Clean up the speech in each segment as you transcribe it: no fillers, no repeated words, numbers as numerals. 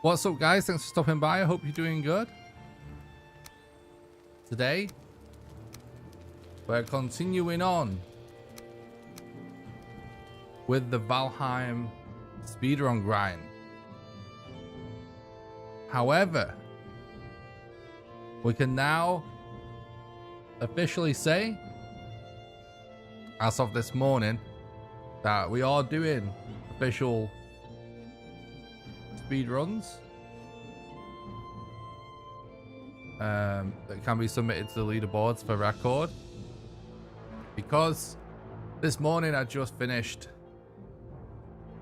What's up, guys? Thanks for stopping by. I hope you're doing good. Today, we're continuing on with the Valheim speedrun grind. However, we can now officially say, as of this morning, that we are doing official speedruns that can be submitted to the leaderboards for record, because this morning I just finished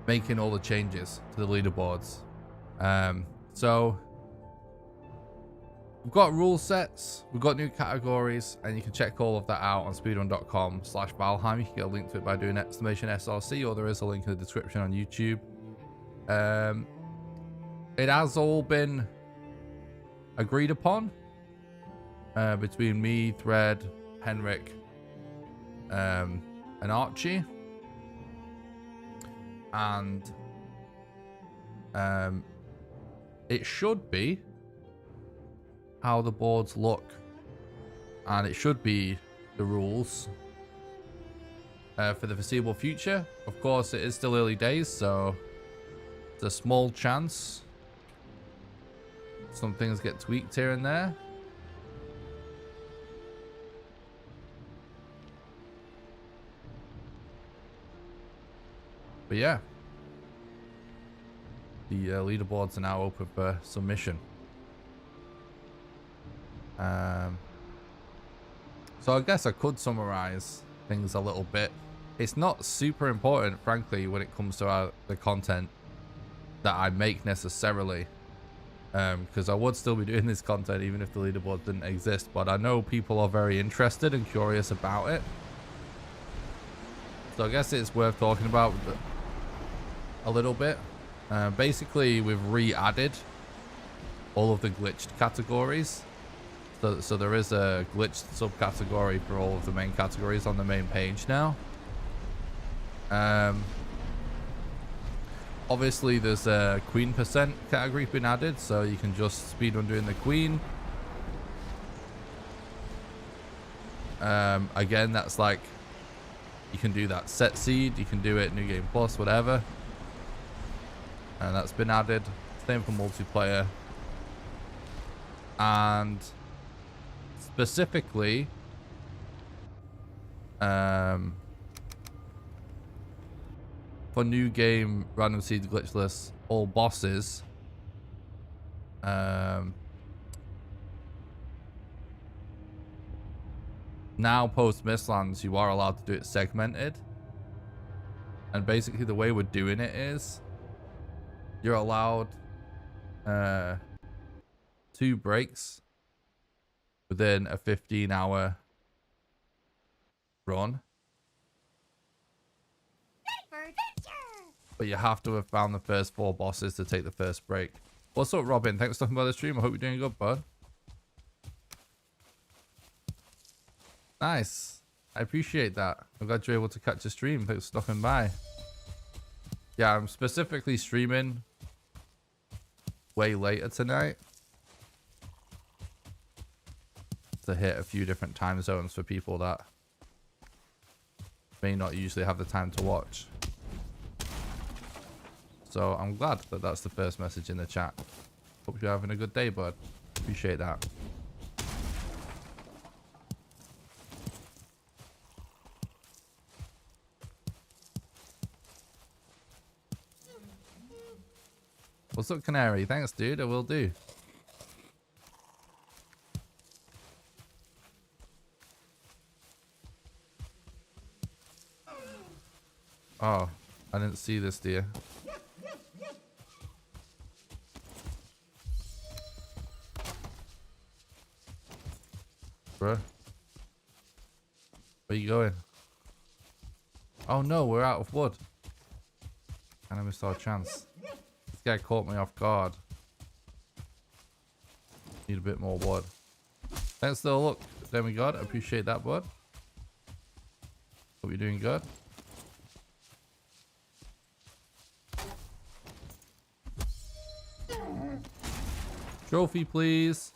making all the changes to the leaderboards. So we've got rule sets, we've got new categories, and you can check all of that out on speedrun.com/Valheim. You can get a link to it by doing !SRC, or there is a link in the description on YouTube. It has all been agreed upon between me, Thread, Henrik, and Archie. And it should be how the boards look, and it should be the rules for the foreseeable future. Of course, it is still early days, so it's a small chance some things get tweaked here and there. But yeah, the leaderboards are now open for submission. So I guess I could summarize things a little bit. It's not super important, frankly, when it comes to the content that I make necessarily. Because I would still be doing this content even if the leaderboard didn't exist, but I know people are very interested and curious about it, so I guess it's worth talking about a little bit. Basically, we've re-added all of the glitched categories, so there is a glitched subcategory for all of the main categories on the main page now. Obviously, there's a Queen percent category been added, so you can just speedrun doing the Queen. Again, that's like, you can do that set seed, you can do it new game plus, whatever, and that's been added. Same for multiplayer. And specifically, for new game, random seeds, glitchless, all bosses, now post Mistlands, you are allowed to do it segmented. And basically the way we're doing it is, you're allowed 2 breaks within a 15-hour run. But you have to have found the first 4 bosses to take the first break. What's up, Robin? Thanks for talking about the stream. I hope you're doing good, bud. Nice. I appreciate that. I'm glad you're able to catch a stream. Thanks for stopping by. Yeah, I'm specifically streaming way later tonight to hit a few different time zones for people that may not usually have the time to watch. So I'm glad that that's the first message in the chat. Hope you're having a good day, bud. Appreciate that. What's up, Canary? Thanks, dude. I will do. Oh, I didn't see this, dear. Bro, where you going? Oh no, we're out of wood. And I missed our chance. This guy caught me off guard. Need a bit more wood. Thanks though, look, demigod. I appreciate that, bud. Hope you're doing good. Trophy, please.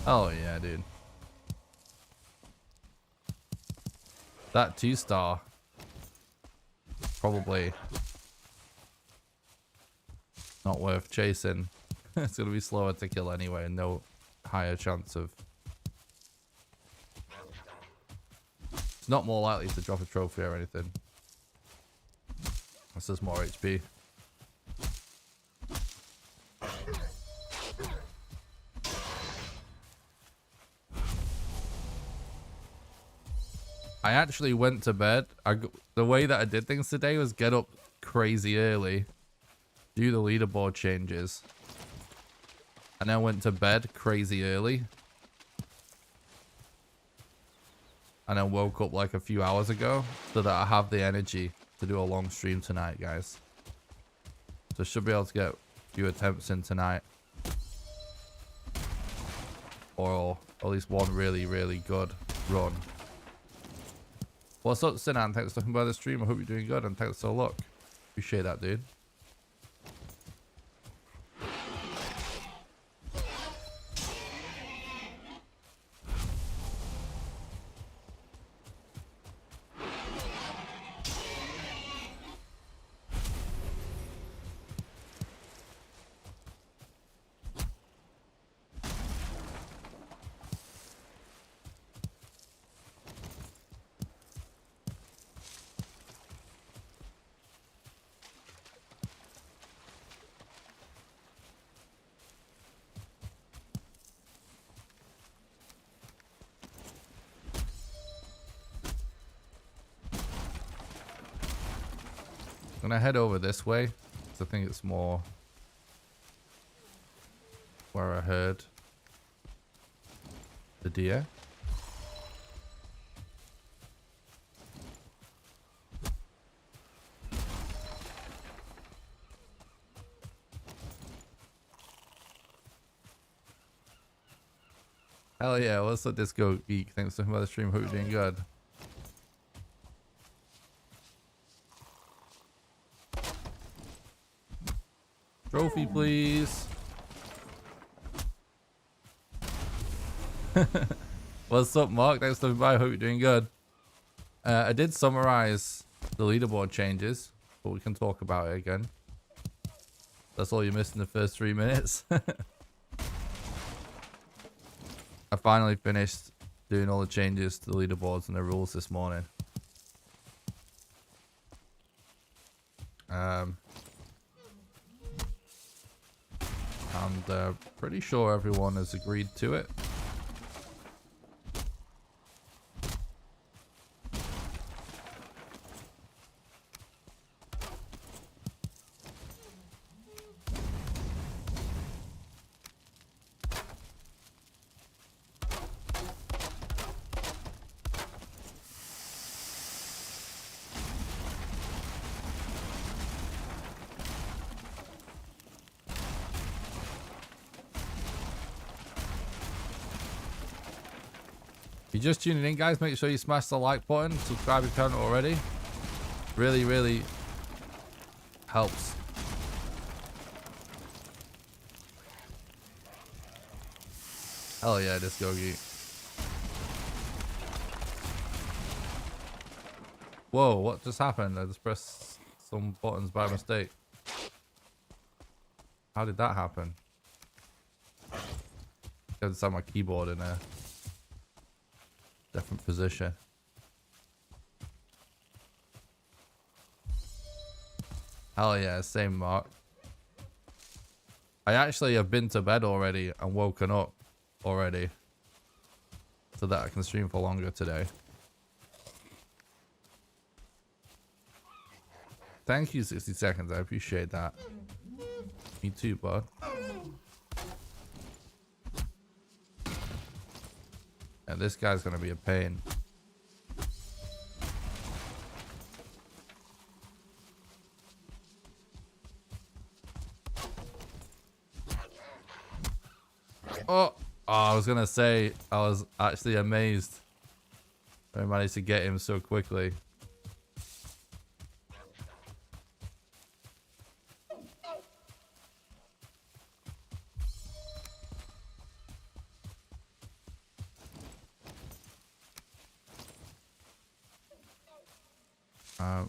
Oh yeah, dude. That 2-star probably not worth chasing. It's gonna be slower to kill anyway, and no higher chance of. It's not more likely to drop a trophy or anything. This is more HP. I actually went to bed. The way that I did things today was get up crazy early, do the leaderboard changes, and then went to bed crazy early. And then woke up like a few hours ago so that I have the energy to do a long stream tonight, guys. So I should be able to get a few attempts in tonight. Or at least one really, really good run. What's up, Sinan? Thanks for stopping by the stream. I hope you're doing good, and thanks for the look. Appreciate that, dude. I'm gonna head over this way, because I think it's more where I heard the deer. Hell yeah, what's up, Disco Geek? Thanks for coming by the stream. Hope you're doing good. Trophy, please. What's up, Mark? Thanks for coming by. Hope you're doing good. I did summarize the leaderboard changes, but we can talk about it again. That's all you missed in the first 3 minutes. I finally finished doing all the changes to the leaderboards and the rules this morning. And pretty sure everyone has agreed to it. If you're just tuning in, guys, make sure you smash the like button, subscribe if you haven't already. Really, really helps. Hell yeah, Disco Geek. Whoa, what just happened? I just pressed some buttons by mistake. How did that happen? I just had my keyboard in a different position. Hell yeah, same, Mark. I actually have been to bed already and woken up already so that I can stream for longer today. Thank you, 60 seconds. I appreciate that. Me too, bud. And this guy's gonna be a pain. Oh, I was gonna say, I was actually amazed I managed to get him so quickly.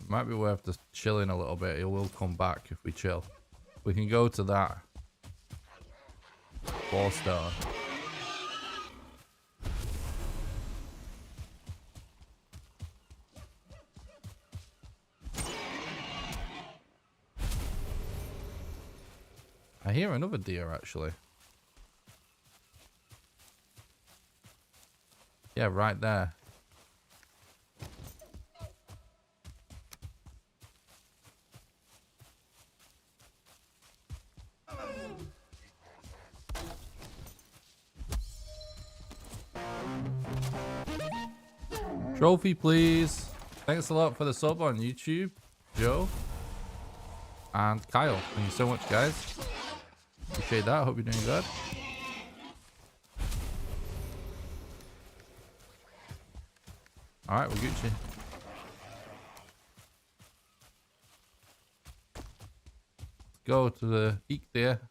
Might be worth just chilling a little bit. It will come back if we chill. We can go to that 4-star. I hear another deer actually. Yeah, right there. Trophy, please. Thanks a lot for the sub on YouTube, Joe. And Kyle. Thank you so much, guys. Appreciate that. Hope you're doing good. Alright, we're Gucci. Let's go to the peak there.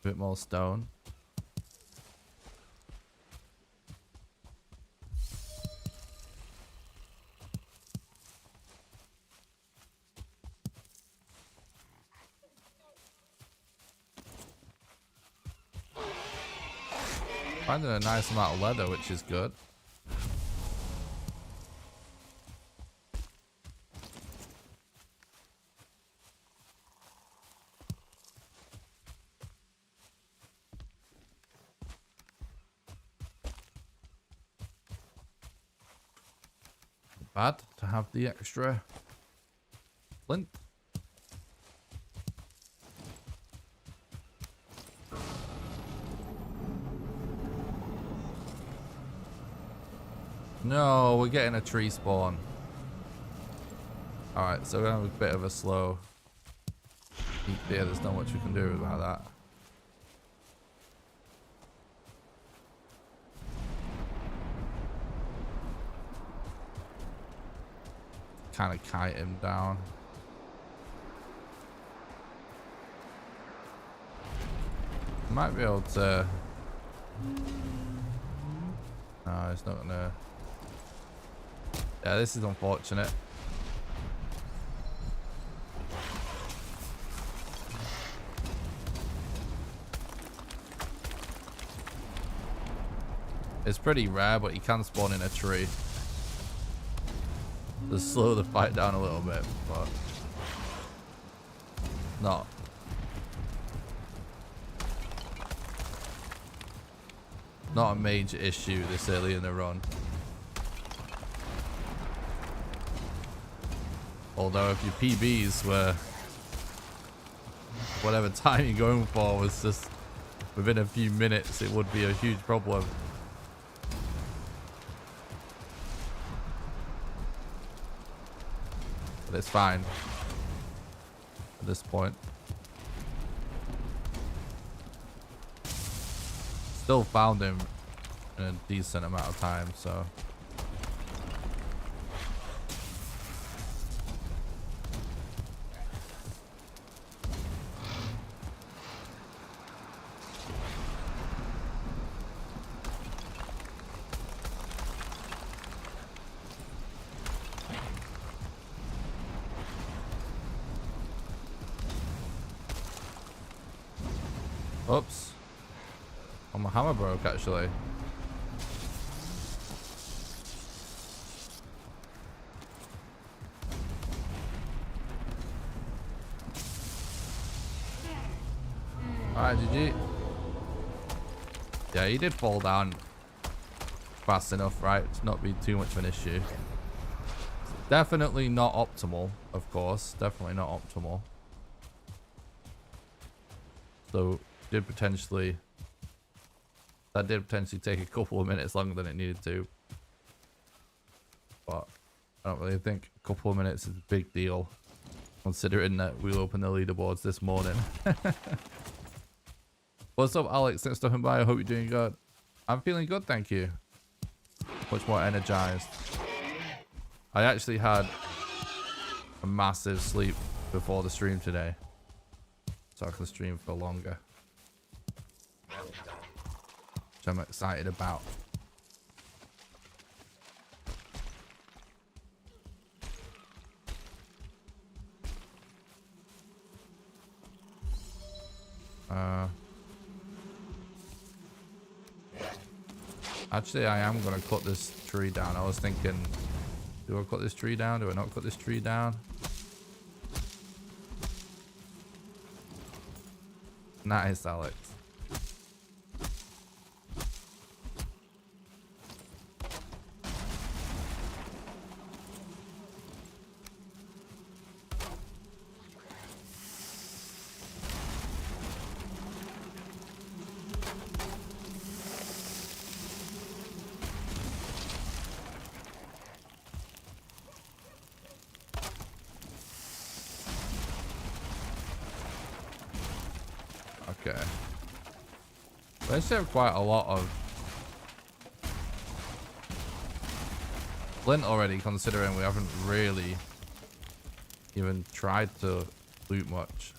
Bit more stone. Finding a nice amount of leather, which is good. Bad to have the extra flint. No, we're getting a tree spawn. Alright, so we're gonna have a bit of a slow peak there. There's not much we can do about that. Kind of kite him down. Might be able to. No, it's not gonna. Yeah, this is unfortunate. It's pretty rare, but you can spawn in a tree. Just slow the fight down a little bit, but not a major issue this early in the run. Although if your PBs were whatever time you're going for was just within a few minutes, it would be a huge problem. But it's fine at this point. Still found him in a decent amount of time, so. Oops. Oh, my hammer broke actually. Alright, GG. Yeah, he did fall down fast enough, right? To not be too much of an issue. Definitely not optimal, of course. Definitely not optimal. So did potentially take a couple of minutes longer than it needed to. But I don't really think a couple of minutes is a big deal, considering that we opened the leaderboards this morning. What's up, Alex? Thanks for stopping by. I hope you're doing good. I'm feeling good, thank you. Much more energized. I actually had a massive sleep before the stream today, so I can stream for longer, which I'm excited about. Actually, I am going to cut this tree down. I was thinking, do I cut this tree down? Do I not cut this tree down? Nice, Alex. Okay. I actually have quite a lot of flint already, considering we haven't really even tried to loot much.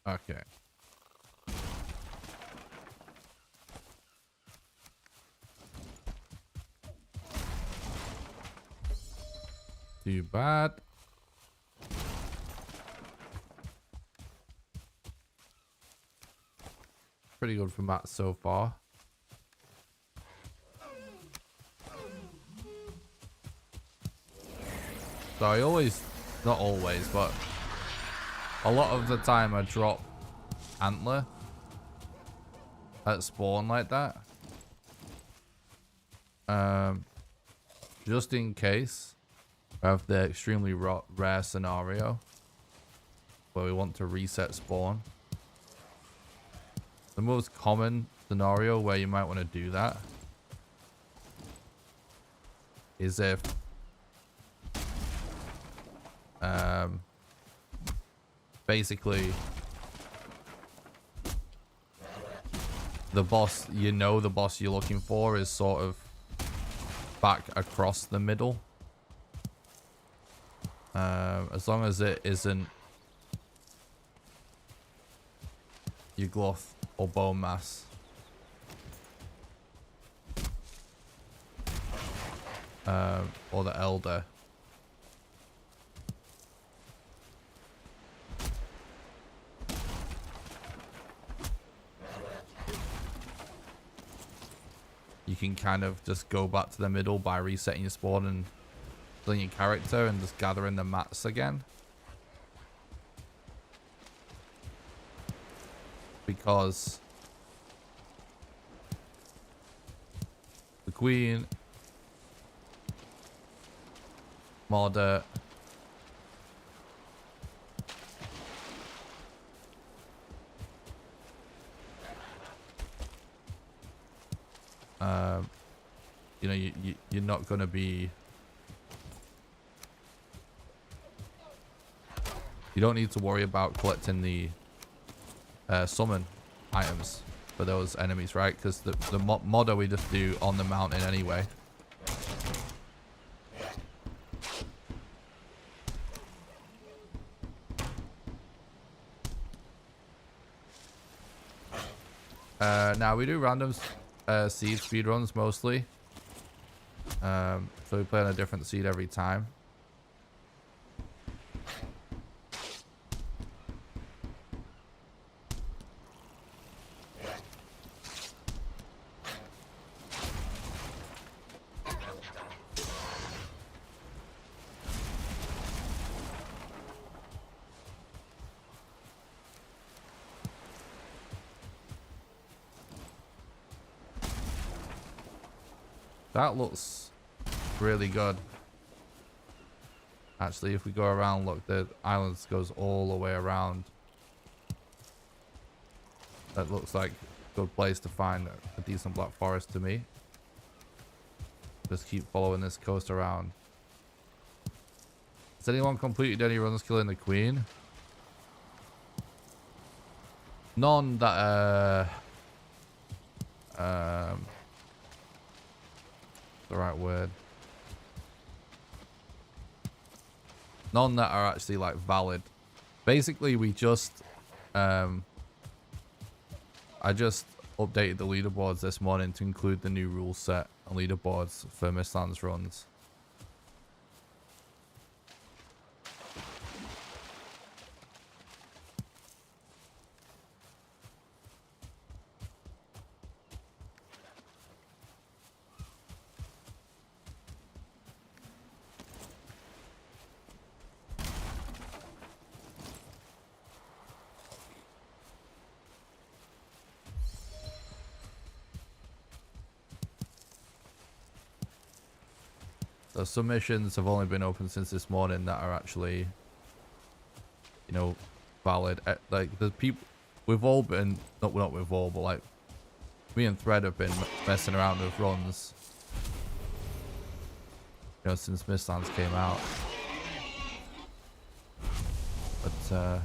Okay. Too bad. Pretty good for Matt so far. So I always, not always, but a lot of the time I drop antler at spawn like that. Just in case we have the extremely rare scenario where we want to reset spawn. The most common scenario where you might want to do that is if basically the boss, the boss you're looking for is sort of back across the middle. As long as it isn't your gluth or bone mass. Or the elder. You can kind of just go back to the middle by resetting your spawn and filling your character and just gathering the mats again. Because the queen, modder, you're not going to be, you don't need to worry about collecting the summon items for those enemies, right? Because the modder we just do on the mountain anyway. Now we do random seed speedruns mostly. So we play on a different seed every time. That looks really good. Actually, if we go around, look, the islands goes all the way around. That looks like a good place to find a decent black forest to me. Just keep following this coast around. Has anyone completed any runs killing the queen? None that the right word. None that are actually like valid. Basically, we just I just updated the leaderboards this morning to include the new rule set and leaderboards for Mistlands runs. So submissions have only been open since this morning that are actually, you know, valid. Like the people, we've all been, not with all, but like me and Thread have been messing around with runs, you know, since Mistlands came out. But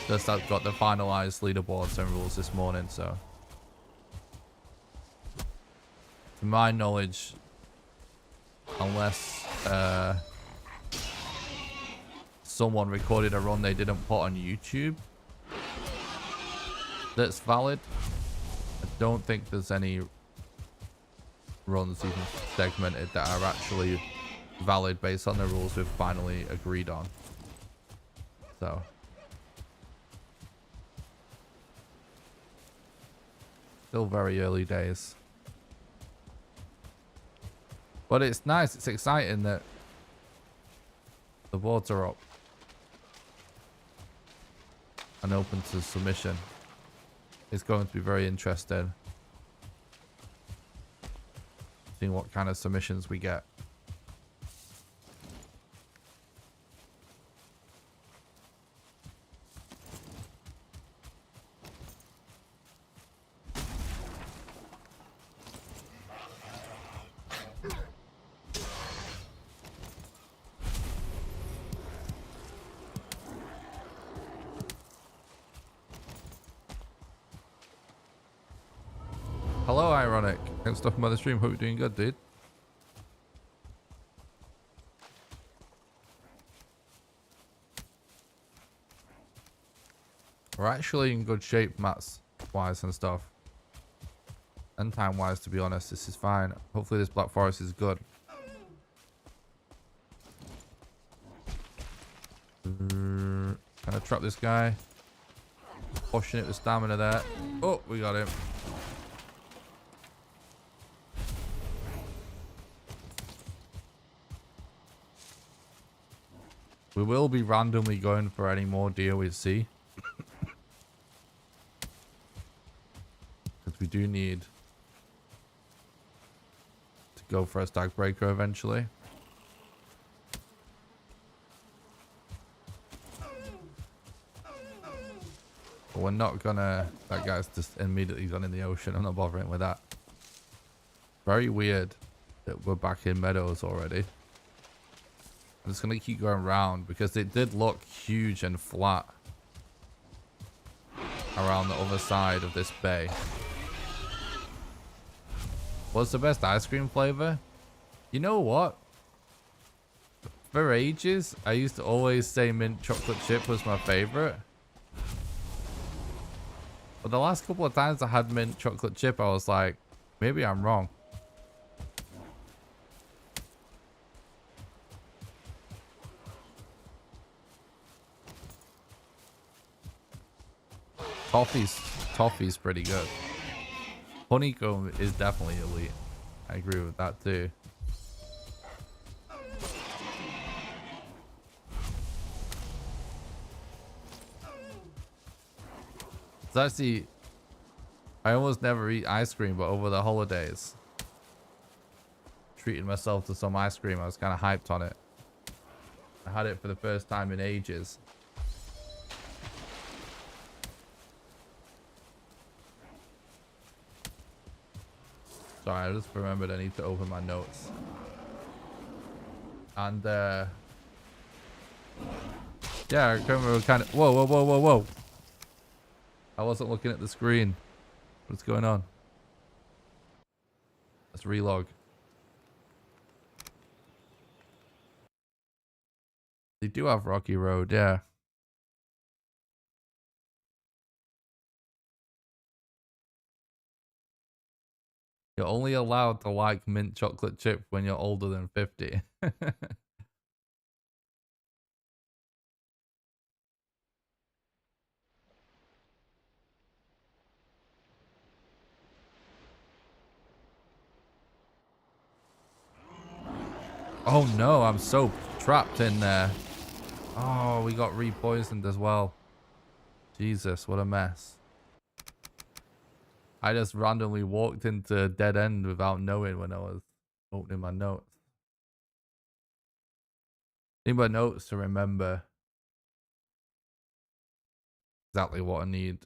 just I've got the finalized leaderboards and rules this morning, so. To my knowledge, unless someone recorded a run they didn't put on YouTube that's valid, I don't think there's any runs even segmented that are actually valid based on the rules we've finally agreed on. So still very early days. But it's nice, it's exciting that the boards are up and open to submission. It's going to be very interesting seeing what kind of submissions we get. Hello, Ironic. Thanks for stopping by the stream. Hope you're doing good, dude. We're actually in good shape, mats wise and stuff. And time wise, to be honest, this is fine. Hopefully this Black Forest is good. Gonna trap this guy. Pushing it with stamina there. Oh, we got him. We will be randomly going for any more deer we see. Because we do need to go for a stag breaker eventually. But we're not gonna... That guy's just immediately gone in the ocean. I'm not bothering with that. Very weird that we're back in meadows already. I'm just going to keep going around because it did look huge and flat around the other side of this bay. What's the best ice cream flavor? You know what? For ages, I used to always say mint chocolate chip was my favorite. But the last couple of times I had mint chocolate chip, I was like, maybe I'm wrong. Toffee's pretty good. Honeycomb is definitely elite. I agree with that too. It's actually I almost never eat ice cream, but over the holidays, treated myself to some ice cream. I was kind of hyped on it. I had it for the first time in ages. Sorry, I just remembered I need to open my notes. And, yeah, I remember kind of... Whoa, whoa, whoa, whoa, whoa. I wasn't looking at the screen. What's going on? Let's relog. They do have Rocky Road, yeah. You're only allowed to like mint chocolate chip when you're older than 50. Oh no, I'm so trapped in there. Oh, we got re-poisoned as well. Jesus, what a mess. I just randomly walked into a dead end without knowing when I was opening my notes. Need my notes to remember exactly what I need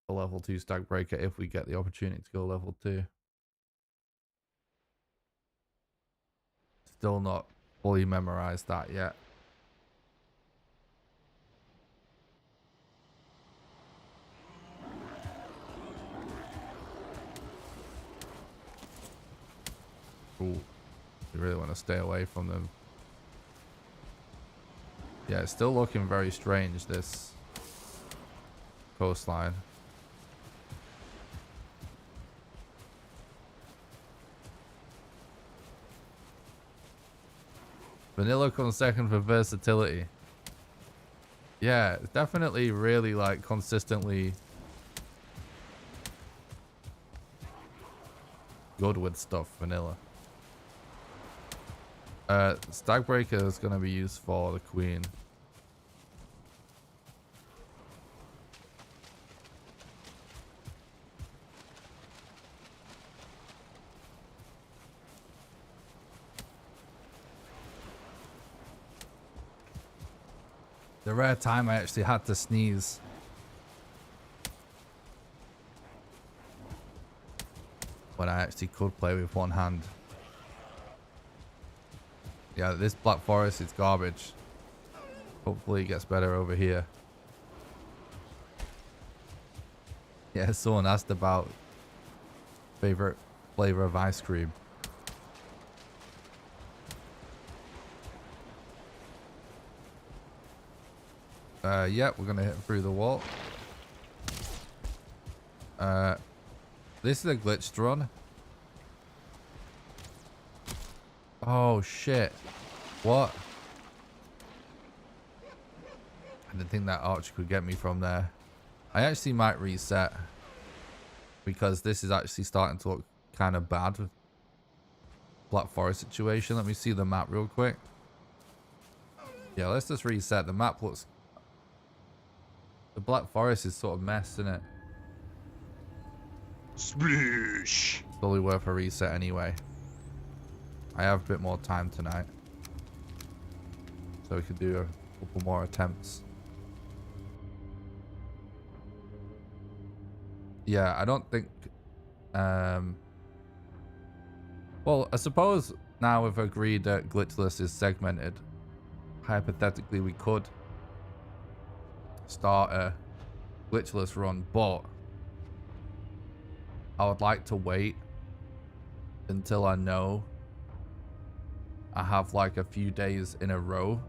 for level 2 Stag Breaker if we get the opportunity to go level 2. Still not fully memorized that yet. Ooh, you really want to stay away from them. Yeah, it's still looking very strange, this coastline. Vanilla comes second for versatility. Yeah, it's definitely really like consistently good with stuff, vanilla. Stag Breaker is going to be used for the queen. The rare time I actually had to sneeze. When I actually could play with one hand. Yeah, this Black Forest is garbage. Hopefully it gets better over here. Yeah, someone asked about favorite flavor of ice cream. Yeah, we're gonna hit through the wall. This is a glitched run. Oh shit. What? I didn't think that archer could get me from there. I actually might reset. Because this is actually starting to look kind of bad with Black Forest situation. Let me see the map real quick. Yeah, let's just reset. The map looks... The Black Forest is sort of messed, isn't it? Splish! It's probably worth a reset anyway. I have a bit more time tonight. So we could do a couple more attempts. Yeah, I don't think... Well, I suppose now we've agreed that glitchless is segmented. Hypothetically, we could start a glitchless run, but I would like to wait until I know I have like a few days in a row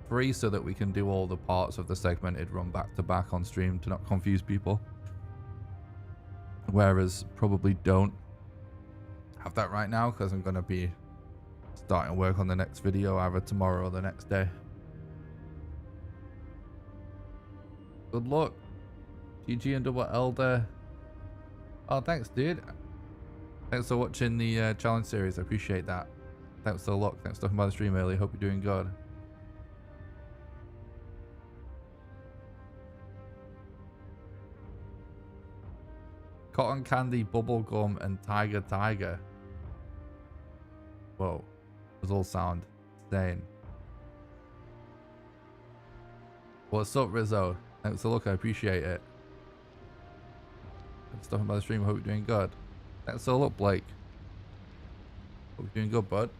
free so that we can do all the parts of the segmented run back to back on stream to not confuse people. Whereas probably don't have that right now because I'm going to be starting work on the next video either tomorrow or the next day. Good luck. GG and double elder. Oh, thanks, dude. Thanks for watching the challenge series. I appreciate that. Thanks for the luck. Thanks for stopping by the stream early. Hope you're doing good. Cotton candy, bubble gum, and tiger. Whoa. Those all sound insane. What's up, Rizzo? Thanks for the look, I appreciate it. Stopping by the stream, hope you're doing good. Thanks for the look, Blake. Hope you're doing good, bud.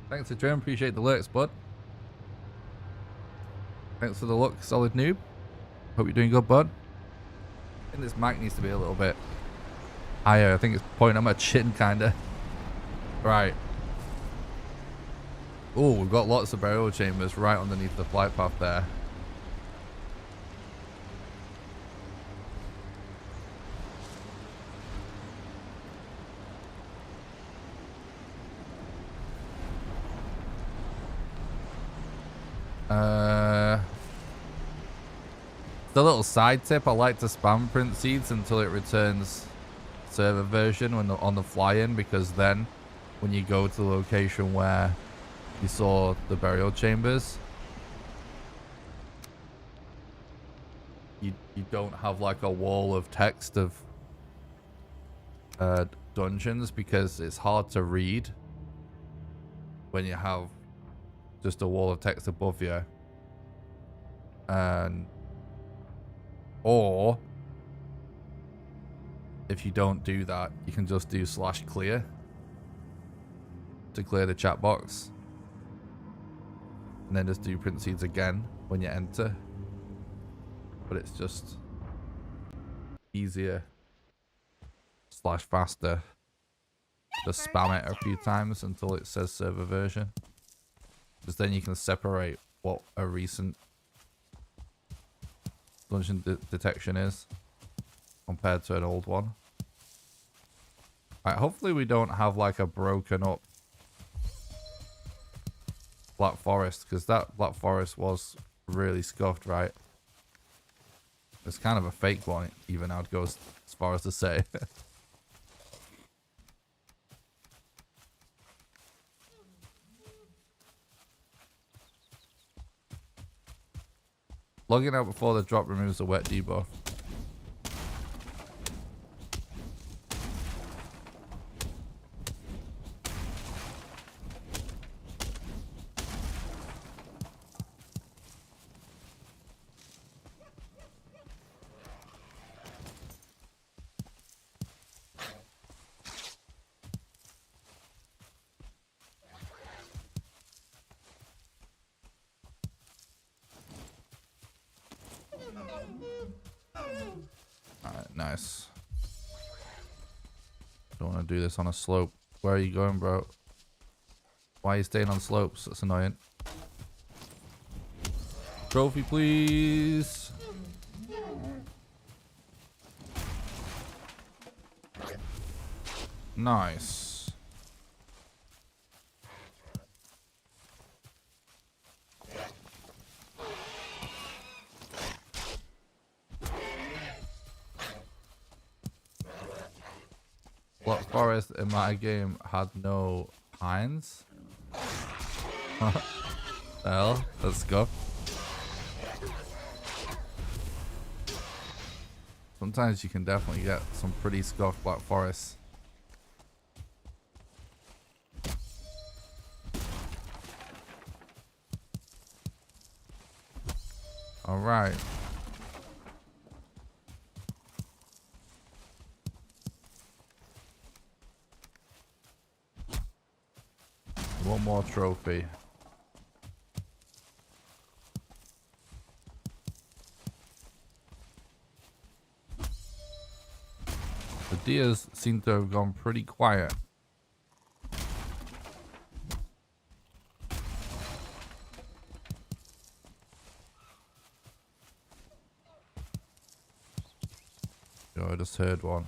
Thanks for joining, appreciate the lurks, bud. Thanks for the look, solid noob. Hope you're doing good, bud. I think this mic needs to be a little bit higher. I think it's pointing at my chin, kinda. Right. Oh, we've got lots of burial chambers right underneath the flight path there. The little side tip, I like to spam print seeds until it returns server version when on the fly-in, because then when you go to the location where you saw the burial chambers, you don't have like a wall of text of dungeons, because it's hard to read when you have just a wall of text above you. And or if you don't do that, you can just do /clear to clear the chat box, and then just do print seeds again when you enter. But it's just easier / faster. Just spam it a few times until it says server version, because then you can separate what a recent dungeon detection is compared to an old one. Alright, hopefully we don't have like a broken up Black Forest, because that Black Forest was really scuffed, right? It's kind of a fake one, even I'd go as far as to say. Logging out before the drop removes the wet debuff. Nice. Don't want to do this on a slope. Where are you going, bro? Why are you staying on slopes? That's annoying. Trophy, please. Nice. Black Forest in my game had no pines. Hell, let's go. Sometimes you can definitely get some pretty scuffed Black Forests. All right. One more trophy. The deers seem to have gone pretty quiet. Oh, I just heard one.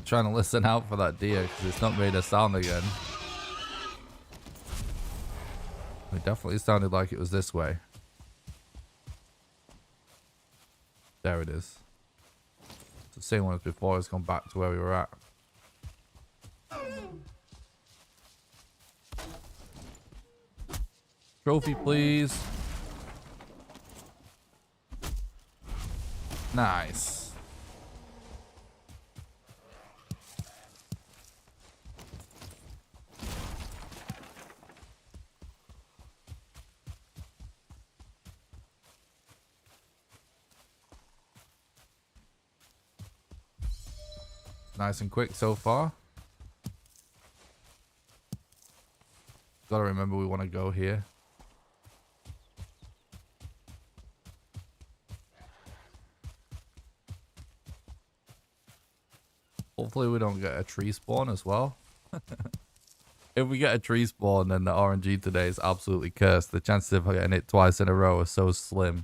trying to listen out for that deer because it's not made a sound again. It definitely sounded like it was this way. There it is. It's the same one as before. It's gone back to where we were at. Trophy, please. Nice. Nice and quick so far. Gotta remember we want to go here. Hopefully we don't get a tree spawn as well. If we get a tree spawn, then the RNG today is absolutely cursed. The chances of getting it twice in a row are so slim.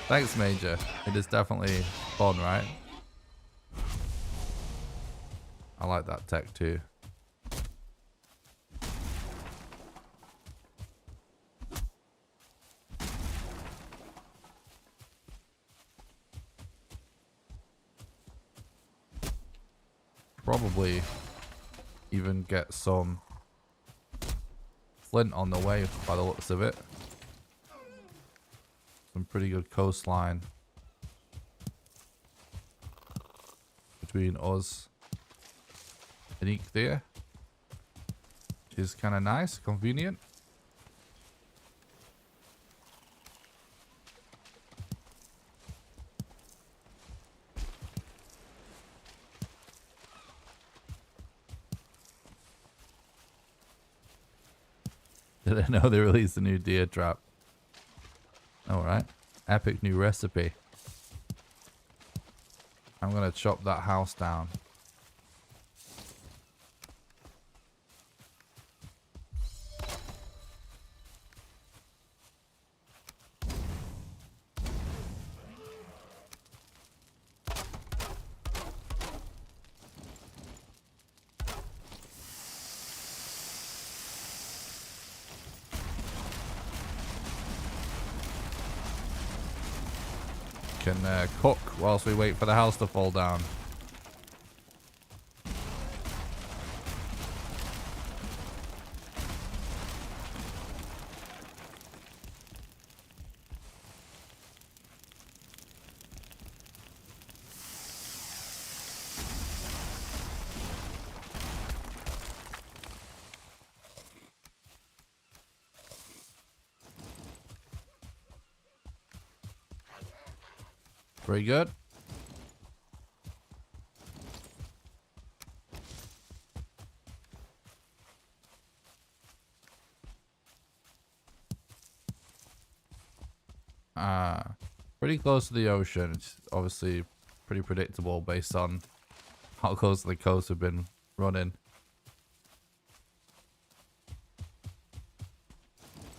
Thanks, Major. It is definitely fun, right? I like that tech too. Probably even get some flint on the way by the looks of it. Some pretty good coastline between us and Eek there, which is kind of nice, convenient. Did I know they released a new deer trap? Alright. Epic new recipe. I'm gonna chop that house down. Can cook whilst we wait for the house to fall down. Very good. Pretty close to the ocean. It's obviously pretty predictable based on how close to the coast we've been running.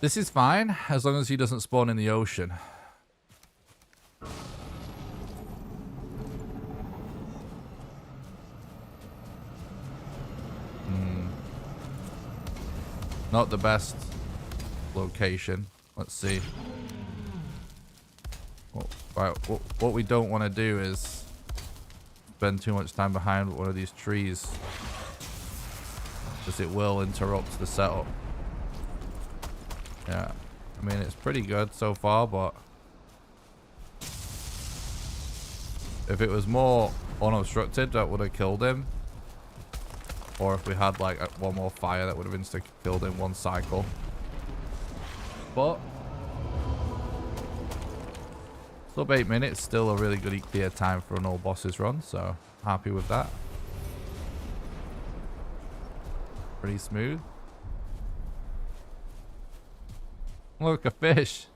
This is fine as long as he doesn't spawn in the ocean. Not the best location. Let's see. Well, right, what we don't want to do is spend too much time behind one of these trees, because it will interrupt the setup. Yeah, I mean, it's pretty good so far, but if it was more unobstructed, that would have killed him. Or if we had like one more fire, that would have insta killed in one cycle. But sub 8 minutes, still a really good clear time for an all bosses run, so happy with that. Pretty smooth. Look, a fish.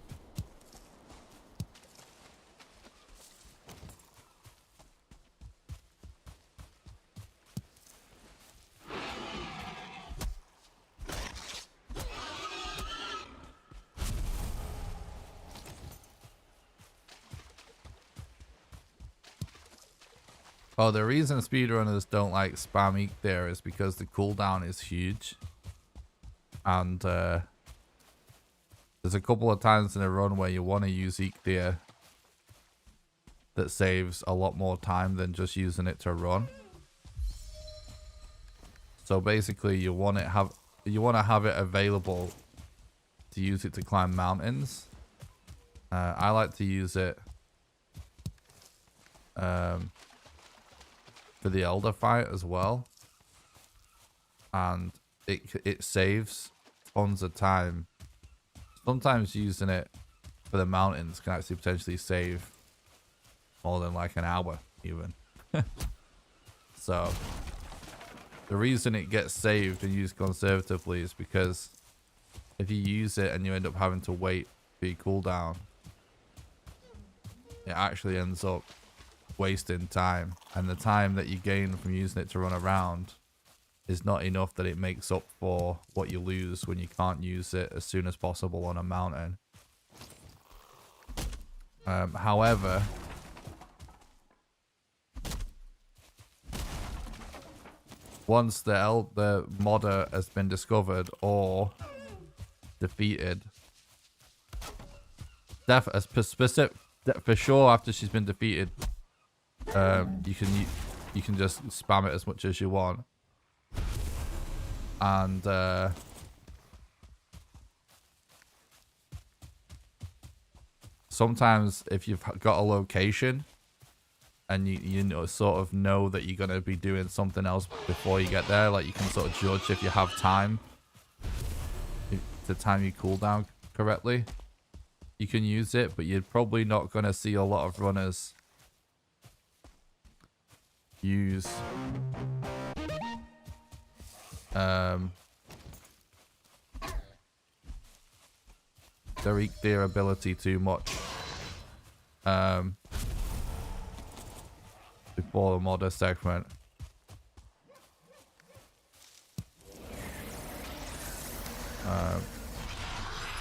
Oh, the reason speedrunners don't like spam Eek there is because the cooldown is huge. And there's a couple of times in a run where you want to use Eek there that saves a lot more time than just using it to run. So basically you want to have it available to use it to climb mountains. I like to use it for the Elder fight as well, and it saves tons of time. Sometimes using it for the mountains can actually potentially save more than like an hour even. So the reason it gets saved and used conservatively is because if you use it and you end up having to wait for your cooldown, it actually ends up wasting time, and the time that you gain from using it to run around is not enough that it makes up for what you lose when you can't use it as soon as possible on a mountain. However, once the modder has been discovered or defeated, for sure after she's been defeated, you can just spam it as much as you want, and sometimes if you've got a location and you know, sort of know that you're going to be doing something else before you get there, like you can sort of judge if you have time to time your cooldown correctly, you can use it, but you're probably not going to see a lot of runners use their ability too much before the modder segment.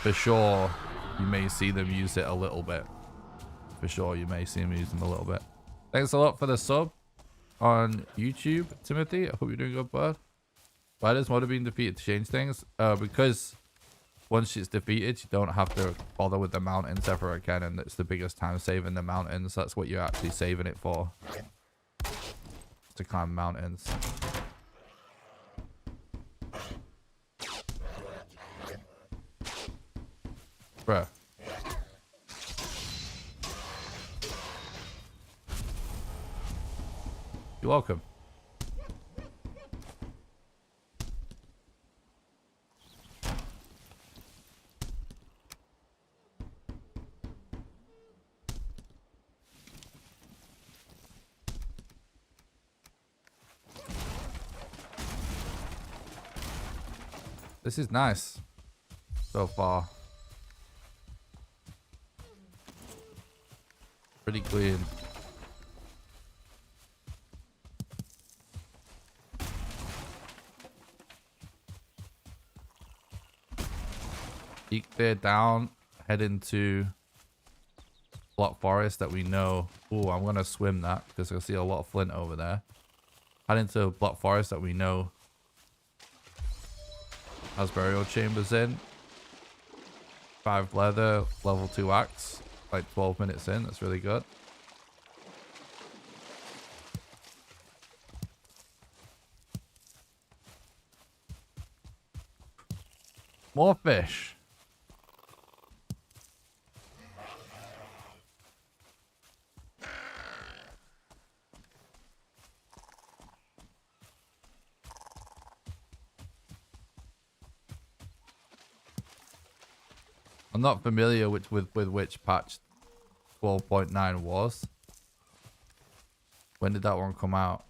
For sure you may see them use it a little bit. For sure you may see them use them a little bit. Thanks a lot for the sub on YouTube, Timothy. I hope you're doing good, bud. Why does modder being defeated change things? Because once it's defeated, you don't have to bother with the mountains ever again, and it's the biggest time saving the mountains. That's what you're actually saving it for. To climb mountains. Bruh. You're welcome. This is nice so far. Pretty clean. Eek there down, head into Block Forest that we know. Oh, I'm gonna swim that because I see a lot of flint over there. Head into Block Forest that we know has burial chambers in. 5 leather, level 2 axe, like 12 minutes in. That's really good. More fish. I'm not familiar with which patch 12.9 was. When did that one come out?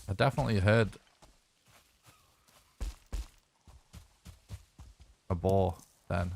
I definitely heard a boar then.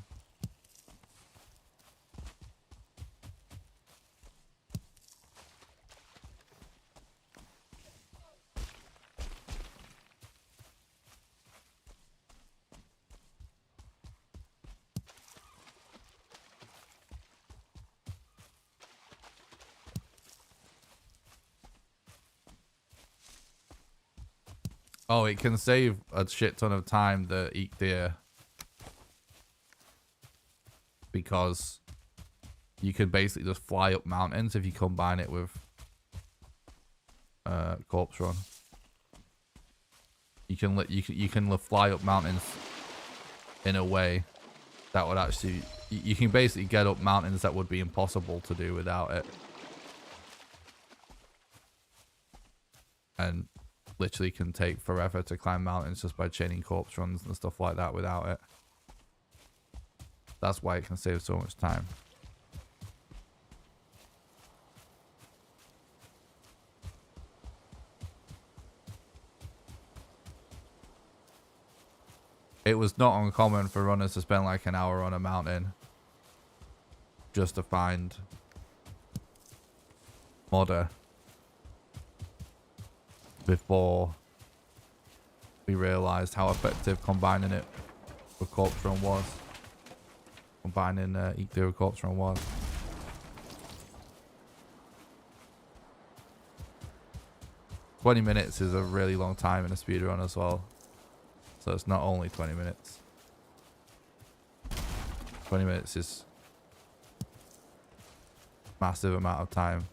Oh, it can save a shit ton of time, the eat deer. Because you can basically just fly up mountains if you combine it with corpse run. You can fly up mountains in a way that would actually, you can basically get up mountains that would be impossible to do without it. And literally can take forever to climb mountains just by chaining corpse runs and stuff like that without it. That's why it can save so much time. It was not uncommon for runners to spend like an hour on a mountain just to find modder before we realized how effective combining it with corpse run was. Combining eat deer with corpse run was. $20 minutes is a really long time in a speedrun as well. So it's not only 20 minutes. 20 minutes is a massive amount of time.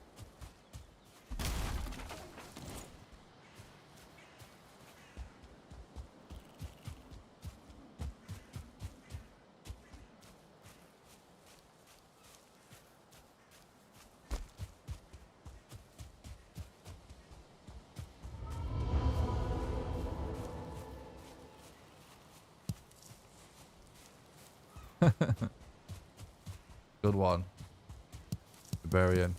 Good one. Barbarian.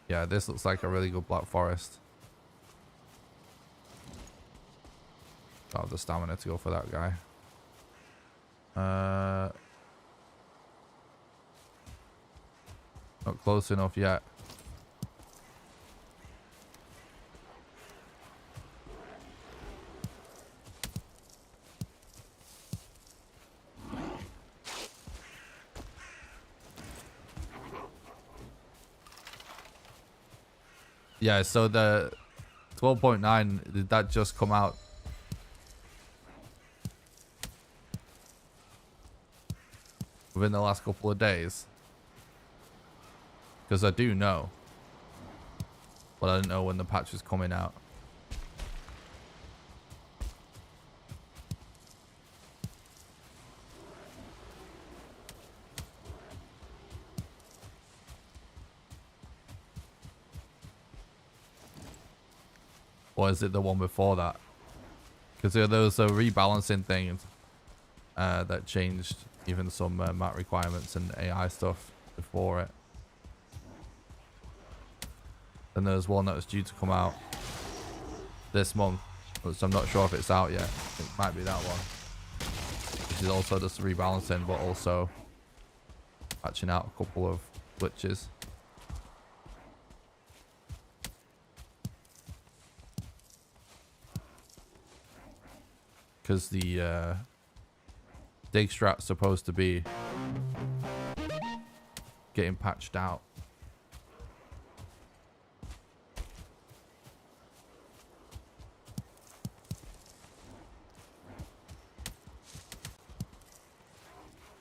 Yeah, this looks like a really good black forest. Don't have the stamina to go for that guy. Not close enough yet. Yeah, so the 12.9, did that just come out? Within the last couple of days? Because I do know. But I don't know when the patch is coming out. Or is it the one before that? Because there was a rebalancing thing that changed even some map requirements and AI stuff before it. Then there's one that was due to come out this month, which I'm not sure if it's out yet. It might be that one. Which is also just rebalancing, but also patching out a couple of glitches. Because the dig strat's supposed to be getting patched out.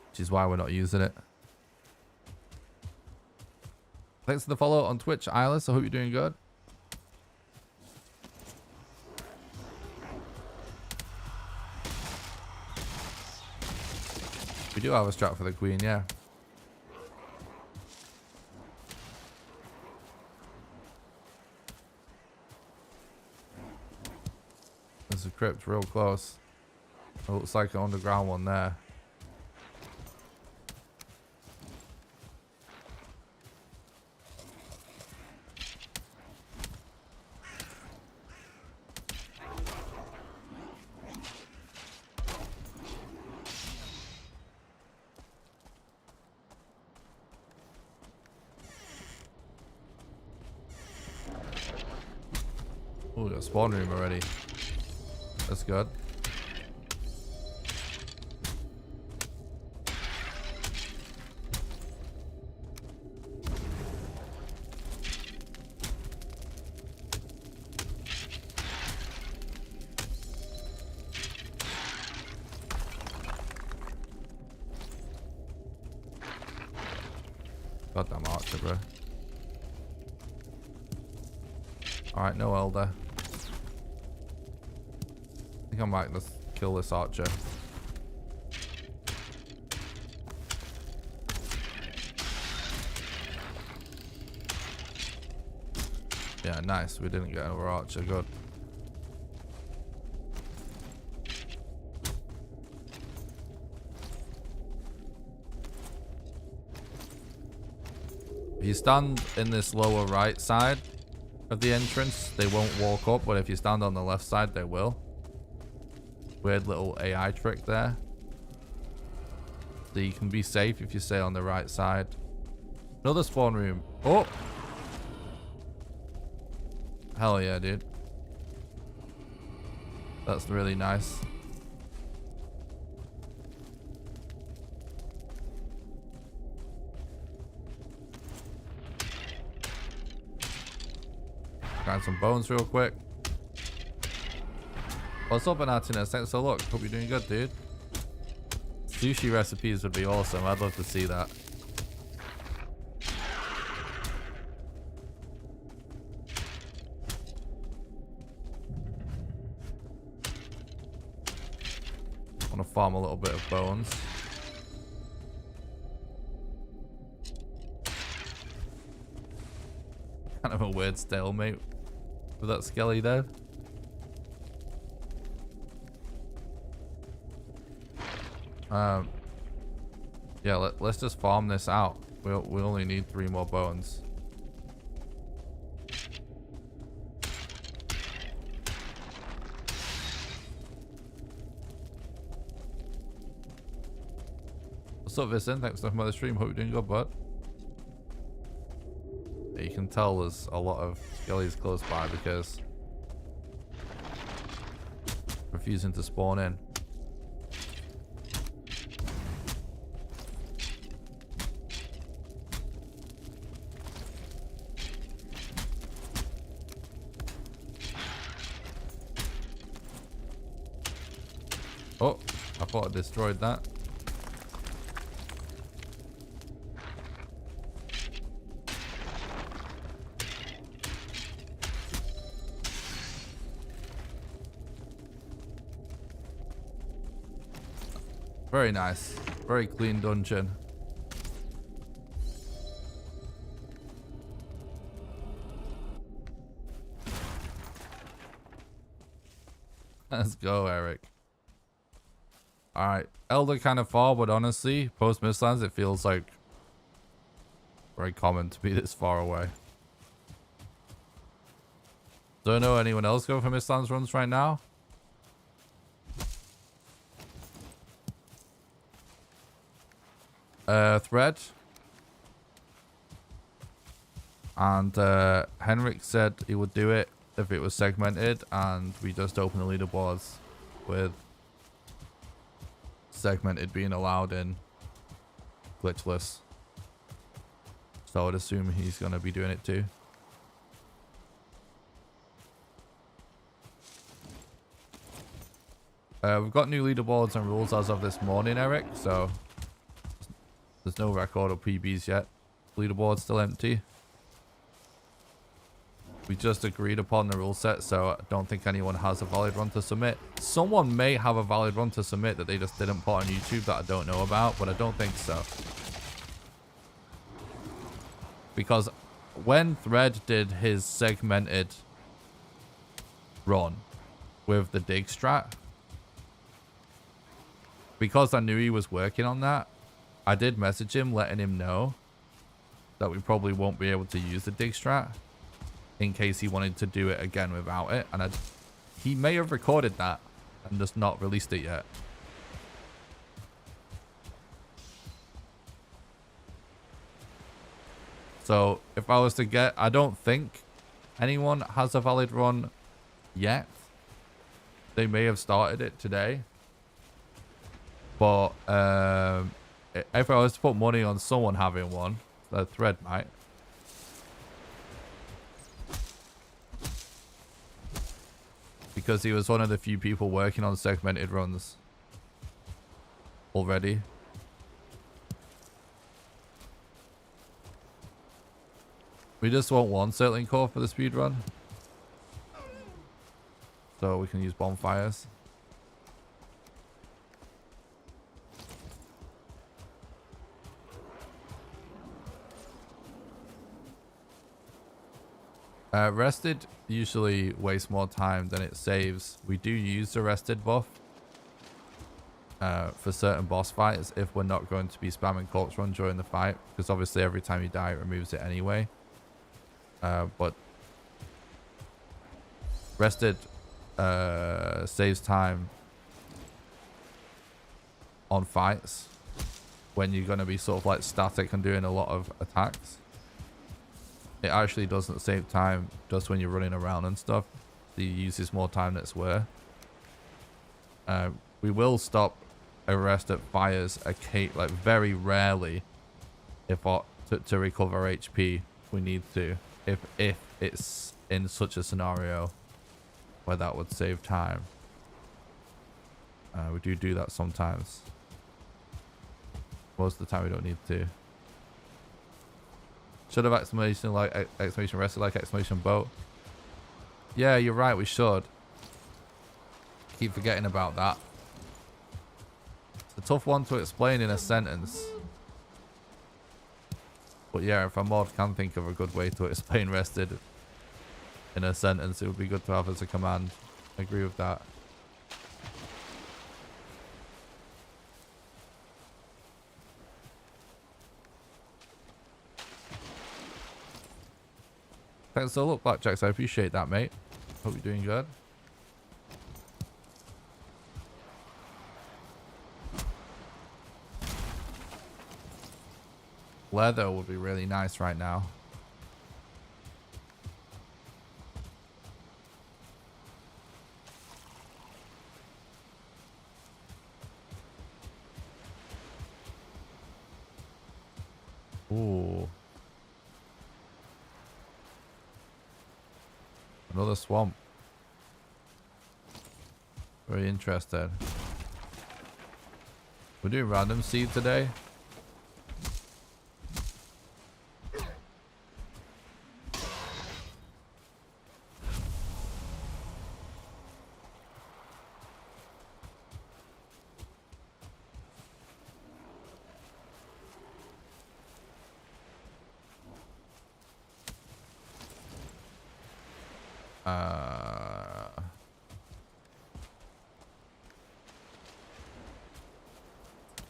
Which is why we're not using it. Thanks for the follow on Twitch, Ilis. I hope you're doing good. We do have a strat for the queen, yeah. There's a crypt real close. It looks like an underground one there. Oh, got a spawn room already. That's good. Goddamn archer, bro. Alright, no elder. I think I might just kill this archer. Yeah, nice. We didn't get another archer. Good. If you stand in this lower right side of the entrance, they won't walk up, but if you stand on the left side, they will. Weird little AI trick there. So you can be safe if you stay on the right side. Another spawn room. Oh! Hell yeah, dude. That's really nice. Grind some bones real quick. What's up, Anatinus? Thanks for the look. Hope you're doing good, dude. Sushi recipes would be awesome. I'd love to see that. I want to farm a little bit of bones. Kind of a weird stalemate with that skelly there. Yeah, let's just farm this out. We only need 3 more bones. What's up, Vincent? Thanks for coming on the stream. Hope you're doing good, bud. Yeah, you can tell there's a lot of skellies close by because refusing to spawn in. Oh, I thought I destroyed that. Very nice. Very clean dungeon. Let's go, Eric. Alright. Elder kind of far, but honestly, post Mistlands, it feels like very common to be this far away. Don't know anyone else going for Mistlands runs right now. Thread. And Henrik said he would do it if it was segmented, and we just opened the leaderboards with segmented being allowed in glitchless. So I would assume he's going to be doing it too. We've got new leaderboards and rules as of this morning, Eric, so there's no record or PBs yet. Leaderboard's still empty. We just agreed upon the rule set, so I don't think anyone has a valid run to submit. Someone may have a valid run to submit that they just didn't put on YouTube that I don't know about, but I don't think so. Because when Thread did his segmented run with the dig strat, because I knew he was working on that, I did message him letting him know that we probably won't be able to use the dig strat in case he wanted to do it again without it. And he may have recorded that and just not released it yet. So if I was to get, I don't think anyone has a valid run yet. They may have started it today. But if I was to put money on someone having one, the Thread might. Because he was one of the few people working on segmented runs already. We just want one settling core for the speed run, so we can use bonfires. Rested usually wastes more time than it saves. We do use the rested buff for certain boss fights if we're not going to be spamming corpse run during the fight, because obviously every time you die it removes it anyway. But rested saves time on fights when you're going to be sort of like static and doing a lot of attacks. It actually doesn't save time just when you're running around and stuff. So it uses more time than it's worth. We will stop a rest at fires like very rarely to recover HP if we need to. If it's in such a scenario where that would save time. We do that sometimes. Most of the time we don't need to. Should have exclamation rested like exclamation boat. Yeah, you're right, we should. Keep forgetting about that. It's a tough one to explain in a sentence. But yeah, if a mod can think of a good way to explain rested in a sentence, it would be good to have as a command. I agree with that. Thanks for the look, Blackjacks. I appreciate that, mate. Hope you're doing good. Leather would be really nice right now. Ooh. Another swamp. Very interested. We're doing random seed today.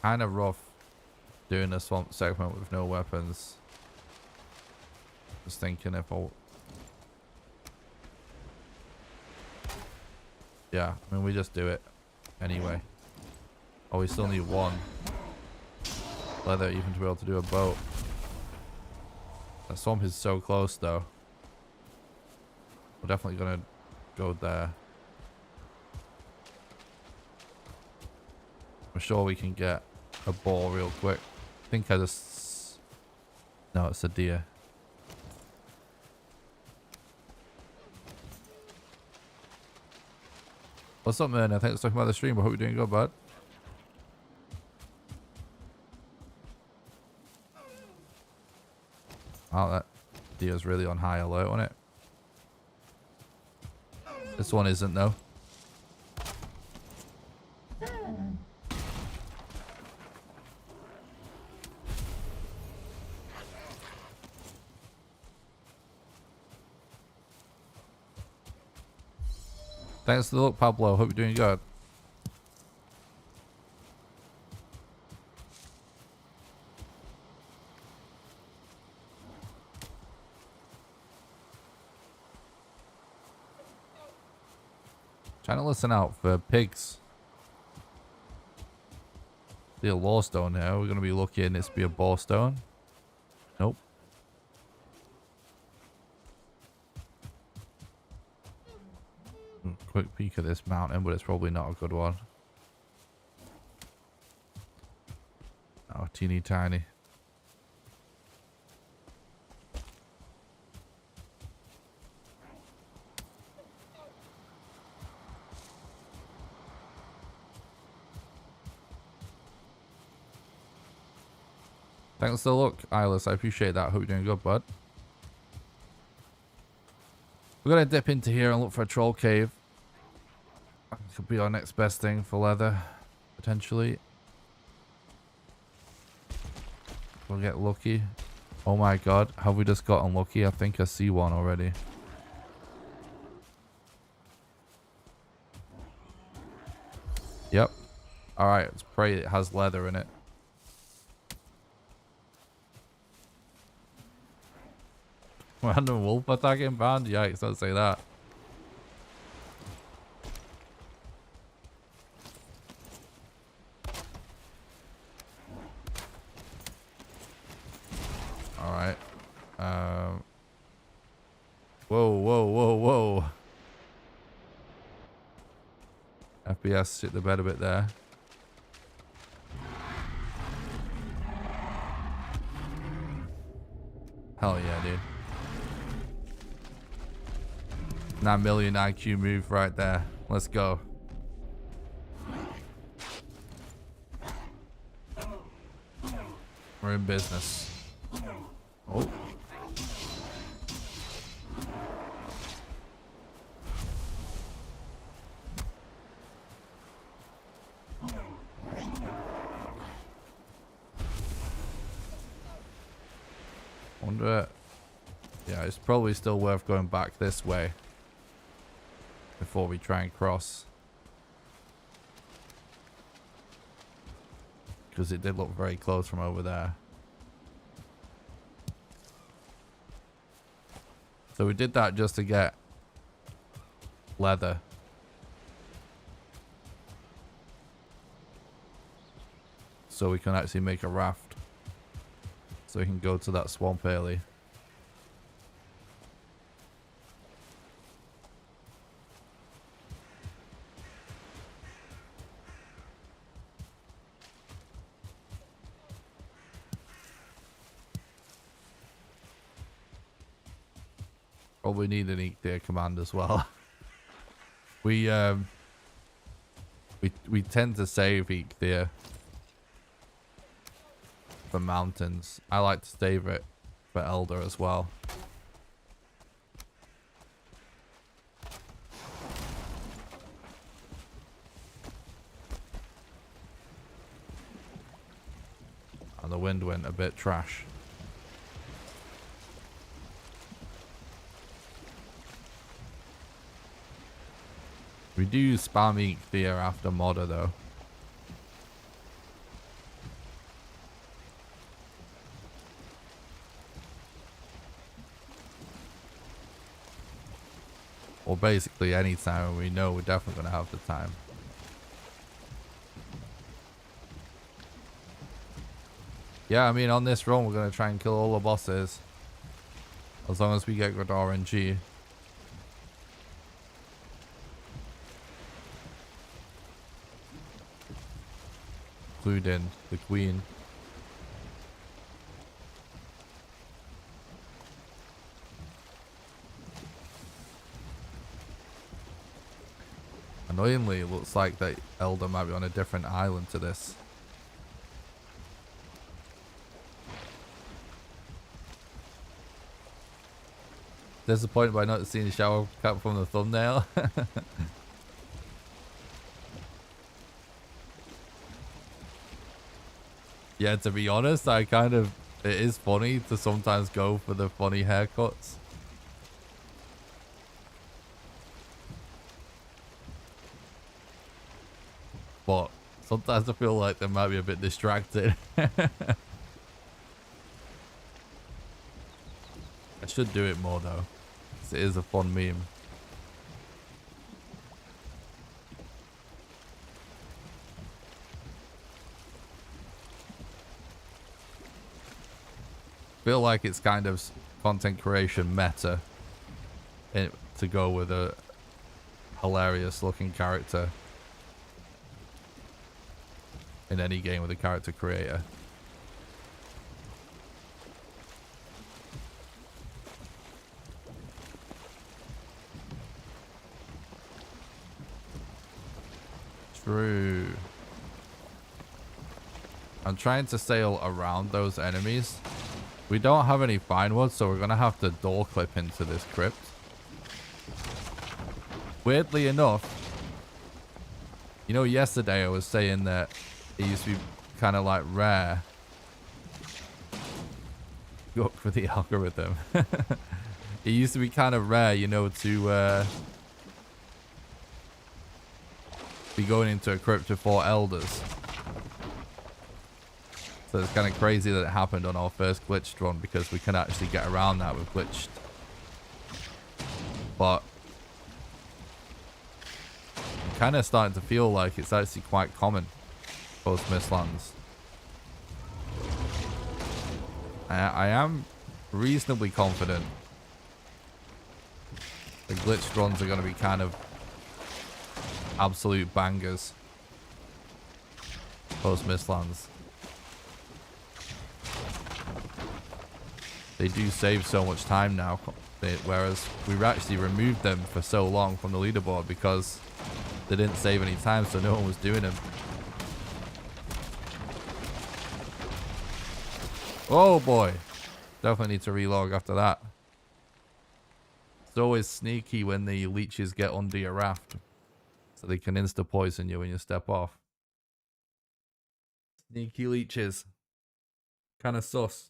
Kind of rough doing a swamp segment with no weapons. Just thinking if I'll... Yeah, I mean, we just do it anyway. Oh, we still need one leather even to be able to do a boat. That swamp is so close though. We're definitely gonna go there. I'm sure we can get a boar real quick. I think I just... No, it's a deer. What's up, man? Thanks for talking about the stream. I hope you're doing good, bud. Oh, that deer's really on high alert, wasn't it? This one isn't, though. Thanks for the look, Pablo. Hope you're doing good. Trying to listen out for pigs. See a law stone here. We're going to be looking. This be a boar stone. Nope. Quick peek at this mountain, but it's probably not a good one. Oh, teeny tiny. Thanks for the look, Eyeless. I appreciate that. Hope you're doing good, bud. We're gonna dip into here and look for a troll cave. Could be our next best thing for leather, potentially. We'll get lucky. Oh my god, have we just got unlucky? I think I see one already. Yep. Alright, let's pray it has leather in it. Random wolf attacking band? Yikes, don't say that. Alright. Whoa, whoa, whoa, whoa. FPS shit the bed a bit there. Hell yeah, dude. 9 million IQ move right there. Let's go. We're in business. Oh. Wonder. Yeah, it's probably still worth going back this way before we try and cross, because it did look very close from over there. So we did that just to get leather. So we can actually make a raft. So we can go to that swamp early. Probably need an eat there command as well. we tend to save eat there for mountains. I like to save it for elder as well. And the wind went a bit trash. We do spam eat there after modder though. Or basically any time we know we're definitely going to have the time. Yeah, I mean on this run we're going to try and kill all the bosses. As long as we get good RNG. Including the queen. Annoyingly, it looks like that Elder might be on a different island to this. Disappointed by not seeing the shower cap from the thumbnail. Yeah, to be honest, it is funny to sometimes go for the funny haircuts. But sometimes I feel like they might be a bit distracted. I should do it more though, 'cause it is a fun meme. Feel like it's kind of content creation meta to go with a hilarious looking character in any game with a character creator. True. I'm trying to sail around those enemies. We don't have any fine wood, so we're gonna have to door clip into this crypt. Weirdly enough, you know, yesterday I was saying that it used to be kind of like rare. Look for the algorithm. It used to be kind of rare, you know, to be going into a crypt with 4 elders. So it's kind of crazy that it happened on our first glitched run because we can actually get around that with glitched. But I'm kind of starting to feel like it's actually quite common post Mistlands. I am reasonably confident the glitched runs are going to be kind of absolute bangers post Mistlands. They do save so much time now, whereas we actually removed them for so long from the leaderboard because they didn't save any time, so no one was doing them. Oh boy, definitely need to relog after that. It's always sneaky when the leeches get under your raft, so they can insta poison you when you step off. Sneaky leeches, kind of sus.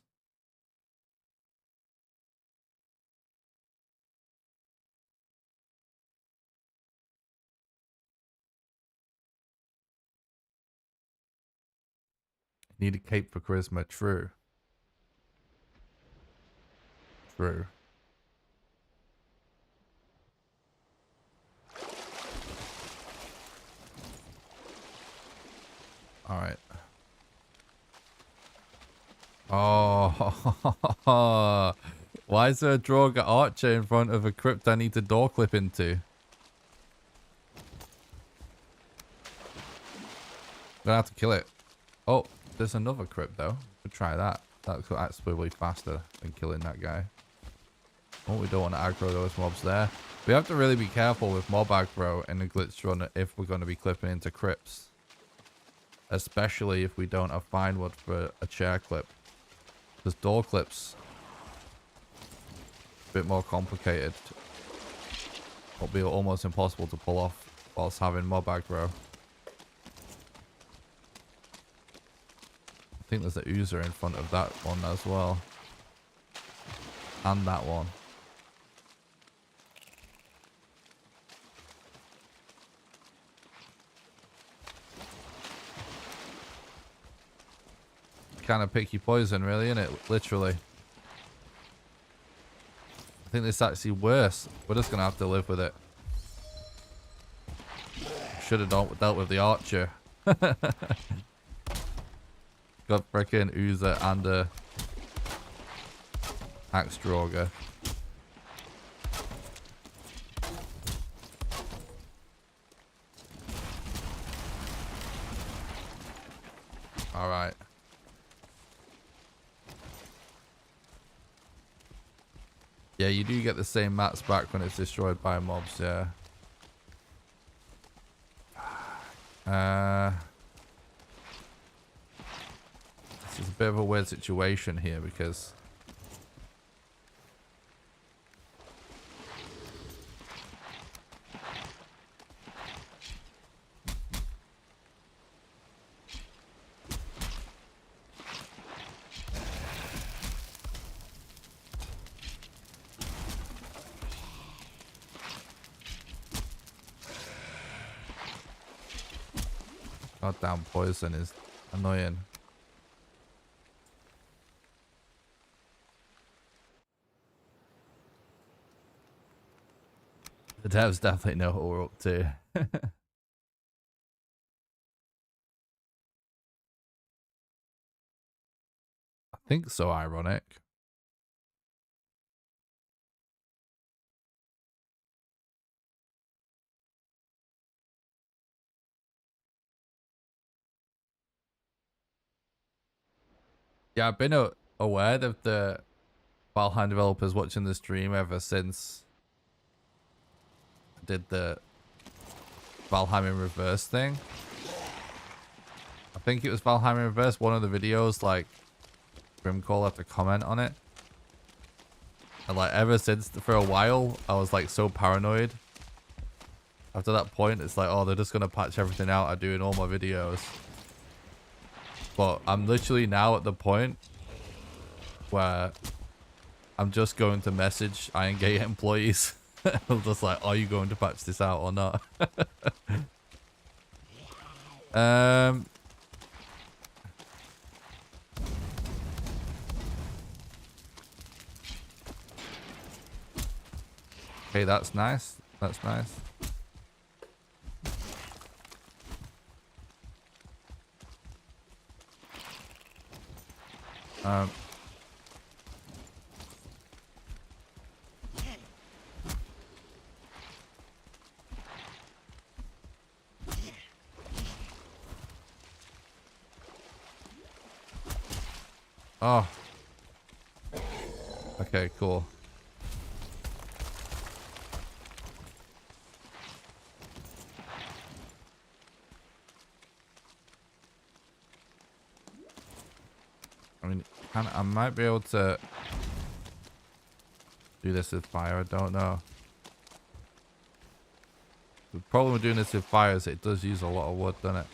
Need a cape for charisma. True. True. All right. Oh, why is there a Droga archer in front of a crypt I need to door clip into? I'm gonna have to kill it. Oh, there's another crypt though. We'll try that. That's probably faster than killing that guy. Oh, we don't want to aggro those mobs there. We have to really be careful with mob aggro in a glitch run if we're going to be clipping into crypts. Especially if we don't have fine wood for a chair clip. Because door clips, a bit more complicated. It'll be almost impossible to pull off whilst having mob aggro. I think there's an oozer in front of that one as well. And that one. Kind of picky poison, really, isn't it? Literally. I think this is actually worse. We're just gonna have to live with it. Should have dealt with the archer. Got freaking Oozer and a Axe Droga. Alright. Yeah, you do get the same mats back when it's destroyed by mobs, yeah. This is a bit of a weird situation here because goddamn poison is annoying. The devs definitely know what we're up to. I think so, ironic. Yeah, I've been aware of the Valheim developers watching the stream ever since I did the Valheim in reverse thing. I think it was Valheim in reverse. One of the videos, like, Grimcall left a comment on it. And like ever since, for a while, I was like so paranoid After that point, it's like, oh, they're just going to patch everything out I do in all my videos. But I'm literally now at the point where I'm just going to message Iron Gate employees. I'm just like, are you going to patch this out or not? Okay, that's nice. That's nice. Oh. Okay, cool. I mean, I might be able to do this with fire. I don't know. The problem with doing this with fire is it does use a lot of wood, doesn't it?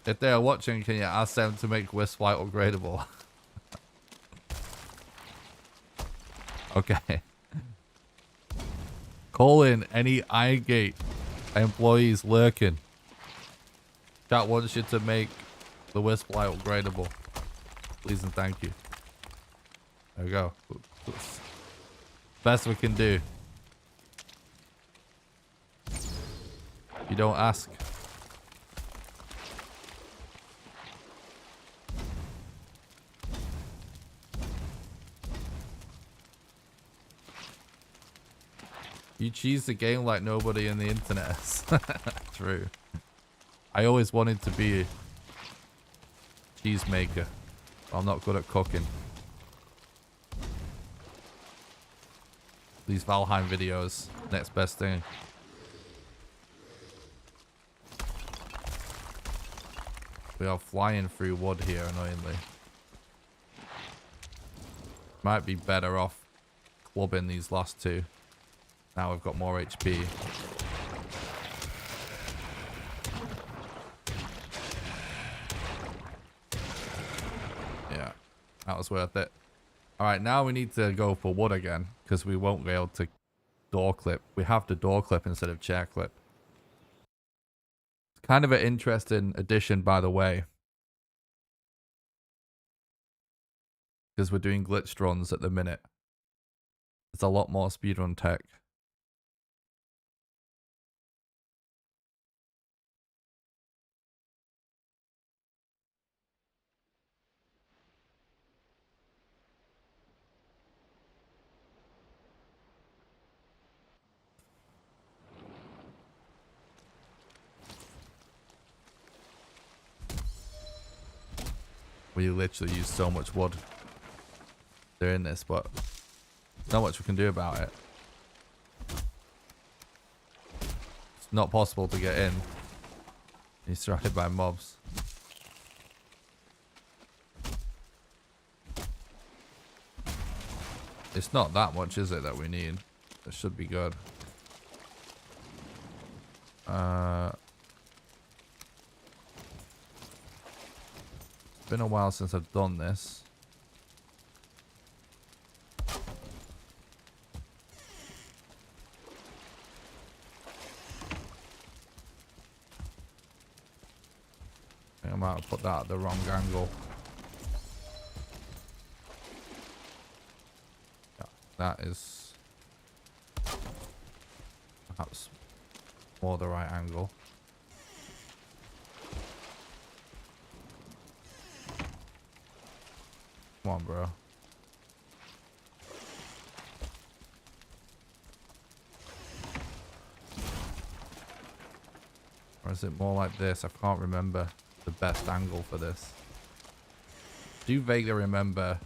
If they are watching, can you ask them to make Wisp Light upgradable? Okay. Call in any Iron Gate employees lurking. Chat wants you to make the Wisp Light upgradable. Please and thank you. There we go. Best we can do. You don't ask. You cheese the game like nobody in the internet has. True. I always wanted to be a cheese maker. I'm not good at cooking. These Valheim videos, next best thing. We are flying through wood here, annoyingly. Might be better off clubbing these last two. Now we've got more HP. Yeah, that was worth it. All right, now we need to go for wood again because we won't be able to door clip. We have to door clip instead of chair clip. It's kind of an interesting addition, by the way, because we're doing glitched runs at the minute. There's a lot more speedrun tech. We literally use so much wood doing this, but there's not much we can do about it. It's not possible to get in. He's surrounded by mobs. It's not that much, is it, that we need? It should be good. It's been a while since I've done this. I think I might have put that at the wrong angle. Yeah, that is perhaps more the right angle. Come on, bro. Or is it more like this? I can't remember the best angle for this. Do you vaguely remember?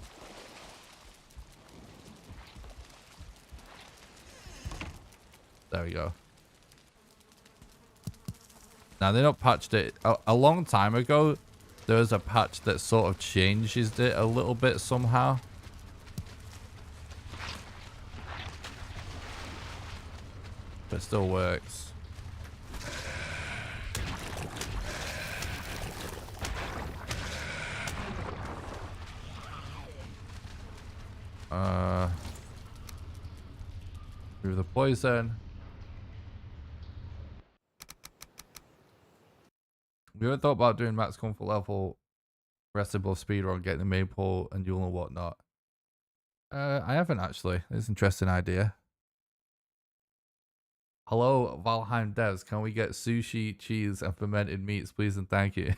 There we go. Now, they not patched it a long time ago. there's a patch that sort of changes it a little bit somehow. But it still works. Through the poison. We ever thought about doing max comfort level rest above speedrun, getting the maple and Yule and whatnot? I haven't actually. It's an interesting idea. Hello, Valheim devs. Can we get sushi, cheese, and fermented meats, please and thank you?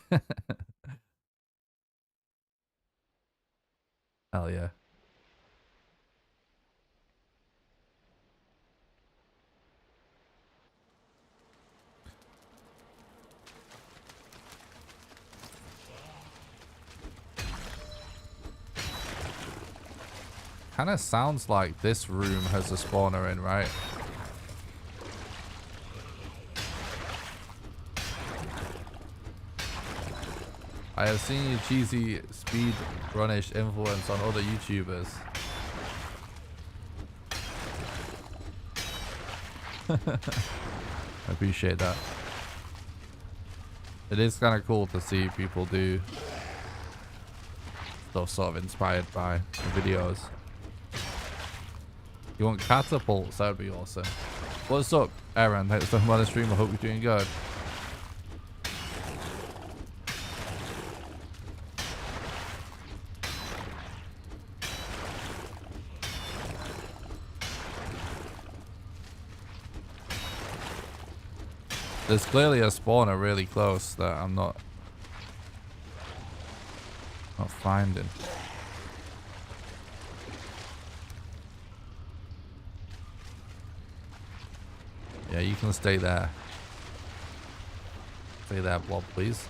Hell yeah. Kind of sounds like this room has a spawner in, right? I have seen your cheesy speedrunish influence on other YouTubers. I appreciate that. It is kind of cool to see people do stuff sort of inspired by the videos. You want catapults? That would be awesome. What's up, Aaron? Thanks for coming on the stream. I hope you're doing good. There's clearly a spawner really close that I'm not finding. Yeah, you can stay there. Stay there, blob, please.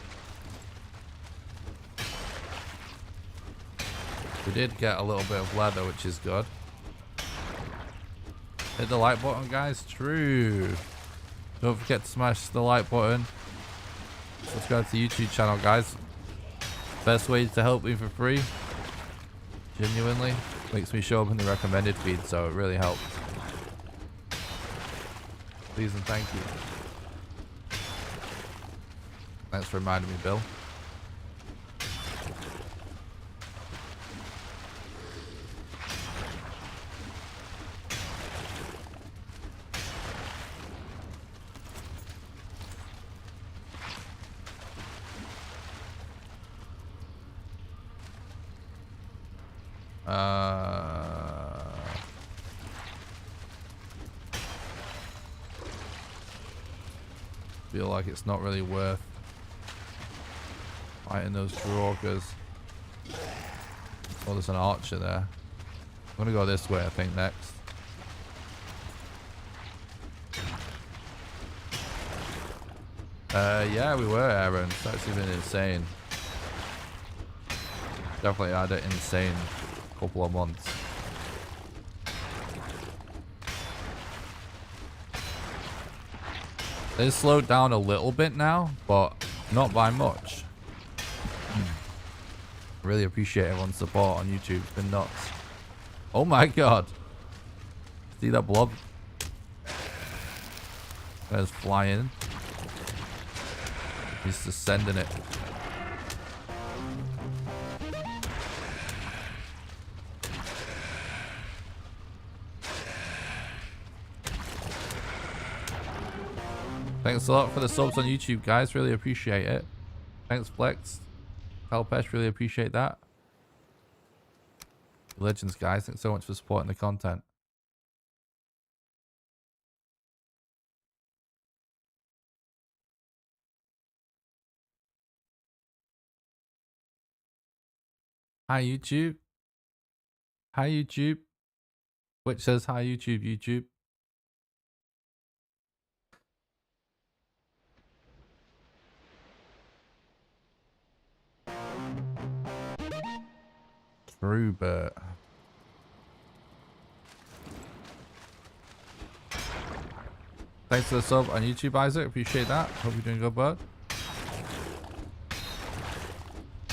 We did get a little bit of leather, which is good. Hit the like button, guys. True. Don't forget to smash the like button. Subscribe to the YouTube channel, guys. Best way to help me for free. Genuinely. Makes me show up in the recommended feed, so it really helps. Please and thank you. Thanks for reminding me, Bill. Feel like it's not really worth fighting those Draugrs. Oh, there's an archer there. I'm gonna go this way, I think, next. Yeah, we were, Aaron. It's actually been insane. Definitely had an insane couple of months. They slowed down a little bit now, but not by much. Really appreciate everyone's support on YouTube. It's been nuts. Oh my god. See that blob? There's flying. He's just sending it. Thanks a lot for the subs on YouTube, guys. Really appreciate it. Thanks, Flex. Calpesh, really appreciate that. Legends, guys. Thanks so much for supporting the content. Hi, YouTube. Hi, YouTube. Which says hi, YouTube, YouTube. Rupert. Thanks for the sub on YouTube, Isaac. Appreciate that. Hope you're doing good, bud.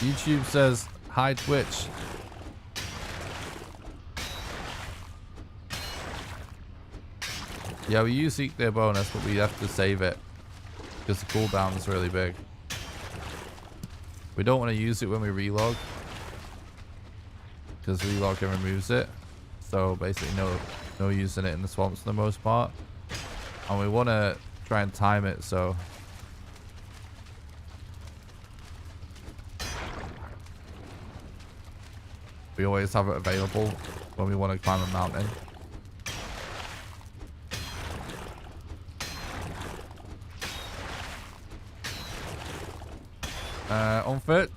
YouTube says, hi Twitch. Yeah, we use Seek Their bonus, but we have to save it because the cooldown is really big. We don't want to use it when we relog because relogging removes it. So basically no using it in the swamps for the most part. And we want to try and time it so we always have it available when we want to climb a mountain.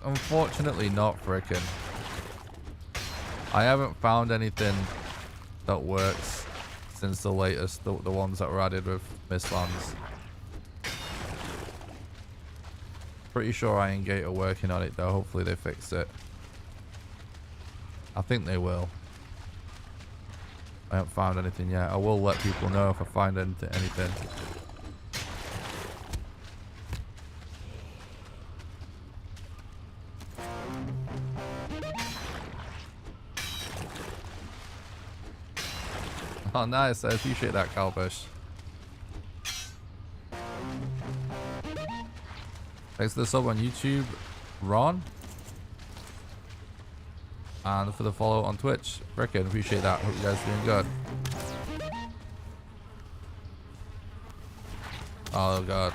Unfortunately not, frickin'. I haven't found anything that works since the latest, the ones that were added with Mistlands. Pretty sure Iron Gate are working on it though. Hopefully they fix it. I think they will. I haven't found anything yet. I will let people know if I find anything. Oh, nice. I appreciate that, Calbush. Thanks for the sub on YouTube, Ron. And for the follow on Twitch. Frickin' appreciate that. Hope you guys are doing good. Oh, God.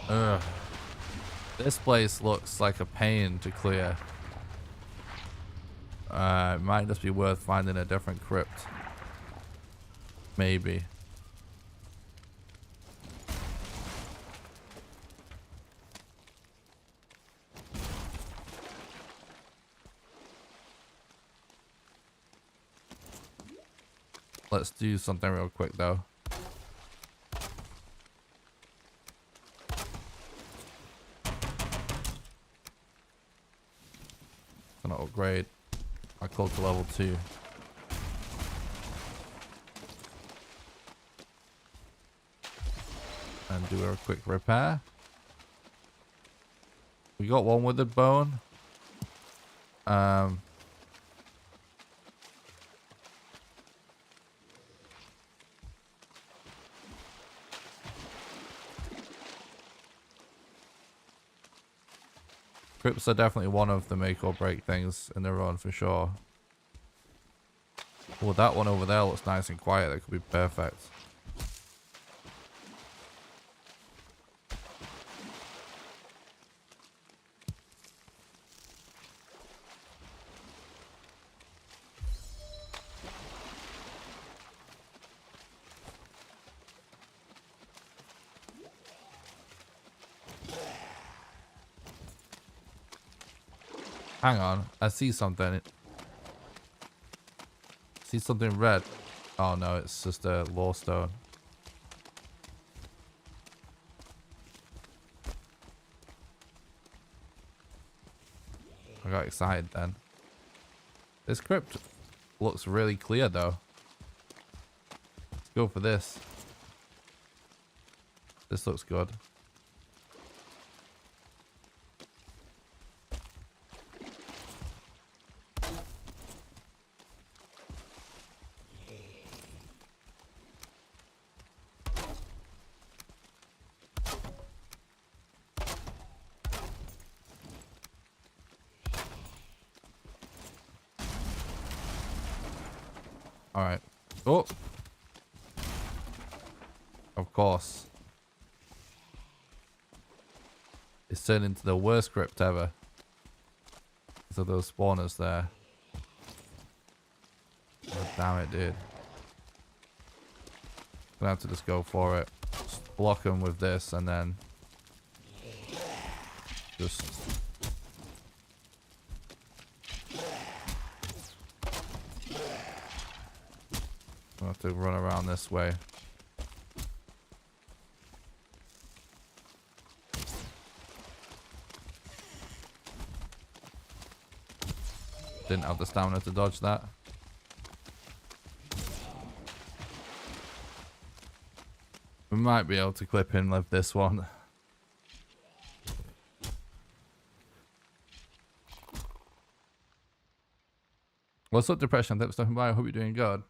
Ugh. This place looks like a pain to clear. It might just be worth finding a different crypt. Maybe. Let's do something real quick though. Gonna upgrade my cult to level 2. And do a quick repair. We got one with the bone. Crypts are definitely one of the make or break things in the run for sure. Well, that one over there looks nice and quiet. That could be perfect. Hang on, I see something. I see something red. Oh no, it's just a lore stone. I got excited then. This crypt looks really clear though. Let's go for this. This looks good. Alright. Oh! Of course. It's turned into the worst crypt ever. So those spawners there. Oh, damn it, dude. Gonna have to just go for it. Just block them with this and then just I'll have to run around this way. Didn't have the stamina to dodge that. We might be able to clip in with this one. What's up, Depression? Thanks for stopping by. I hope you're doing good.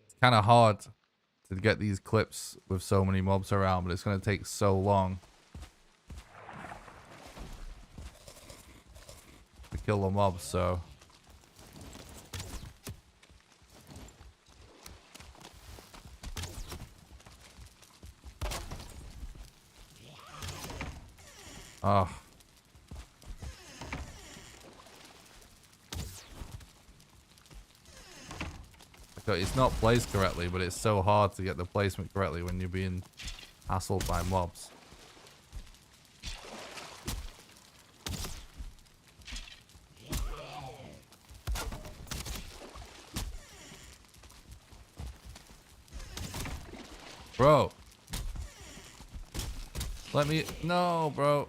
It's kind of hard to get these clips with so many mobs around, but it's going to take so long to kill the mobs, so... Oh. It's not placed correctly, but it's so hard to get the placement correctly when you're being hassled by mobs. Bro. Let me... No, bro.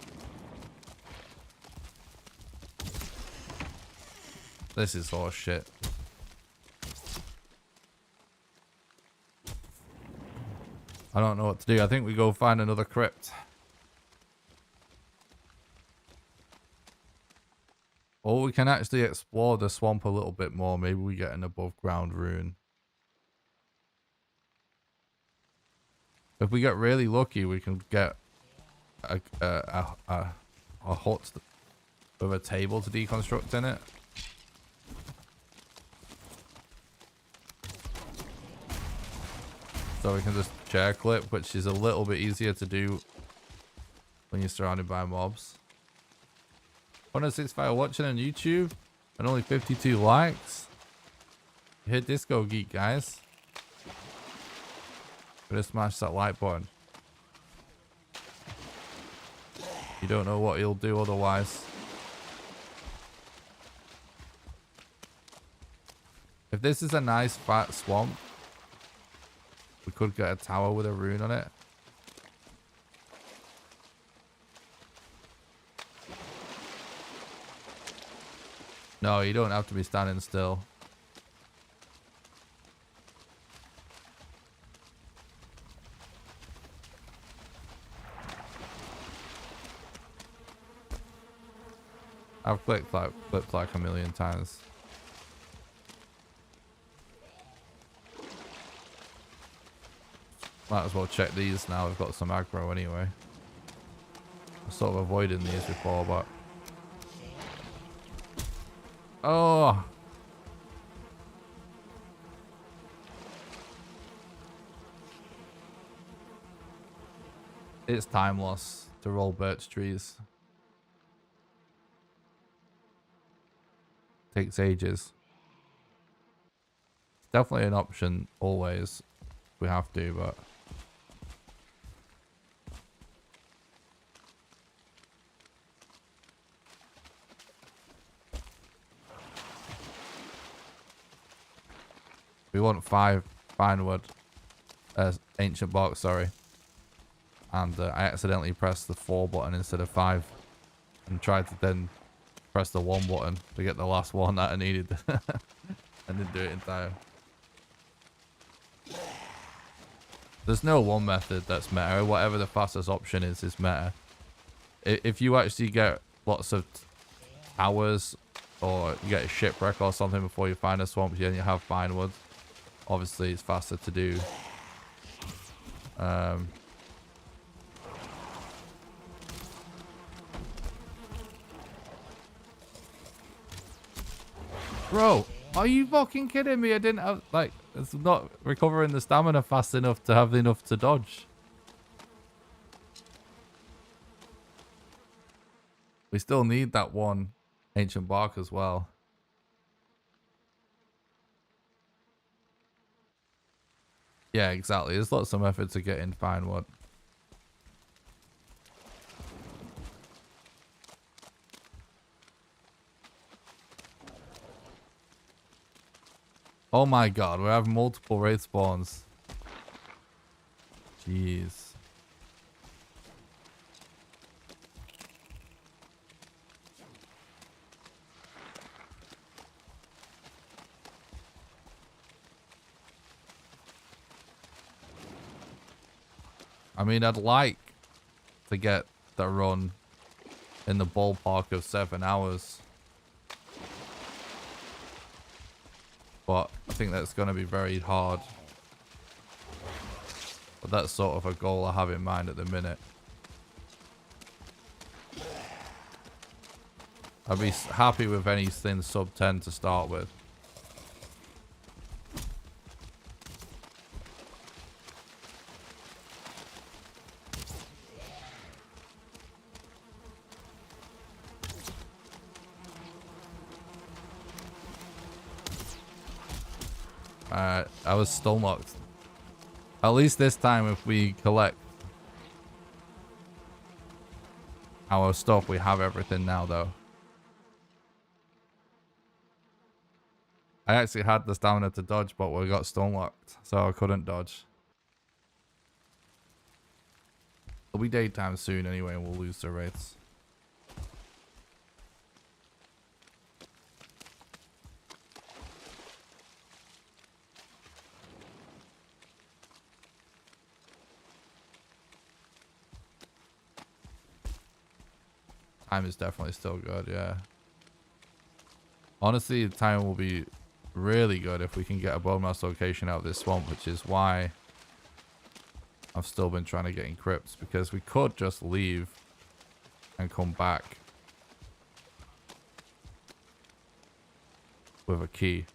This is horse shit. I don't know what to do. I think we go find another crypt. Or we can actually explore the swamp a little bit more. Maybe we get an above ground rune. If we get really lucky, we can get a hut with a table to deconstruct in it. So we can just chair clip, which is a little bit easier to do when you're surrounded by mobs. 165 watching on YouTube and only 52 likes. Hit Disco Geek, guys. Gonna smash that like button. You don't know what he'll do otherwise. If this is a nice fat swamp, we could get a tower with a rune on it. No, you don't have to be standing still. I've clipped like a million times. Might as well check these now. We've got some aggro anyway. I'm sort of avoiding these before, but... Oh! It's time loss to roll birch trees. Takes ages. It's definitely an option always. We have to, but... We want 5 fine wood. Ancient bark, sorry. And I accidentally pressed the 4 button instead of 5. And tried to then press the 1 button to get the last one that I needed. And didn't do it in time. There's no one method that's meta. Whatever the fastest option is meta. If you actually get lots of hours or you get a shipwreck or something before you find a swamp, and you have fine wood, obviously it's faster to do. Bro, are you fucking kidding me? I didn't have, like, it's not recovering the stamina fast enough to have enough to dodge. We still need that one ancient bark as well. Yeah, exactly. There's lots of methods of getting fine wood. Oh my god, we have multiple wraith spawns. Jeez. I mean, I'd like to get the run in the ballpark of 7 hours. but I think that's going to be very hard. But that's sort of a goal I have in mind at the minute. I'd be happy with anything sub 10 to start with. I was stone locked. At least this time, if we collect our stuff, we have everything now, though. I actually had the stamina to dodge, but we got stone locked, so I couldn't dodge. It'll be daytime soon anyway, and we'll lose the rates. Time is definitely still good, yeah. Honestly, the time will be really good if we can get a bone mass location out of this swamp, which is why I've still been trying to get in crypts, because we could just leave and come back with a key.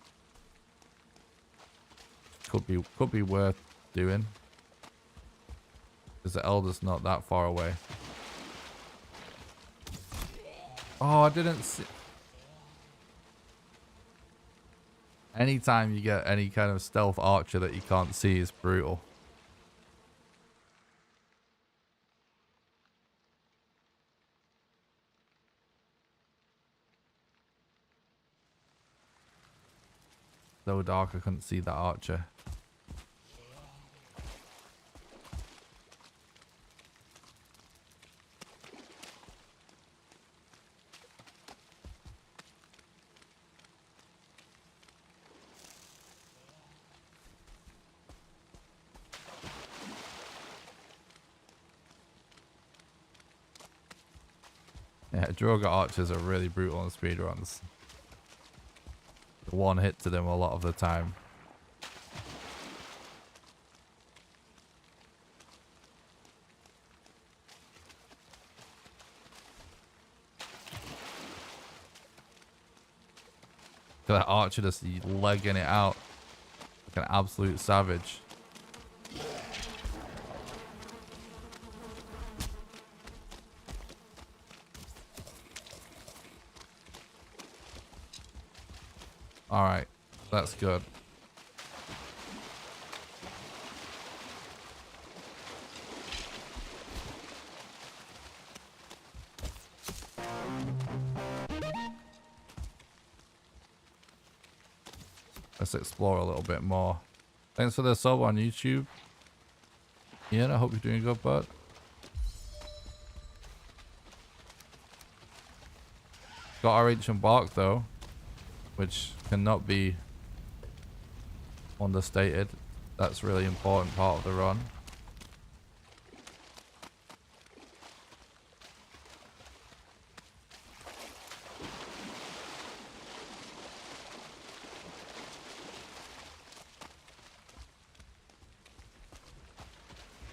Could be worth doing, because the Elder's not that far away. Oh, I didn't see. Anytime you get any kind of stealth archer that you can't see is brutal. So dark I couldn't see that archer. Yeah, Droga archers are really brutal on speedruns. One hit to them a lot of the time. That archer just legging it out like an absolute savage. Alright, that's good. Let's explore a little bit more. Thanks for the sub on YouTube. Ian, I hope you're doing good, bud. Got our ancient bark though, which cannot be understated. That's a really important part of the run.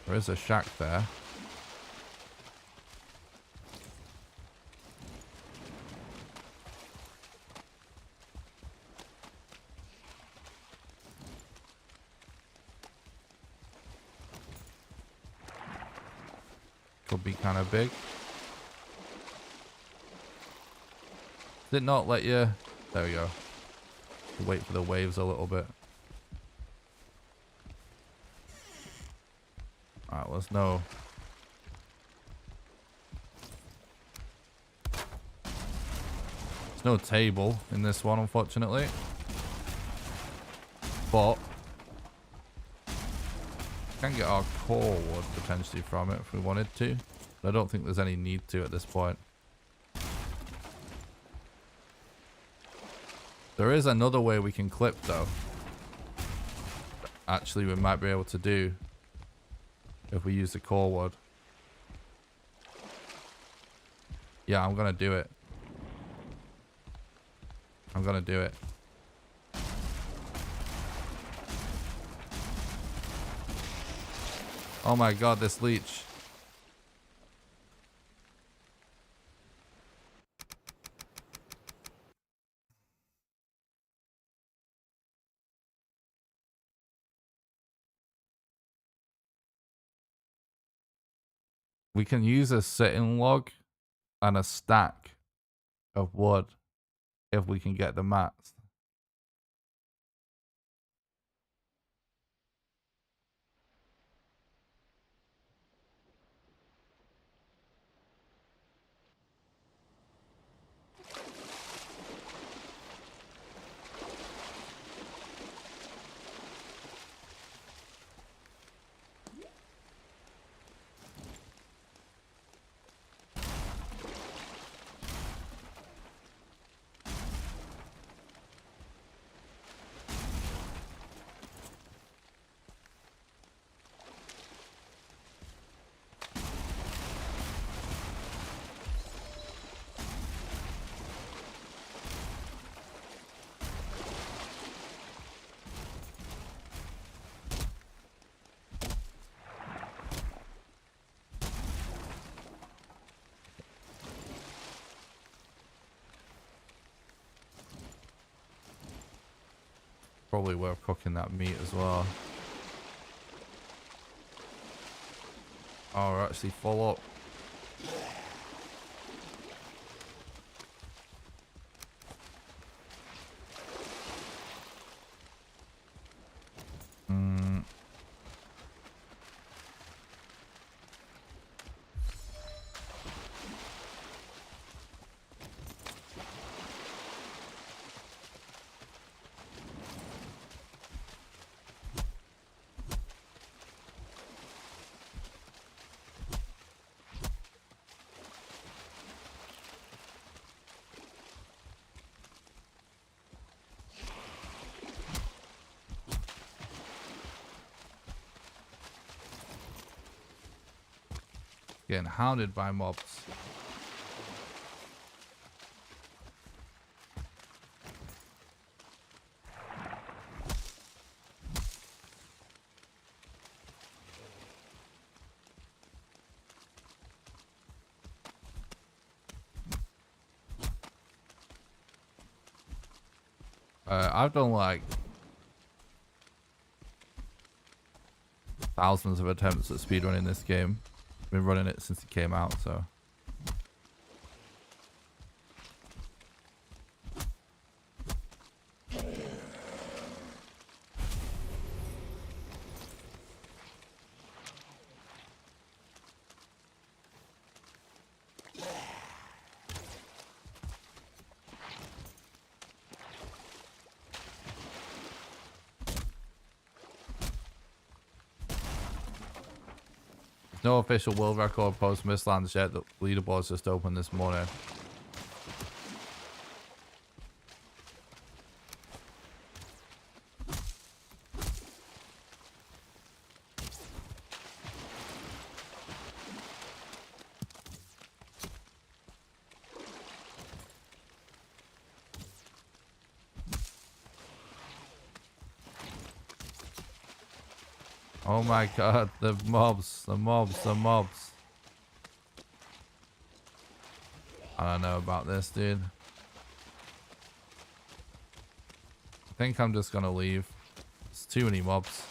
There is a shack there. Could be kind of big. Did it not let you? There we go. Wait for the waves a little bit. Alright, let's know. There's no table in this one, unfortunately. But can get our core wood potentially from it if we wanted to. But I don't think there's any need to at this point. There is another way we can clip though. Actually, we might be able to do if we use the core wood. Yeah, I'm gonna do it. I'm gonna do it. Oh my god, this leech. We can use a sitting log and a stack of wood if we can get the mats. Probably worth cooking that meat as well. Oh, we're actually full up. Getting hounded by mobs. I've done like thousands of attempts at speedrunning this game. Been running it since it came out, so. No official world record post Mistlands yet. The leaderboard's just opened this morning. Oh my god, the mobs, the mobs, the mobs. I don't know about this, dude. I think I'm just gonna leave. It's too many mobs.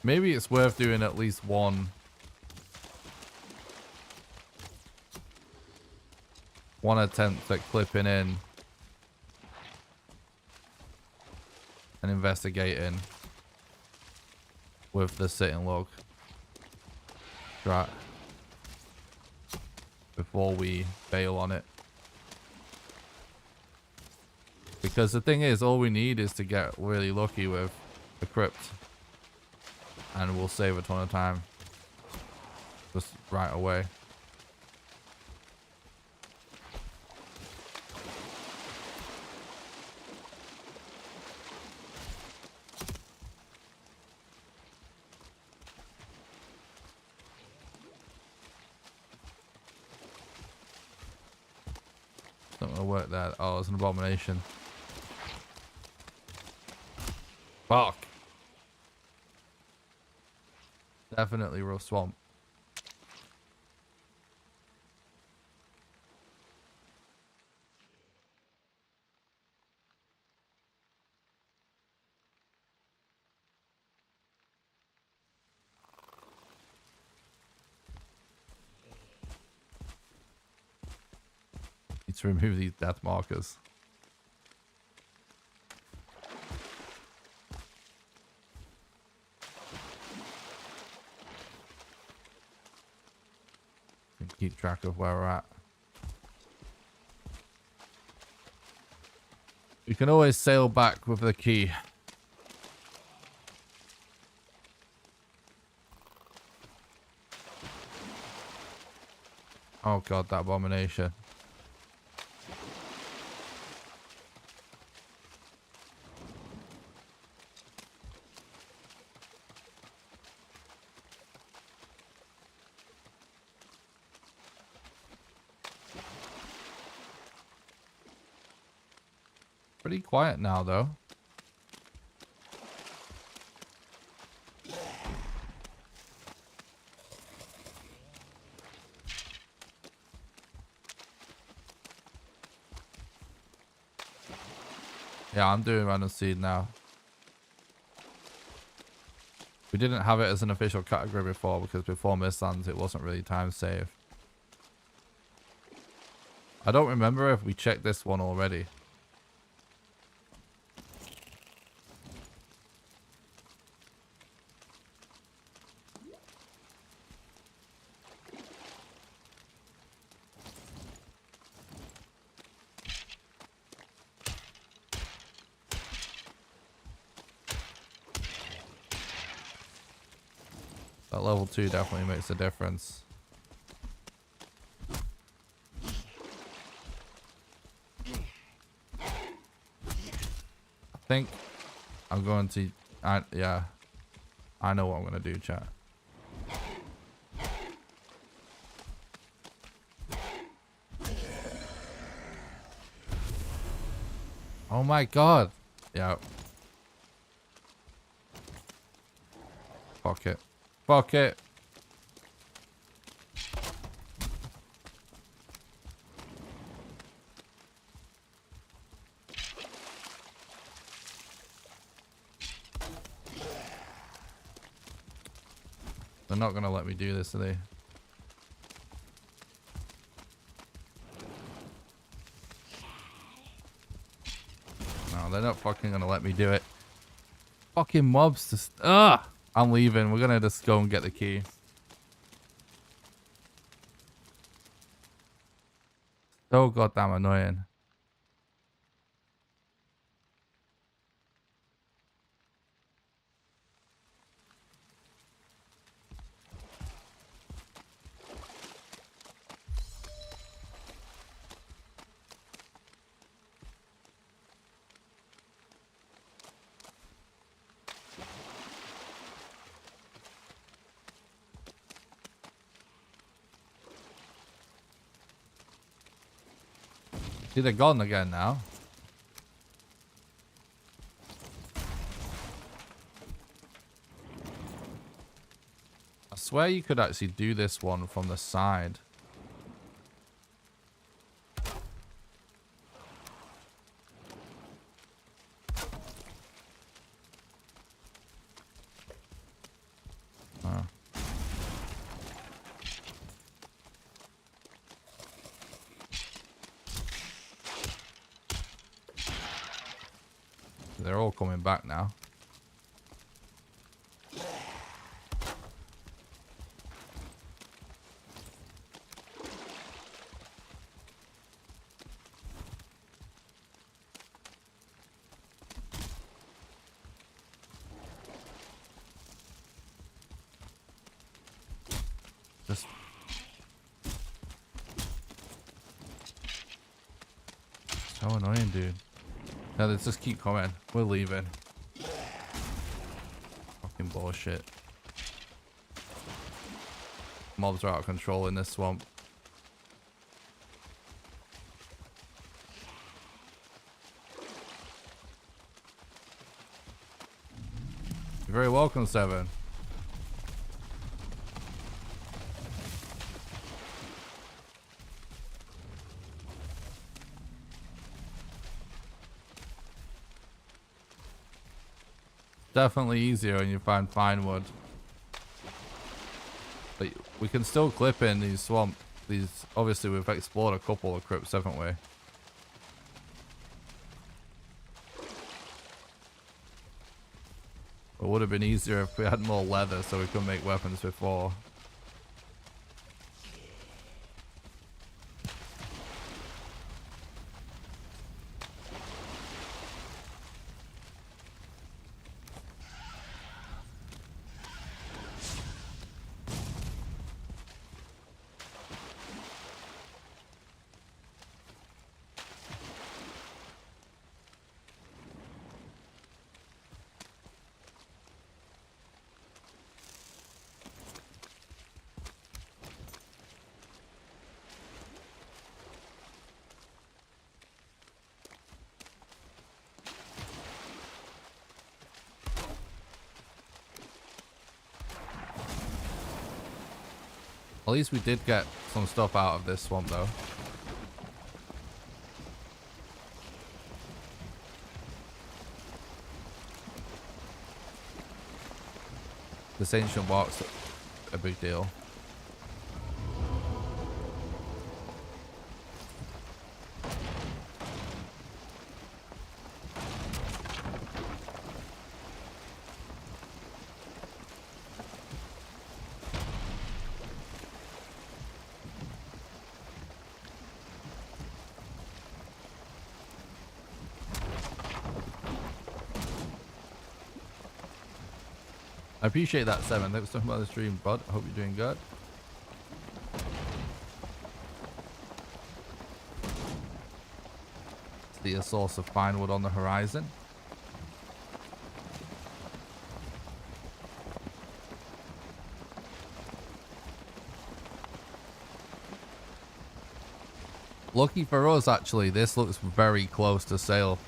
Maybe it's worth doing at least one attempt at clipping in and investigating with the sitting log. Right. Before we bail on it. Because the thing is, all we need is to get really lucky with the crypt. And we'll save a ton of time. Just right away. Not gonna work that. Oh, it's an abomination. Fuck. Definitely rough swamp. Need to remove these death markers. And keep track of where we're at. We can always sail back with the key. Oh god, that abomination. Pretty quiet now, though. Yeah, I'm doing random seed now. We didn't have it as an official category before because before Mistlands it wasn't really time saved. I don't remember if we checked this one already. That level 2 definitely makes a difference. I think I'm going to... yeah. I know what I'm going to do, chat. Oh my god. Yeah. Fuck it. Fuck it. They're not gonna let me do this, are they? No, they're not fucking gonna let me do it. Fucking mobs just... Ugh! I'm leaving. We're gonna just go and get the key. So goddamn annoying. See, they're gone again now. I swear you could actually do this one from the side. Oh. They're all coming back now. Just... so annoying, dude. No, let's just keep coming. We're leaving. Fucking bullshit. Mobs are out of control in this swamp. very welcome, Seven. Definitely easier when you find fine wood. But we can still clip in these swamp. These, obviously we've explored a couple of crypts, haven't we? It would have been easier if we had more leather so we could make weapons before. At least we did get some stuff out of this swamp though. This ancient box, a big deal. I appreciate that, Seven. Thanks so much for the stream, bud. I hope you're doing good. See a source of fine wood on the horizon. Lucky for us, actually, this looks very close to sail.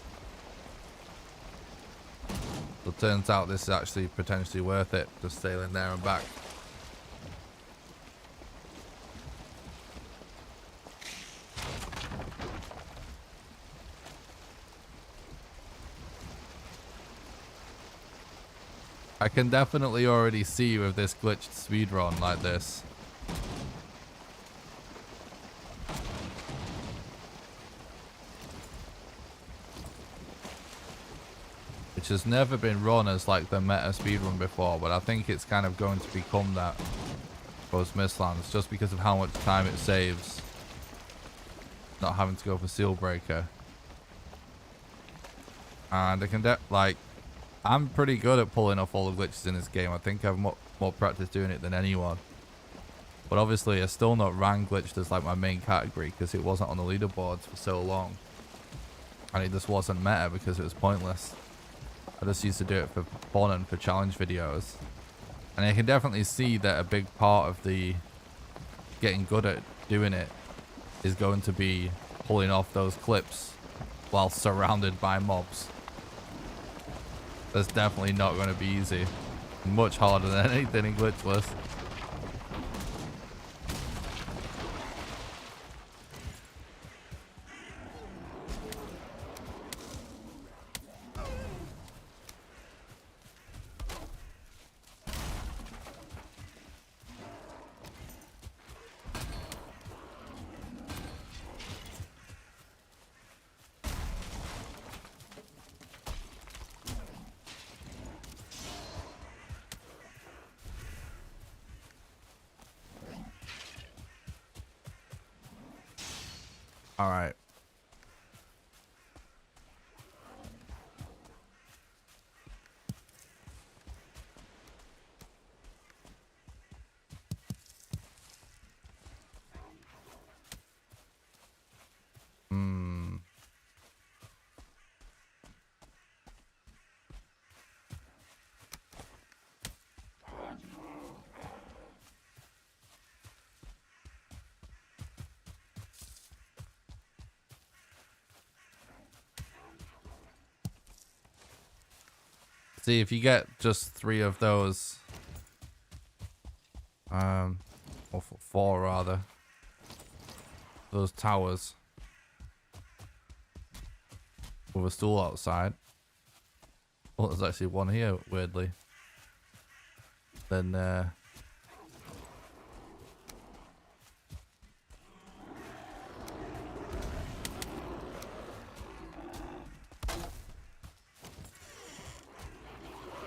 So it turns out this is actually potentially worth it, just sailing there and back. I can definitely already see with this glitched speedrun like this. Which has never been run as like the meta speedrun before, but I think it's kind of going to become that post Mistlands just because of how much time it saves. Not having to go for seal breaker. And I can I'm pretty good at pulling off all the glitches in this game. I think I have more practice doing it than anyone. But obviously it's still not rank glitched as like my main category because it wasn't on the leaderboards for so long. And it just wasn't meta because it was pointless. I just used to do it for fun and for challenge videos. And I can definitely see that a big part of the getting good at doing it is going to be pulling off those clips while surrounded by mobs. That's definitely not going to be easy. Much harder than anything in glitchless. All right. See, if you get just 3 of those, or 4 rather, those towers with a stool outside. Well, there's actually one here, weirdly. Then,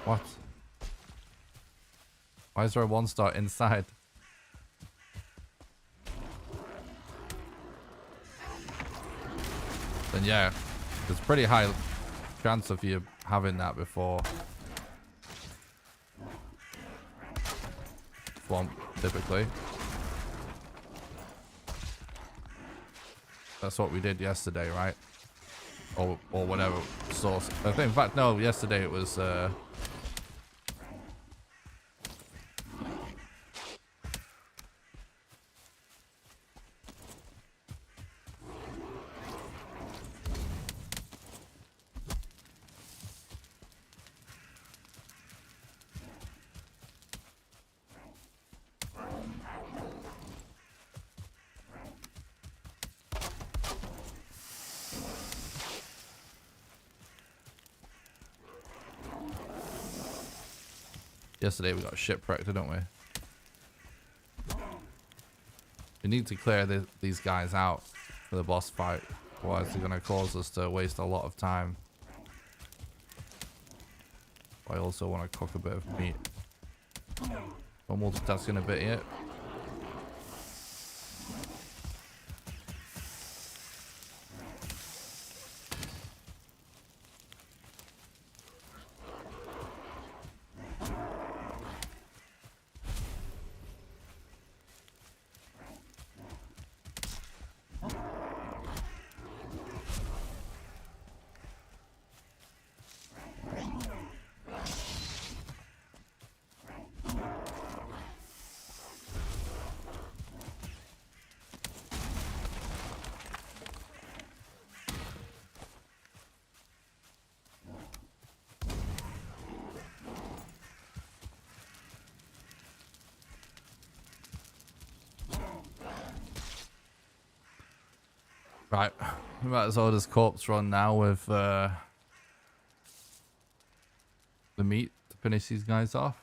what? Why is there a 1-star inside? Then yeah, there's pretty high chance of you having that before swamp, typically. That's what we did yesterday, right? Or whatever source. I think, in fact, no, yesterday it was yesterday we got shipwrecked, didn't we? We need to clear these guys out for the boss fight. Otherwise they're going to cause us to waste a lot of time. I also want to cook a bit of meat. I'm multitasking a bit yet. Right, we might as well just corpse run now with the meat to finish these guys off.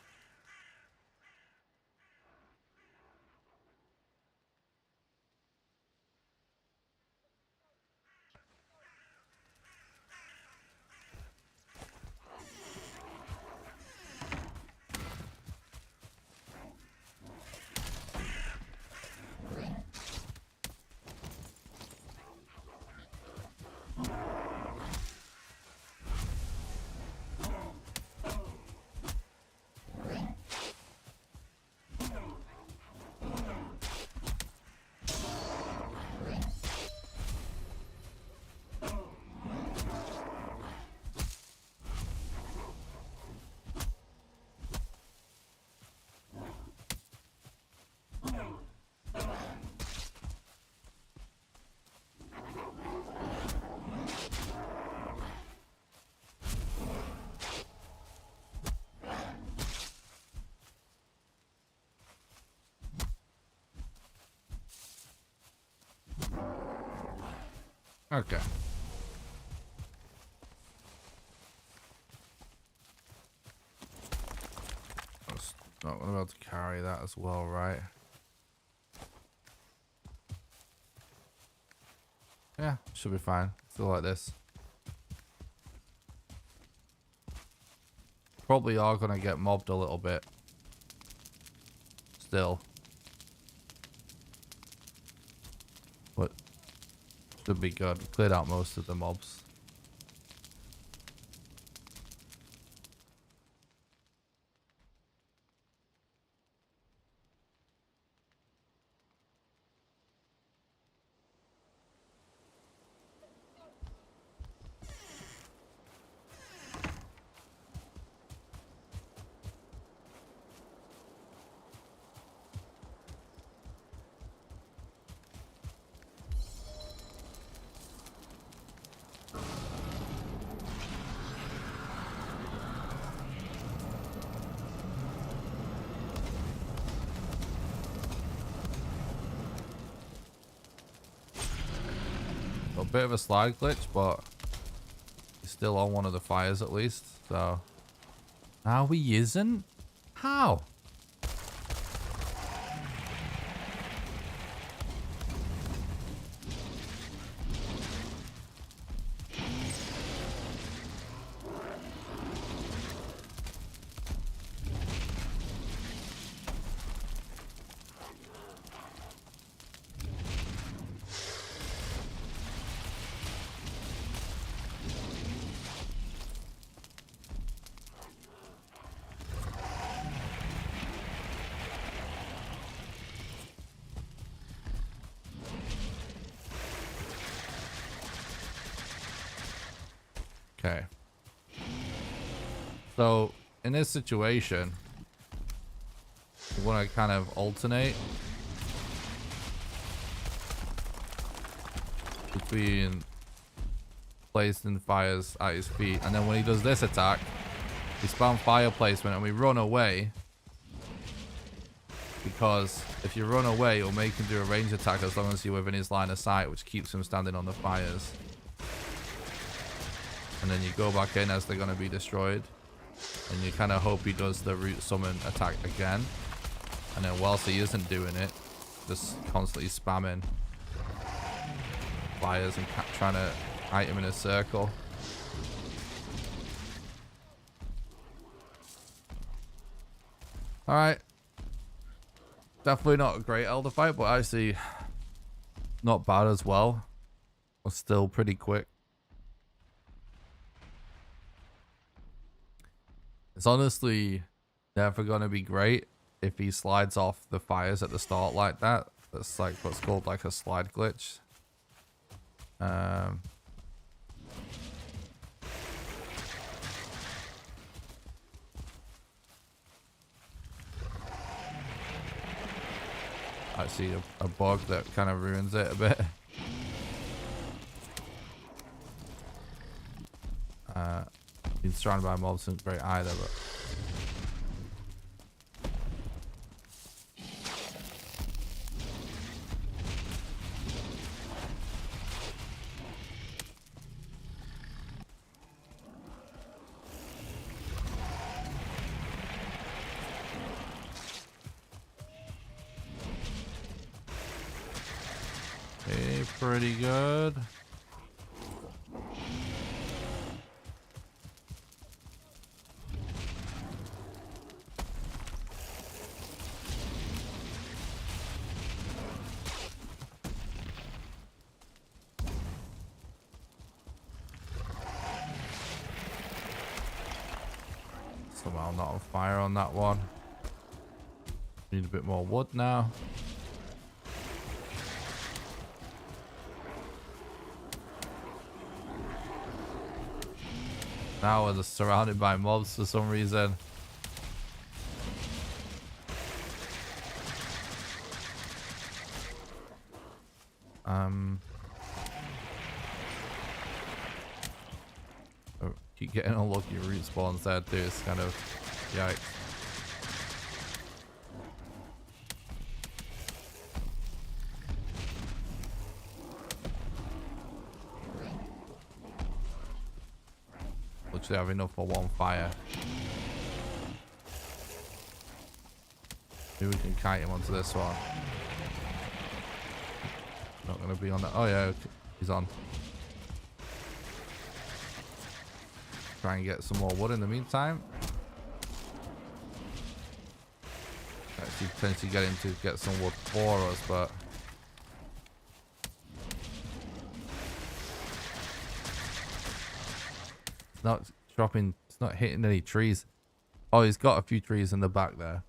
Okay. Not going to be able to carry that as well, right? Yeah, should be fine. Still like this. Probably are going to get mobbed a little bit. Still. But should be good. Cleared out most of the mobs. bit of a slide glitch, but he's still on one of the fires at least. So now he isn't? How? Okay. So in this situation, you want to kind of alternate between placing fires at his feet, and then when he does this attack, we spam fire placement and we run away, because if you run away, it'll make him do a range attack as long as you're within his line of sight, which keeps him standing on the fires. And then you go back in as they're going to be destroyed, and you kind of hope he does the root summon attack again, and then whilst he isn't doing it, just constantly spamming fires and trying to hit him in a circle. Alright, definitely not a great elder fight, but actually not bad as well. Was still pretty quick. It's honestly never going to be great if he slides off the fires at the start like that. That's like what's called like a slide glitch. I see a bug that kind of ruins it a bit. Being surrounded by mobs isn't great either, but okay, pretty good. Somehow not on fire on that one. Need a bit more wood now. Now we're just surrounded by mobs for some reason. Oh, keep getting unlucky root spawns there too. It's kind of yikes. Literally have enough for one fire. Maybe we can kite him onto this one. Not gonna be on that. Oh yeah, he's on. Try and get some more wood in the meantime. Actually potentially get him to get some wood for us, but it's not dropping, it's not hitting any trees. Oh, he's got a few trees in the back there.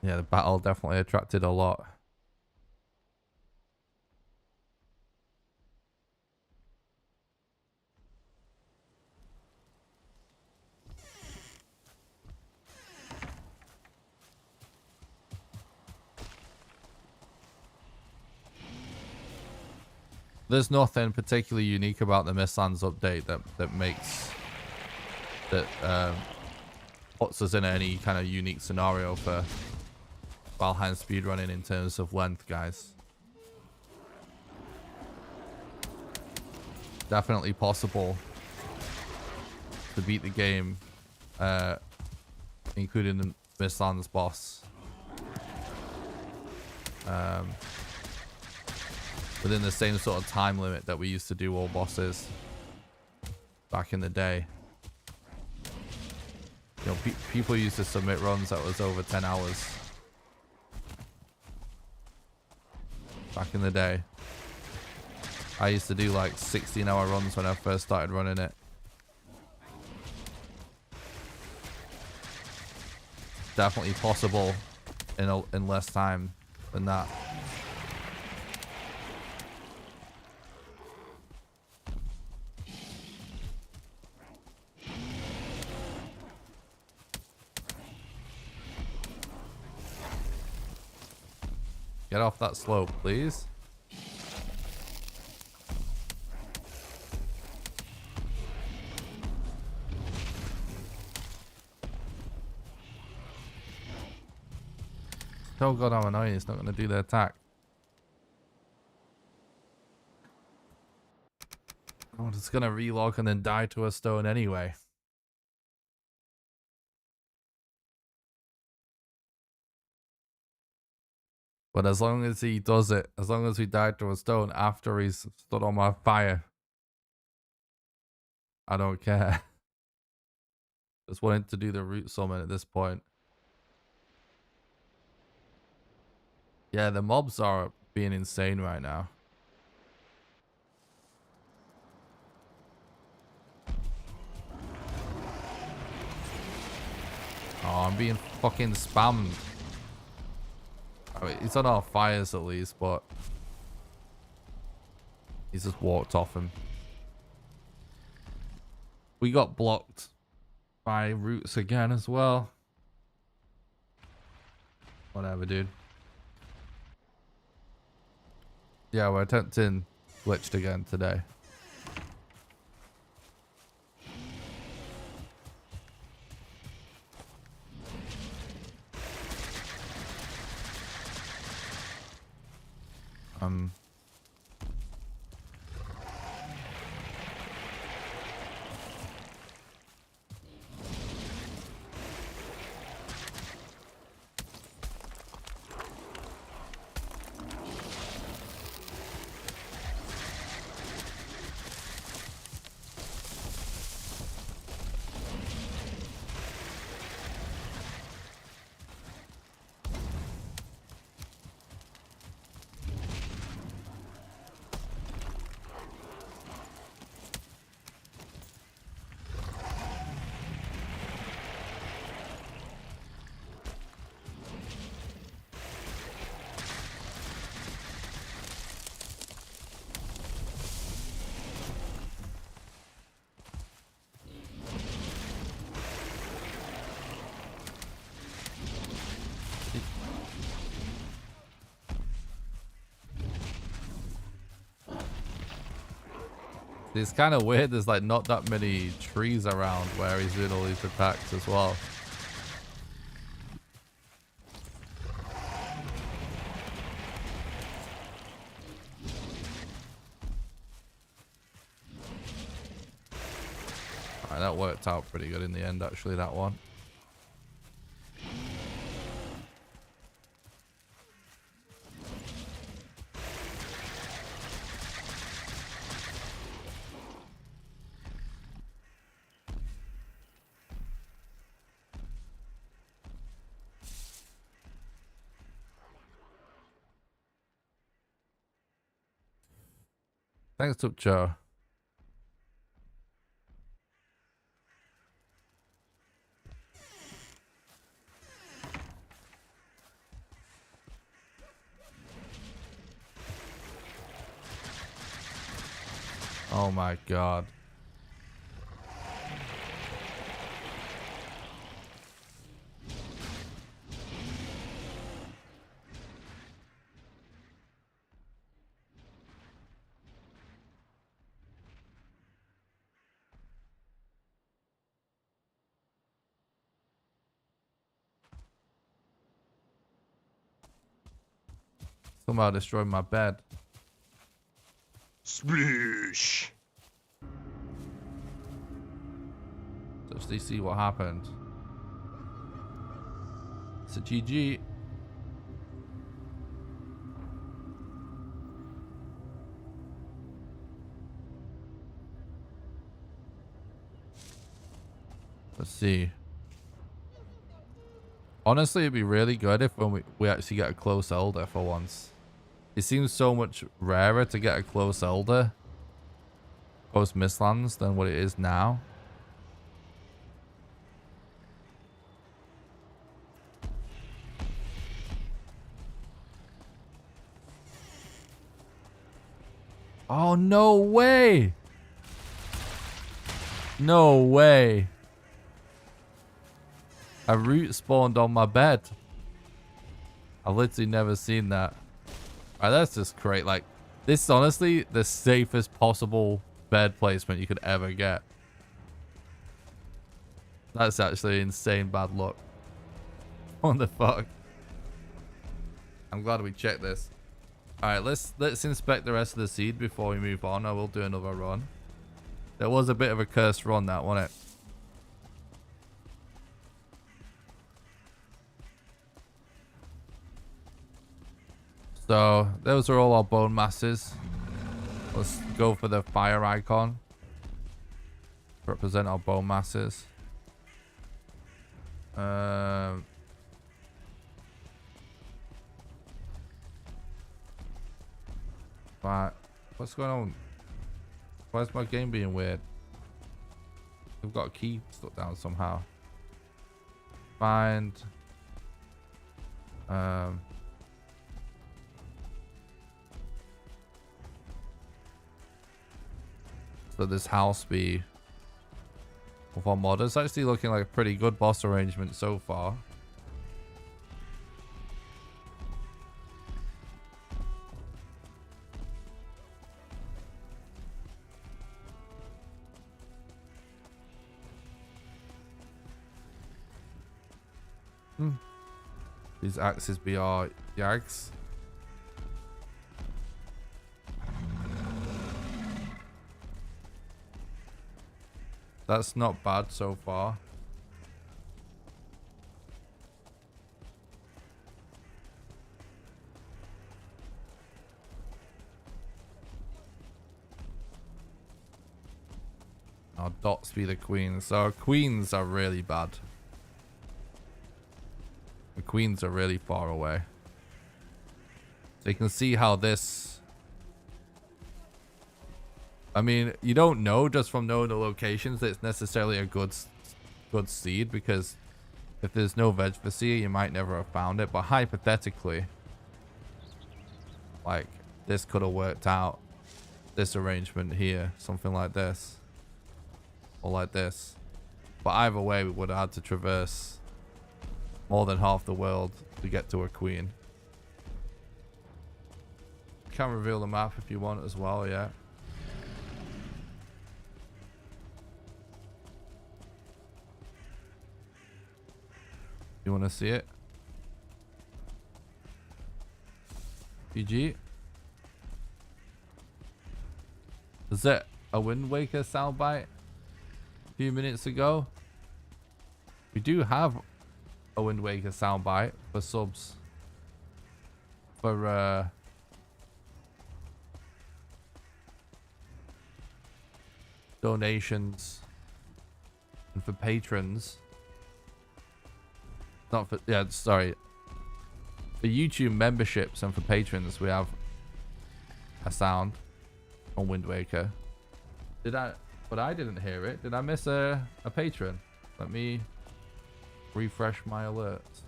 Yeah, the battle definitely attracted a lot. There's nothing particularly unique about the Mistlands update that makes puts us in any kind of unique scenario for Valheim speedrunning in terms of length, guys. definitely possible to beat the game, including the Mistlands boss, within the same sort of time limit that we used to do all bosses back in the day. You know, people used to submit runs that was over 10 hours back in the day. I used to do like 16-hour runs when I first started running it. Definitely possible in less time than that. Get off that slope, please. Oh god, I'm annoying. It's not going to do the attack. I'm just going to relog and then die to a stone anyway. But as long as he does it, as long as we died to a stone after he's stood on my fire, I don't care. Just wanted to do the root summon at this point. Yeah, the mobs are being insane right now. Oh, I'm being fucking spammed. I mean, he's on our fires at least, but he's just walked off him. We got blocked by roots again as well. Whatever, dude. Yeah, we're attempting glitched again today. It's kind of weird. There's like not that many trees around where he's doing all these attacks as well. Alright, that worked out pretty good in the end, actually, that one. Thanks, Tupcho. Oh my god. Somehow destroyed my bed. Sploosh. Let's see what happened. It's a GG. Let's see. Honestly, it'd be really good if when we actually get a close elder for once. It seems so much rarer to get a close elder post Mistlands than what it is now. Oh, no way. No way. A root spawned on my bed. I've literally never seen that. Alright, that's just great. Like, this is honestly the safest possible bed placement you could ever get. That's actually insane bad luck. What the fuck? I'm glad we checked this. Alright, let's inspect the rest of the seed before we move on. I will do another run. There was a bit of a cursed run, that, wasn't it? So, those are all our bone masses. Let's go for the fire icon. Represent our bone masses. Right. What's going on? Why is my game being weird? We've got a key stuck down somehow. Find. So this house be with our mod. It's actually looking like a pretty good boss arrangement so far. These axes be our yags. That's not bad so far. Our dots be the queens. So our queens are really bad. The queens are really far away. So you can see how this... I mean, you don't know just from knowing the locations that it's necessarily a good seed, because if there's no veg for seed, you might never have found it. But hypothetically, like, this could have worked out. This arrangement here, something like this. Or like this. But either way, we would have had to traverse more than half the world to get to a queen. Can reveal the map if you want as well, yeah. You want to see it? GG. Is that a Wind Waker soundbite a few minutes ago? We do have a Wind Waker soundbite for subs. For donations and for patrons. Not for, yeah, sorry. For YouTube memberships and for patrons, we have a sound on Wind Waker. But I didn't hear it. Did I miss a patron? Let me refresh my alerts.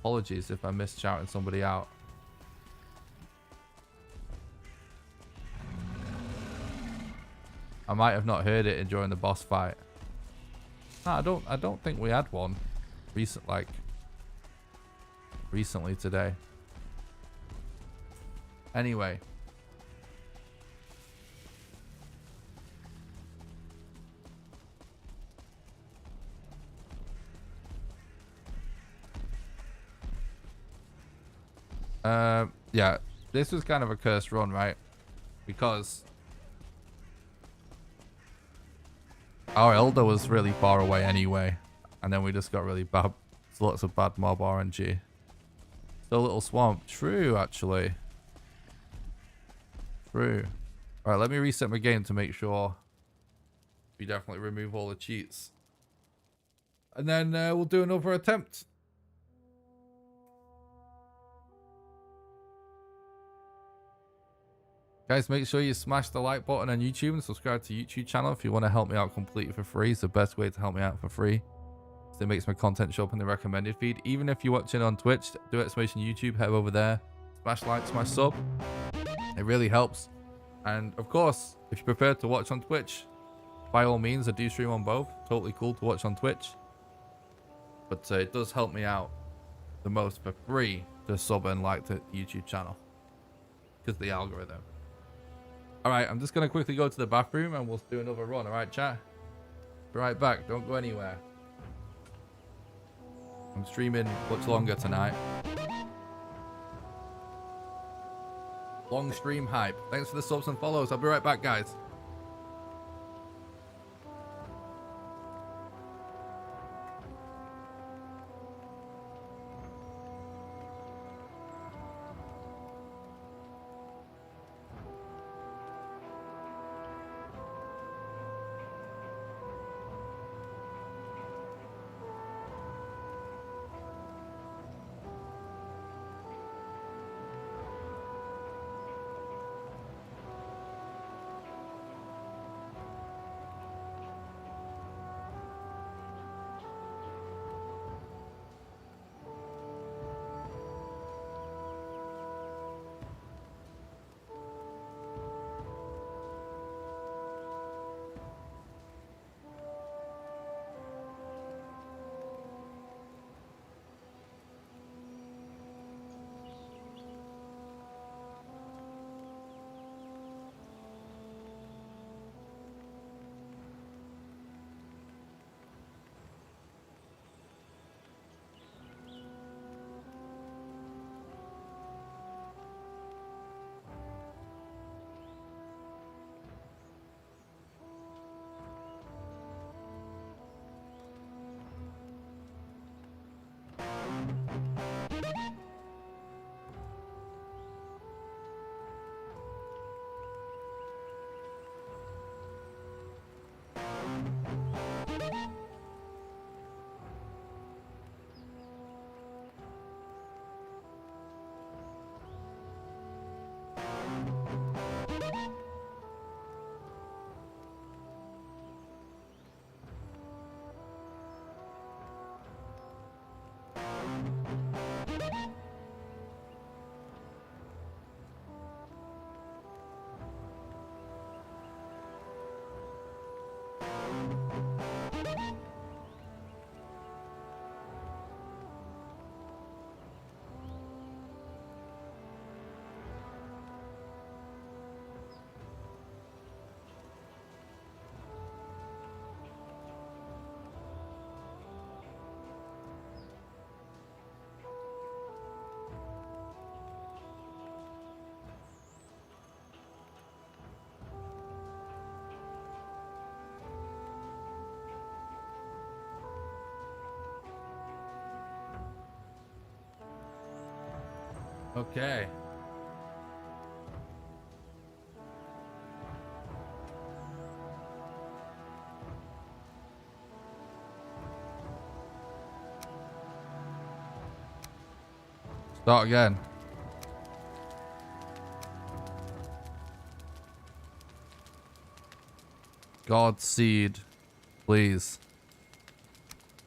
Apologies if I missed shouting somebody out. I might have not heard it during the boss fight. No, I don't think we had one recently today. Anyway. Yeah, this was kind of a cursed run, right? Because Our elder was really far away anyway. And then we just got really bad. Lots of bad mob RNG. Still a little swamp. True, actually. True. Alright, let me reset my game to make sure we definitely remove all the cheats. And then we'll do another attempt. Guys, make sure you smash the like button on YouTube and subscribe to YouTube channel if you want to help me out completely for free. It's the best way to help me out for free. So it makes my content show up in the recommended feed. Even if you're watching on Twitch, do exclamation YouTube, head over there. Smash like, smash sub. It really helps. And of course, if you prefer to watch on Twitch, by all means, I do stream on both. Totally cool to watch on Twitch. But it does help me out the most for free to sub and like the YouTube channel. Because of the algorithm. Alright, I'm just going to quickly go to the bathroom and we'll do another run. Alright, chat? Be right back. Don't go anywhere. I'm streaming much longer tonight. Long stream hype. Thanks for the subs and follows. I'll be right back, guys. Okay. Start again. God seed, please.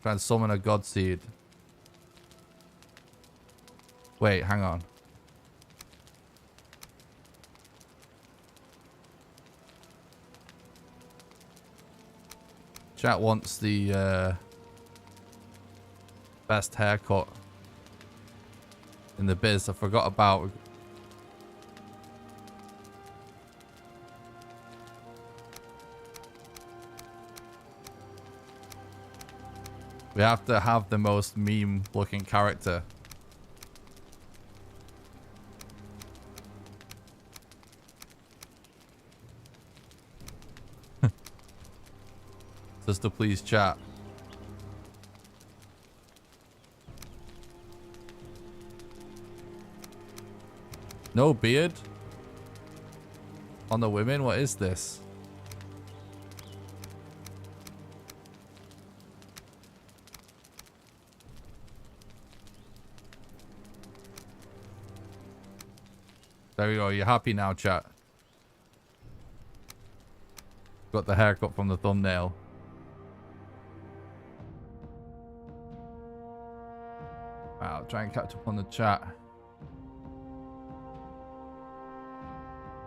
Try and summon a god seed. Wait, hang on. Chat wants the best haircut in the biz. I forgot about. We have to have the most meme looking character. Just to please chat. No beard? On the women? What is this? There we go. You're happy now, chat. Got the haircut from the thumbnail. I'll try and catch up on the chat.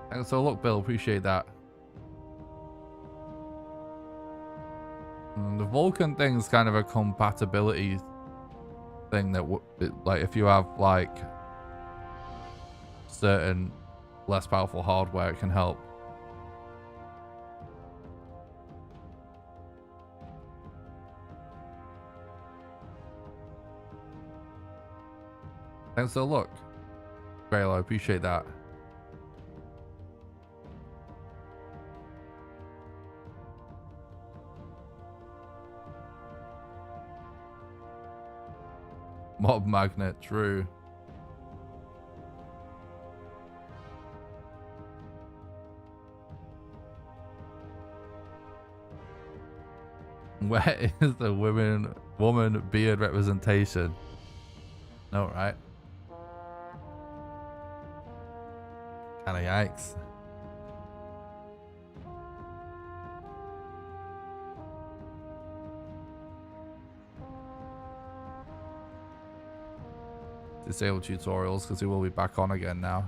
Thanks for the look, Bill. Appreciate that. The Vulcan thing's kind of a compatibility thing that, like, if you have like certain less powerful hardware, it can help. Thanks for the look, Graylo. I appreciate that. Mob magnet, true. Where is the woman beard representation? No, right? Kinda yikes. Disable tutorials because he will be back on again now.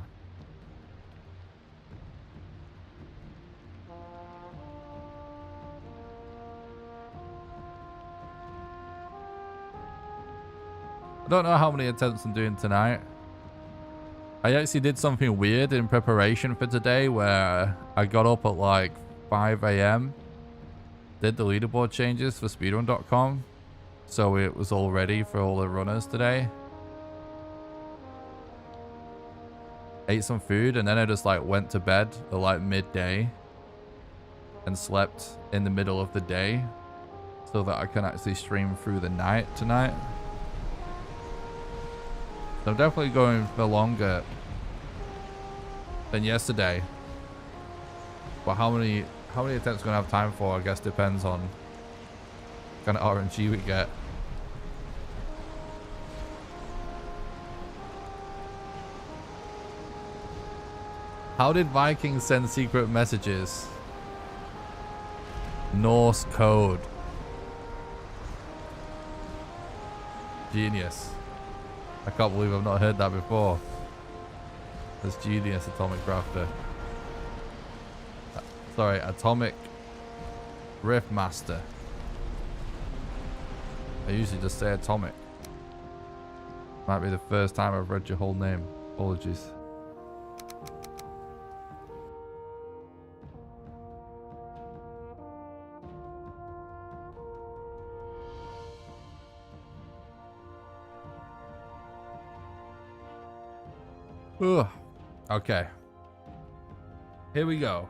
I don't know how many attempts I'm doing tonight. I actually did something weird in preparation for today where I got up at like 5 AM, did the leaderboard changes for speedrun.com, so it was all ready for all the runners today. Ate some food and then I just like went to bed at like midday and slept in the middle of the day so that I can actually stream through the night tonight. So I'm definitely going for longer than yesterday. But how many attempts we're gonna have time for, I guess, depends on what kind of RNG we get. How did Vikings send secret messages? Norse code. Genius. I can't believe I've not heard that before. That's genius, Atomic Crafter. Sorry, Atomic Riff Master. I usually just say Atomic. Might be the first time I've read your whole name. Apologies. Ugh. Okay. Here we go.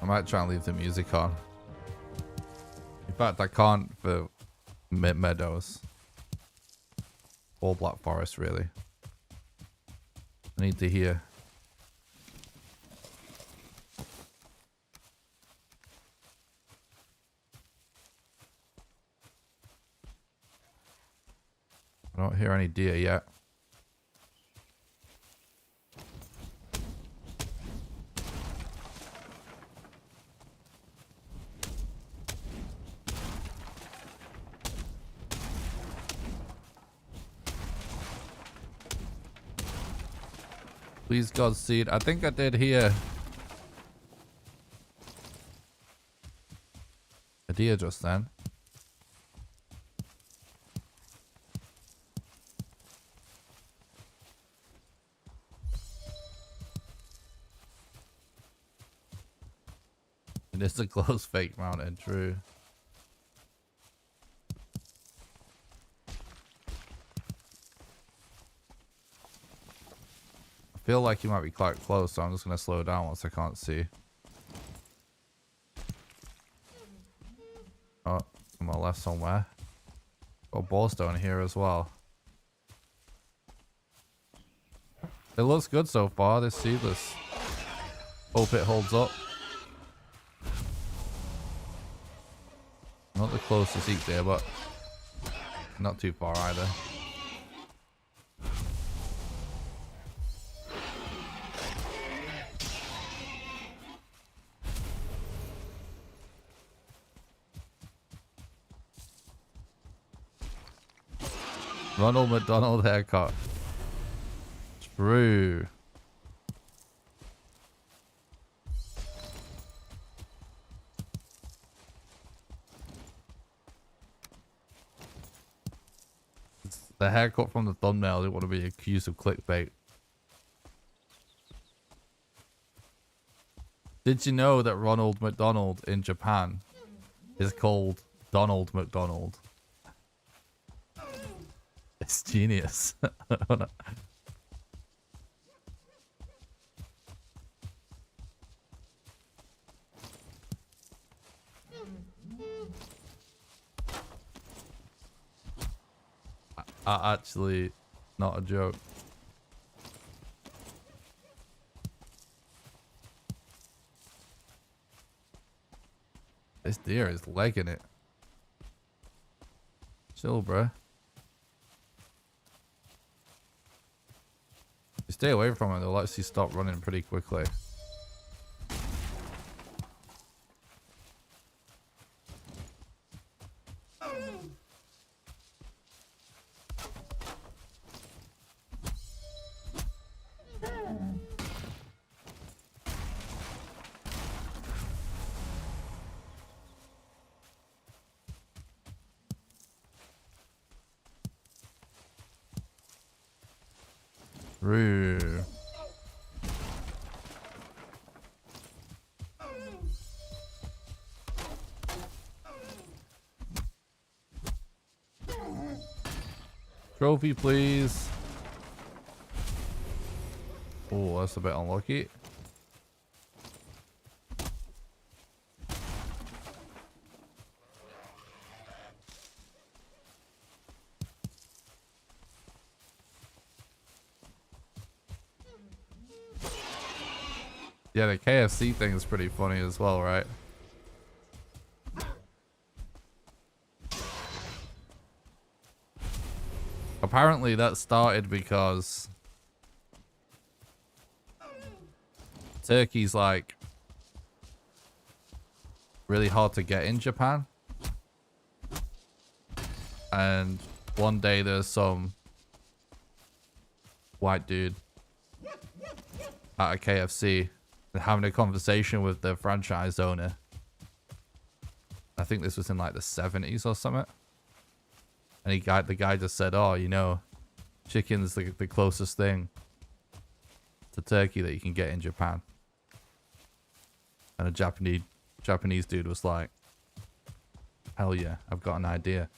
I might try and leave the music on. In fact, I can't for Meadows or Black Forest, really. I need to hear. I don't hear any deer yet. Please Godspeed. I think I did hear a deer just then. It is a close fake mountain, true. I feel like you might be quite close, so I'm just going to slow down once I can't see. Oh, to my left somewhere. Got a ballstone here as well. It looks good so far, this seedless. Hope it holds up. Not the closest eat there, but not too far either. Ronald McDonald haircut. True. It's the haircut from the thumbnail. I didn't want to be accused of clickbait. Did you know that Ronald McDonald in Japan is called Donald McDonald? It's genius. Actually, not a joke. This deer is legging it. Chill, bruh. You stay away from it, they'll actually stop running pretty quickly. Roo. Trophy, please. Oh, that's a bit unlucky. Yeah, the KFC thing is pretty funny as well, right? Apparently that started because turkey's like really hard to get in Japan. And one day there's some white dude at a KFC having a conversation with the franchise owner. I think this was in like the 70s or something. And the guy just said, oh, you know, chicken's the closest thing to turkey that you can get in Japan. And a Japanese dude was like, hell yeah, I've got an idea.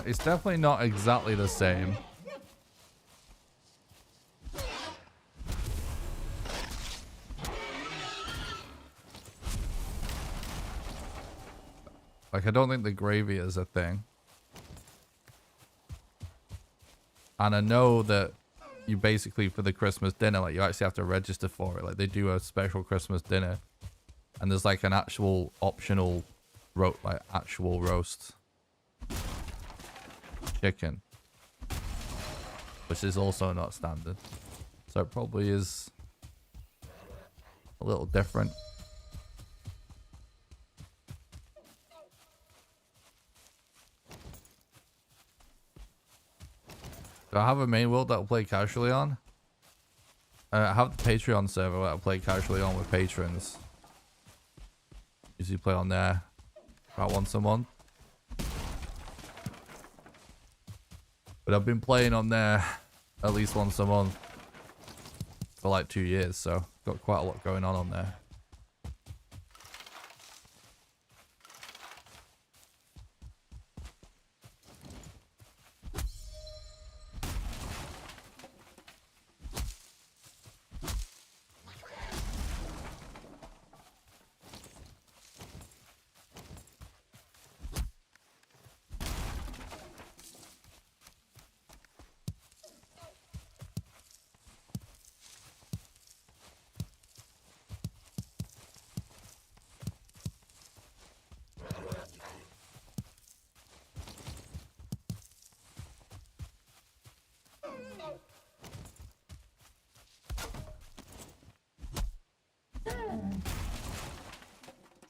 It's definitely not exactly the same. Like, I don't think the gravy is a thing. And I know that you basically, for the Christmas dinner, like, you actually have to register for it. Like, they do a special Christmas dinner. And there's, like, an actual optional actual roast chicken, which is also not standard, so it probably is a little different. Do I have a main world that I'll play casually on? I have the Patreon server where I play casually on with patrons. Usually play on there about once a month. But I've been playing on there at least once a month for like 2 years, so got quite a lot going on there.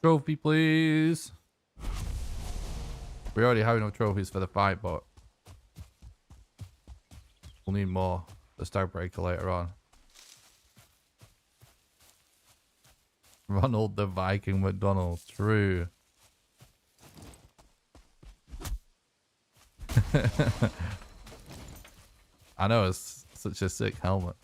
Trophy, please. We already have enough trophies for the fight, but we'll need more. The Starbreaker later on. Ronald the Viking McDonald. True. I know, it's such a sick helmet.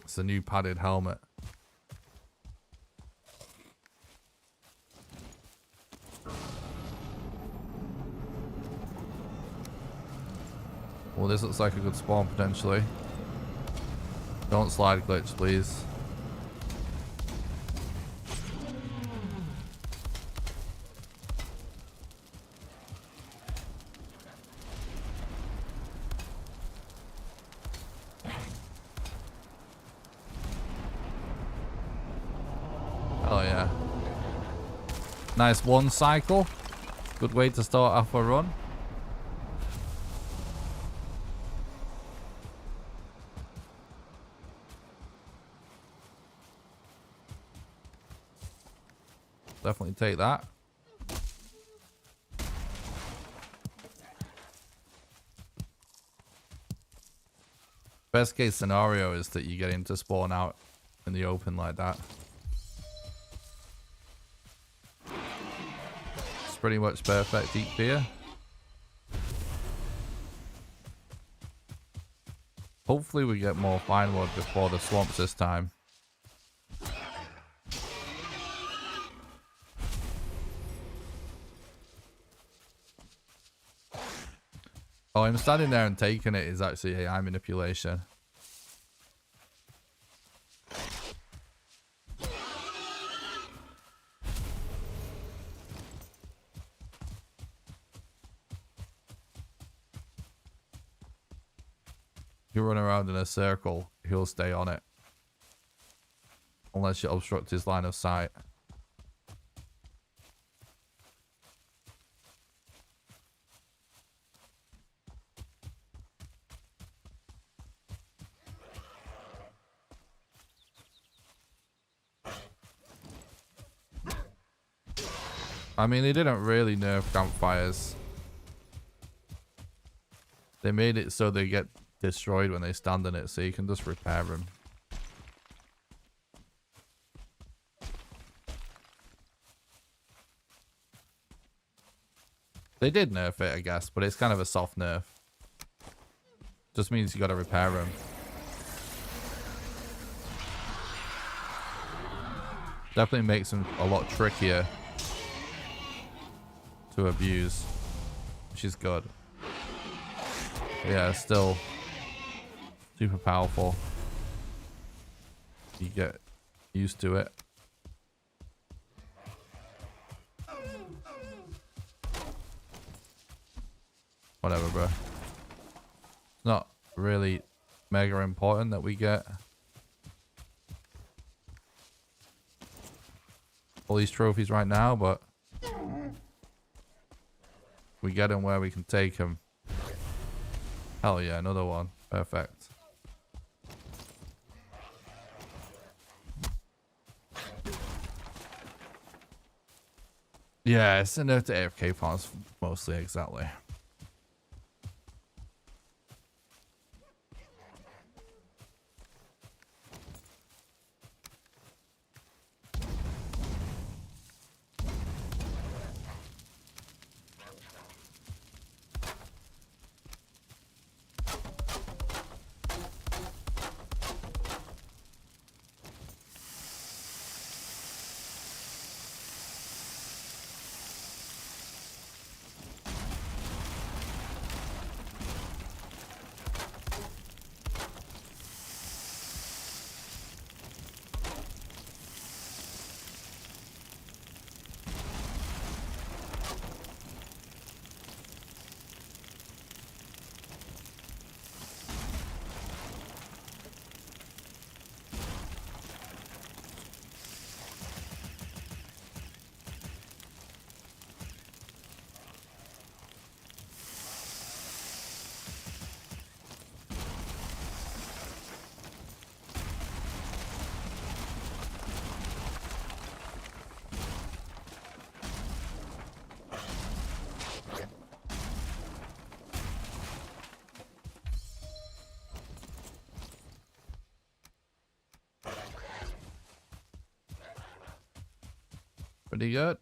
It's a new padded helmet. Well, this looks like a good spawn potentially. Don't slide glitch, please. Oh yeah. Nice one cycle. Good way to start off a run. Definitely take that. Best case scenario is that you get him to spawn out in the open like that. It's pretty much perfect deep here. Hopefully we get more fine wood before the swamps this time. Oh, him standing there and taking it is actually AI manipulation. You run around in a circle, he'll stay on it. Unless you obstruct his line of sight. I mean, they didn't really nerf campfires. They made it so they get destroyed when they stand in it, so you can just repair them. They did nerf it, I guess, but it's kind of a soft nerf. Just means you gotta repair them. Definitely makes them a lot trickier to abuse, which is good. Yeah, still super powerful. You get used to it. Whatever, bro. It's not really mega important that we get all these trophies right now, but we get them where we can take them. Hell yeah, another one. Perfect. Yeah, it's nerf to AFK farms mostly, exactly. Pretty good.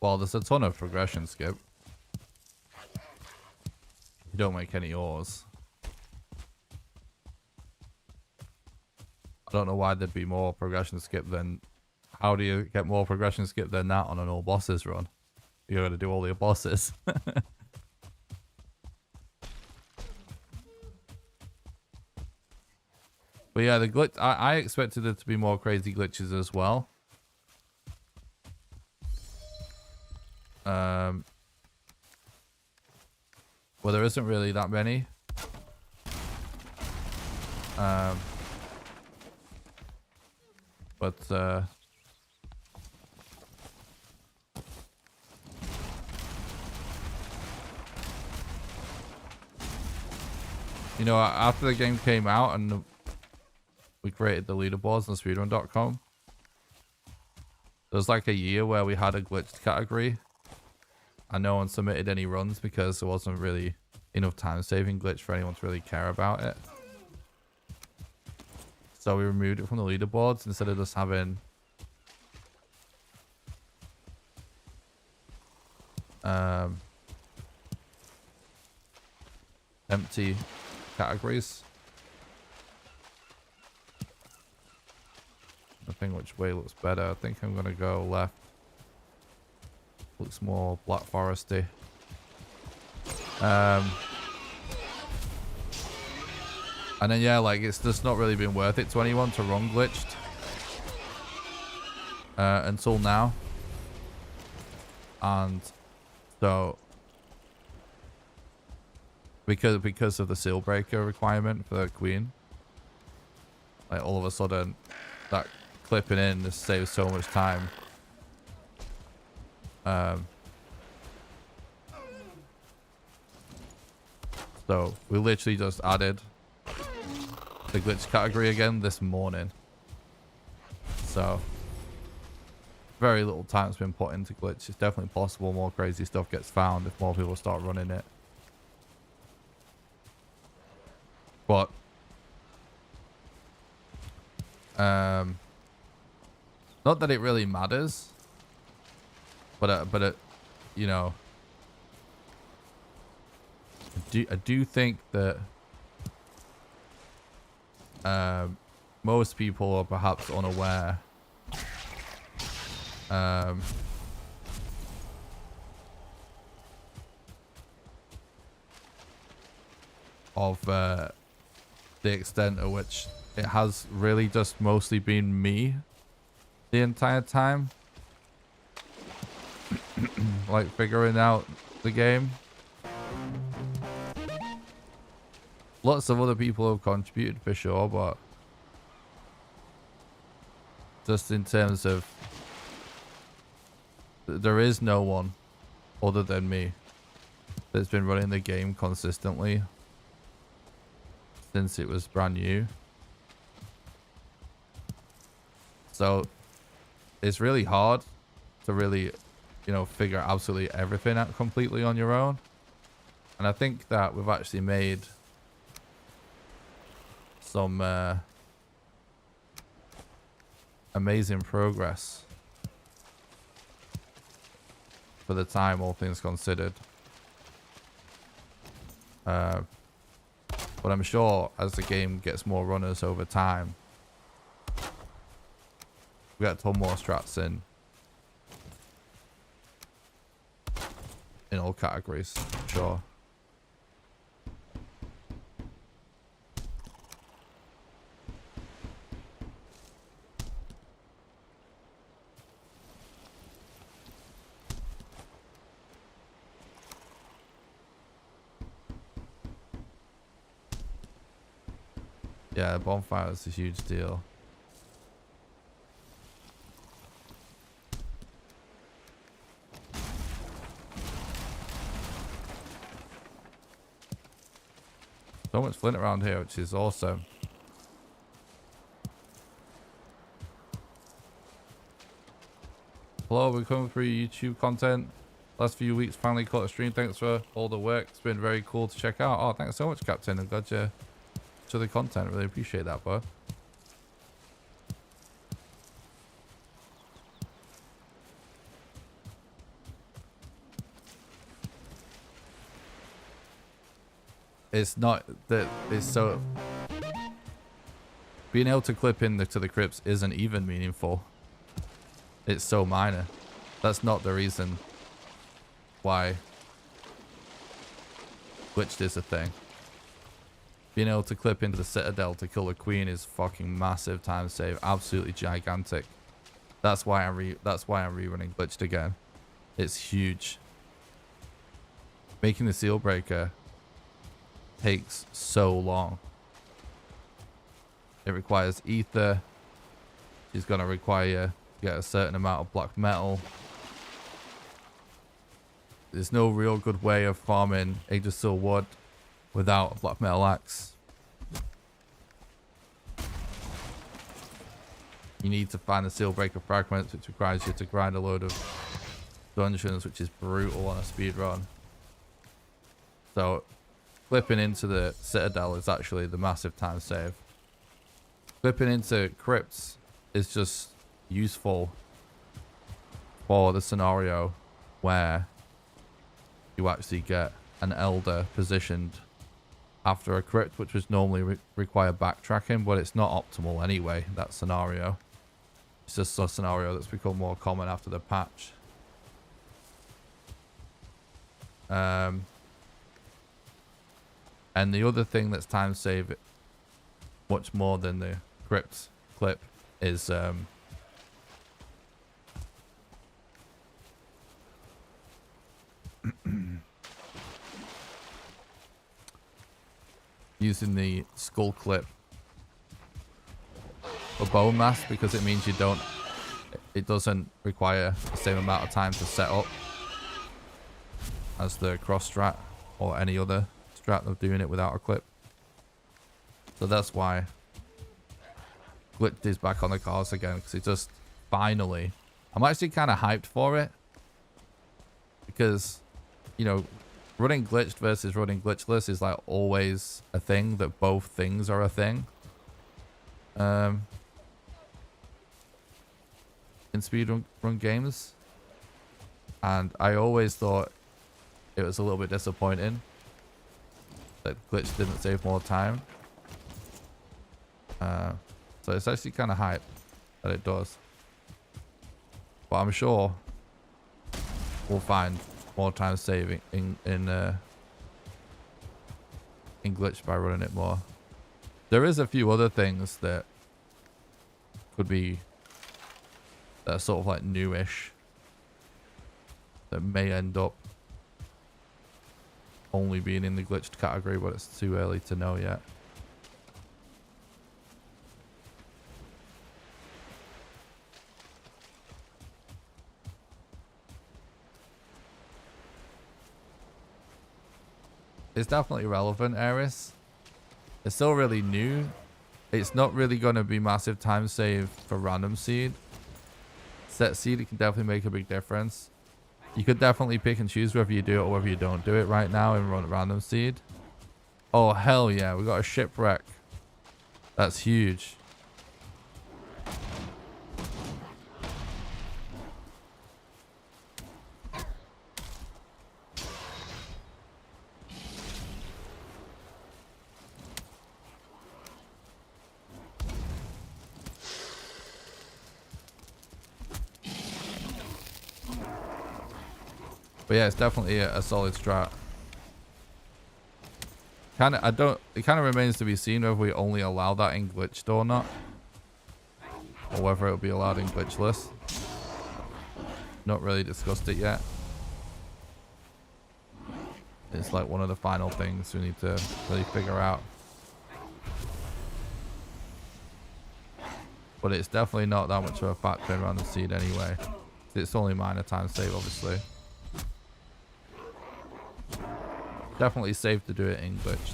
Well, there's a ton of progression skip. You don't make any ores. I don't know why there'd be more progression skip than... How do you get more progression skip than that on an all bosses run? You gotta do all your bosses. But yeah, the glitch... I expected there to be more crazy glitches as well. Well, there isn't really that many. But you know, after the game came out and we created the leaderboards on speedrun.com, there was like a year where we had a glitched category and no one submitted any runs because there wasn't really enough time saving glitch for anyone to really care about it. So we removed it from the leaderboards instead of just having empty categories. I think which way looks better. I think I'm gonna go left. Looks more Black Foresty. And then yeah, like it's just not really been worth it to anyone to run glitched until now. And so because of the seal breaker requirement for the queen, like all of a sudden that clipping in just saves so much time. So we literally just added the glitch category again this morning. So very little time's been put into glitch. It's definitely possible more crazy stuff gets found if more people start running it. But not that it really matters, but it, you know, I do think that most people are perhaps unaware of the extent at which it has really just mostly been me the entire time, like figuring out the game. Lots of other people have contributed for sure, but just in terms of there is no one other than me that's been running the game consistently since it was brand new. So it's really hard to really, you know, figure absolutely everything out completely on your own. And I think that we've actually made some amazing progress for the time, all things considered. But I'm sure as the game gets more runners over time, we got a ton more strats in all categories, I'm sure. Yeah, bonfire is a huge deal. So much flint around here, which is awesome. Hello, we're coming through YouTube content. Last few weeks finally caught a stream. Thanks for all the work. It's been very cool to check out. Oh, thanks so much, Captain. I'm glad you to the content. Really appreciate that, bud. It's not that it's so being able to clip in to the crypts isn't even meaningful. It's so minor. That's not the reason why glitched is a thing. Being able to clip into the citadel to kill a queen is fucking massive time save, absolutely gigantic. That's why I'm rerunning glitched again. It's huge. Making the seal breaker takes so long. It requires ether. It's gonna require you to get a certain amount of black metal. There's no real good way of farming Yggdrasil wood without a black metal axe. You need to find the seal breaker fragments, which requires you to grind a load of dungeons, which is brutal on a speed run. So clipping into the citadel is actually the massive time save. Clipping into crypts is just useful for the scenario where you actually get an elder positioned after a crypt, which would normally require backtracking, but it's not optimal anyway, that scenario. It's just a scenario that's become more common after the patch. And the other thing that's time save much more than the crypt clip is using the skull clip for bone mass, because it means it doesn't require the same amount of time to set up as the cross strat or any other strat of doing it without a clip. So that's why glitched is back on the cards again, because it just finally, I'm actually kind of hyped for it, because, you know, running glitched versus running glitchless is like always a thing, that both things are a thing in speedrun games, and I always thought it was a little bit disappointing that glitch didn't save more time. So it's actually kind of hype that it does, but I'm sure we'll find more time saving in glitch by running it more. There is a few other things that could be that are sort of like newish that may end up only being in the glitched category, but it's too early to know yet. It's definitely relevant, Eris. It's still really new. It's not really going to be massive time save for random seed. Set seed, it can definitely make a big difference. You could definitely pick and choose whether you do it or whether you don't do it right now and run random seed. Oh, hell yeah. We got a shipwreck. That's huge. But yeah, it's definitely a solid strat. It kind of remains to be seen whether we only allow that in glitched or not. Or whether it'll be allowed in glitchless. Not really discussed it yet. It's like one of the final things we need to really figure out. But it's definitely not that much of a factor around the seed anyway. It's only minor time save, obviously. Definitely safe to do it in glitched.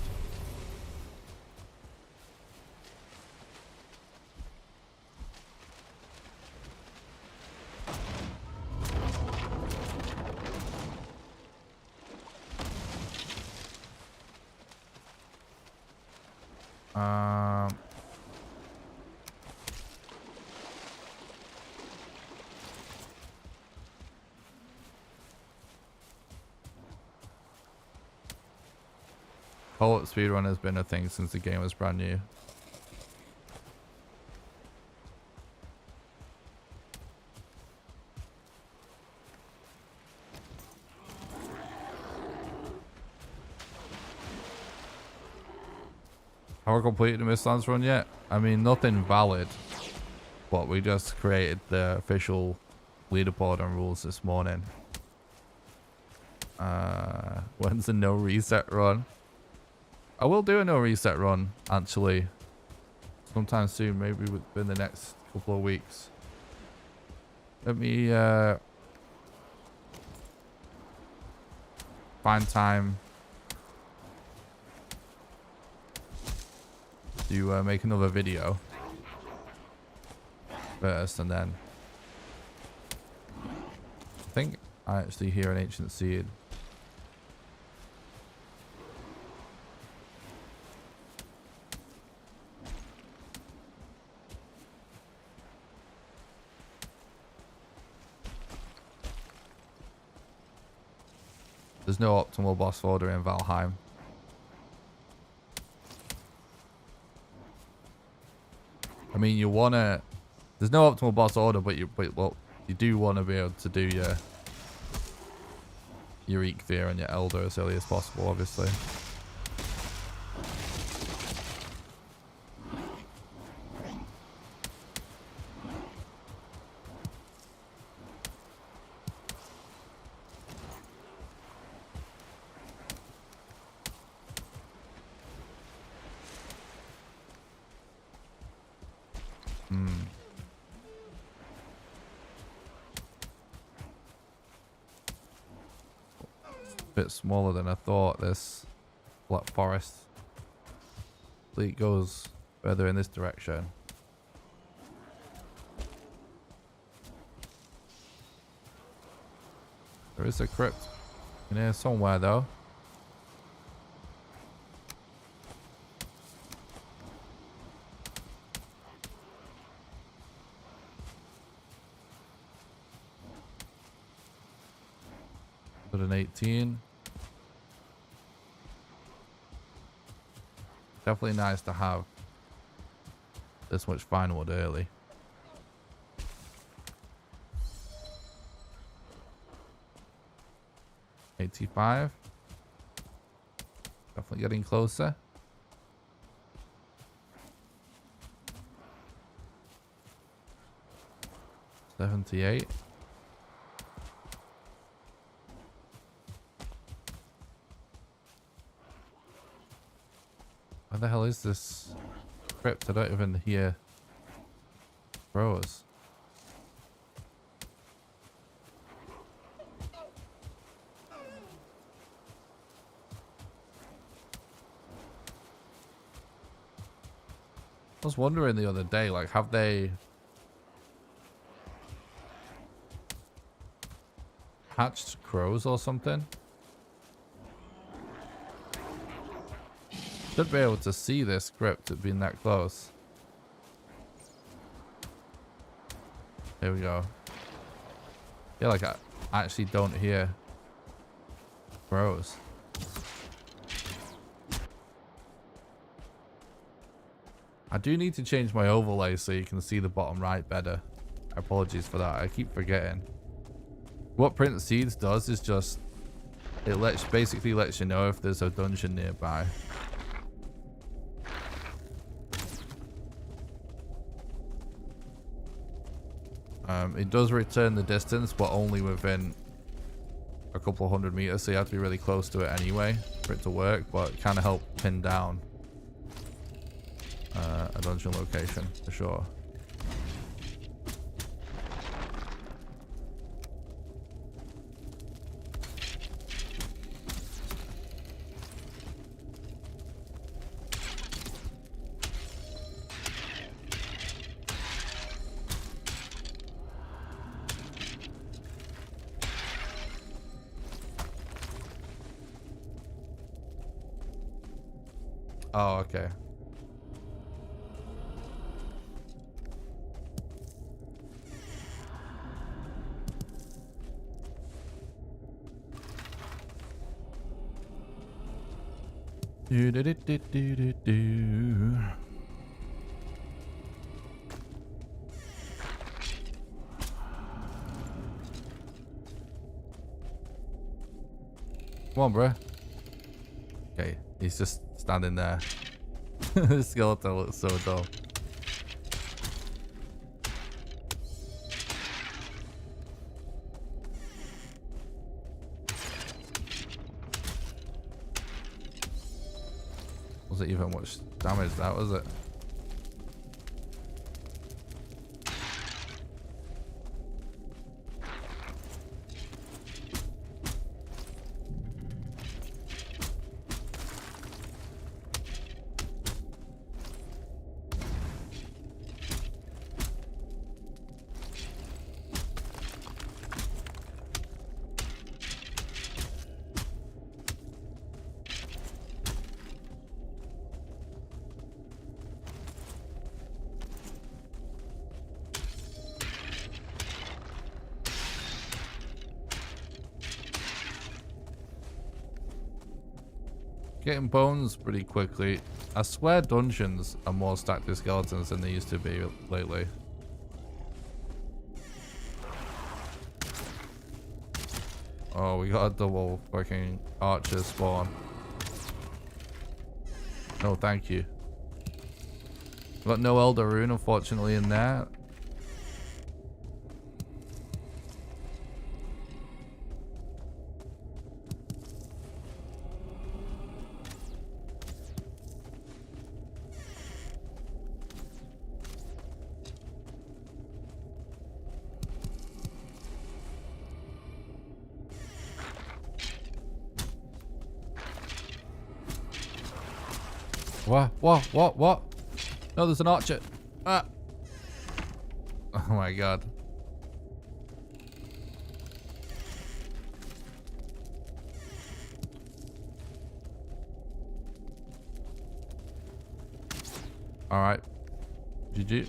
Co-op speedrun has been a thing since the game was brand new. Have we completed the Mistlands run yet? I mean, nothing valid. But we just created the official leaderboard and rules this morning. When's the no reset run? I will do a no reset run, actually. Sometime soon, maybe within the next couple of weeks. Let me find time to make another video first, and then I think I actually hear an ancient seed. There's no optimal boss order in Valheim. I mean, you wanna. There's no optimal boss order, but you do want to be able to do your Eekveer and your Elder as early as possible, obviously. Bit smaller than I thought, this black forest. It goes further in this direction. There is a crypt in here somewhere though. Put an 18. Definitely nice to have this much fine wood early. $85. Definitely getting closer. $78. Where the hell is this crypt? I don't even hear crows. was wondering the other day, like, have they hatched crows or something? Should be able to see this script at being that close. Here we go. I feel like I actually don't hear crows. I do need to change my overlay so you can see the bottom right better. Apologies for that. I keep forgetting. What Print Seeds does is just basically lets you know if there's a dungeon nearby. It does return the distance, but only within a couple of 100 meters, so you have to be really close to it anyway for it to work, but it kind of helps pin down a dungeon location for sure. Oh, okay. Do do do do do do do. Come on, bro. Okay, he's just standing there. The skeleton looks so dull. Was it even much damage that, was it? Getting bones pretty quickly. I swear dungeons are more stacked with skeletons than they used to be lately. Oh, we got a double fucking archer spawn. No, thank you. Got no Elder Rune, unfortunately, in there. What? No, there's an archer. Ah. Oh my god. Alright. GG.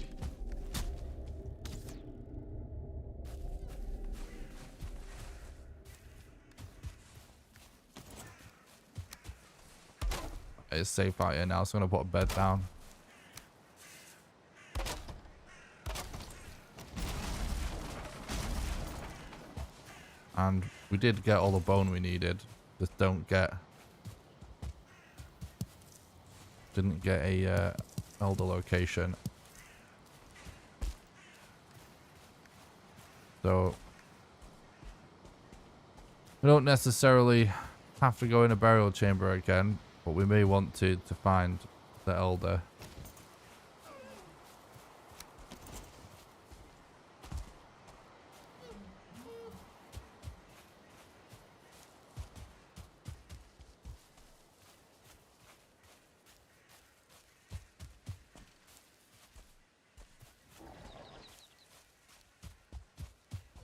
It's safe out here now, so I'm gonna put a bed down. And we did get all the bone we needed. Just didn't get a elder location. So we don't necessarily have to go in a burial chamber again, but we may want to find the elder.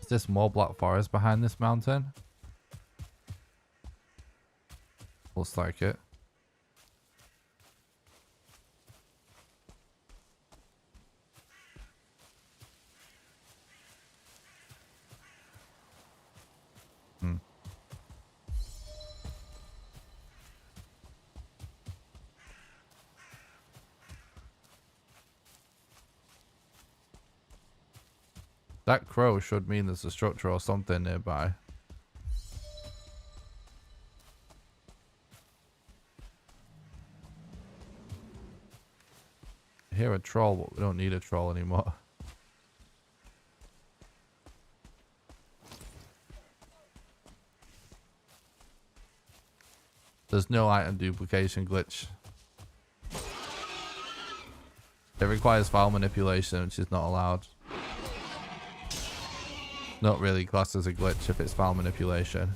Is this more black forest behind this mountain? Looks like it. That crow should mean there's a structure or something nearby. I hear a troll, but we don't need a troll anymore. There's no item duplication glitch. It requires file manipulation, which is not allowed. Not really classed as a glitch if it's file manipulation.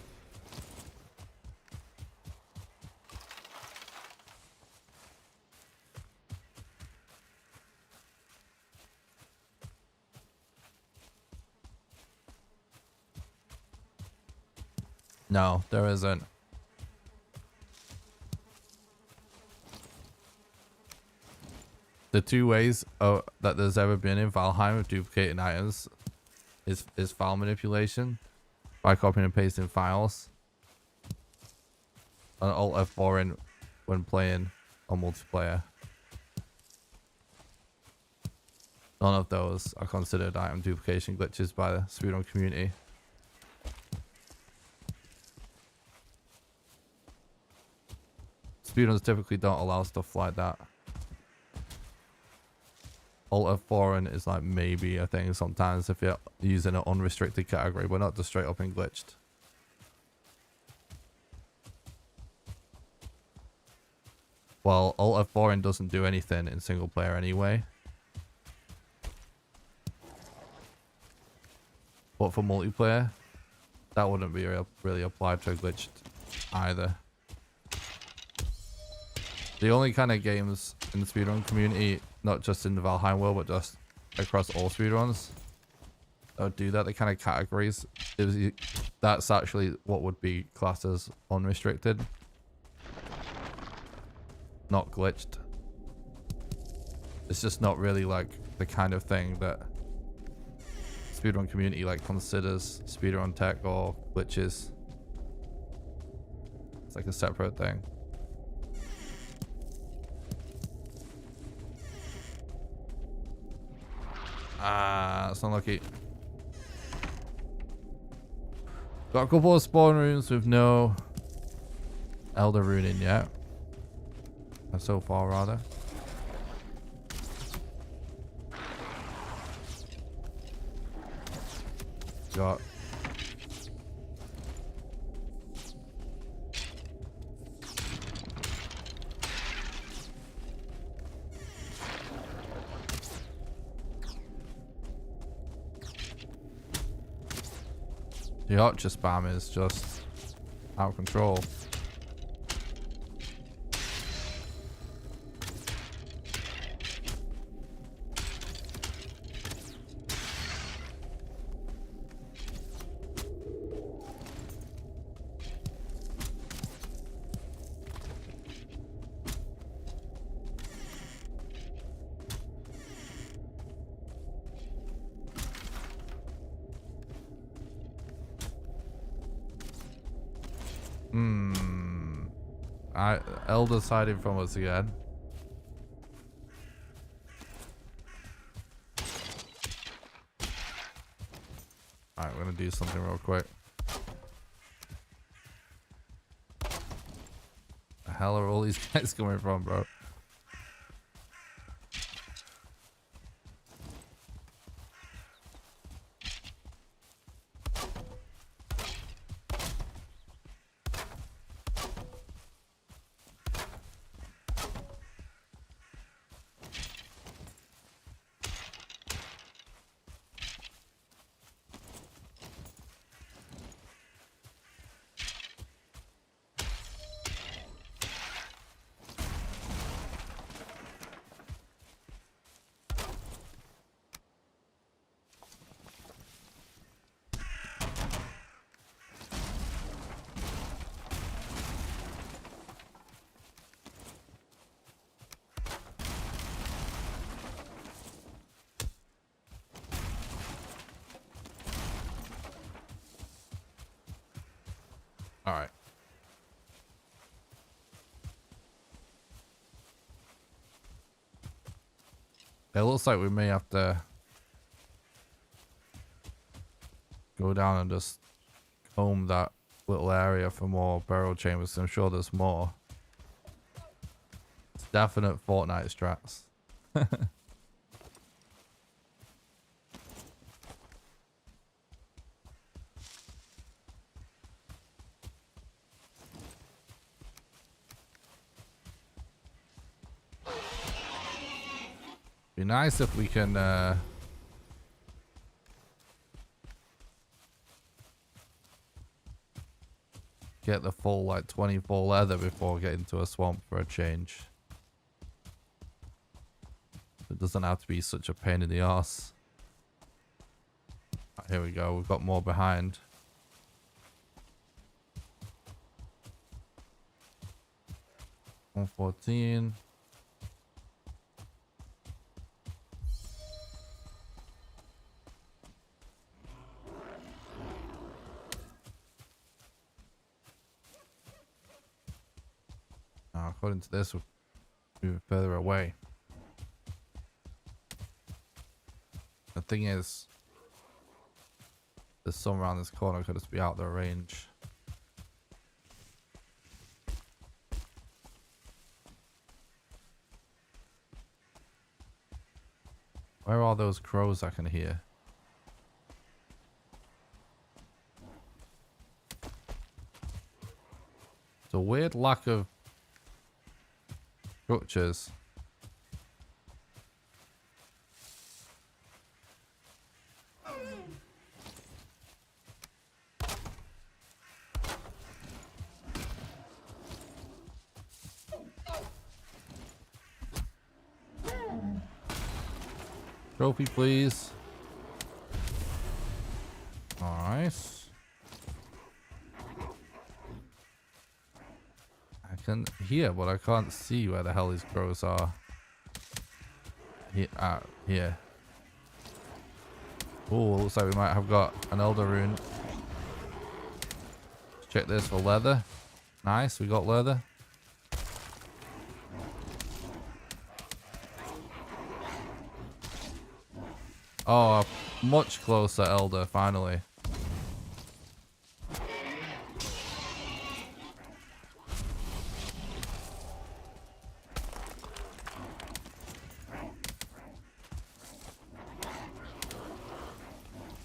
No, there isn't. The two ways that there's ever been in Valheim of duplicating items is file manipulation by copying and pasting files, and Alt F4 when playing on multiplayer. None of those are considered item duplication glitches by the speedrun community. Speedruns typically don't allow stuff like that. Alt F4 is like maybe a thing sometimes if you're using an unrestricted category, but not just straight up in glitched. Well, Alt F4 doesn't do anything in single player anyway. But for multiplayer, that wouldn't be really applied to a glitched either. The only kind of games in the speedrun community, not just in the Valheim world, but just across all speedruns, that would do that, the kind of categories, that's actually what would be classed as unrestricted, not glitched. It's just not really like the kind of thing that speedrun community like considers speedrun tech or glitches. It's like a separate thing. Ah, that's unlucky. Got a couple of spawn rooms with no Elder Rune in yet. So far, rather. Got the Archer spam is just out of control. Elder's hiding from us again. Alright, we're gonna do something real quick. The hell are all these guys coming from, bro? All right. It looks like we may have to go down and just comb that little area for more burial chambers. I'm sure there's more. It's definite Fortnite strats. Be nice if we can get the full like 24 leather before getting to a swamp for a change. It doesn't have to be such a pain in the arse. Right, here we go. We've got more behind. $114. According to this, we're moving further away. The thing is, there's some around this corner could just be out of their range. Where are those crows I can hear? It's a weird lack of structures. Trophy, please. Nice. I can hear, but I can't see where the hell these crows are. Here. Here. Oh, looks like we might have got an elder rune. Let's check this for leather. Nice, we got leather. Oh, much closer elder, finally.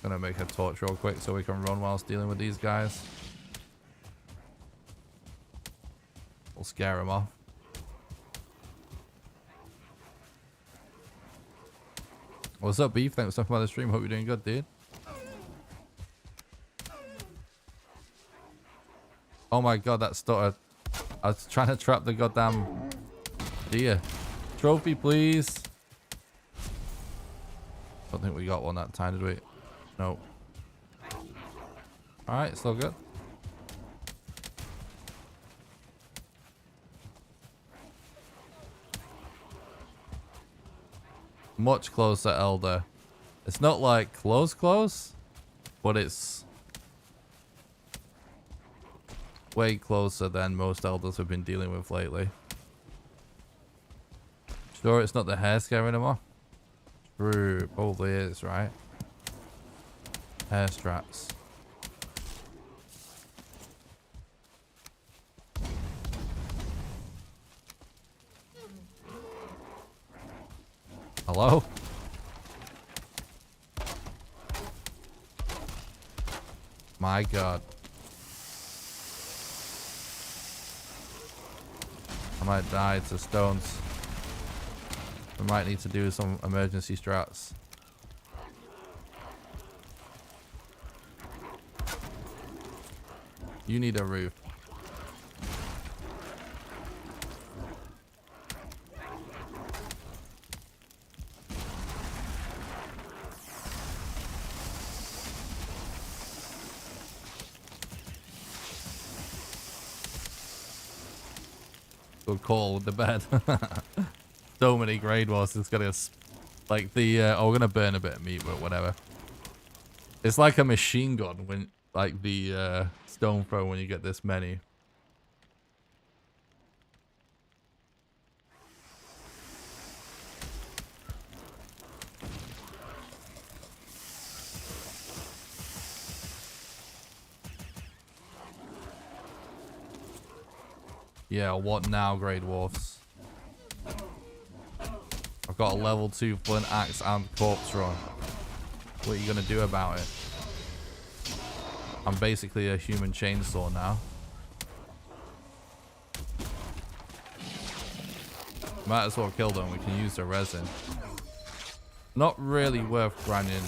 Gonna make a torch real quick so we can run whilst dealing with these guys. We'll scare them off. What's up, Beef? Thanks for stopping by the stream. Hope you're doing good, dude. Oh my god, that stuttered. I was trying to trap the goddamn deer. Trophy, please. Don't think we got one that time, did we? Nope. Alright, still good. Much closer, elder. It's not like close, but it's way closer than most elders we've been dealing with lately. Sure, it's not the hair scare anymore. True, probably is, right? Hair straps. Hello? My god. I might die to stones. We might need to do some emergency strats. You need a roof. Good call with the bed. So many grade wars. It's gonna like the oh, we're gonna burn a bit of meat, but whatever. It's like a machine gun when like the stone throw when you get this many. Yeah, what now, Grey Dwarfs? I've got a level 2 flint axe and corpse run. What are you gonna do about it? I'm basically a human chainsaw now. Might as well kill them. We can use the resin. Not really worth grinding,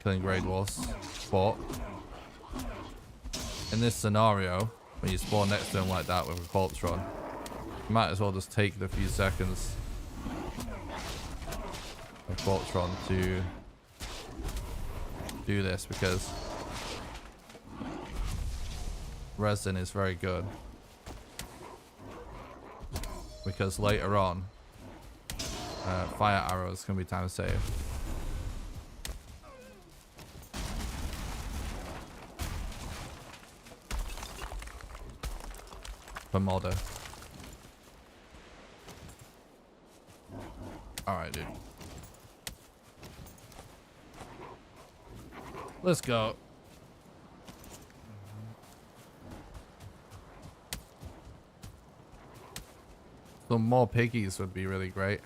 killing Grey Dwarfs, but in this scenario, when you spawn next to them like that with a corpse run, you might as well just take the few seconds of corpse run to do this, because resin is very good. Because later on, fire arrows can be time saved. For modder. Alright, dude. Let's go. Some more piggies would be really great.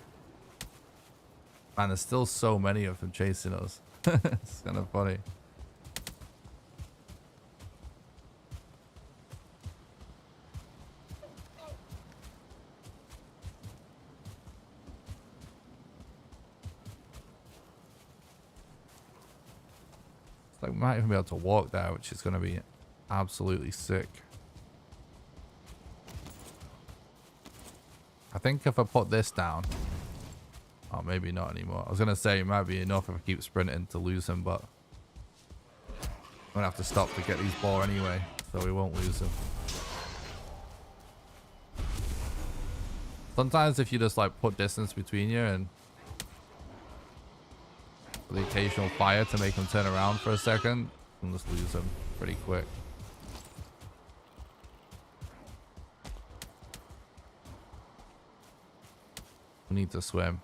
Man, there's still so many of them chasing us. It's kind of funny. Like, we might even be able to walk there, which is going to be absolutely sick. I think if I put this down... Oh, maybe not anymore. I was going to say it might be enough if I keep sprinting to lose him, but... I'm going to have to stop to get these boar anyway, so we won't lose him. Sometimes if you just, like, put distance between you and... the occasional fire to make him turn around for a second, and just lose him pretty quick. We need to swim.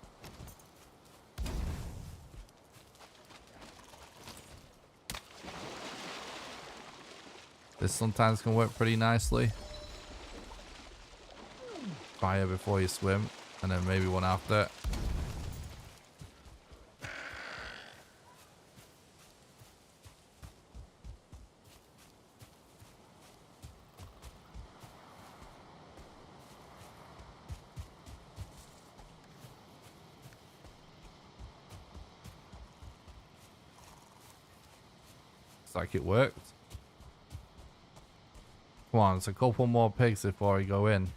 This sometimes can work pretty nicely. Fire before you swim, and then maybe one after. Like it worked. Come on, it's a couple more pigs before we go in.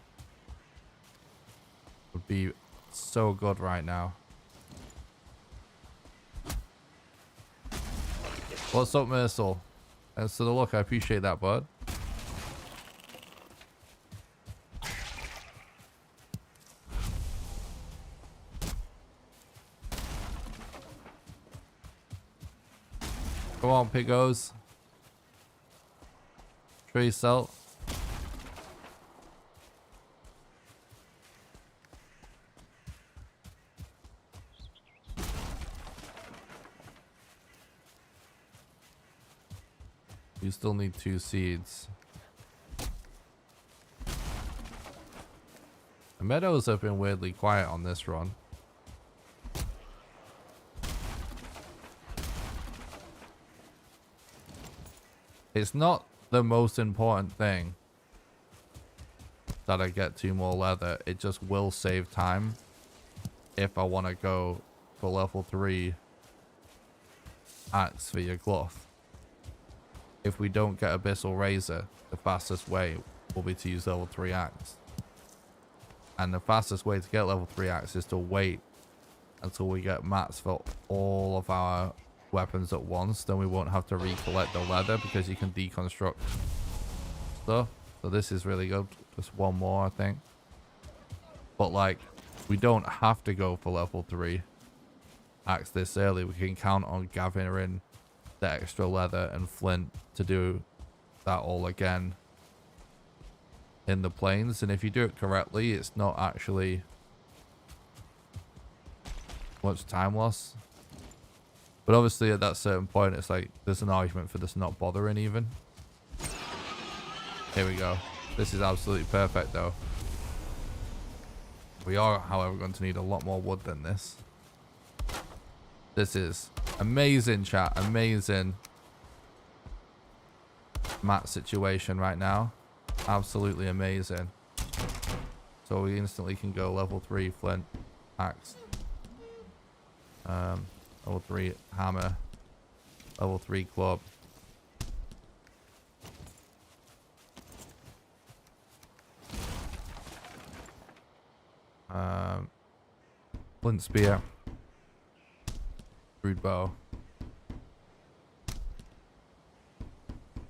Would be so good right now. What's up, Mersal? Thanks for the look, I appreciate that, bud. Come on, piggos. Tree salt. You still need 2 seeds. The meadows have been weirdly quiet on this run. It's not the most important thing that I get 2 more leather. It just will save time if I want to go for level 3 axe for your cloth. If we don't get Abyssal Razor, the fastest way will be to use level 3 axe. And the fastest way to get level 3 axe is to wait until we get mats for all of our weapons at once. Then we won't have to recollect the leather because you can deconstruct stuff. So this is really good. Just 1 more, I think. But like, we don't have to go for level 3 axe this early. We can count on gathering the extra leather and flint to do that all again in the plains. And if you do it correctly, it's not actually much time loss. But obviously at that certain point, it's like there's an argument for this not bothering even. Here we go. This is absolutely perfect though. We are, however, going to need a lot more wood than this. This is amazing, chat. Amazing mat situation right now. Absolutely amazing. So we instantly can go level 3 flint axe. Level 3 hammer. Level 3 club. Flint spear. Crude bow.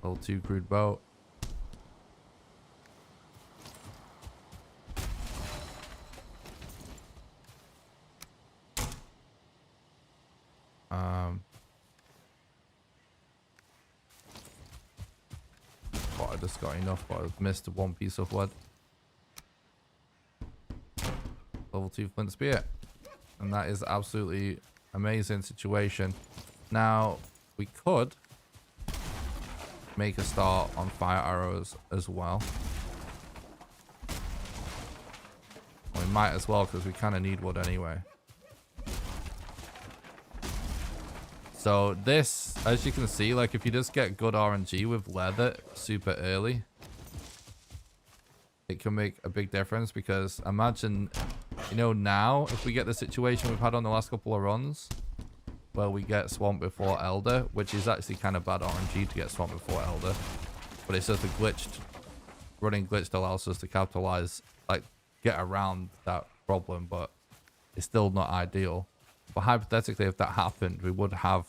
Level 2 crude bow. Thought I just got enough, but I've missed one piece of wood. Level 2 flint spear. And that is absolutely amazing situation. Now, we could make a start on fire arrows as well. We might as well, because we kind of need wood anyway. So this, as you can see, like if you just get good RNG with leather super early, it can make a big difference. Because imagine, you know, now if we get the situation we've had on the last couple of runs where we get swamp before elder, which is actually kind of bad RNG to get swamp before elder, but it's just a glitched, running glitched allows us to capitalize, like get around that problem, but it's still not ideal. But hypothetically, if that happened, we would have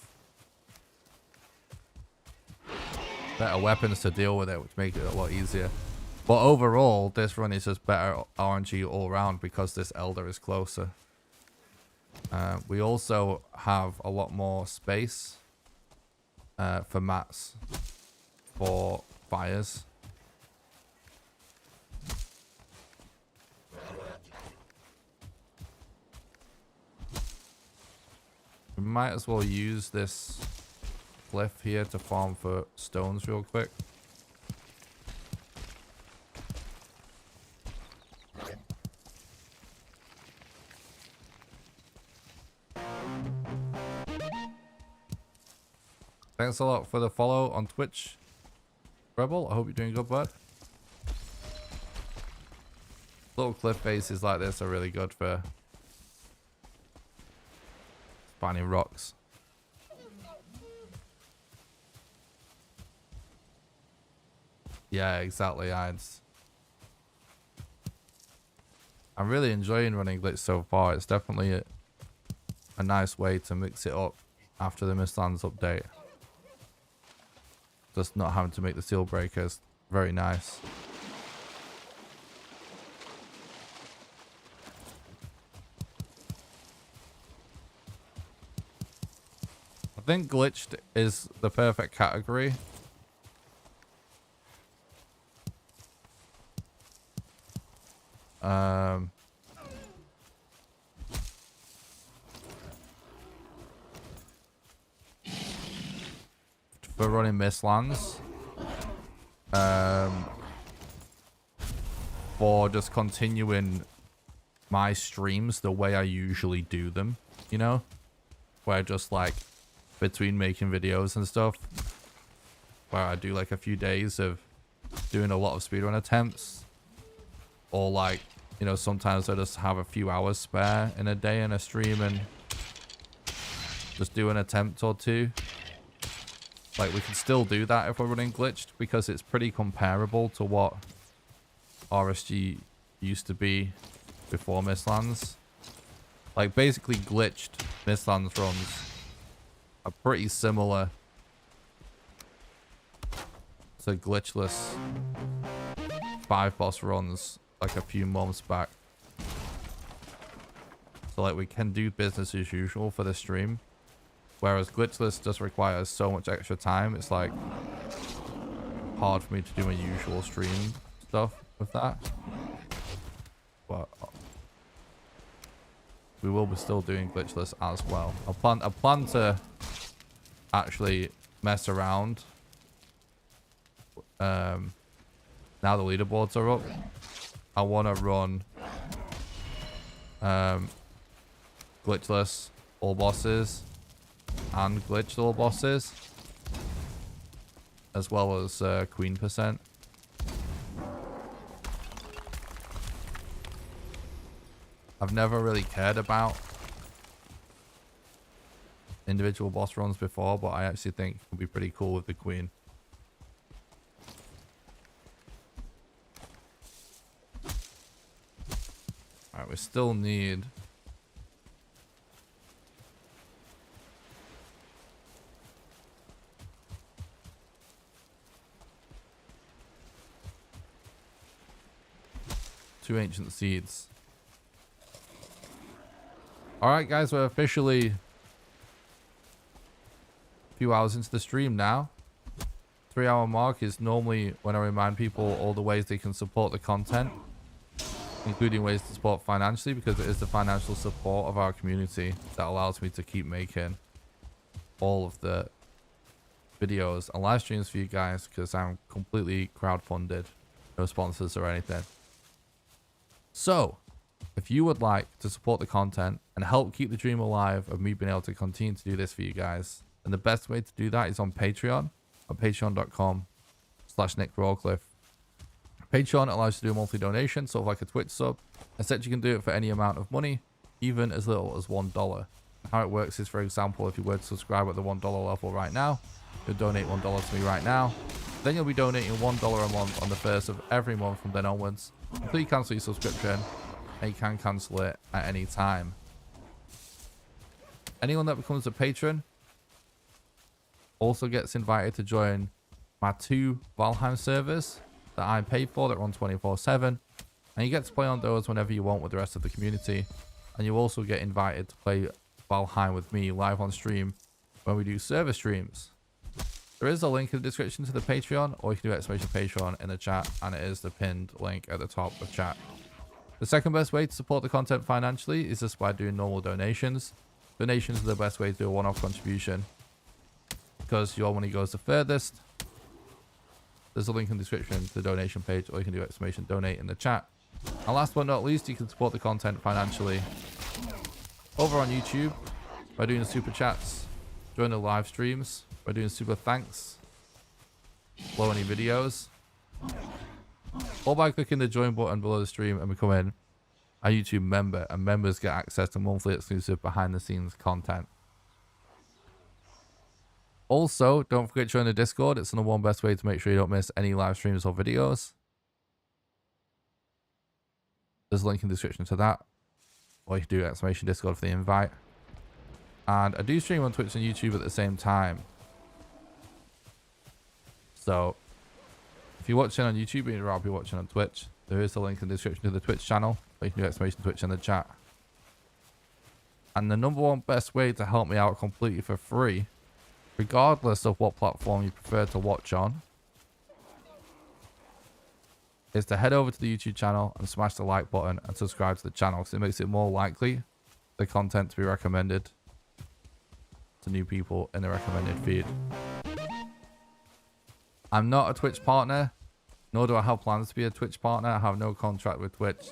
better weapons to deal with it, which makes it a lot easier. But overall, this run is just better RNG all around because this elder is closer. We also have a lot more space for mats for fires. We might as well use this cliff here to farm for stones real quick. Thanks a lot for the follow on Twitch, Rebel. I hope you're doing good, bud. Little cliff faces like this are really good for finding rocks. Yeah, exactly, Ides. I'm really enjoying running glitch so far. It's definitely a nice way to mix it up after the Mistlands update. Just not having to make the seal breakers. Very nice. I think glitched is the perfect category. For running Mistlands. For just continuing my streams the way I usually do them, you know? Where just like between making videos and stuff, where I do like a few days of doing a lot of speedrun attempts, or like, you know, sometimes I just have a few hours spare in a day in a stream and just do an attempt or two. Like, we can still do that if we're running glitched, because it's pretty comparable to what RSG used to be before Mistlands. Like, basically glitched Mistlands runs are pretty similar to glitchless 5 boss runs like a few months back. So like, we can do business as usual for the stream. Whereas glitchless just requires so much extra time. It's like hard for me to do my usual stream stuff with that. But we will be still doing glitchless as well. I plan to actually mess around. Now the leaderboards are up. I want to run glitchless all bosses and glitched all bosses, as well as queen percent. I've never really cared about individual boss runs before, but I actually think it would be pretty cool with the queen. Alright, we still need two ancient seeds. Alright guys, we're officially a few hours into the stream now. 3-hour mark is normally when I remind people all the ways they can support the content, including ways to support financially, because it is the financial support of our community that allows me to keep making all of the videos and live streams for you guys, because I'm completely crowdfunded, no sponsors or anything. So if you would like to support the content and help keep the dream alive of me being able to continue to do this for you guys, then the best way to do that is on Patreon, at patreon.com/NickRawcliffe. Patreon allows you to do a monthly donation, sort of like a Twitch sub. Essentially, you can do it for any amount of money, even as little as $1. How it works is, for example, if you were to subscribe at the $1 level right now, you'll donate $1 to me right now. Then you'll be donating $1 a month on the first of every month from then onwards until you cancel your subscription, and you can cancel it at any time. Anyone that becomes a patron also gets invited to join my 2 Valheim servers that I pay for that run 24/7, and you get to play on those whenever you want with the rest of the community. And you also get invited to play Valheim with me live on stream when we do server streams. There is a link in the description to the Patreon, or you can do !Patreon in the chat, and it is the pinned link at the top of chat. The second best way to support the content financially is just by doing normal donations. Donations are the best way to do a one-off contribution, because your money goes the furthest. There's a link in the description to the donation page, or you can do !Donate in the chat. And last but not least, you can support the content financially over on YouTube by doing the super chats, join the live streams, by doing super thanks, below any videos, or by clicking the join button below the stream and becoming a YouTube member. And members get access to monthly exclusive behind the scenes content. Also, don't forget to join the Discord. It's the #1 best way to make sure you don't miss any live streams or videos. There's a link in the description to that, or you can do !Discord for the invite. And I do stream on Twitch and YouTube at the same time. So if you're watching on YouTube and you'd rather be watching on Twitch, there is a link in the description to the Twitch channel, or you can do !Twitch in the chat. And the #1 best way to help me out completely for free, regardless of what platform you prefer to watch on, is to head over to the YouTube channel and smash the like button and subscribe to the channel, because it makes it more likely the content to be recommended to new people in the recommended feed. I'm not a Twitch partner, nor do I have plans to be a Twitch partner. I have no contract with Twitch.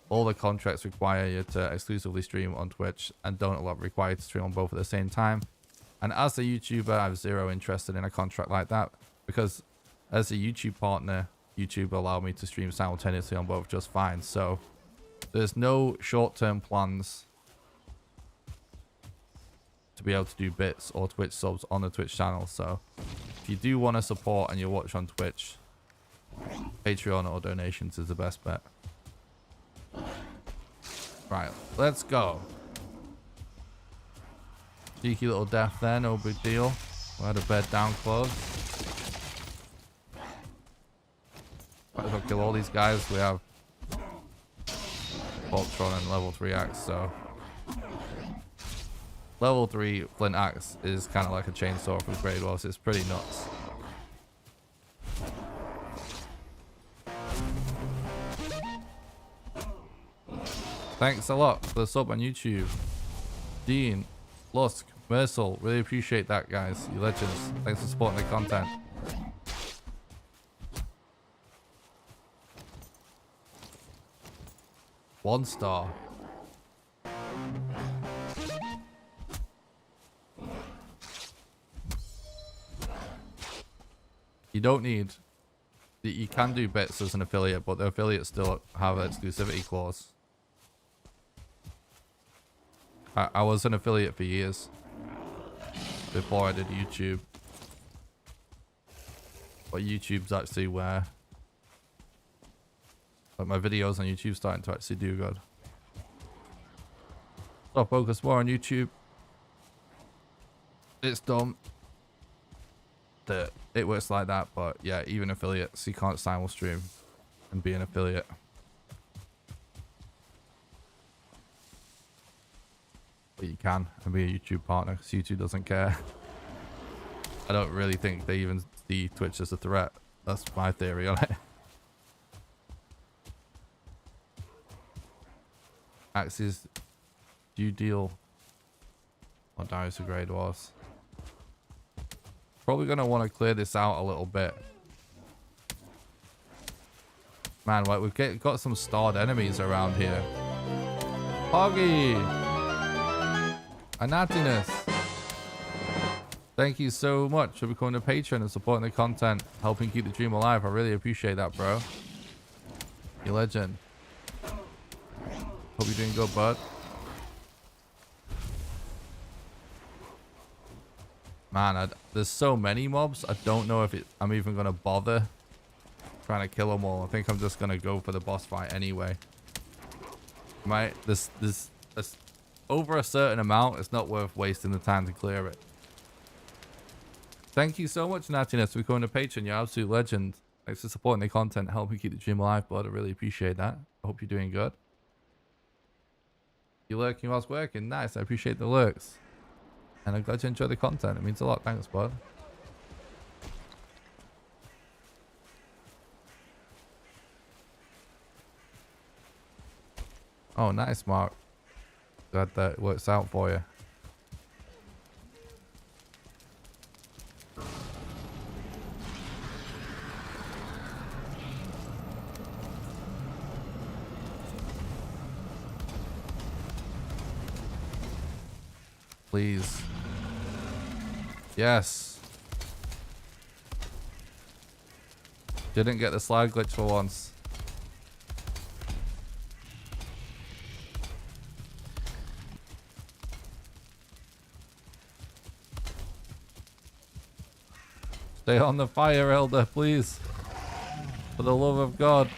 All the contracts require you to exclusively stream on Twitch, and don't require you to stream on both at the same time. And as a YouTuber, I have zero interest in a contract like that, because as a YouTube partner, YouTube allowed me to stream simultaneously on both just fine. So there's no short-term plans to be able to do bits or Twitch subs on the Twitch channel. So if you do want to support and you watch on Twitch, Patreon or donations is the best bet. Right, let's go. Cheeky little death there, no big deal. We had a bed down close. Might as well kill all these guys. We have Voltron and level 3 axe, so Level 3 flint axe is kind of like a chainsaw from Grade Wars. It's pretty nuts. Thanks a lot for the sub on YouTube. Dean, Lusk, Mercil, really appreciate that, guys. You legends. Thanks for supporting the content. One star. You don't need... You can do bits as an affiliate, but the affiliates still have an exclusivity clause. I was an affiliate for years. Before I did YouTube. But YouTube's actually where... Like my videos on YouTube starting to actually do good. So I'll focus more on YouTube. It's dumb that it works like that, but yeah, even affiliates, you can't simul stream and be an affiliate. But you can and be a YouTube partner because YouTube doesn't care. I don't really think they even see Twitch as a threat. That's my theory on it. Axes, do you deal on Darius of Grade Wars? Probably gonna want to clear this out a little bit. Man, like we've got some starred enemies around here. Hoggy! Anatinus! Thank you so much for becoming a patron and supporting the content, helping keep the dream alive. I really appreciate that, bro. You legend. Hope you're doing good, bud. Man, there's so many mobs. I don't know if I'm even going to bother trying to kill them all. I think I'm just going to go for the boss fight anyway. This over a certain amount, it's not worth wasting the time to clear it. Thank you so much, Natiness, for becoming a patron. You're an absolute legend. Thanks for supporting the content, helping keep the dream alive, bud. I really appreciate that. I hope you're doing good. You're lurking whilst working. Nice. I appreciate the lurks. And I'm glad you enjoy the content. It means a lot. Thanks, bud. Oh, nice, Mark. Glad that works out for you. Please. Yes. Didn't get the slide glitch for once. Stay on the fire, Elder, please. For the love of God.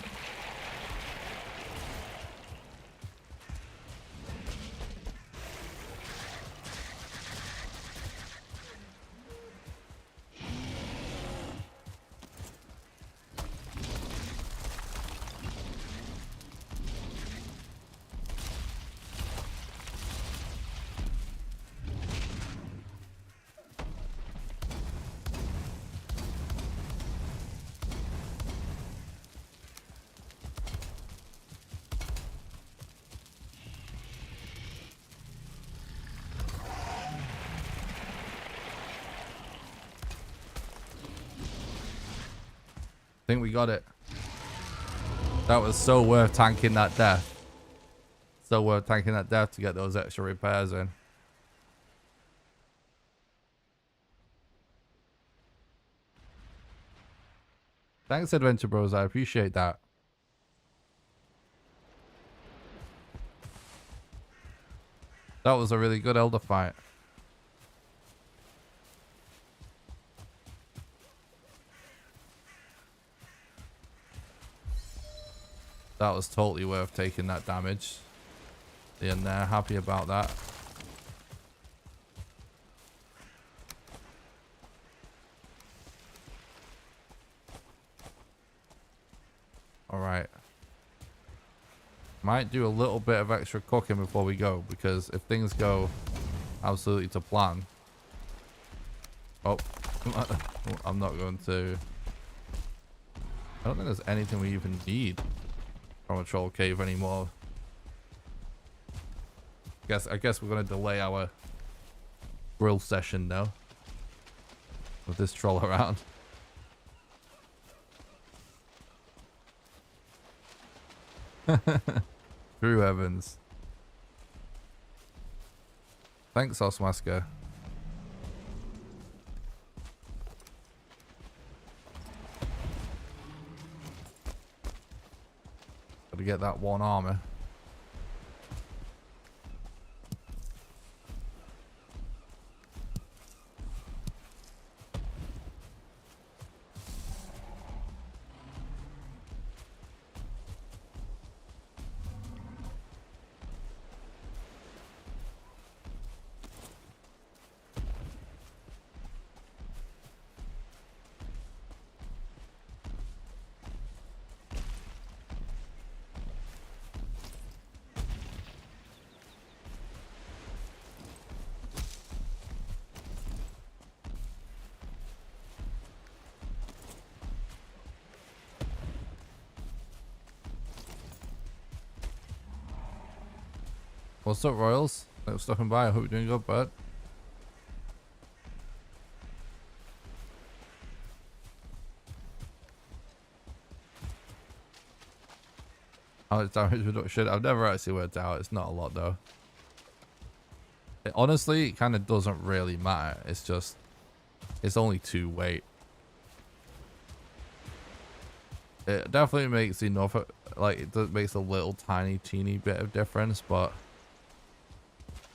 I think we got it. That was so worth tanking that death. So worth tanking that death to get those extra repairs in. Thanks, Adventure Bros. I appreciate that. That was a really good Elder fight. That was totally worth taking that damage. In there, happy about that. Alright. Might do a little bit of extra cooking before we go, because if things go absolutely to plan. Oh, I'm not going to. I don't think there's anything we even need from a troll cave anymore. I guess we're gonna delay our grill session now with this troll around. Drew Evans. Thanks, Osmasker. Gotta get that one armor. What's up, Royals? Thanks for stopping by. I hope you're doing good, bud. How much damage reduction? I've never actually worked out. It's not a lot, though. Honestly, it kind of doesn't really matter. It's just, it's only 2 weight. It definitely makes enough, like, makes a little tiny, teeny bit of difference, but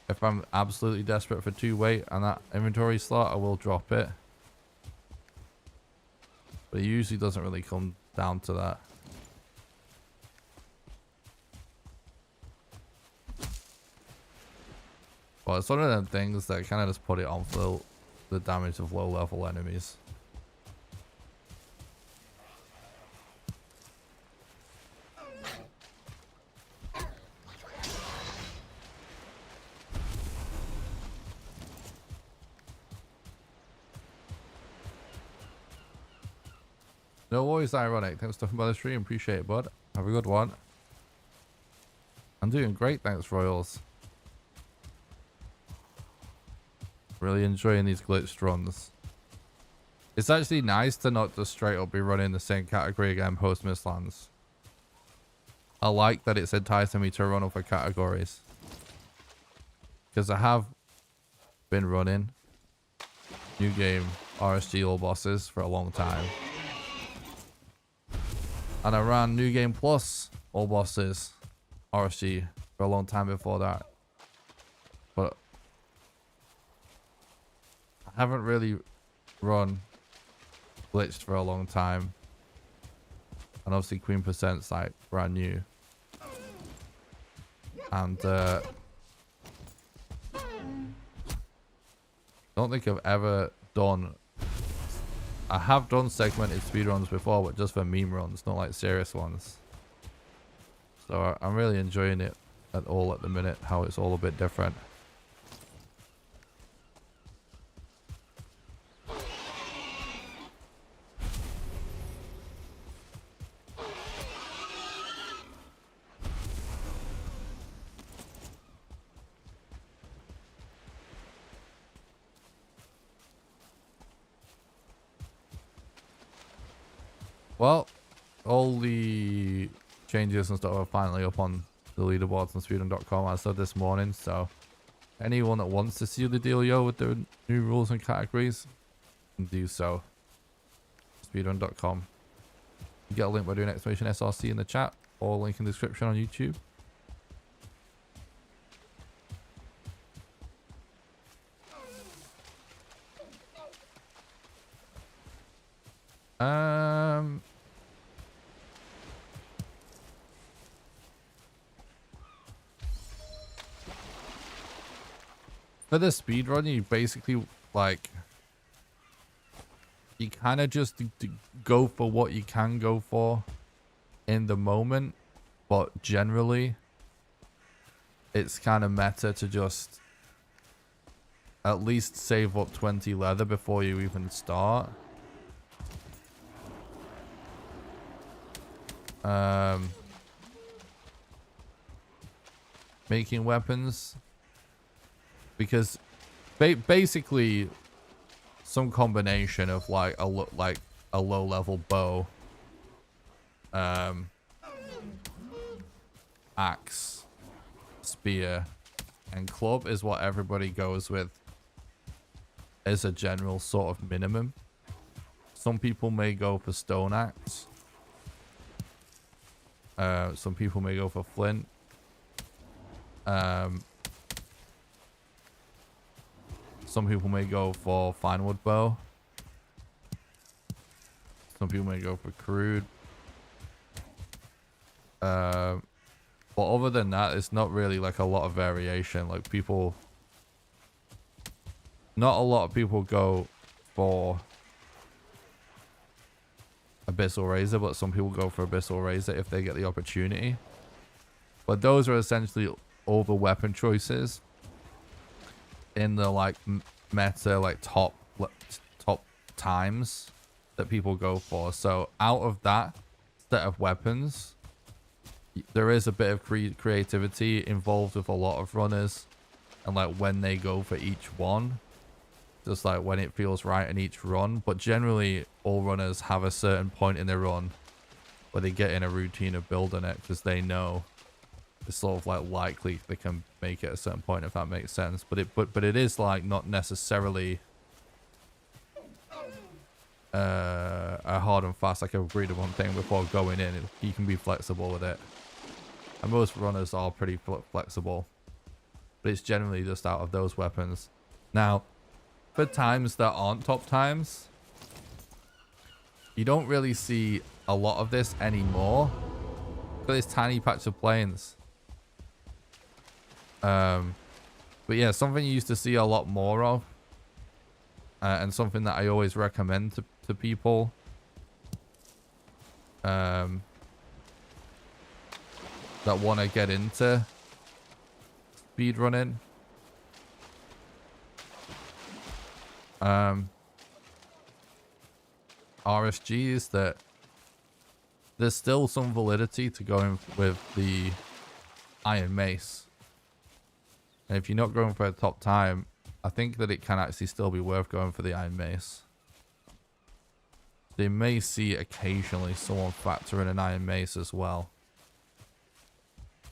if I'm absolutely desperate for 2 weight and that inventory slot, I will drop it. But it usually doesn't really come down to that. But it's one of them things that kind of just put it on for the damage of low level enemies. No worries, ironic. Thanks for stopping by the stream. Appreciate it, bud. Have a good one. I'm doing great, thanks, Royals. Really enjoying these glitched runs. It's actually nice to not just straight up be running the same category again post Mistlands. I like that it's enticing me to run other categories. Because I have been running new game RSG all bosses for a long time. And I ran New Game Plus all bosses RSG for a long time before that. But I haven't really run glitched for a long time. And obviously Queen Percent's like brand new. And don't think I've ever done. I have done segmented speedruns before, but just for meme runs, not like serious ones. So I'm really enjoying it at the minute, how it's all a bit different. Well, all the changes and stuff are finally up on the leaderboards on Speedrun.com, as I said this morning. So anyone that wants to see the dealio with the new rules and categories can do so. Speedrun.com. You get a link by doing exclamation SRC in the chat, or link in the description on YouTube. For the speedrun, you basically, like, you kind of just go for what you can go for in the moment, but generally, it's kind of meta to just at least save up 20 leather before you even start. Making weapons, because basically some combination of like a low level bow, axe, spear, and club is what everybody goes with as a general sort of minimum. Some people may go for stone axe. Some people may go for flint. Some people may go for fine wood bow. Some people may go for crude. But other than that, it's not really like a lot of variation. Like people, not a lot of people go for Abyssal Razor, but some people go for Abyssal Razor if they get the opportunity. But those are essentially all the weapon choices in the like meta, like top times that people go for. So out of that set of weapons, there is a bit of creativity involved with a lot of runners, and like when they go for each one, just like when it feels right in each run. But generally all runners have a certain point in their run where they get in a routine of building it, because they know it's sort of like likely they can make it at a certain point, if that makes sense. But it is like not necessarily a hard and fast, like a agreed upon thing before going in. You can be flexible with it, and most runners are pretty flexible, but it's generally just out of those weapons. Now for times that aren't top times, you don't really see a lot of this anymore for this tiny patch of plains. But yeah, something you used to see a lot more of, and something that I always recommend to people, that want to get into speedrunning. RSG is that there's still some validity to going with the Iron Mace. And if you're not going for a top time, I think that it can actually still be worth going for the Iron Mace. They may see occasionally someone factor in an Iron Mace as well,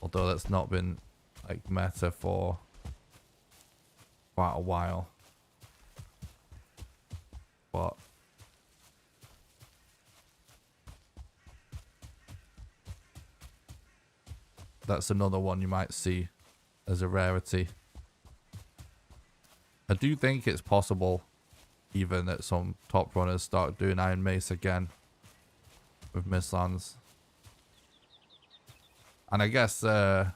although that's not been like meta for quite a while. But that's another one you might see as a rarity. I do think it's possible even that some top runners start doing Iron Mace again with Mistlands. And I guess, I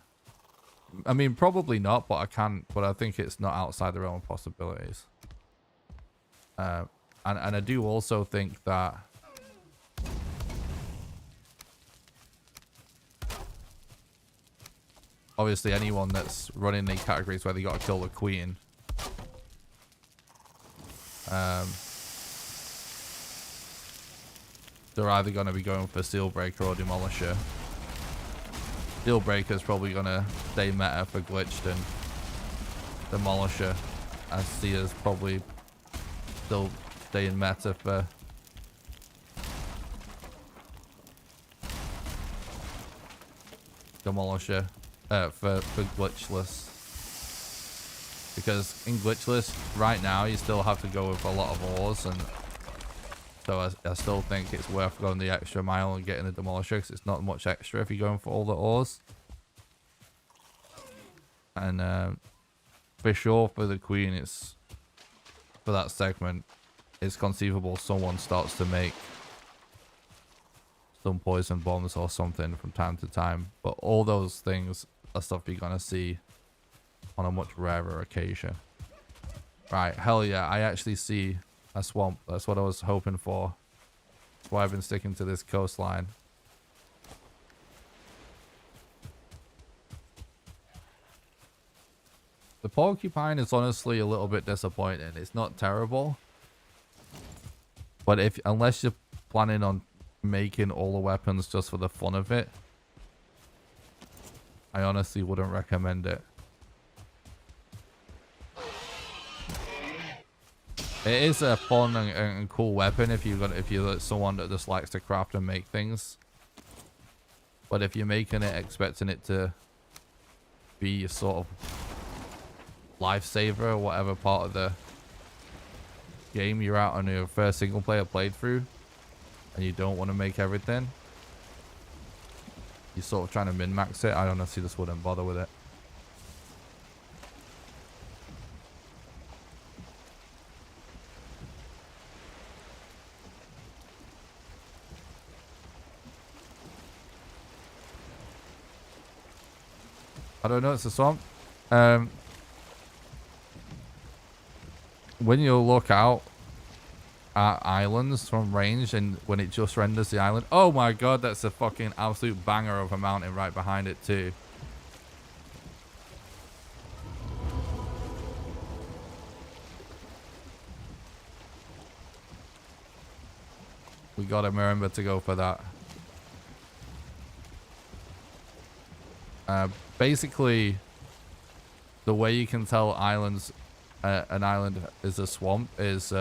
mean, probably not, but I think it's not outside the realm of possibilities. And I do also think that obviously anyone that's running the categories where they got to kill the queen, they're either going to be going for Steelbreaker or Demolisher. Steelbreaker's probably going to stay meta for glitched, and Demolisher I see as probably still staying meta for Demolisher, for glitchless. Because in glitchless right now you still have to go with a lot of ores, and so I still think it's worth going the extra mile and getting the Demolisher, because it's not much extra if you're going for all the ores. And for sure for the queen, it's for that segment, it's conceivable someone starts to make some poison bombs or something from time to time, but all those things are stuff you're gonna see on a much rarer occasion. Right, hell yeah, I actually see a swamp. That's what I was hoping for. That's why I've been sticking to this coastline. The porcupine is honestly a little bit disappointing. It's not terrible, but unless you're planning on making all the weapons just for the fun of it, I honestly wouldn't recommend it. It is a fun and cool weapon if you're someone that just likes to craft and make things. But if you're making it expecting it to be a sort of lifesaver or whatever part of the game you're out on your first single player playthrough, and you don't want to make everything, you're sort of trying to min-max it, I honestly just wouldn't bother with it. I don't know, it's a swamp. When you look out at islands from range and when it just renders the island, oh my god, that's a fucking absolute banger of a mountain right behind it too. We gotta remember to go for that. Basically, the way you can tell an island is a swamp is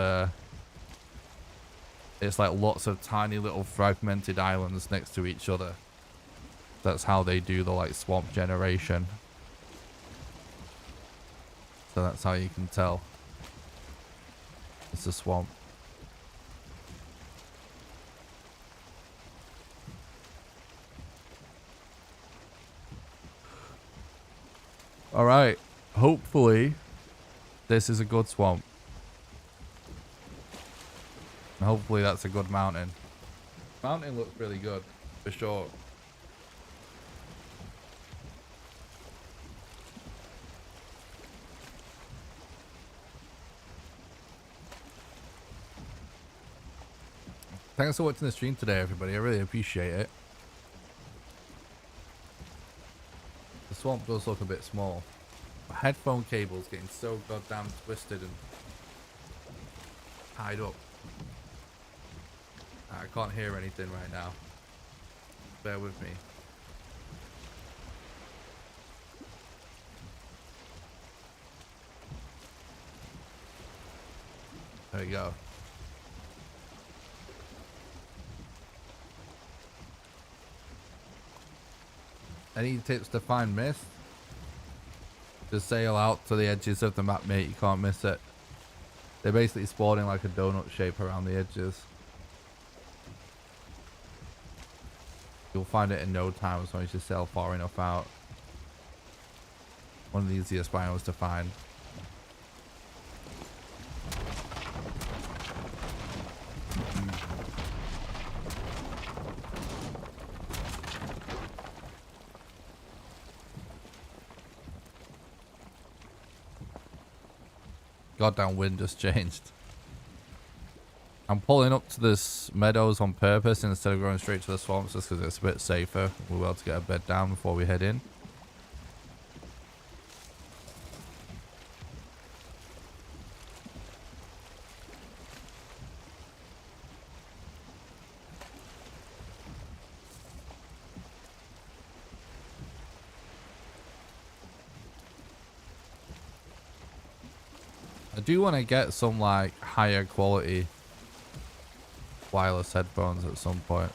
it's like lots of tiny little fragmented islands next to each other. That's how they do the like swamp generation. So that's how you can tell it's a swamp. All right, hopefully this is a good swamp. And hopefully that's a good mountain. Mountain looks really good, for sure. Thanks for watching the stream today, everybody. I really appreciate it. The swamp does look a bit small. My headphone cable's getting so goddamn twisted and tied up. I can't hear anything right now. Bear with me. There we go. Any tips to find mist? Just sail out to the edges of the map, mate. You can't miss it. They're basically spawning like a donut shape around the edges. You'll find it in no time as long as you sail far enough out. One of the easiest biomes to find. Goddamn wind just changed. I'm pulling up to this meadows on purpose instead of going straight to the swamps just because it's a bit safer. We're able to get a bed down before we head in. I do want to get some like higher quality wireless headphones at some point.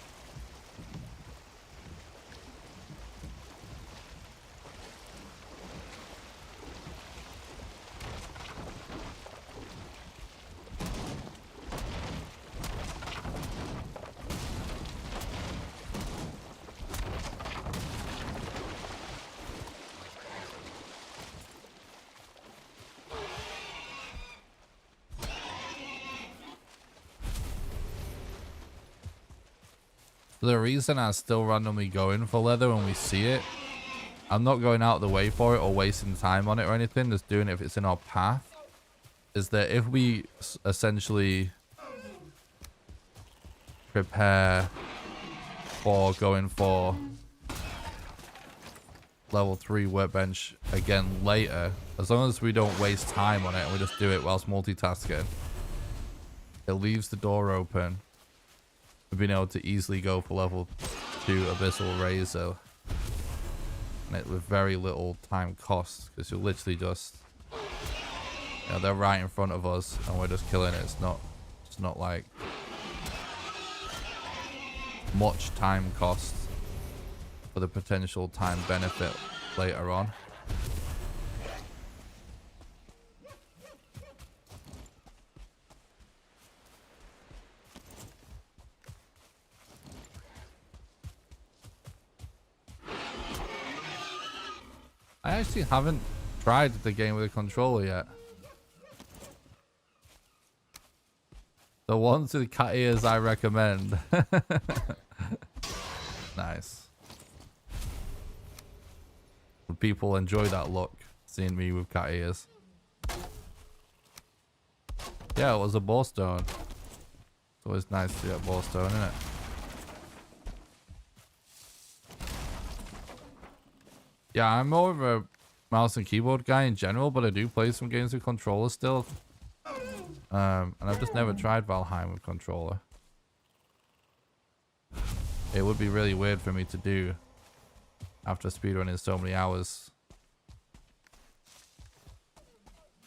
The reason I'm still randomly going for leather when we see it, I'm not going out of the way for it or wasting time on it or anything, just doing it if it's in our path, is that if we essentially prepare for going for level 3 workbench again later, as long as we don't waste time on it and we just do it whilst multitasking, it leaves the door open for being able to easily go for level 2 Abyssal Razor, and it with very little time cost, because you're literally just, you know, they're right in front of us and we're just killing it. It's not like much time cost for the potential time benefit later on. I actually haven't tried the game with a controller yet. The ones with cat ears I recommend. Nice. People enjoy that look, seeing me with cat ears. Yeah, it was a ballstone. It's always nice to get a ballstone, isn't it? Yeah, I'm more of a mouse and keyboard guy in general, but I do play some games with controller still. And I've just never tried Valheim with controller. It would be really weird for me to do after speedrunning so many hours.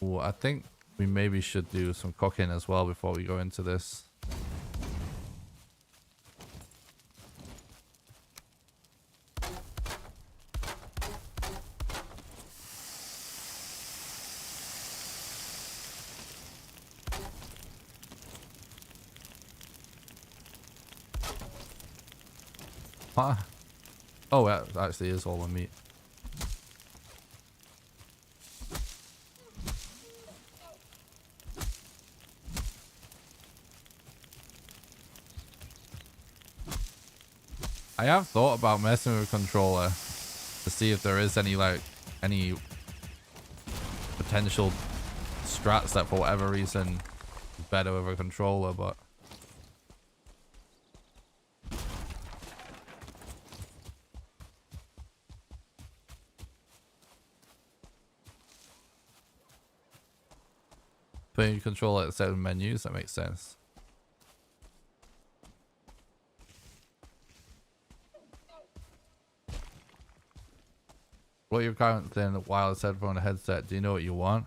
Ooh, I think we maybe should do some cooking as well before we go into this. Huh? Oh, that actually is all the meat. I have thought about messing with a controller to see if there is any potential strats that for whatever reason is better with a controller, but putting your controller at certain menus, that makes sense. What are your current thing? Wireless headphone or headset? Do you know what you want?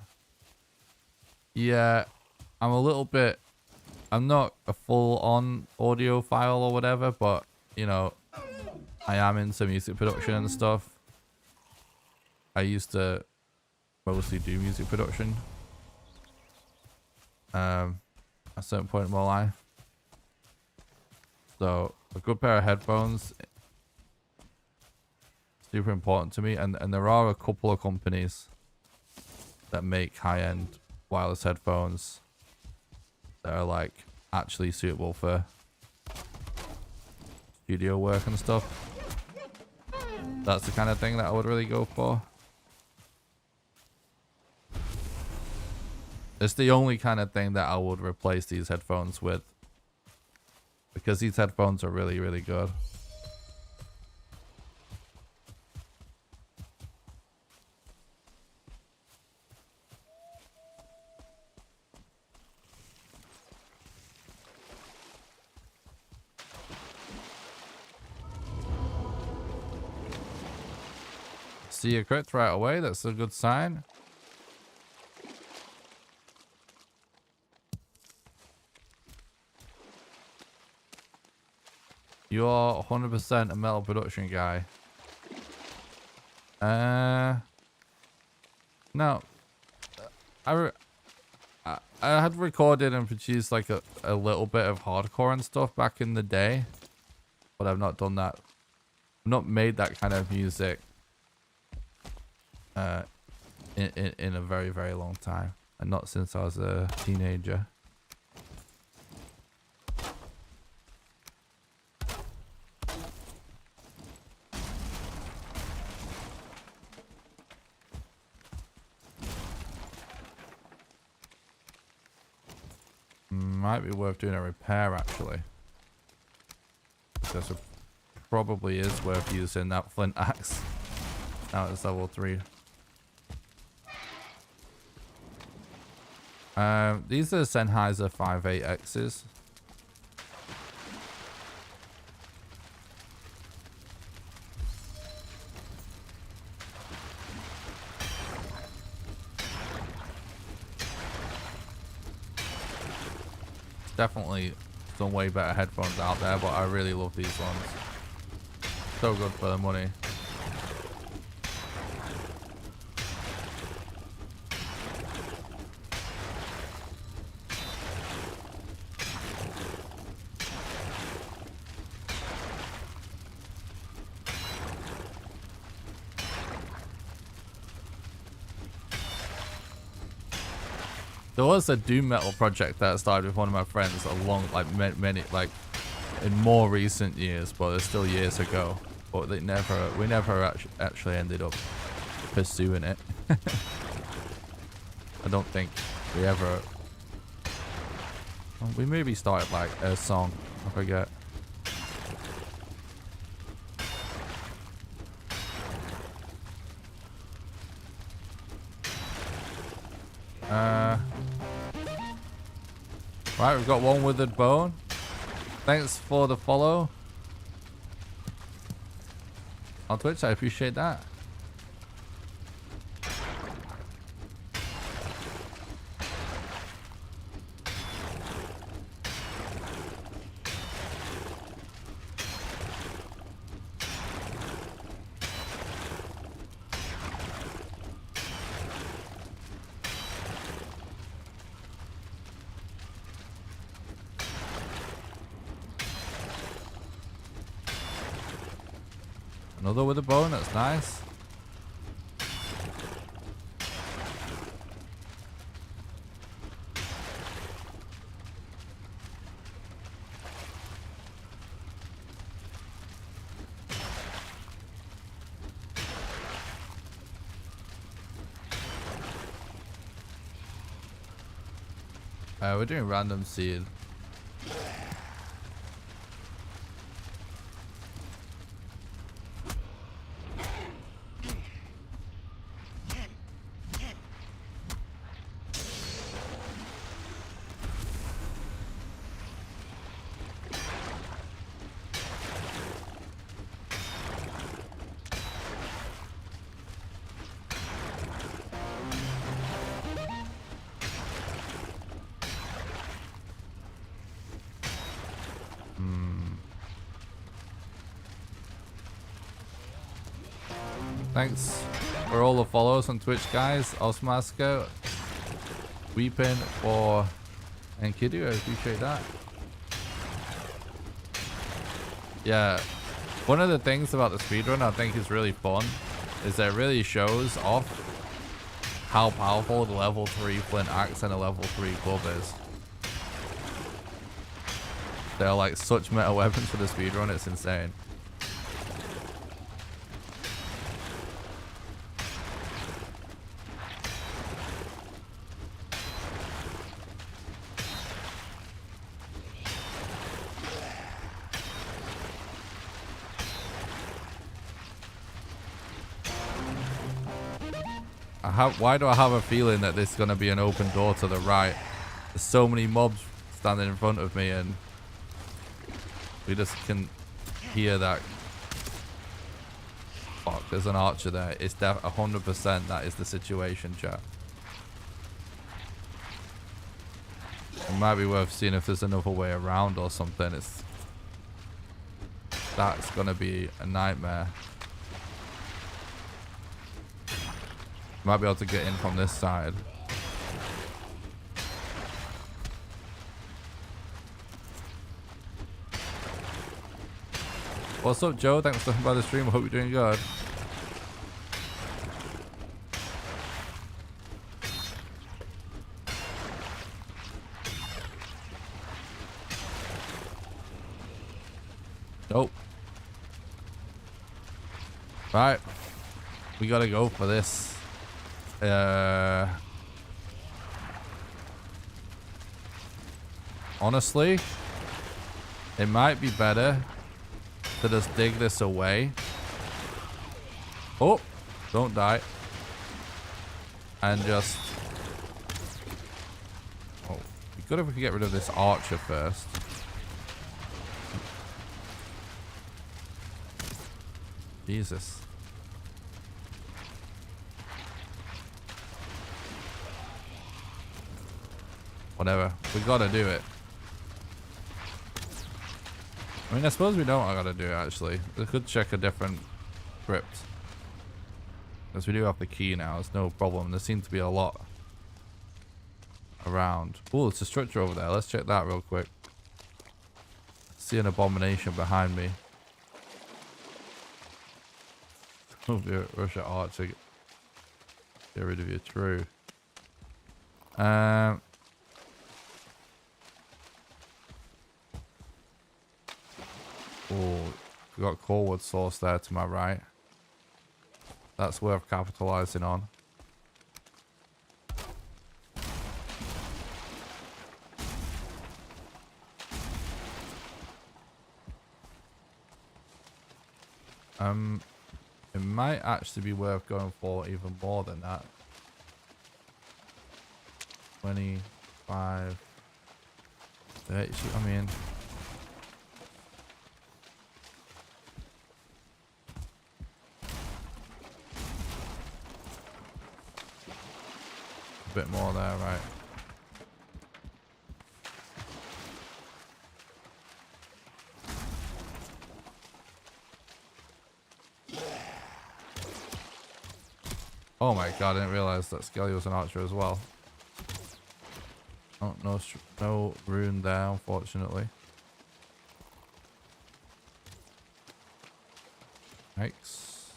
Yeah, I'm a little bit. I'm not a full-on audiophile or whatever, but you know, I am into music production and stuff. I used to mostly do music production. At a certain point in my life. So a good pair of headphones, super important to me, and there are a couple of companies that make high-end wireless headphones that are like actually suitable for studio work and stuff. That's the kind of thing that I would really go for. It's the only kind of thing that I would replace these headphones with, because these headphones are really, really good. See a crit right away, that's a good sign. You're 100% a metal production guy. No. I had recorded and produced like a little bit of hardcore and stuff back in the day, but I've not done that. I've not made that kind of music in a very, very long time, and not since I was a teenager. Might be worth doing a repair actually. Because it probably is worth using that flint axe. Now it's level 3. These are Sennheiser 58Xs. Definitely some way better headphones out there, but I really love these ones. So good for the money. There was a doom metal project that I started with one of my friends a long, like many, like in more recent years, but it's still years ago. But we never actually ended up pursuing it. I don't think we ever. Well, we maybe started like a song. I forget. Right, we've got one withered bone. Thanks for the follow on Twitch. I appreciate that. Another with a bone, that's nice. We're doing random seed. Thanks for all the follows on Twitch, guys. Osmasco, Weeping for Enkidu, I appreciate that. Yeah, one of the things about the speedrun I think is really fun is that it really shows off how powerful the level 3 flint axe and a level 3 club is. They're like such meta weapons for the speedrun, it's insane. Why do I have a feeling that this is going to be an open door to the right? There's so many mobs standing in front of me and we just can hear that. Fuck, there's an archer there. It's 100% that is the situation, chat. It might be worth seeing if there's another way around or something. That's going to be a nightmare. Might be able to get in from this side. What's up, Joe? Thanks for stopping by the stream. I hope you're doing good. Nope. Right. We gotta go for this. Honestly, it might be better to just dig this away. Oh, Don't die. And just... Oh, it'd be good if we could get rid of this archer first. Jesus. Whatever. We gotta do it. I mean, I suppose we don't gotta do it, actually. We could check a different crypt. Because we do have the key now. It's no problem. There seems to be a lot around. Oh, it's a structure over there. Let's check that real quick. See an abomination behind me. Oh, rush at archer. Get rid of your true. Oh, we got Corewood source there to my right. That's worth capitalizing on. It might actually be worth going for even more than that. 25, 30, I mean... a bit more there, right? Oh my god, I didn't realize that Skelly was an archer as well. Oh, no rune there, unfortunately. Yikes.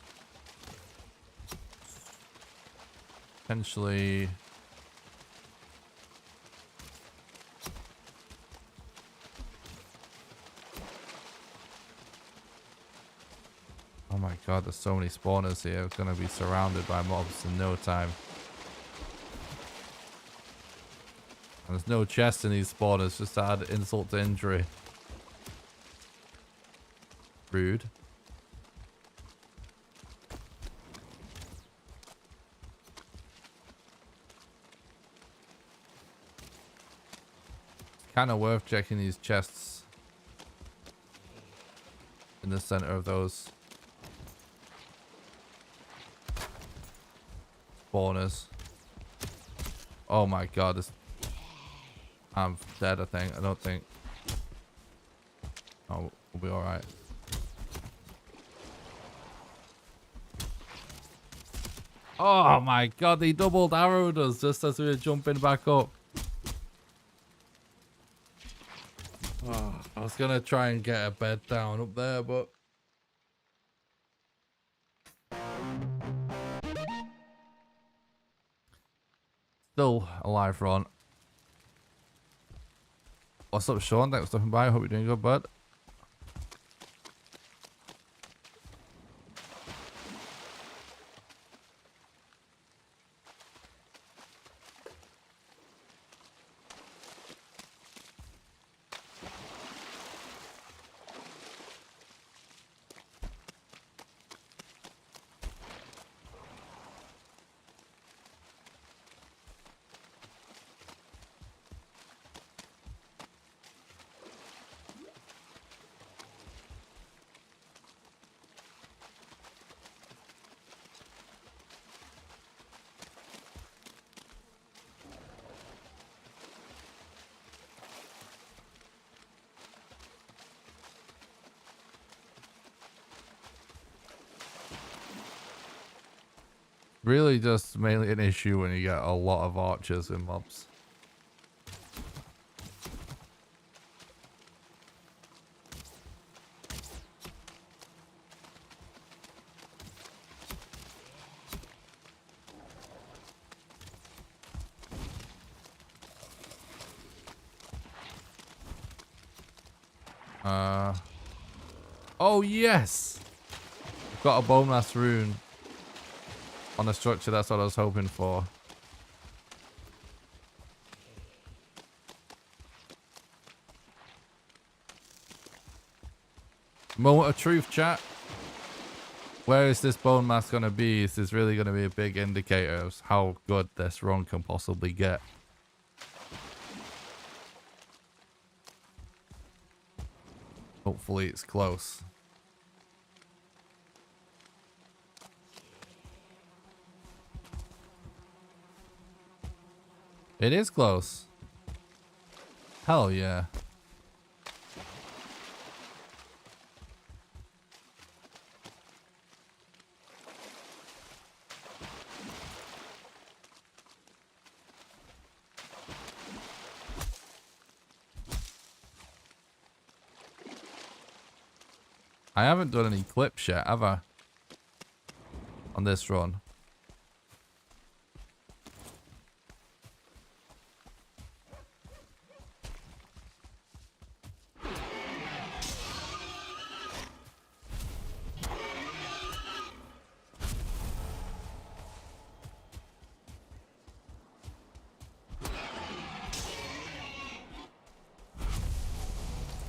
Potentially... oh my god, there's so many spawners here. We're going to be surrounded by mobs in no time. And there's no chest in these spawners, just to add insult to injury. Rude. Kind of worth checking these chests in the center of those spawners. Oh my god, I'm dead, I think. I don't think... oh, we'll be alright. Oh my god, they doubled arrowed us just as we were jumping back up. Oh, I was gonna try and get a bed down up there, but... still alive, Ron. What's up, Sean? Thanks for stopping by. Hope you're doing good, bud. Really just mainly an issue when you get a lot of archers and mobs. Oh yes! I've got a bone mass rune on the structure. That's what I was hoping for. Moment of truth, chat. Where is this bone mass going to be? This is really going to be a big indicator of how good this run can possibly get. Hopefully it's close. It is close. Hell yeah. I haven't done any clips yet, have I? On this run.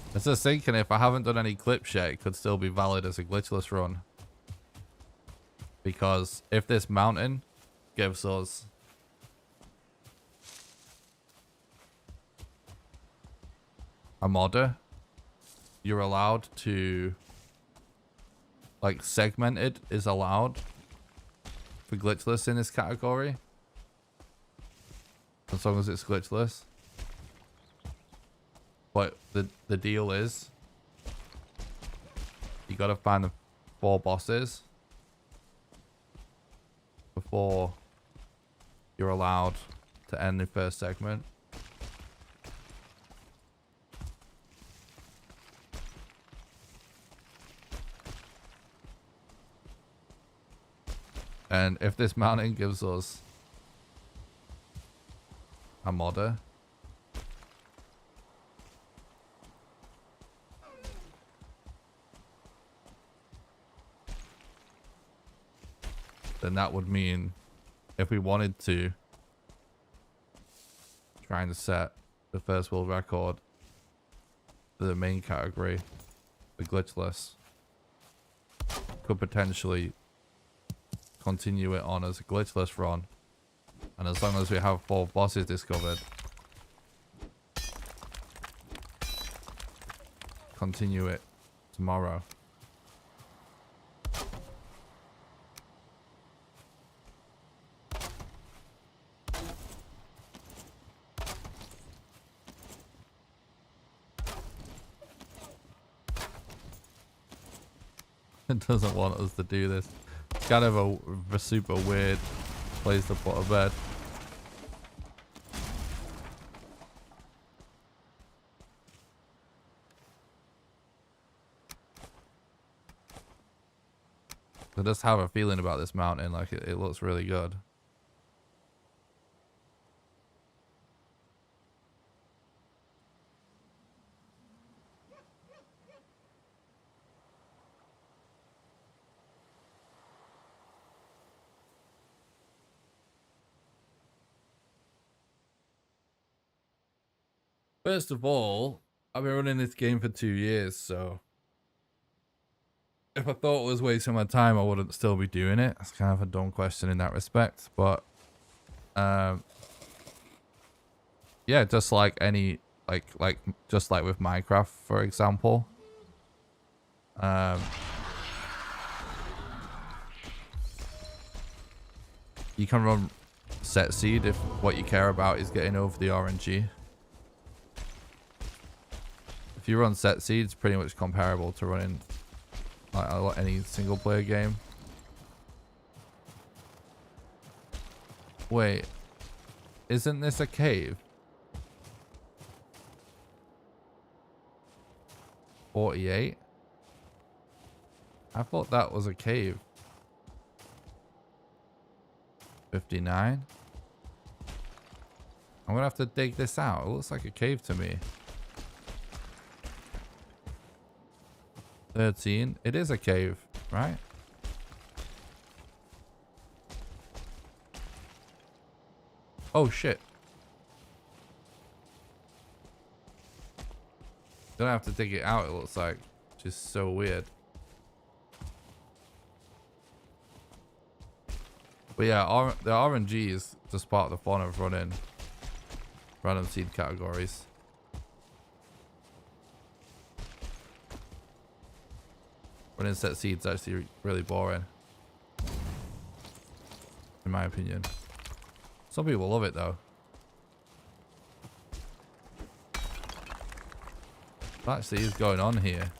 I was just thinking, if I haven't done any clips yet, it could still be valid as a glitchless run. Because if this mountain gives us a modder, you're allowed to, like, segmented is allowed for glitchless in this category. As long as it's glitchless. But the deal is, you gotta find the 4 bosses before you're allowed to end the first segment. And if this mountain gives us a modder, then that would mean if we wanted to trying to set the first world record for the main category, the glitchless, could potentially continue it on as a glitchless run. And as long as we have 4 bosses discovered, continue it tomorrow. It doesn't want us to do this. It's kind of a super weird place to put a bed. I just have a feeling about this mountain, like it looks really good. First of all, I've been running this game for 2 years, so if I thought it was wasting my time, I wouldn't still be doing it. It's kind of a dumb question in that respect, but yeah, just like any just like with Minecraft, for example. You can run set seed if what you care about is getting over the RNG. If you run set seed, it's pretty much comparable to running like any single player game. Wait, isn't this a cave? 48? I thought that was a cave. 59? I'm gonna have to dig this out. It looks like a cave to me. 13. It is a cave, right? Oh shit. Gonna have to dig it out, it looks like. Which is so weird. But yeah, the RNG is just part of the fun of running random seed categories. Running set seeds is actually really boring, in my opinion. Some people love it though. What actually is going on here?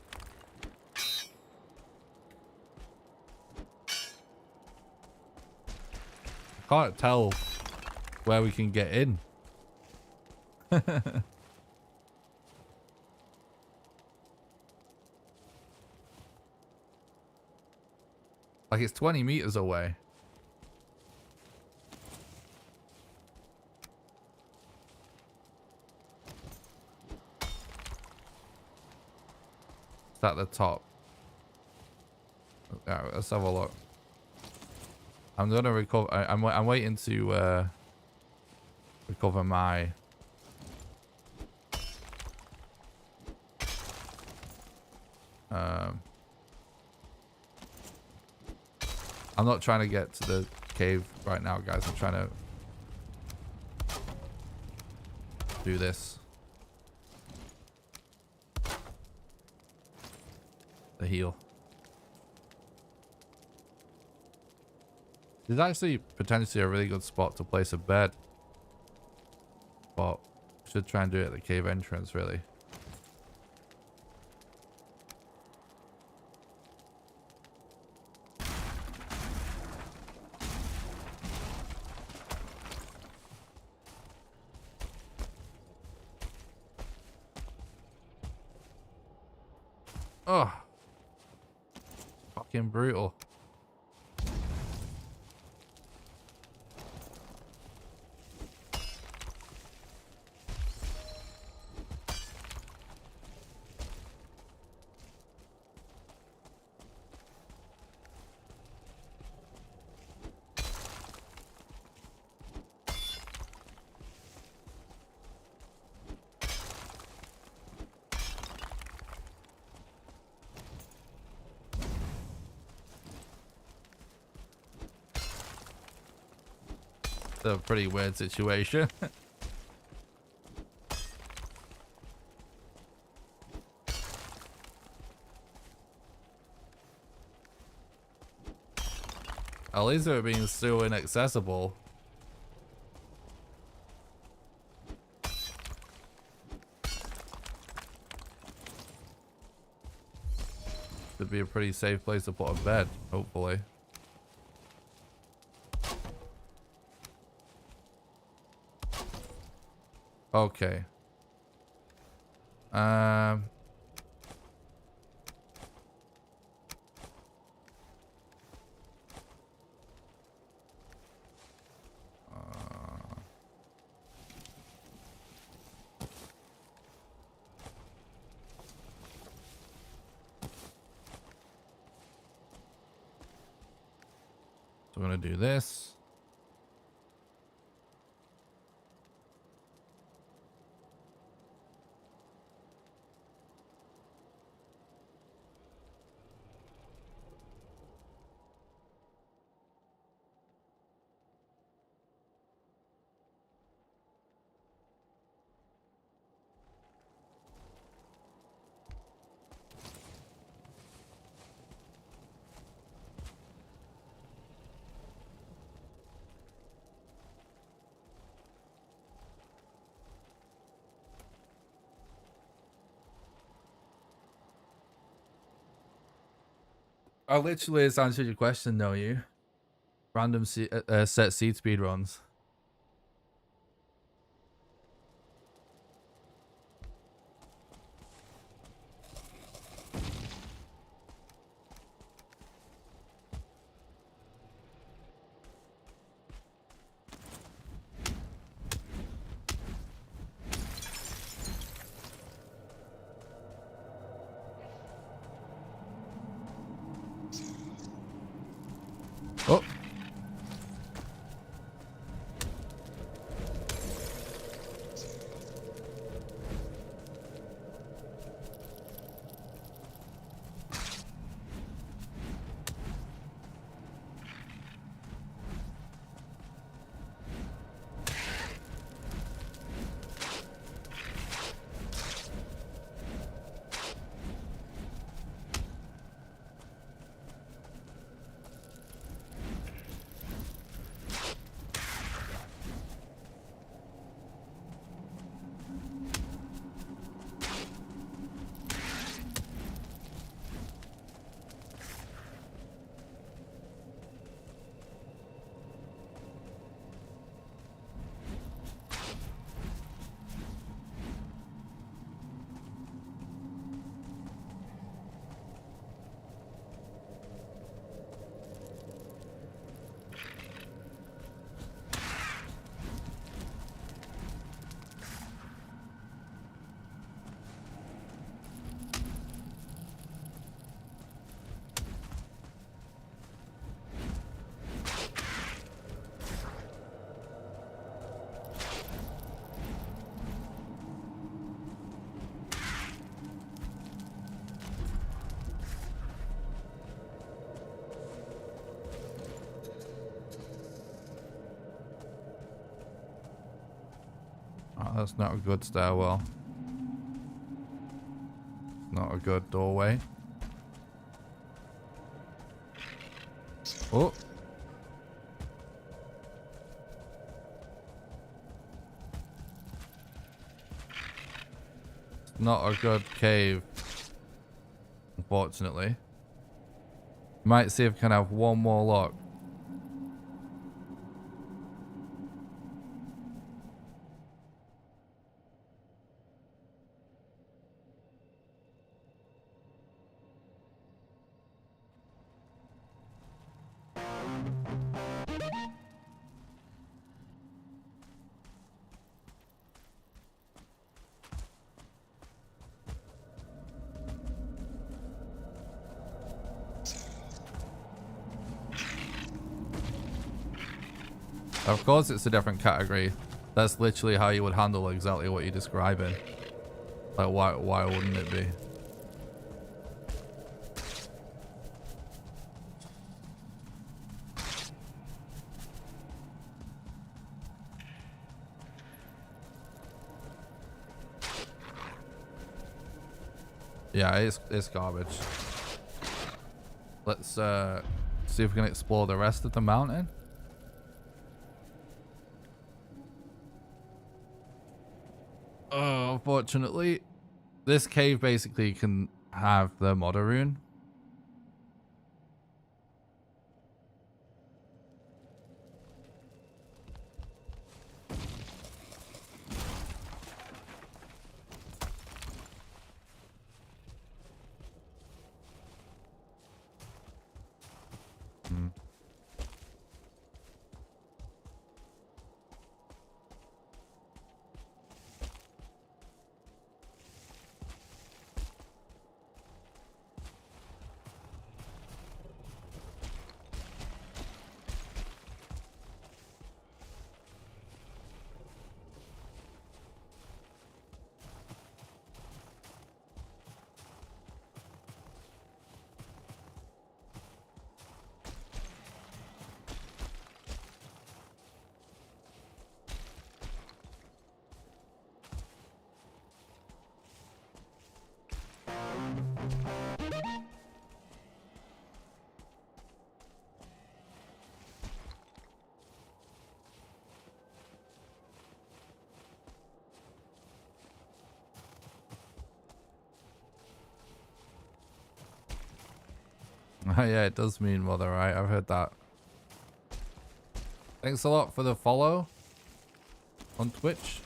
I can't tell where we can get in. Like it's 20 meters away. It's at the top. Alright, let's have a look. I'm gonna recover. I'm waiting to recover my. I'm not trying to get to the cave right now, guys. I'm trying to do this. The heal. This is actually potentially a really good spot to place a bed. But should try and do it at the cave entrance, really. Oh, fucking brutal. It's a pretty weird situation. At least they're being so inaccessible. Should be a pretty safe place to put a bed, hopefully. Okay. So we're gonna do this. I literally just answered your question, though, you. Random set seed speed runs. Oh. That's not a good stairwell. Not a good doorway. Oh. Not a good cave, unfortunately. Might see if we can have one more lock. Of course it's a different category. That's literally how you would handle exactly what you're describing. Like why wouldn't it be? Yeah, it's garbage. Let's see if we can explore the rest of the mountain. Oh, unfortunately, this cave basically can have the modder rune. Yeah, it does mean mother, right? I've heard that. Thanks a lot for the follow on Twitch.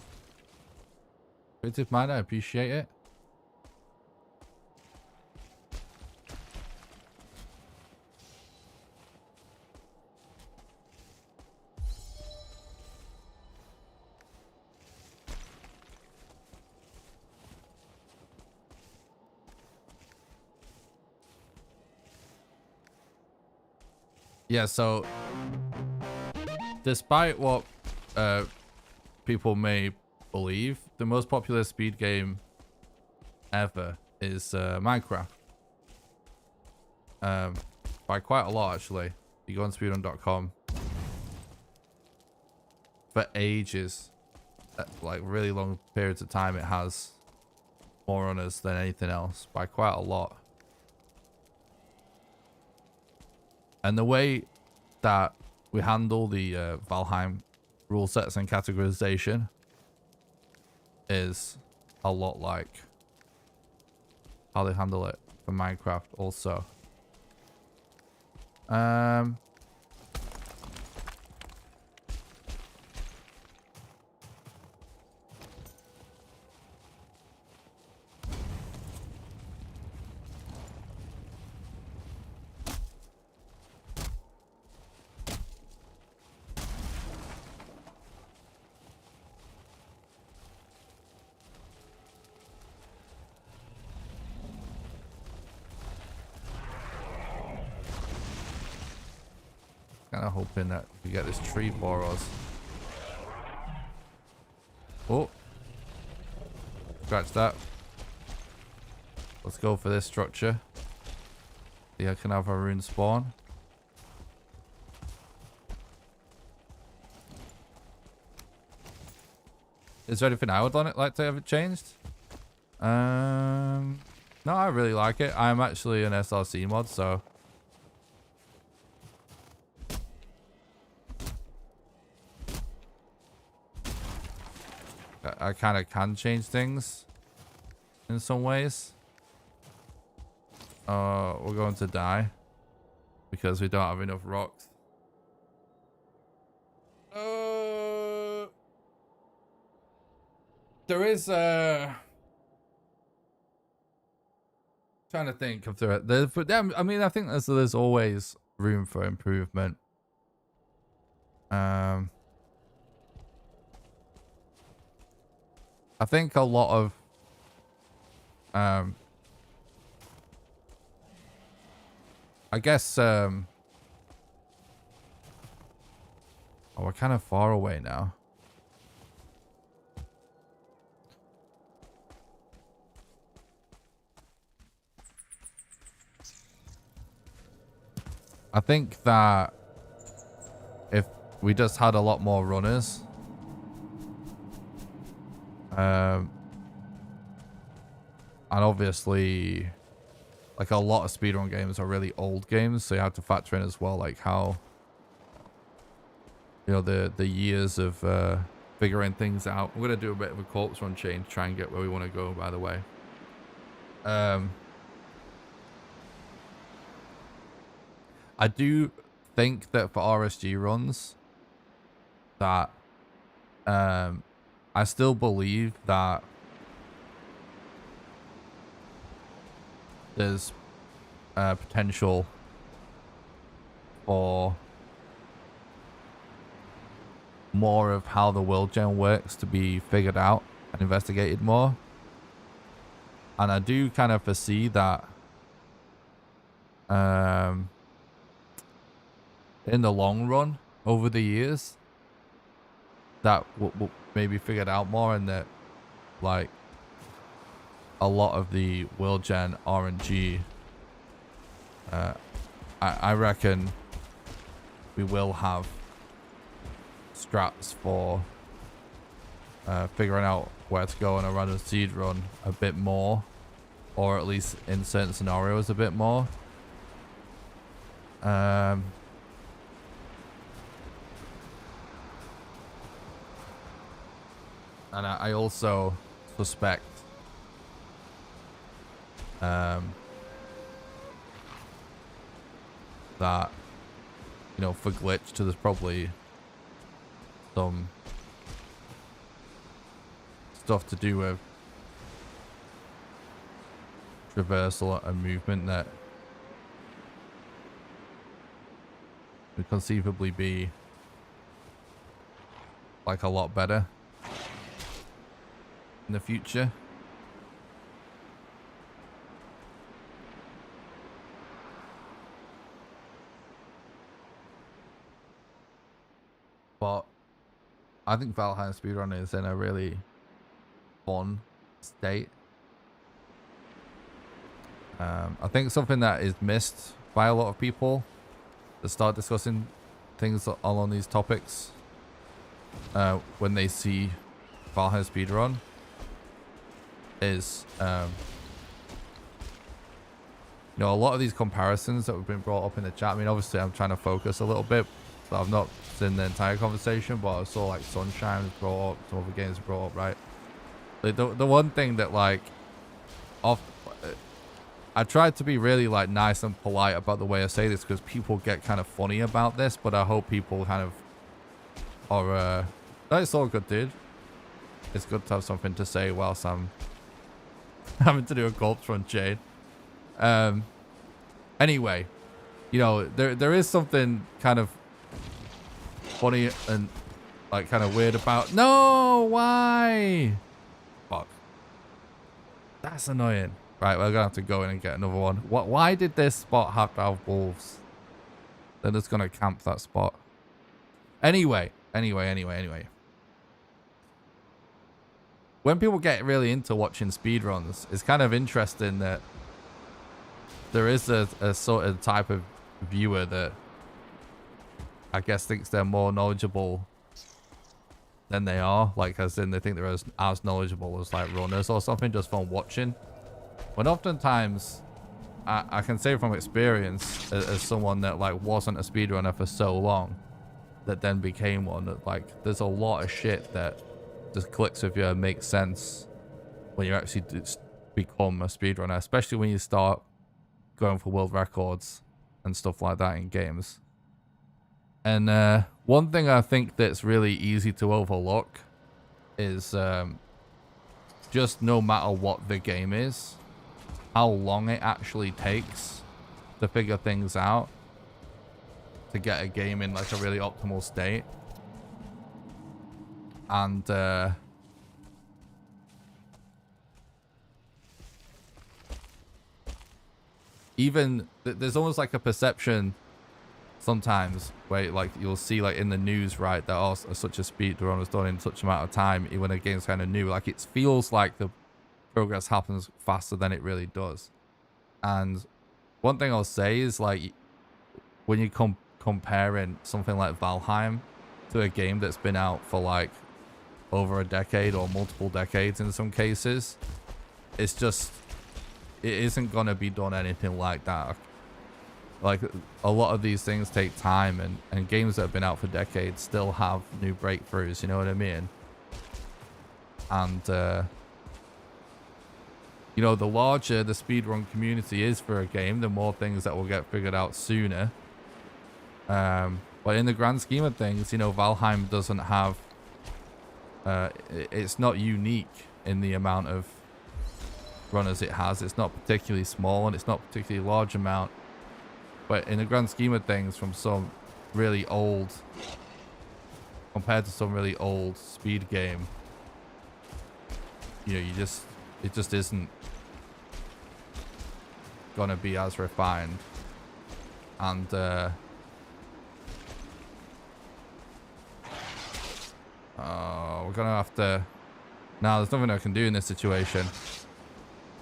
Creative Mind, I appreciate it. Yeah, so despite what people may believe, the most popular speed game ever is Minecraft. By quite a lot, actually. You go on speedrun.com. For ages, like really long periods of time, it has more runners than anything else by quite a lot. And the way that we handle the Valheim rule sets and categorization is a lot like how they handle it for Minecraft also. Kind of hoping that we get this tree for us. Oh, scratch that. Let's go for this structure. See, I can have a rune spawn. Is there anything I would like to have it changed? No, I really like it. I'm actually an SRC mod, so I kind of can change things in some ways. We're going to die because we don't have enough rocks. There is trying to think of the but I mean, I think there's always room for improvement. I think a lot of I guess oh, we're kind of far away now. I think that if we just had a lot more runners, and obviously, like, a lot of speedrun games are really old games, so you have to factor in as well, like, how, you know, the years of figuring things out. I'm gonna do a bit of a corpse run change, try and get where we want to go, by the way. I do think that for RSG runs, that I still believe that there's potential for more of how the world gen works to be figured out and investigated more. And I do kind of foresee that in the long run, over the years, that will maybe figured out more, and that, like, a lot of the world gen RNG, I reckon we will have strats for figuring out where to go on a random seed run a bit more, or at least in certain scenarios a bit more. And I also suspect that, you know, for glitch, there's probably some stuff to do with traversal and movement that could conceivably be, like, a lot better in the future. But I think Valheim speedrun is in a really fun state. I think something that is missed by a lot of people to start discussing things along these topics when they see Valheim speedrun is, you know, a lot of these comparisons that have been brought up in the chat. I mean, obviously I'm trying to focus a little bit, so I've not seen the entire conversation, but I saw, like, Sunshine was brought up, some other games were brought up, right? Like, the one thing that, like, I tried to be really, like, nice and polite about the way I say this, because people get kind of funny about this, but I hope people kind of are, it's all good, dude. It's good to have something to say whilst I'm having to do a corpse run chain. Anyway, you know, there is something kind of funny and, like, kind of weird about... No, why? Fuck. That's annoying. Right, we're gonna have to go in and get another one. Why did this spot have to have wolves? They're just gonna camp that spot. Anyway. When people get really into watching speedruns, it's kind of interesting that there is a sort of type of viewer that I guess thinks they're more knowledgeable than they are, like as in they think they're as knowledgeable as like runners or something just from watching. When oftentimes, I can say from experience as someone that like wasn't a speedrunner for so long, that then became one, that like there's a lot of shit that just clicks with you and makes sense when you actually become a speedrunner, especially when you start going for world records and stuff like that in games. And one thing I think that's really easy to overlook is just no matter what the game is, how long it actually takes to figure things out to get a game in like a really optimal state. And even there's almost like a perception sometimes where like you'll see like in the news, right, that oh, such a speedrun was done in such amount of time when a game's kind of new. Like it feels like the progress happens faster than it really does. And one thing I'll say is like when you comparing something like Valheim to a game that's been out for like over a decade or multiple decades in some cases, it's just, it isn't gonna be done anything like that. Like a lot of these things take time, and games that have been out for decades still have new breakthroughs, you know what I mean? And you know, the larger the speedrun community is for a game, the more things that will get figured out sooner. But in the grand scheme of things, you know, Valheim doesn't have, it's not unique in the amount of runners it has. It's not particularly small and it's not particularly large amount. But in the grand scheme of things, from some really old, compared to some really old speed game, you know, it just isn't gonna be as refined. And we're gonna have to, now there's nothing I can do in this situation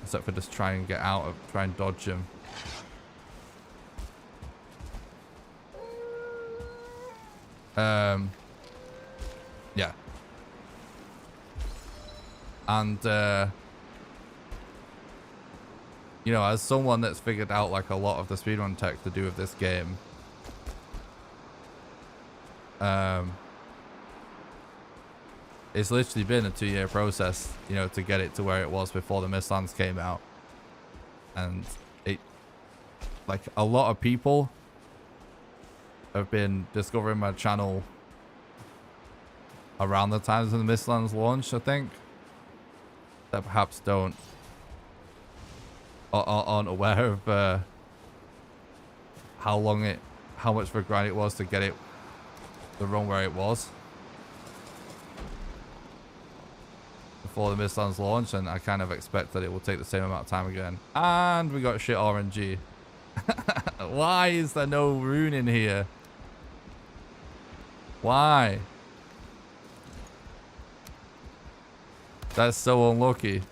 except for just try and get out of, try and dodge him. Yeah. And you know, as someone that's figured out like a lot of the speedrun tech to do with this game, it's literally been a 2-year process, you know, to get it to where it was before the Mistlands came out. And it, like, a lot of people have been discovering my channel around the times of the Mistlands launch, I think, that perhaps aren't aware of how much of a grind it was to get it the run where it was before the Mistlands launch, and I kind of expect that it will take the same amount of time again. And we got shit RNG. Why is there no rune in here? Why? That's so unlucky.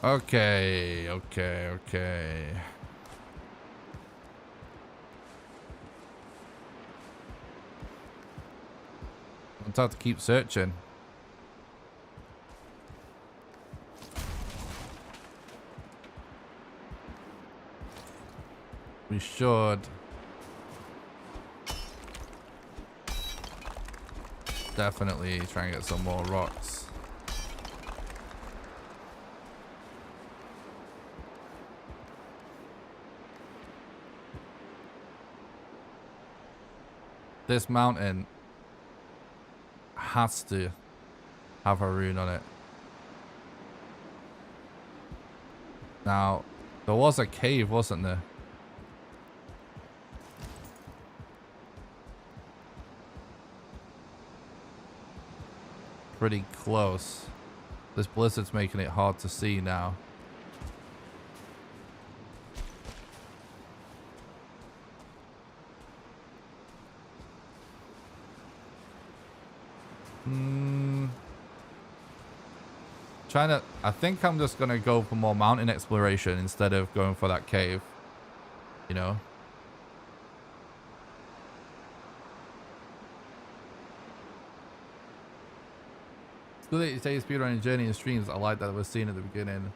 Okay. I'll have to keep searching. We should definitely try and get some more rocks. This mountain has to have a rune on it. Now, there was a cave, wasn't there? Pretty close. This blizzard's making it hard to see now. I think I'm just gonna go for more mountain exploration instead of going for that cave. You know? It's good that you say speedrunning journey and streams. I like that we're seeing at the beginning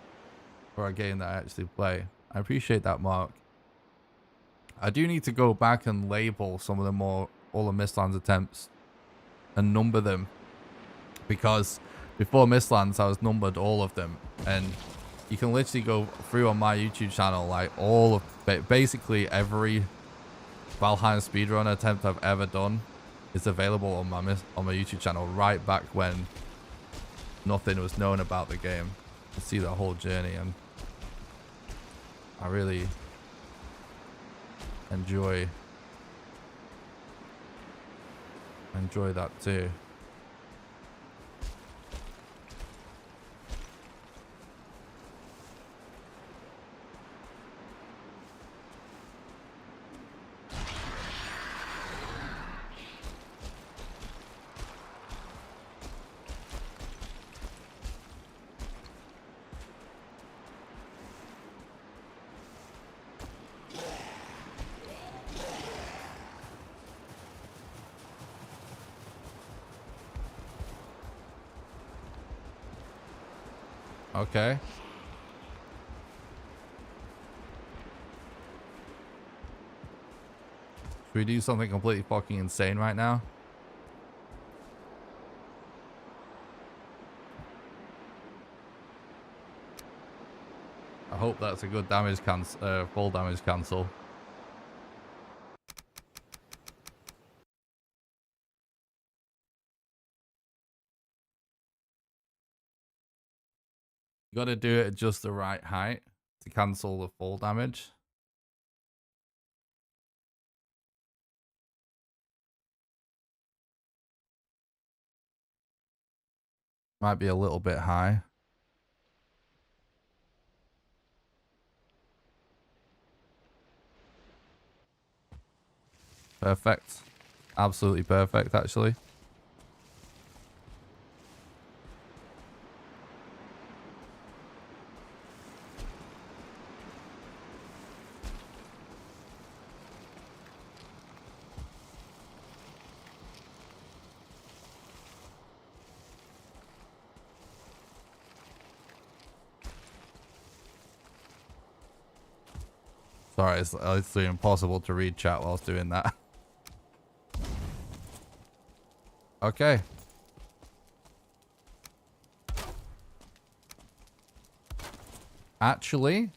for a game that I actually play. I appreciate that, Mark. I do need to go back and label some of the all the Mistlands attempts and number them, because before Mistlands I was numbered all of them, and you can literally go through on my YouTube channel, like all of basically every Valheim speedrun attempt I've ever done is available on my YouTube channel, right back when nothing was known about the game. You see the whole journey, and I really enjoy that too. Okay. Should we do something completely fucking insane right now? I hope that's a good damage full damage cancel. You gotta do it at just the right height to cancel the full damage. Might be a little bit high. Perfect. Absolutely perfect, actually. Sorry, it's literally impossible to read chat whilst doing that. Okay. Actually,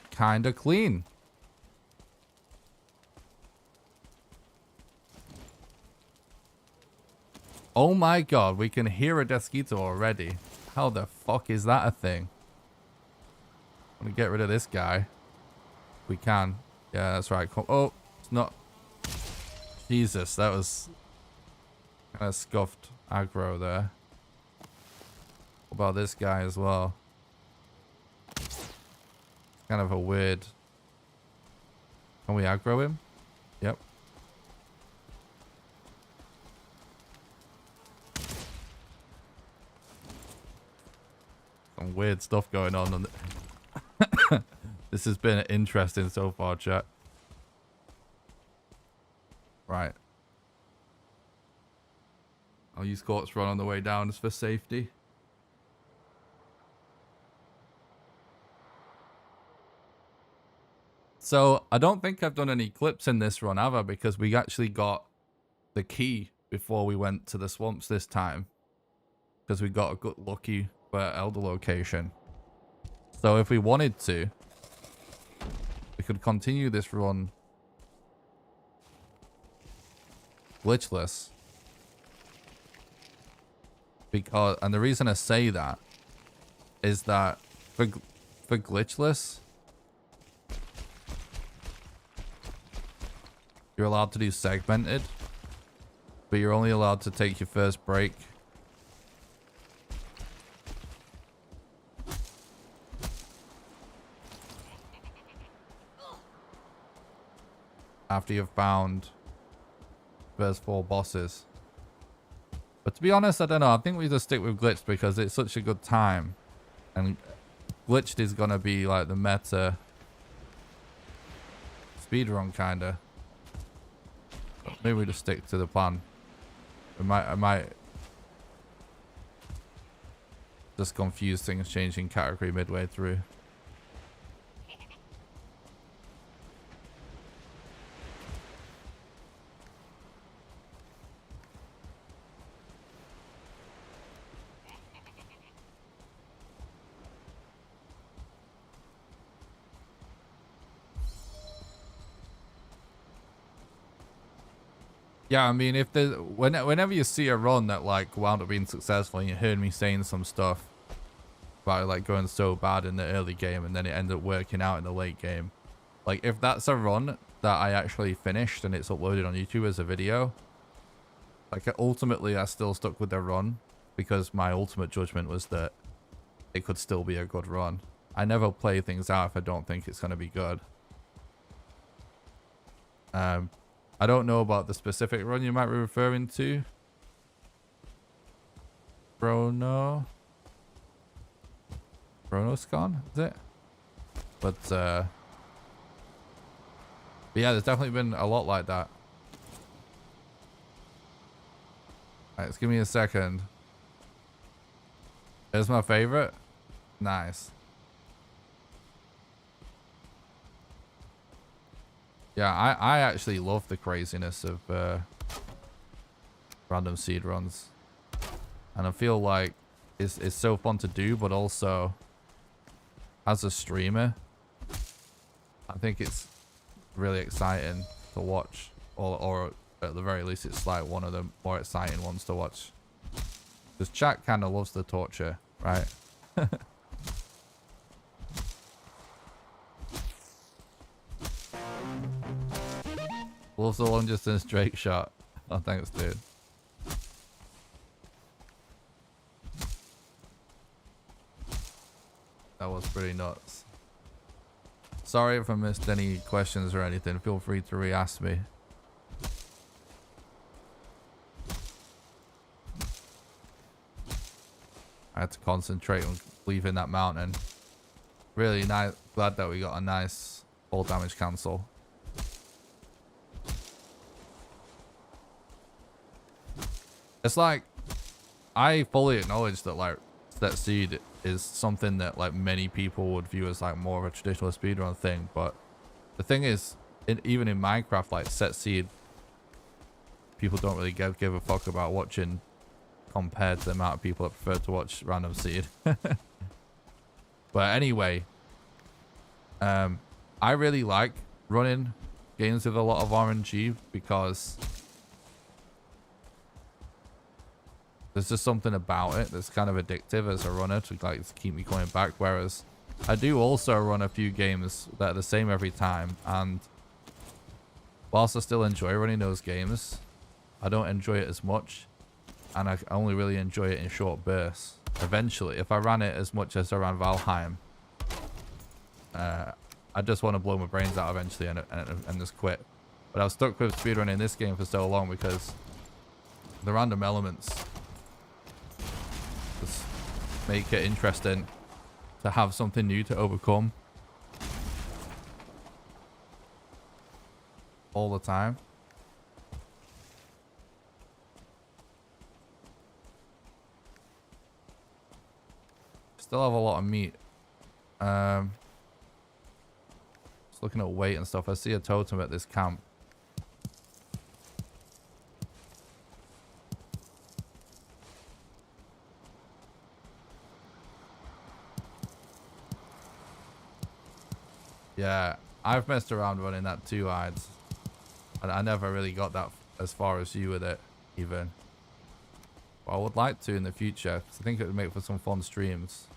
kinda clean. Oh my god, we can hear a Desquito already. How the fuck is that a thing? I'm gonna get rid of this guy. We can. Yeah, that's right. Oh, it's not. Jesus, that was kind of scuffed aggro there. What about this guy as well? Kind of a weird. Can we aggro him? Yep. Some weird stuff going on. This has been interesting so far, chat. Right. I'll use Quartz Run on the way down just for safety. So, I don't think I've done any clips in this run, have I? Because we actually got the key before we went to the swamps this time. Because we got a good lucky for Elder location. So, if we wanted to, we could continue this run glitchless. Because, and the reason I say that is that for glitchless, you're allowed to do segmented, but you're only allowed to take your first break after you've found first 4 bosses. But to be honest, I don't know. I think we just stick with glitched because it's such a good time. And glitched is gonna be like the meta speedrun kinda. But maybe we just stick to the plan. I might just confuse things changing category midway through. Yeah, I mean, if there's whenever you see a run that like wound up being successful, and you heard me saying some stuff about it, like going so bad in the early game and then it ended up working out in the late game, like if that's a run that I actually finished and it's uploaded on YouTube as a video, like ultimately I still stuck with the run because my ultimate judgment was that it could still be a good run. I never play things out if I don't think it's going to be good. I don't know about the specific run you might be referring to. Chronoscon, is it? But yeah, there's definitely been a lot like that. Alright, just give me a second. There's my favorite. Nice. Yeah, I actually love the craziness of random seed runs. And I feel like it's so fun to do, but also as a streamer, I think it's really exciting to watch. Or at the very least, it's like one of the more exciting ones to watch. Because chat kind of loves the torture, right? Loves the long distance Drake shot. Oh, thanks, dude. That was pretty nuts. Sorry if I missed any questions or anything. Feel free to re-ask me. I had to concentrate on leaving that mountain. Really nice. Glad that we got a nice full damage cancel. It's like, I fully acknowledge that like set seed is something that like many people would view as like more of a traditional speedrun thing, but the thing is, even in Minecraft, like set seed, people don't really give a fuck about watching compared to the amount of people that prefer to watch random seed. But anyway, I really like running games with a lot of RNG because there's just something about it that's kind of addictive as a runner to like keep me coming back. Whereas I do also run a few games that are the same every time, and whilst I still enjoy running those games, I don't enjoy it as much, and I only really enjoy it in short bursts. Eventually, if I ran it as much as I ran Valheim, I just want to blow my brains out eventually and just quit. But I was stuck with speedrunning this game for so long because the random elements just make it interesting to have something new to overcome all the time. Still have a lot of meat. Just looking at weight and stuff. I see a totem at this camp. Yeah, I've messed around running that 2-eyed. And I never really got that as far as you with it, even. But I would like to in the future, because I think it would make for some fun streams.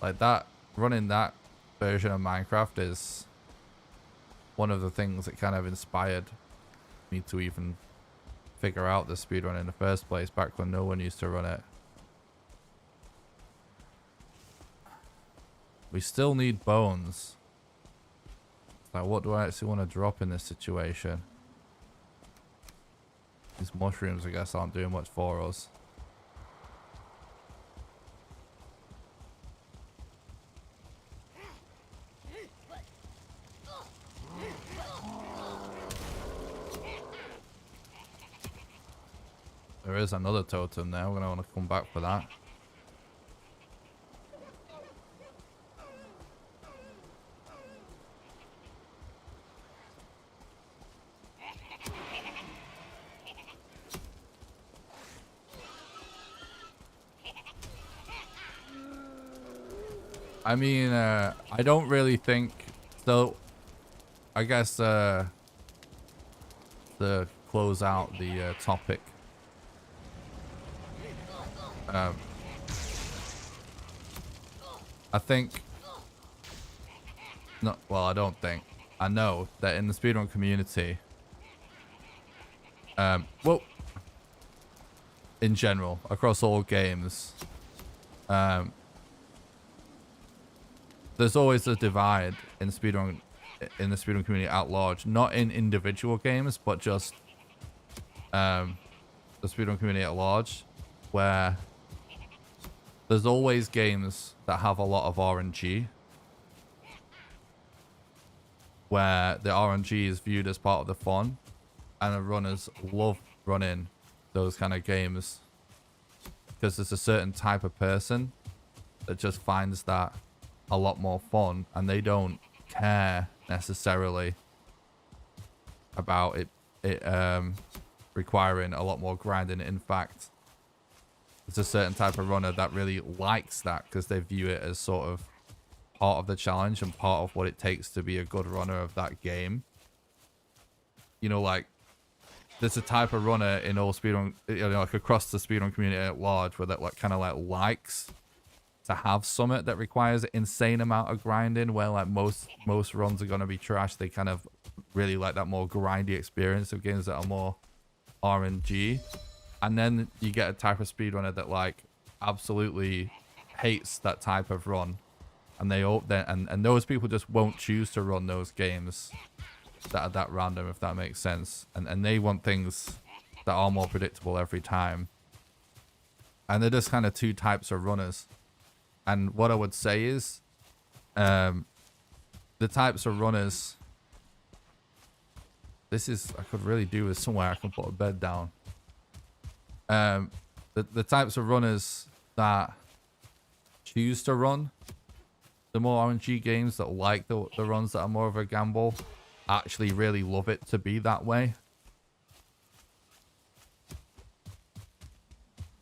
Like that, running that version of Minecraft is one of the things that kind of inspired me to even figure out the speedrun in the first place, back when no one used to run it. We still need bones. Like, what do I actually want to drop in this situation? These mushrooms, I guess, aren't doing much for us. There is another totem there. We're going to want to come back for that. I mean, I don't really think... So, I guess to close out the topic... I think... No, well, I don't think. I know that in the speedrun community... well... In general, across all games... there's always a divide in the speedrun community at large. Not in individual games, but just... the speedrun community at large. Where... There's always games that have a lot of RNG. Where the RNG is viewed as part of the fun. And the runners love running those kind of games. Because there's a certain type of person that just finds that a lot more fun. And they don't care necessarily about it requiring a lot more grinding. In fact, there's a certain type of runner that really likes that because they view it as sort of part of the challenge and part of what it takes to be a good runner of that game. You know, like, there's a type of runner in all speedrun, you know, like across the speedrun community at large, where that like kind of like likes to have summit that requires an insane amount of grinding, where like most runs are going to be trash. They kind of really like that more grindy experience of games that are more RNG. And then you get a type of speedrunner that like absolutely hates that type of run, and they all and those people just won't choose to run those games that are that random, if that makes sense. And they want things that are more predictable every time. And they're just kind of two types of runners. And what I would say is, the types of runners. This is, I could really do with somewhere I can put a bed down. The types of runners that choose to run the more RNG games, that like the runs that are more of a gamble, actually really love it to be that way.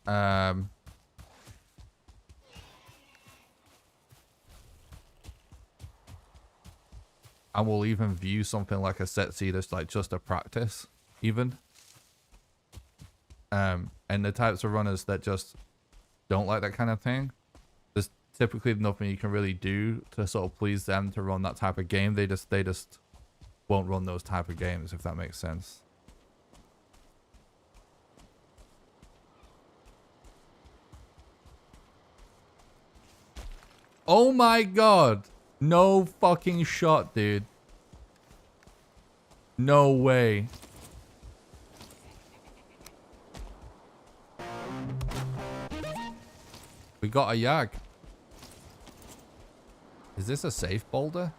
And we'll even view something like a set seed as like just a practice, even. And the types of runners that just don't like that kind of thing, there's typically nothing you can really do to sort of please them to run that type of game. They just won't run those type of games, if that makes sense. Oh my god! No fucking shot, dude. No way. We got a Yag. Is this a safe boulder?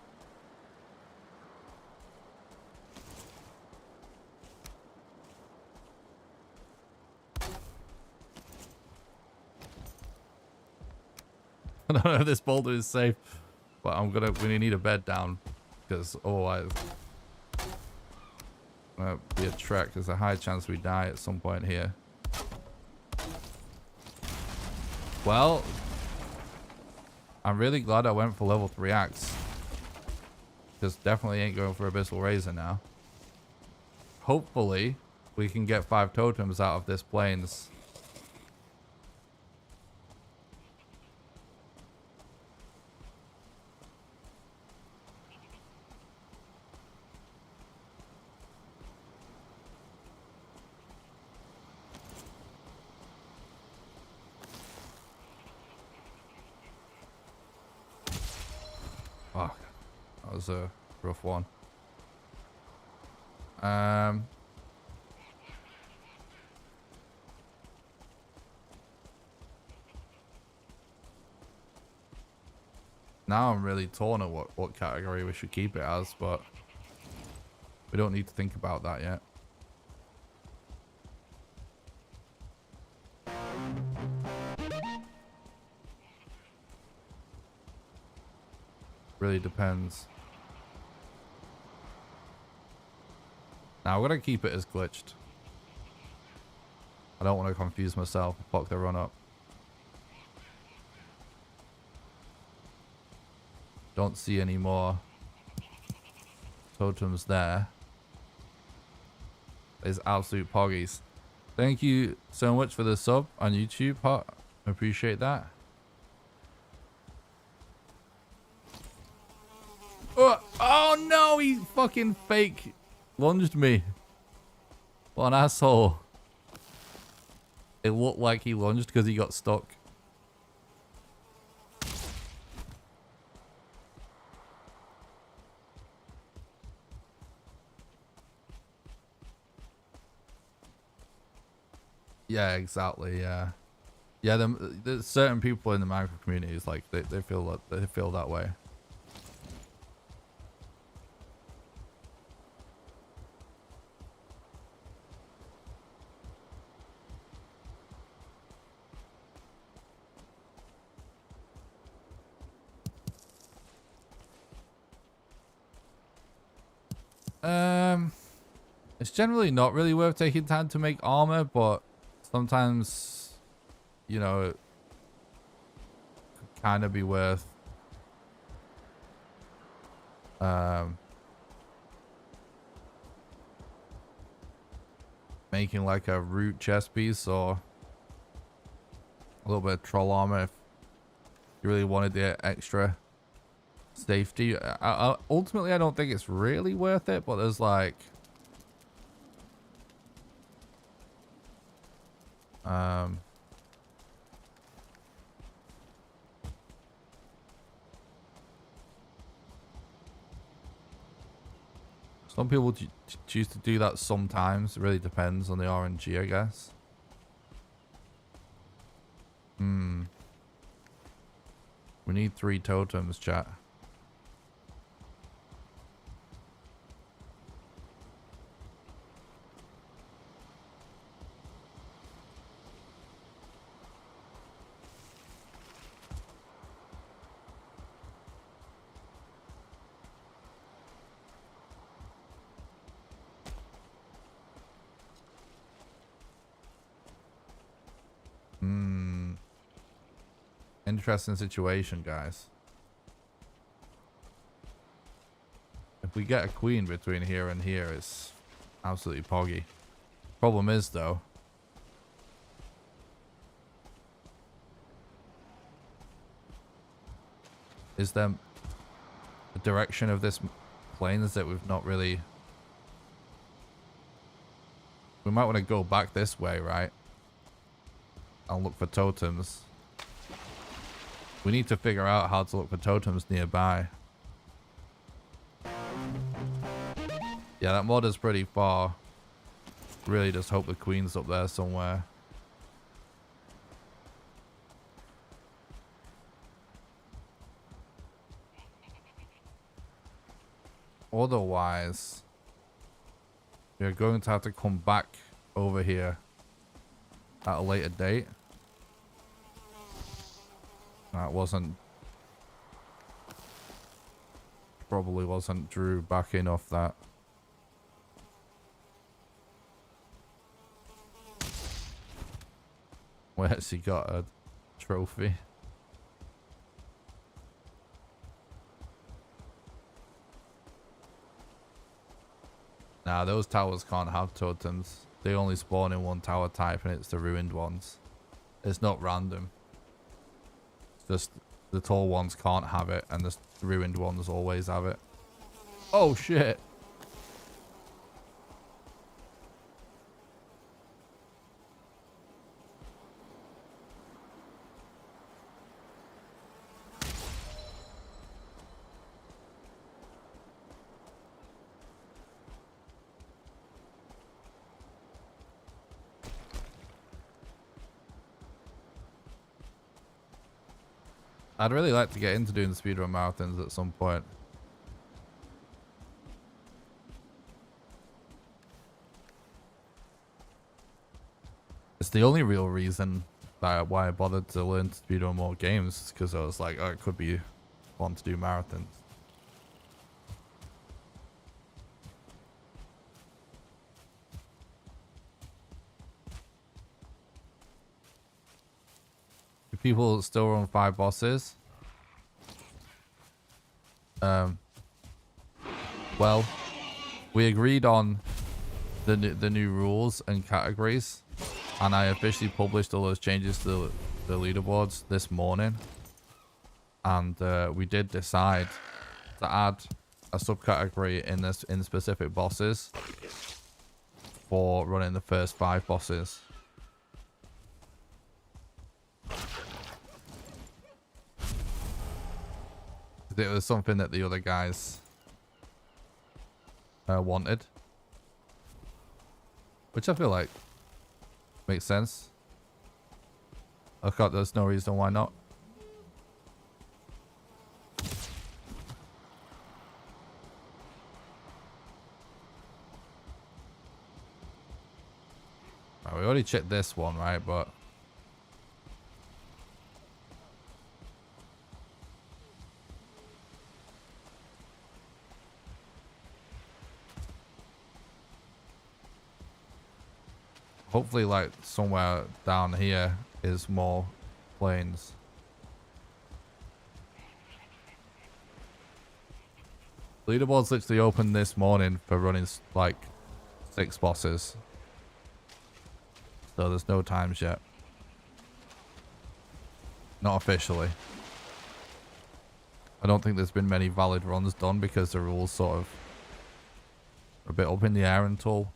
I don't know if this boulder is safe, but we need a bed down, because otherwise it'll be a trek. There's a high chance we die at some point here. Well, I'm really glad I went for level 3 axe. Just definitely ain't going for Abyssal Razor now. Hopefully, we can get 5 totems out of this plains. Fuck. That was a rough one. Um, now I'm really torn on what category we should keep it as, but we don't need to think about that yet. Really depends. Now we're gonna keep it as glitched. I don't want to confuse myself. Fuck the run up. Don't see any more totems there. There's absolute poggies. Thank you so much for the sub on YouTube, Hot. Appreciate that. Oh no, he fucking fake lunged me. What an asshole. It looked like he lunged because he got stuck. Yeah, exactly. Yeah, yeah. There's certain people in the Minecraft community is like they feel that way. It's generally not really worth taking time to make armor, but sometimes, you know, it could kind of be worth making like a root chest piece or a little bit of troll armor if you really wanted the extra safety. Ultimately, I don't think it's really worth it, but there's like some people choose to do that sometimes. It really depends on the RNG, I guess. We need 3 totems, chat. Interesting situation, guys. If we get a queen between here and here, it's absolutely poggy. Problem is, though, is there the direction of this plains that we've not really... We might want to go back this way, right? I'll look for totems. We need to figure out how to look for totems nearby. Yeah, that mod is pretty far. Really just hope the queen's up there somewhere. Otherwise, we're going to have to come back over here at a later date. That probably wasn't Drew backing off that. Where's he got a trophy? Nah, those towers can't have totems. They only spawn in one tower type and it's the ruined ones. It's not random. It's just the tall ones can't have it and the ruined ones always have it. Oh shit. I'd really like to get into doing speedrun marathons at some point. It's the only real reason that why I bothered to learn to speedrun more games, because I was like, oh, it could be fun to do marathons. Do people still run 5 bosses? Well, we agreed on the new rules and categories, and I officially published all those changes to the leaderboards this morning. And we did decide to add a subcategory in specific bosses for running the first 5 bosses. It was something that the other guys wanted, which I feel like makes sense. I thought there's no reason why not. Right, we already checked this one, right? But hopefully, like, somewhere down here is more planes. Leaderboard's literally opened this morning for running, like, 6 bosses. So there's no times yet. Not officially. I don't think there's been many valid runs done because the rules sort of are a bit up in the air until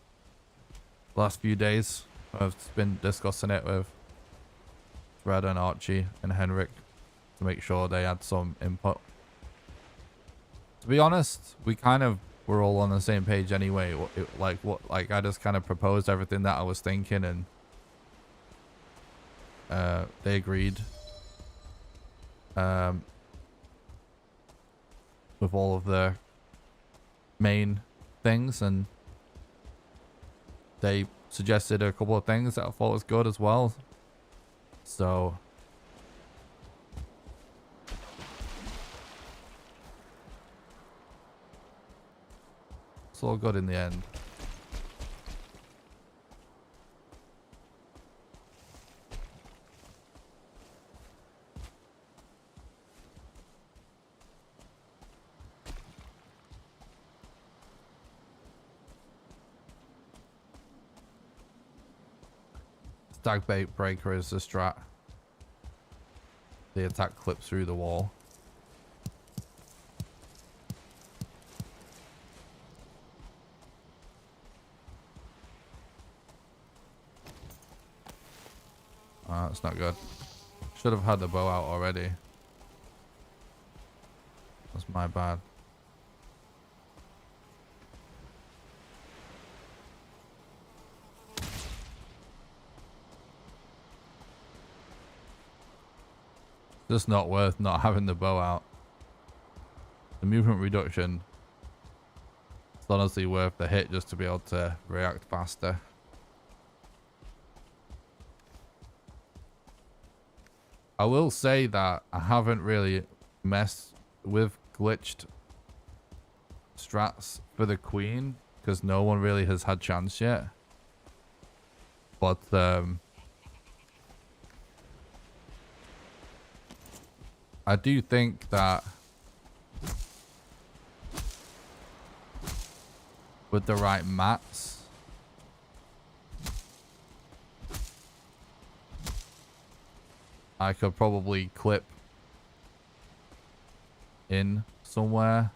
last few days. I've been discussing it with Fred and Archie and Henrik to make sure they had some input. To be honest, we kind of were all on the same page anyway. Like I just kind of proposed everything that I was thinking, and they agreed with all of the main things, and they suggested a couple of things that I thought was good as well. So it's all good in the end. Stag bait breaker is the strat. The attack clips through the wall. That's not good. Should have had the bow out already. That's my bad. Just not worth not having the bow out. The movement reduction, it's honestly worth the hit just to be able to react faster. I will say that I haven't really messed with glitched strats for the queen because no one really has had chance yet. But I do think that with the right mats, I could probably clip in somewhere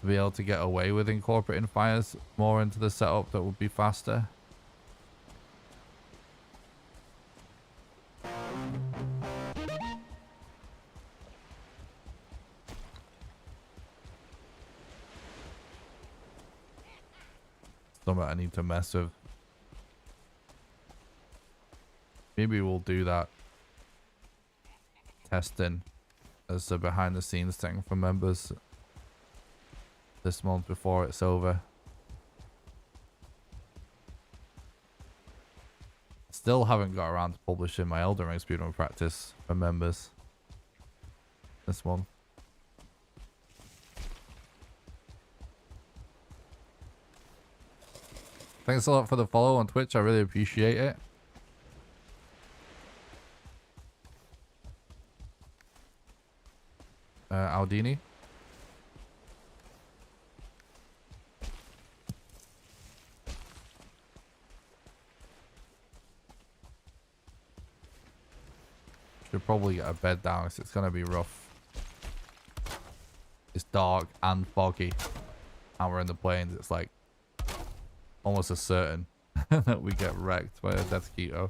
to be able to get away with incorporating fires more into the setup that would be faster. Something I need to mess with. Maybe we'll do that testing as a behind the scenes thing for members this month before it's over. Still haven't got around to publishing my Elden Ring speedrun practice for members this month. Thanks a lot for the follow on Twitch. I really appreciate it. Aldini. Should probably get a bed down because it's going to be rough. It's dark and foggy. And we're in the plains. It's like almost a certain that we get wrecked by a death keto.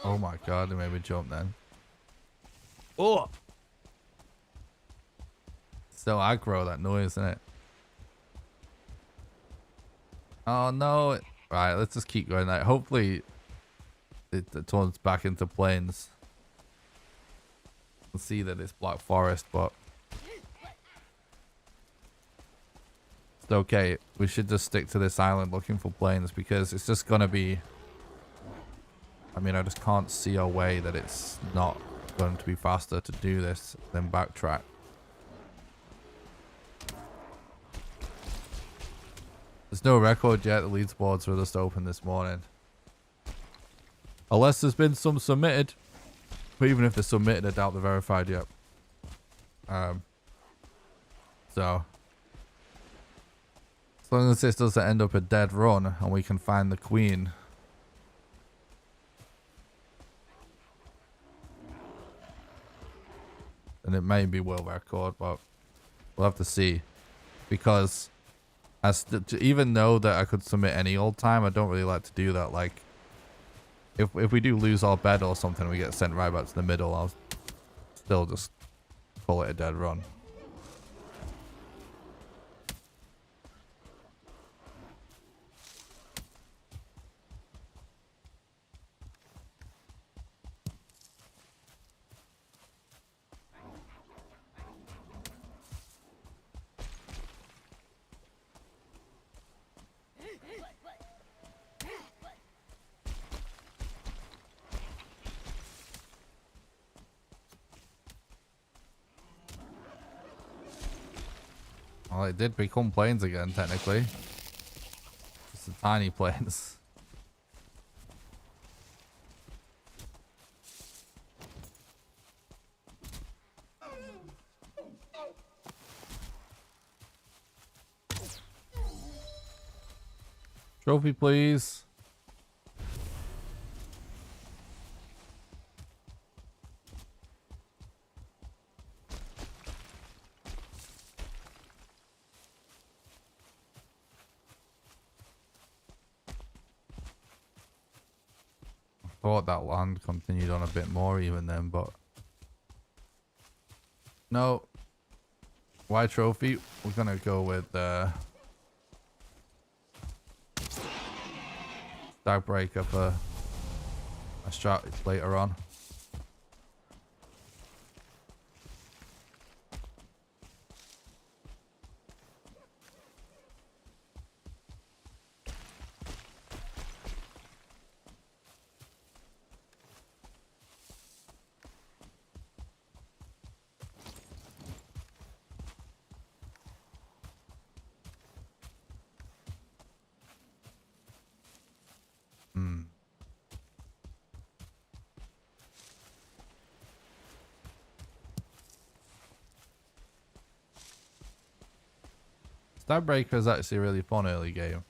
Oh my god, they made me jump then. Oh! So aggro, that noise, isn't it? Oh no! Right, let's just keep going. Like, hopefully it turns back into plains. We'll see that it's Black Forest, but it's okay. We should just stick to this island looking for plains because it's just gonna be... I mean, I just can't see a way that it's not going to be faster to do this than backtrack. There's no record yet. The leaderboards were just open this morning. Unless there's been some submitted. But even if they're submitted, I doubt they're verified yet. So as long as this doesn't end up a dead run and we can find the queen. And it may be world record, but we'll have to see. Because even though that I could submit any old time, I don't really like to do that. Like, if we do lose our bed or something, we get sent right back to the middle, I'll still just call it a dead run. Well, it did become plains again, technically. Just a tiny plains. Trophy, please. Thought that land continued on a bit more even then, but no. Why trophy? We're gonna go with Dagbreaker for a strat later on. Dagbreaker is actually a really fun early game.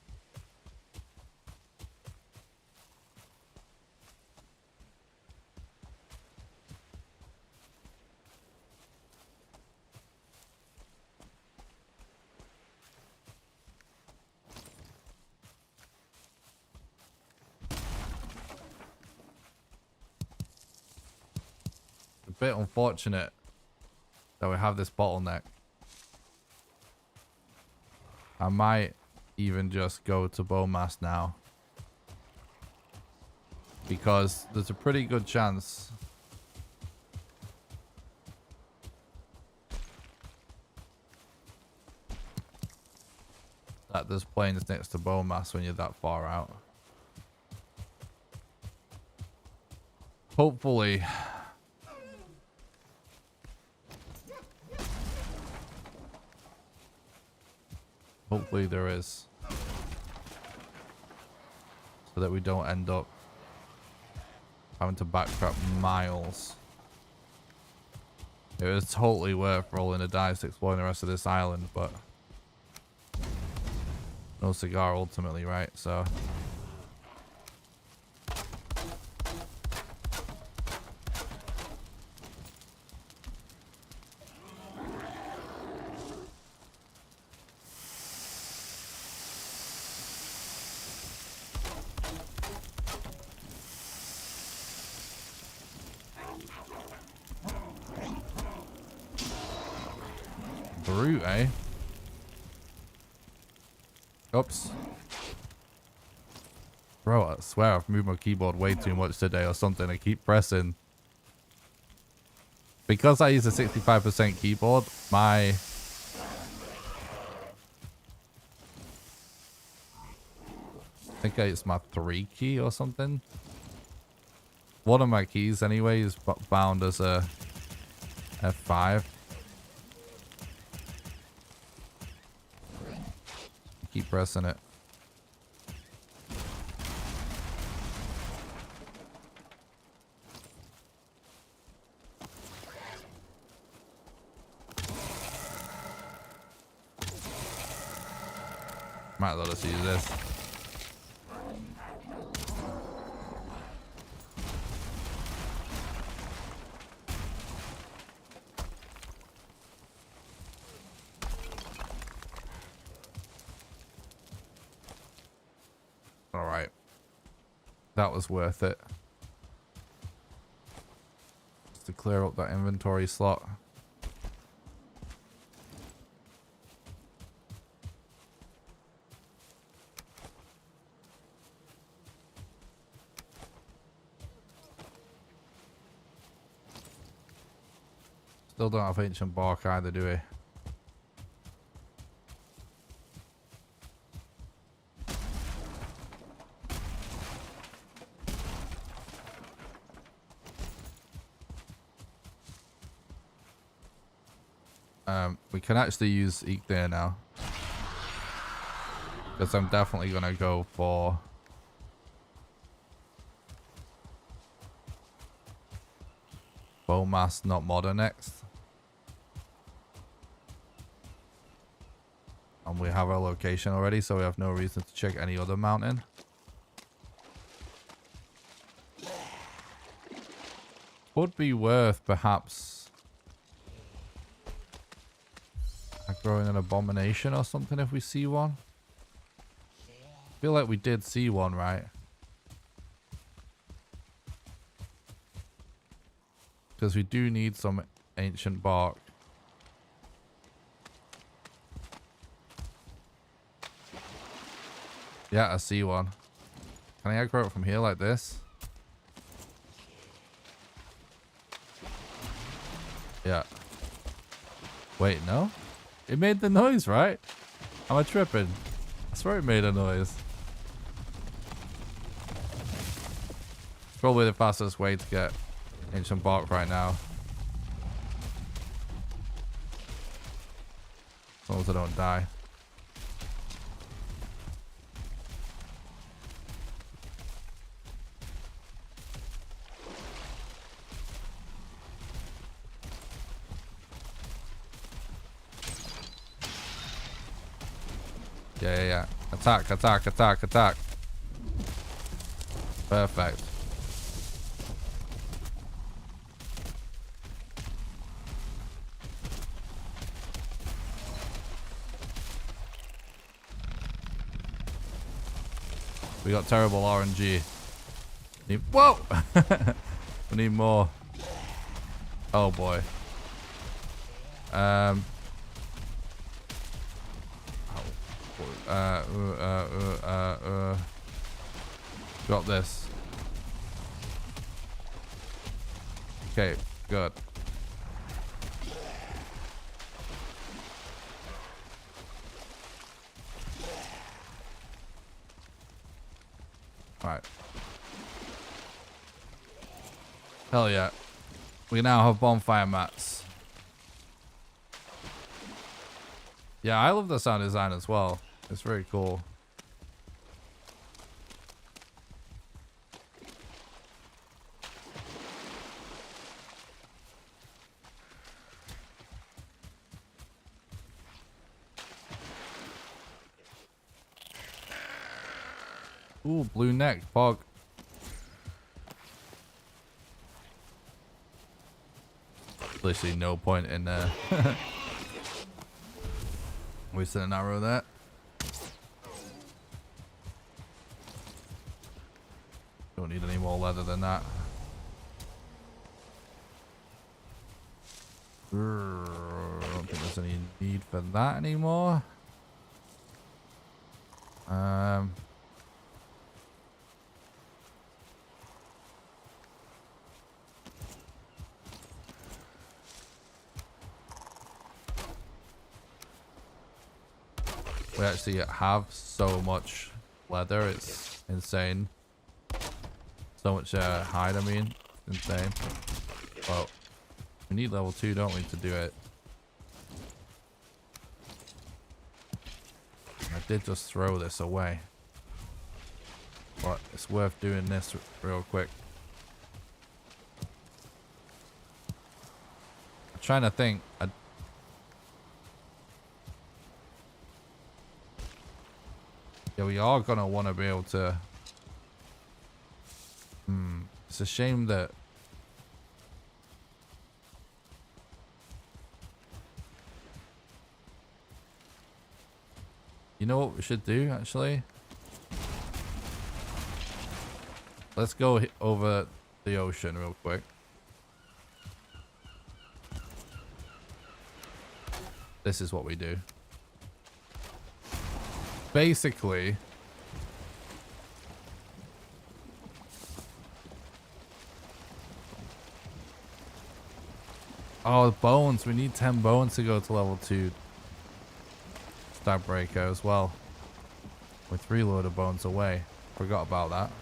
bit unfortunate that we have this bottleneck. I might even just go to bowmass now, because there's a pretty good chance that there's planes next to bowmass when you're that far out. Hopefully. Hopefully there is. So that we don't end up having to backtrack miles. It was totally worth rolling the dice exploring the rest of this island, but no cigar ultimately, right? So brute, eh? Oops. Bro, I swear I've moved my keyboard way too much today or something. I keep pressing. Because I use a 65% keyboard, I think it's my 3 key or something. One of my keys anyway is bound as a F5. Keep pressing it. Might let us use this. All right. That was worth it. Just to clear up that inventory slot. Still don't have ancient bark either, do we? We can actually use Eek there now. Because I'm definitely going to go for bowmass, not modern next. And we have our location already, so we have no reason to check any other mountain. Would be worth perhaps growing an abomination or something if we see one. I feel like we did see one, right? Because we do need some ancient bark. Yeah, I see one. Can I aggro it from here like this? Yeah. Wait, no? It made the noise, right? Am I tripping? I swear it made a noise. Probably the fastest way to get ancient bark right now. As long as I don't die. Yeah. Attack, attack, attack, attack. Perfect. We got terrible RNG. Whoa! We need more. Oh boy. Got this. Okay, good. Alright. Hell yeah. We now have bonfire mats. Yeah, I love the sound design as well. It's very cool. Ooh, blue neck, pog. Literally no point in wasting an arrow there. Don't need any more leather than that. I don't think there's any need for that anymore. We actually have so much leather, it's insane. So much hide, I mean. Insane. Well, we need level 2, don't we, to do it? I did just throw this away. But it's worth doing this real quick. I'm trying to think. Yeah, we are gonna want to be able to. It's a shame that. You know what we should do, actually? Let's go over the ocean real quick. This is what we do. Basically, oh, bones. We need 10 bones to go to level 2 stab breaker as well. We're 3 load bones away. Forgot about that.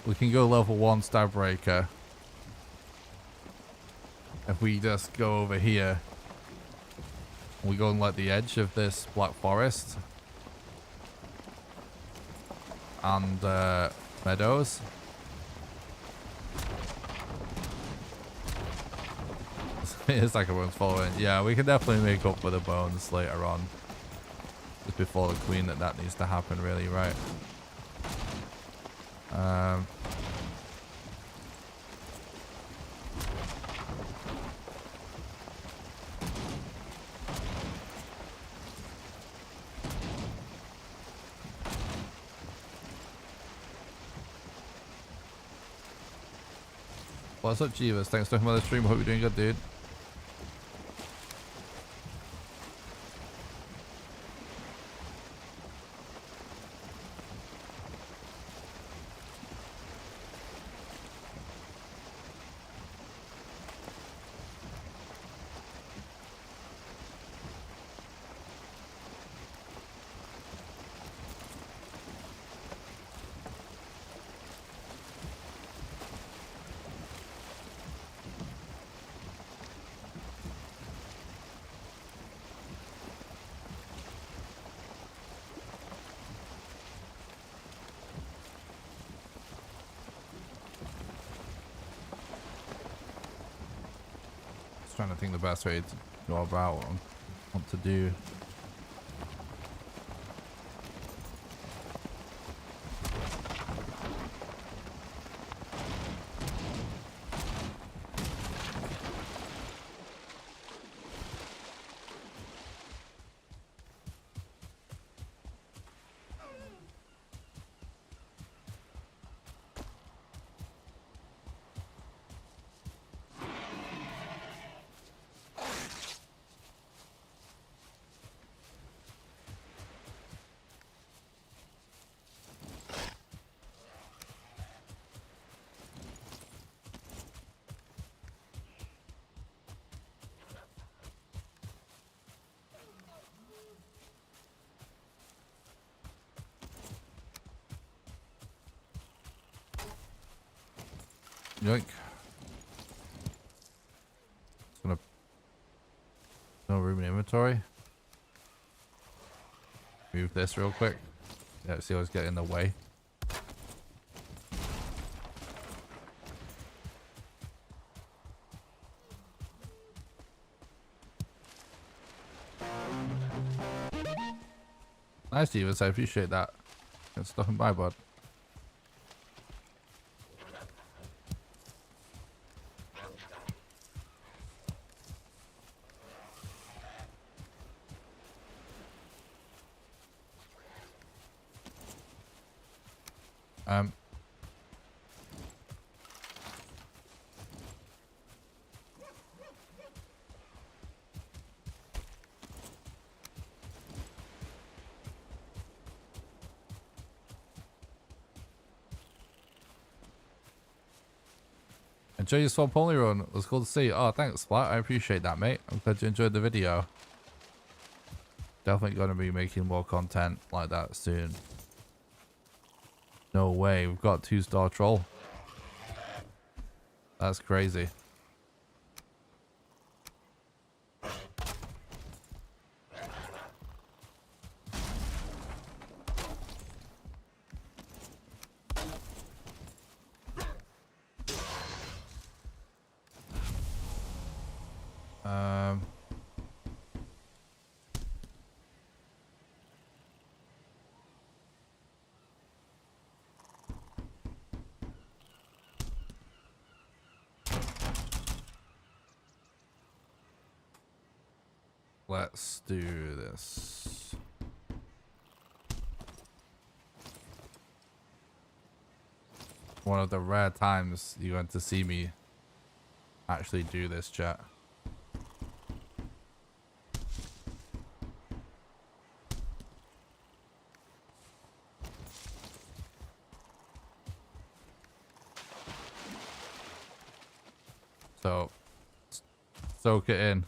We can go level 1 stab breaker. If we just go over here, we go on like the edge of this black forest and meadows. It's like everyone's following. Yeah, we can definitely make up for the bones later on. Just before the queen that needs to happen, really, right? What's up, Jeevers? Thanks for coming on the stream. Hope you're doing good, dude. Trying to think the best way to go about what I want to do. Yoink. Just gonna... No room in inventory. Move this real quick. Yeah, see what's getting in the way. Nice, Stevens. I appreciate that. Good stuff in by, bud. Enjoy your swamp only run. It was cool to see. Oh, thanks, Splat. I appreciate that, mate. I'm glad you enjoyed the video. Definitely going to be making more content like that soon. No way. We've got 2-star troll. That's crazy. Let's do this. One of the rare times you're going to see me actually do this, chat. So, soak it in.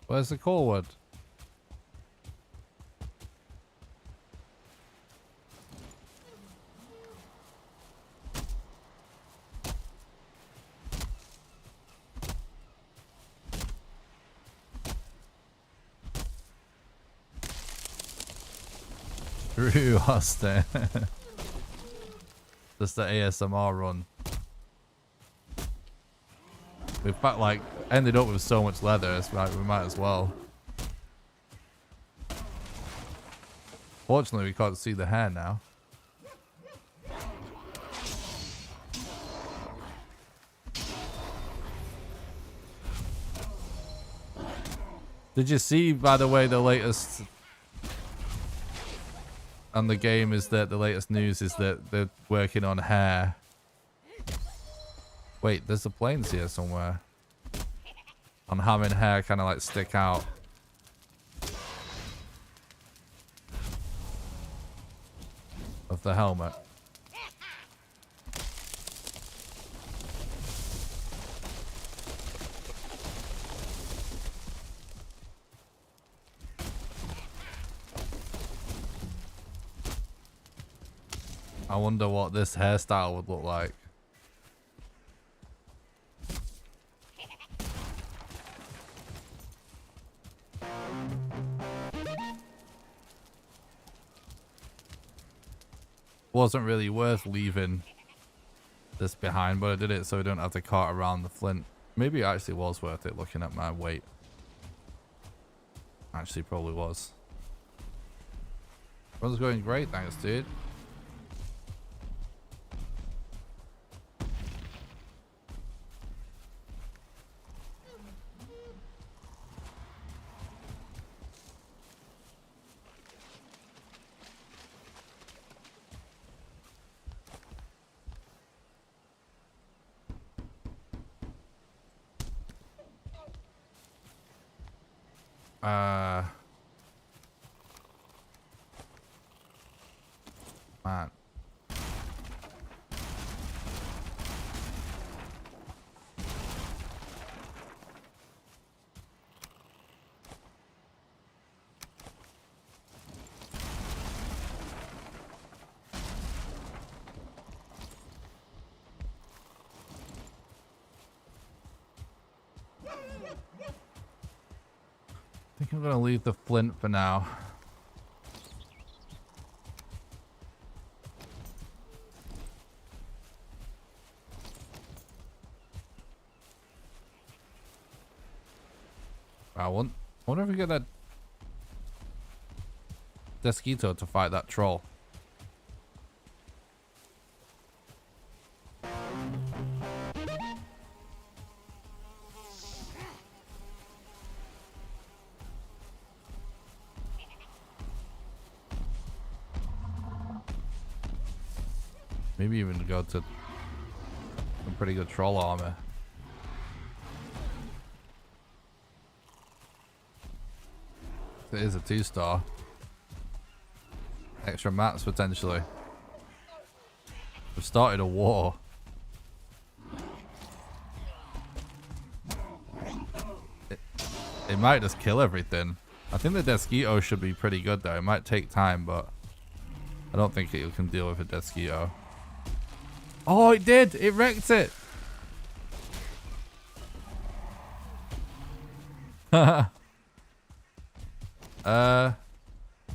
Where's the core wood? True, Austin. Just the ASMR run. We've like ended up with so much leather, it's like we might as well. Fortunately, we can't see the hair now. Did you see, by the way, the latest on the game is that the latest news is that they're working on hair. Wait, there's the planes here somewhere. On having hair kind of like stick out. Of the helmet. I wonder what this hairstyle would look like. Wasn't really worth leaving this behind, but I did it so we don't have to cart around the flint. Maybe it actually was worth it looking at my weight. Actually probably was. Run's going great, thanks dude. Man. think I'm going to leave the flint for now. I wonder if we get that Desquito to fight that troll. Maybe even go to some pretty good troll armor. It is a 2-star. Extra mats potentially. We've started a war. It might just kill everything. I think the Desquito should be pretty good though. It might take time, but I don't think it can deal with a Desquito. Oh, it did! It wrecked it!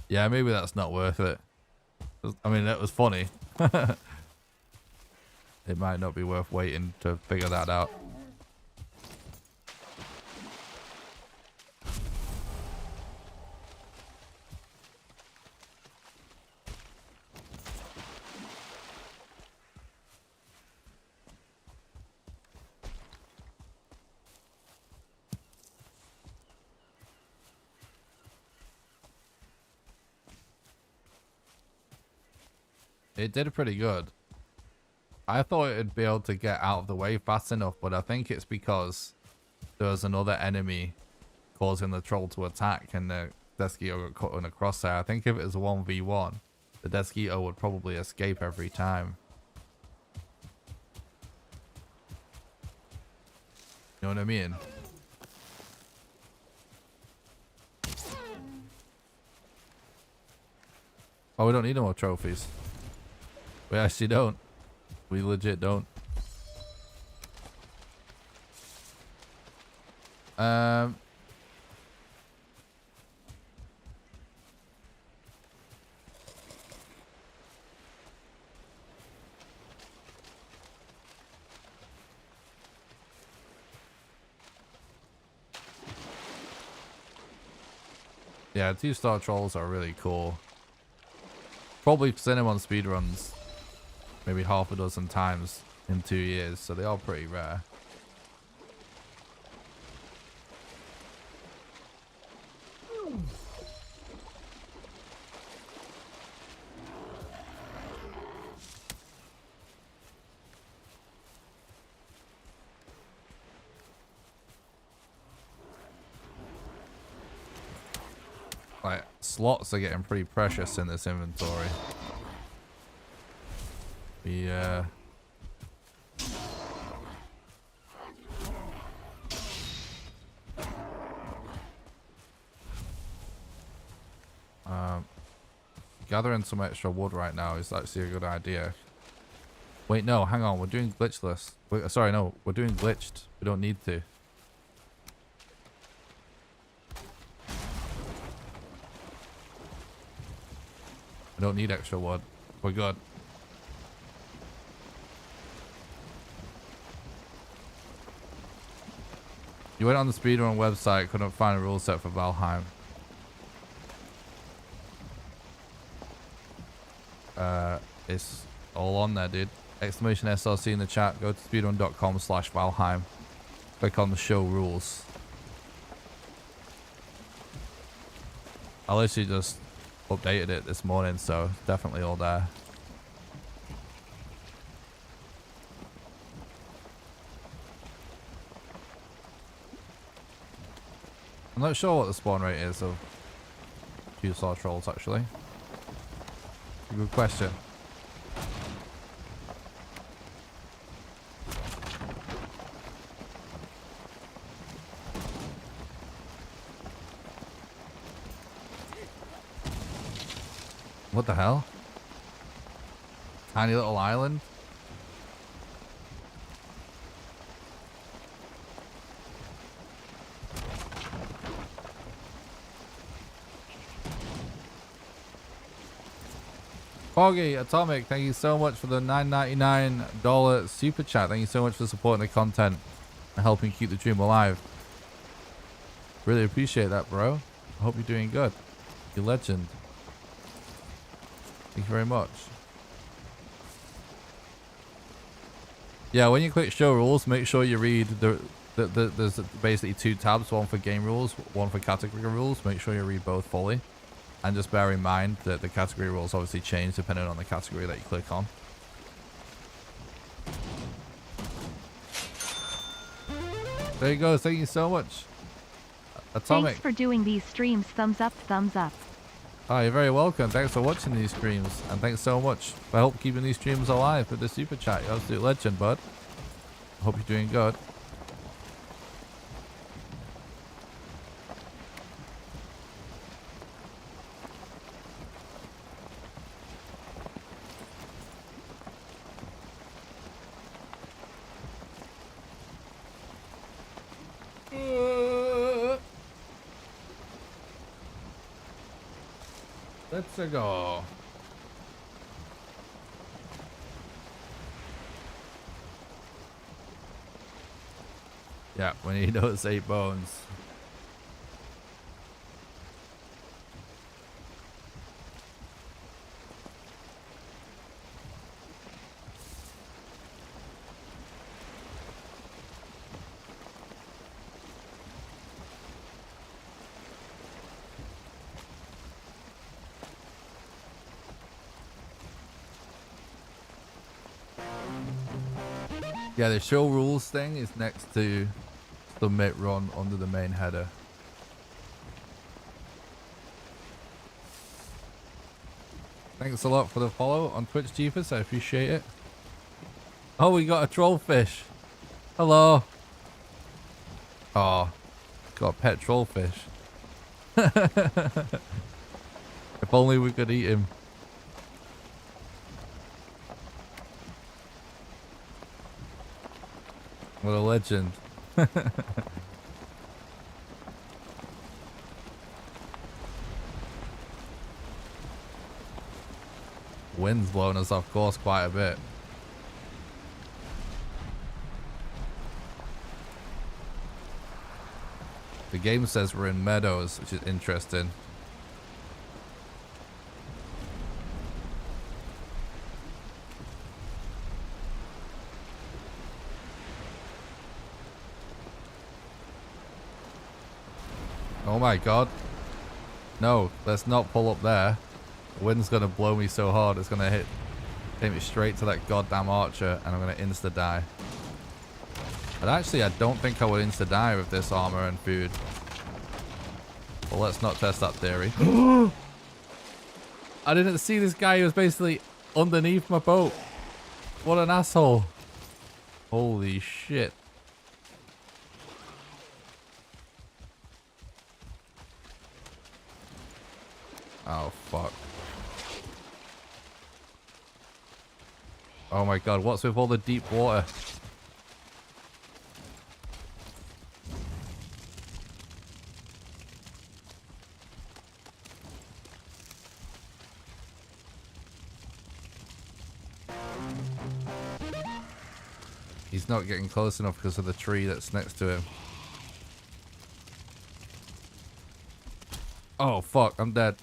Yeah, maybe that's not worth it. I mean, that was funny. It might not be worth waiting to figure that out. It did pretty good. I thought it'd be able to get out of the way fast enough, but I think it's because there was another enemy causing the troll to attack and the Desquito got caught in a crosshair. I think if it was a 1v1, the Desquito would probably escape every time. You know what I mean? Oh, we don't need no more trophies. We actually don't. We legit don't. Yeah, 2-star trolls are really cool. Probably seen them on speedruns maybe half a dozen times in 2 years, so they are pretty rare. Like, slots are getting pretty precious in this inventory. Gathering some extra wood right now is actually a good idea. Wait, no, hang on. We're doing glitchless. Wait, sorry, no. We're doing glitched. We don't need to. We don't need extra wood. We're good. You went on the speedrun website, couldn't find a rule set for Valheim. It's all on there, dude. Exclamation SRC in the chat. Go to speedrun.com/Valheim. Click on the show rules. I literally just updated it this morning, so definitely all there. I'm not sure what the spawn rate is of 2-star trolls, actually. Good question. What the hell? Tiny little island? Foggy Atomic, thank you so much for the $9.99 super chat. Thank you so much for supporting the content and helping keep the dream alive. Really appreciate that, bro. I hope you're doing good. You're a legend. Thank you very much. Yeah, when you click show rules, make sure you read there's basically 2 tabs, one for game rules, one for category rules. Make sure you read both fully. And just bear in mind that the category rules obviously change depending on the category that you click on. There you go. Thank you so much. Atomic. Thanks for doing these streams. Thumbs up, thumbs up. Oh, you're very welcome. Thanks for watching these streams. And thanks so much for help keeping these streams alive with the super chat. You're an absolute legend, bud. I hope you're doing good. Let's go. Yeah, when he knows 8 bones. Yeah, the show rules thing is next to submit run under the main header. Thanks a lot for the follow on Twitch, Jeepers. I appreciate it. Oh, we got a trollfish. Hello. Oh, got a pet trollfish. If only we could eat him. What a legend. Wind's blowing us off course quite a bit. The game says we're in meadows, which is interesting. Oh my god. No, let's not pull up there. The wind's gonna blow me so hard it's gonna hit me straight to that goddamn archer and I'm gonna insta die. But actually I don't think I would insta die with this armor and food. Well, let's not test that theory. I didn't see this guy who was basically underneath my boat. What an asshole. Holy shit. Oh, fuck. Oh my god, what's with all the deep water? He's not getting close enough because of the tree that's next to him. Oh, fuck, I'm dead.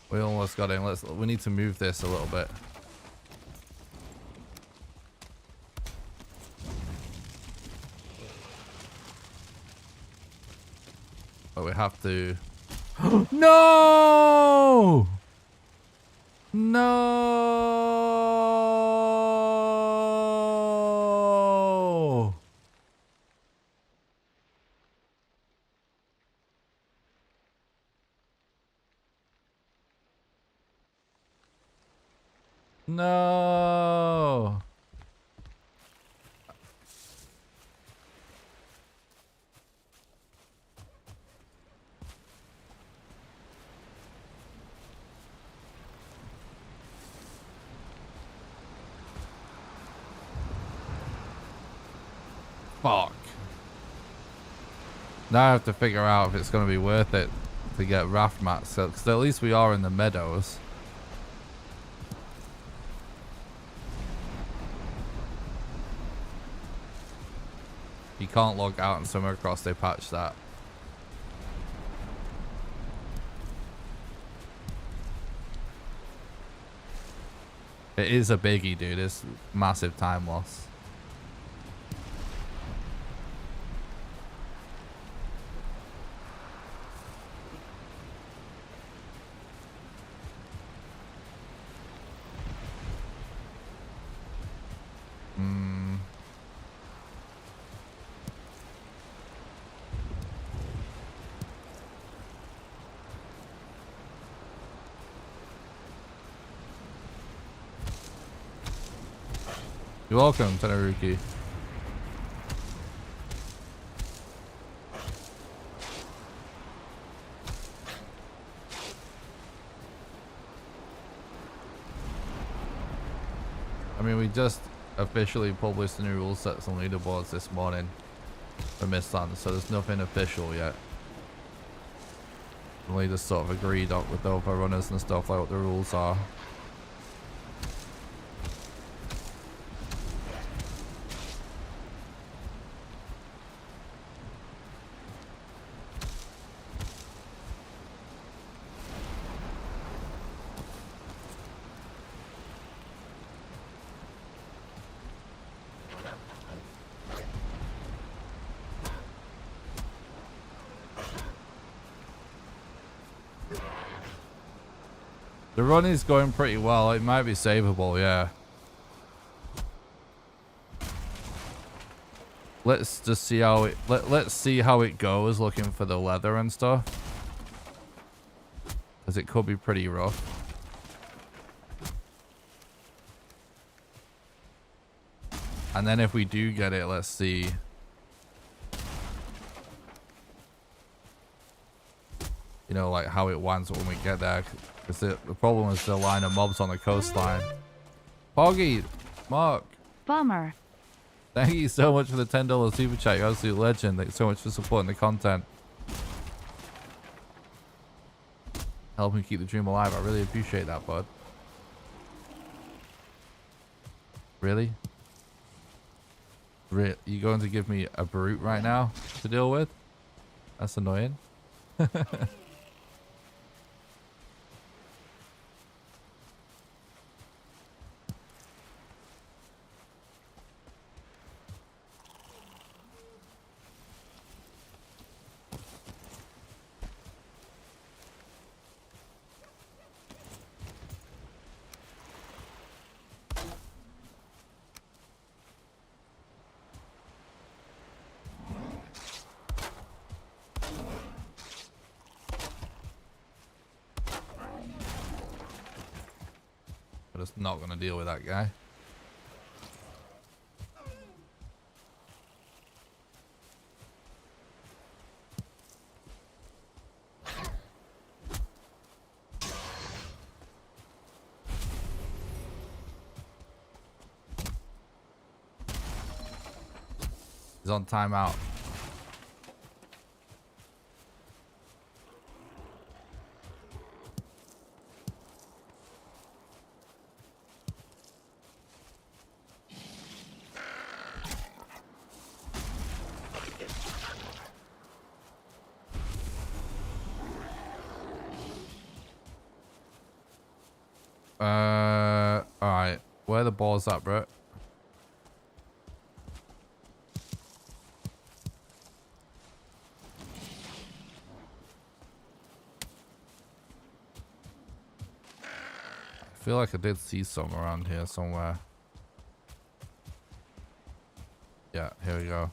We almost got him. We need to move this a little bit. But we have to. No! No! No! Fuck. Now I have to figure out if it's going to be worth it to get raft mats, because at least we are in the meadows. You can't log out and swim across, they patched that. It is a biggie, dude. It's massive time loss. You're welcome, Tenaruki. I mean, we just officially published the new rule sets and leaderboards this morning for Mistlands, so there's nothing official yet. We just sort of agreed on with the other runners and stuff like what the rules are. The run is going pretty well. It might be savable, yeah. Let's just see how it let's see how it goes looking for the leather and stuff. Because it could be pretty rough. And then if we do get it, let's see. You know, like how it winds up when we get there. Because the problem is the line of mobs on the coastline. Poggy, Mark. Bummer. Thank you so much for the $10 super chat. You're absolute legend. Thanks so much for supporting the content. Helping keep the dream alive. I really appreciate that, bud. Really? You going to give me a brute right now to deal with? That's annoying. Just not going to deal with that guy. He's on timeout. Alright. Where are the balls at, bro? I feel like I did see some around here somewhere. Yeah, here we go.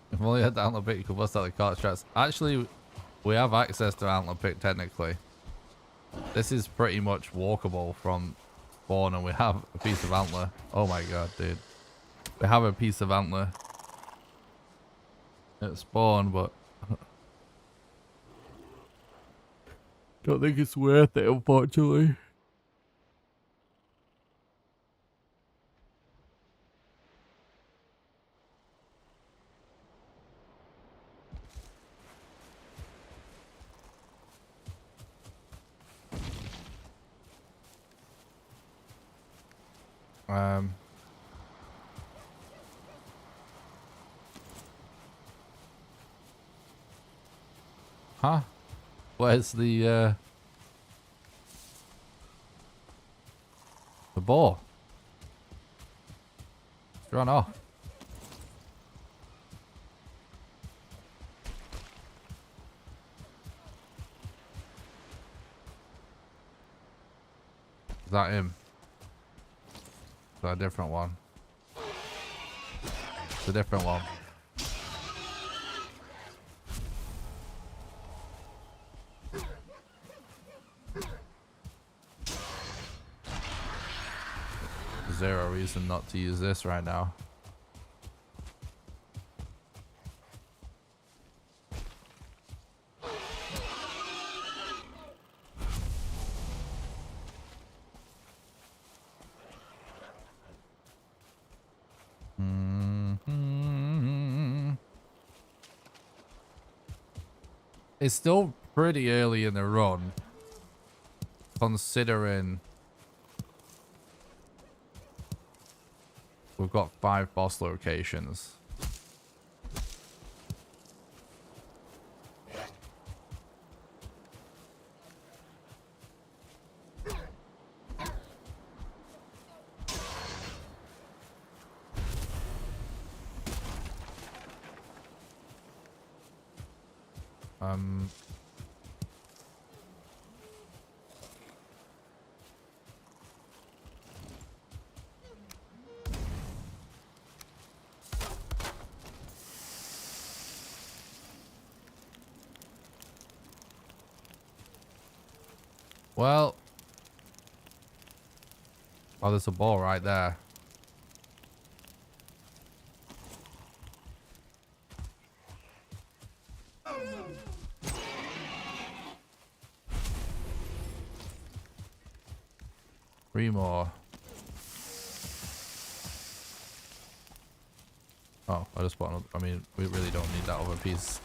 If only had the antler pick, you could bust out the cart straps. Actually, we have access to antler pick technically. This is pretty much walkable from spawn and we have a piece of antler. Oh my god, dude. We have a piece of antler. At spawn, but don't think it's worth it, unfortunately. Huh? Where's the ball? It's run off. Is that him? Is that a different one? It's a different one. Zero reason not to use this right now. It's still pretty early in the run, considering we've got 5 boss locations. Well, oh, there's a ball right there. Three more. Oh, I just bought another. I mean, we really don't need that other piece.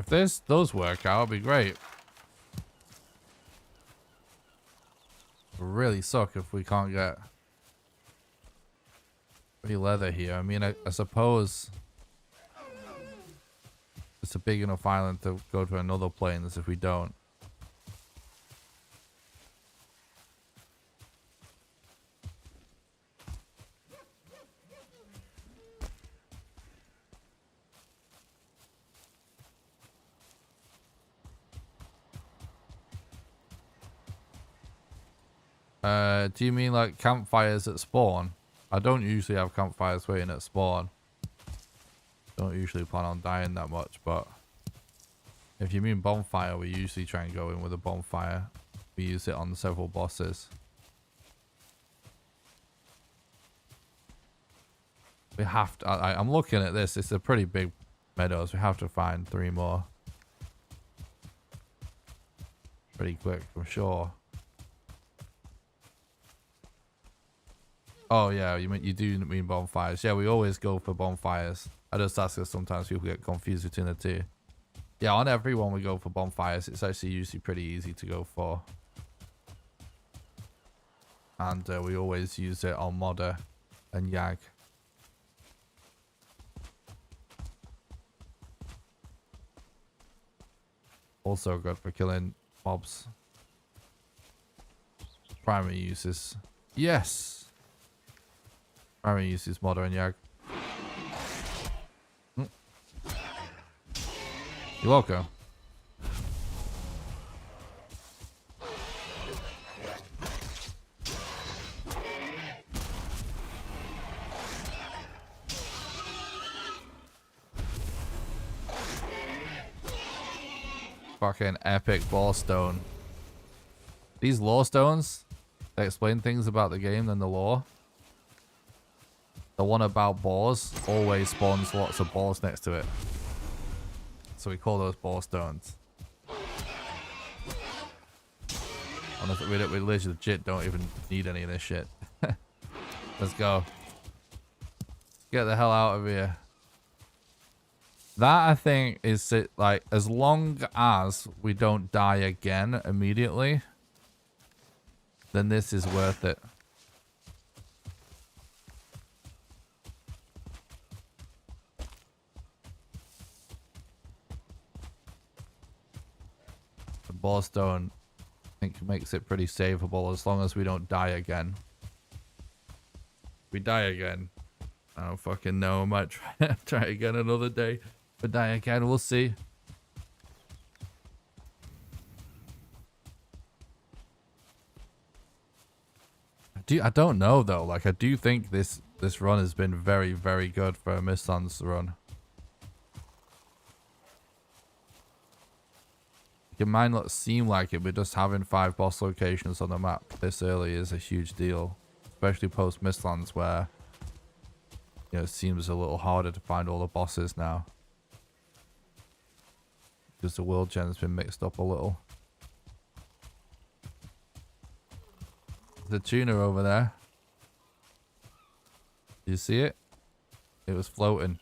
If those work out, it'd be great. It'd really suck if we can't get free leather here. I mean, I suppose it's a big enough island to go to another plains if we don't. Do you mean like campfires at spawn? I don't usually have campfires waiting at spawn. Don't usually plan on dying that much, but if you mean bonfire, we usually try and go in with a bonfire. We use it on several bosses. We have to, I'm looking at this, it's a pretty big meadows. We have to find 3 more. Pretty quick, I'm sure. Oh yeah, you do mean bonfires. Yeah, we always go for bonfires. I just ask because sometimes people get confused between the two. Yeah, on every one we go for bonfires. It's actually usually pretty easy to go for. And we always use it on Modder and Yag. Also good for killing mobs. Primary uses. Yes! Primary uses Modder and Yag. You're welcome. Fucking epic ball stone. These lore stones, they explain things about the game than the lore. The one about boars always spawns lots of boars next to it. So we call those ball stones. Honestly, we legit don't even need any of this shit. Let's go. Get the hell out of here. That, I think, is it, like, as long as we don't die again immediately, then this is worth it. The ball stone, I think, makes it pretty savable as long as we don't die again. If we die again, I don't fucking know. I might try again another day. But die again, we'll see. I don't know though. Like, I do think this run has been very, very good for a Mistlands run. It might not seem like it, but just having 5 boss locations on the map this early is a huge deal, especially post Mistlands, where, you know, it seems a little harder to find all the bosses now because the world gen's been mixed up a little. The tuner over there. Do you see it? It was floating.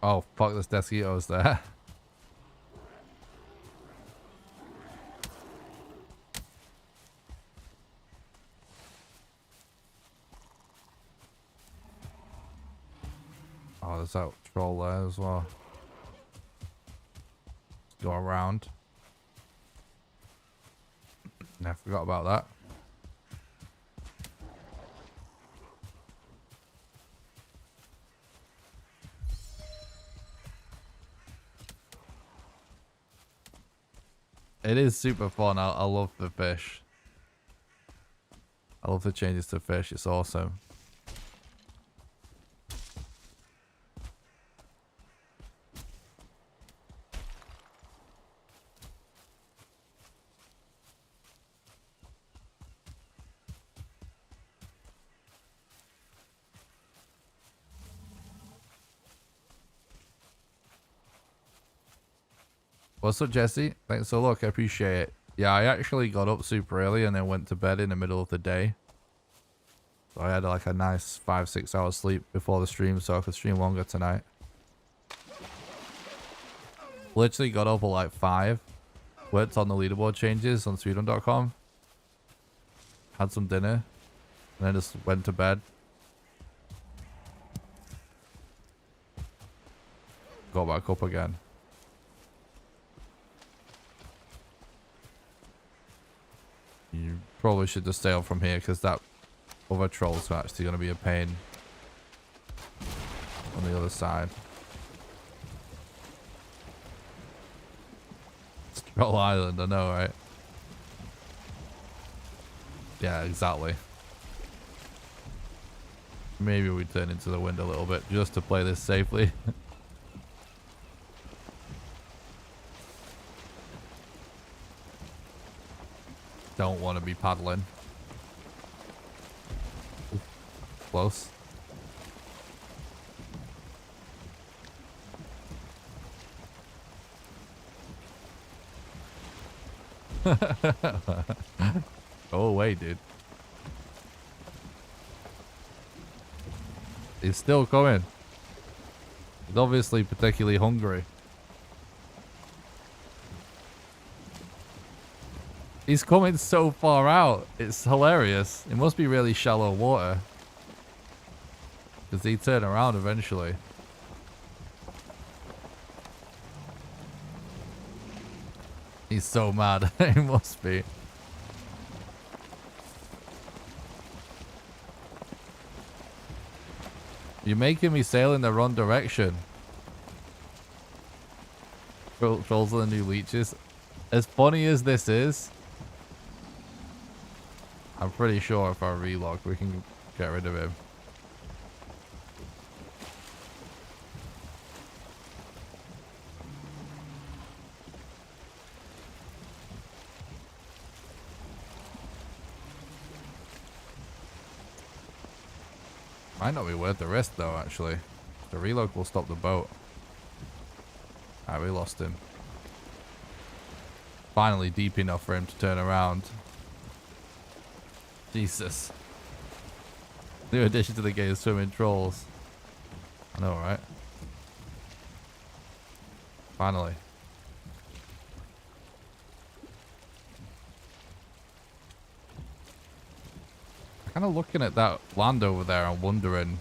Oh, fuck, there's Desquitos there. Oh, there's that troll there as well. Go around. I forgot about that. It is super fun. I love the fish. I love the changes to fish. It's awesome. What's up, Jesse? Thanks for the look. I appreciate it. Yeah, I actually got up super early and then went to bed in the middle of the day. So I had like a nice 5-6 hours sleep before the stream, so I could stream longer tonight. Literally got up at like 5. Worked on the leaderboard changes on Speedrun.com. Had some dinner. And then just went to bed. Got back up again. You probably should just stay on from here because that other troll's actually going to be a pain on the other side. It's Troll Island, I know, right? Yeah, exactly. Maybe we turn into the wind a little bit just to play this safely. Don't want to be paddling. Ooh, close. Go away, dude. He's still coming. He's obviously particularly hungry. He's coming so far out. It's hilarious. It must be really shallow water. Because he turn around eventually. He's so mad. He must be. You're making me sail in the wrong direction. Trolls are the new leeches. As funny as this is, I'm pretty sure if I relog, we can Get rid of him. Might not be worth the risk though, actually. The reload will stop the boat. Alright, we lost him. Finally deep enough for him to turn around. Jesus. New addition to the game, swimming trolls. I know, right? Finally. I'm kind of looking at that land over there and wondering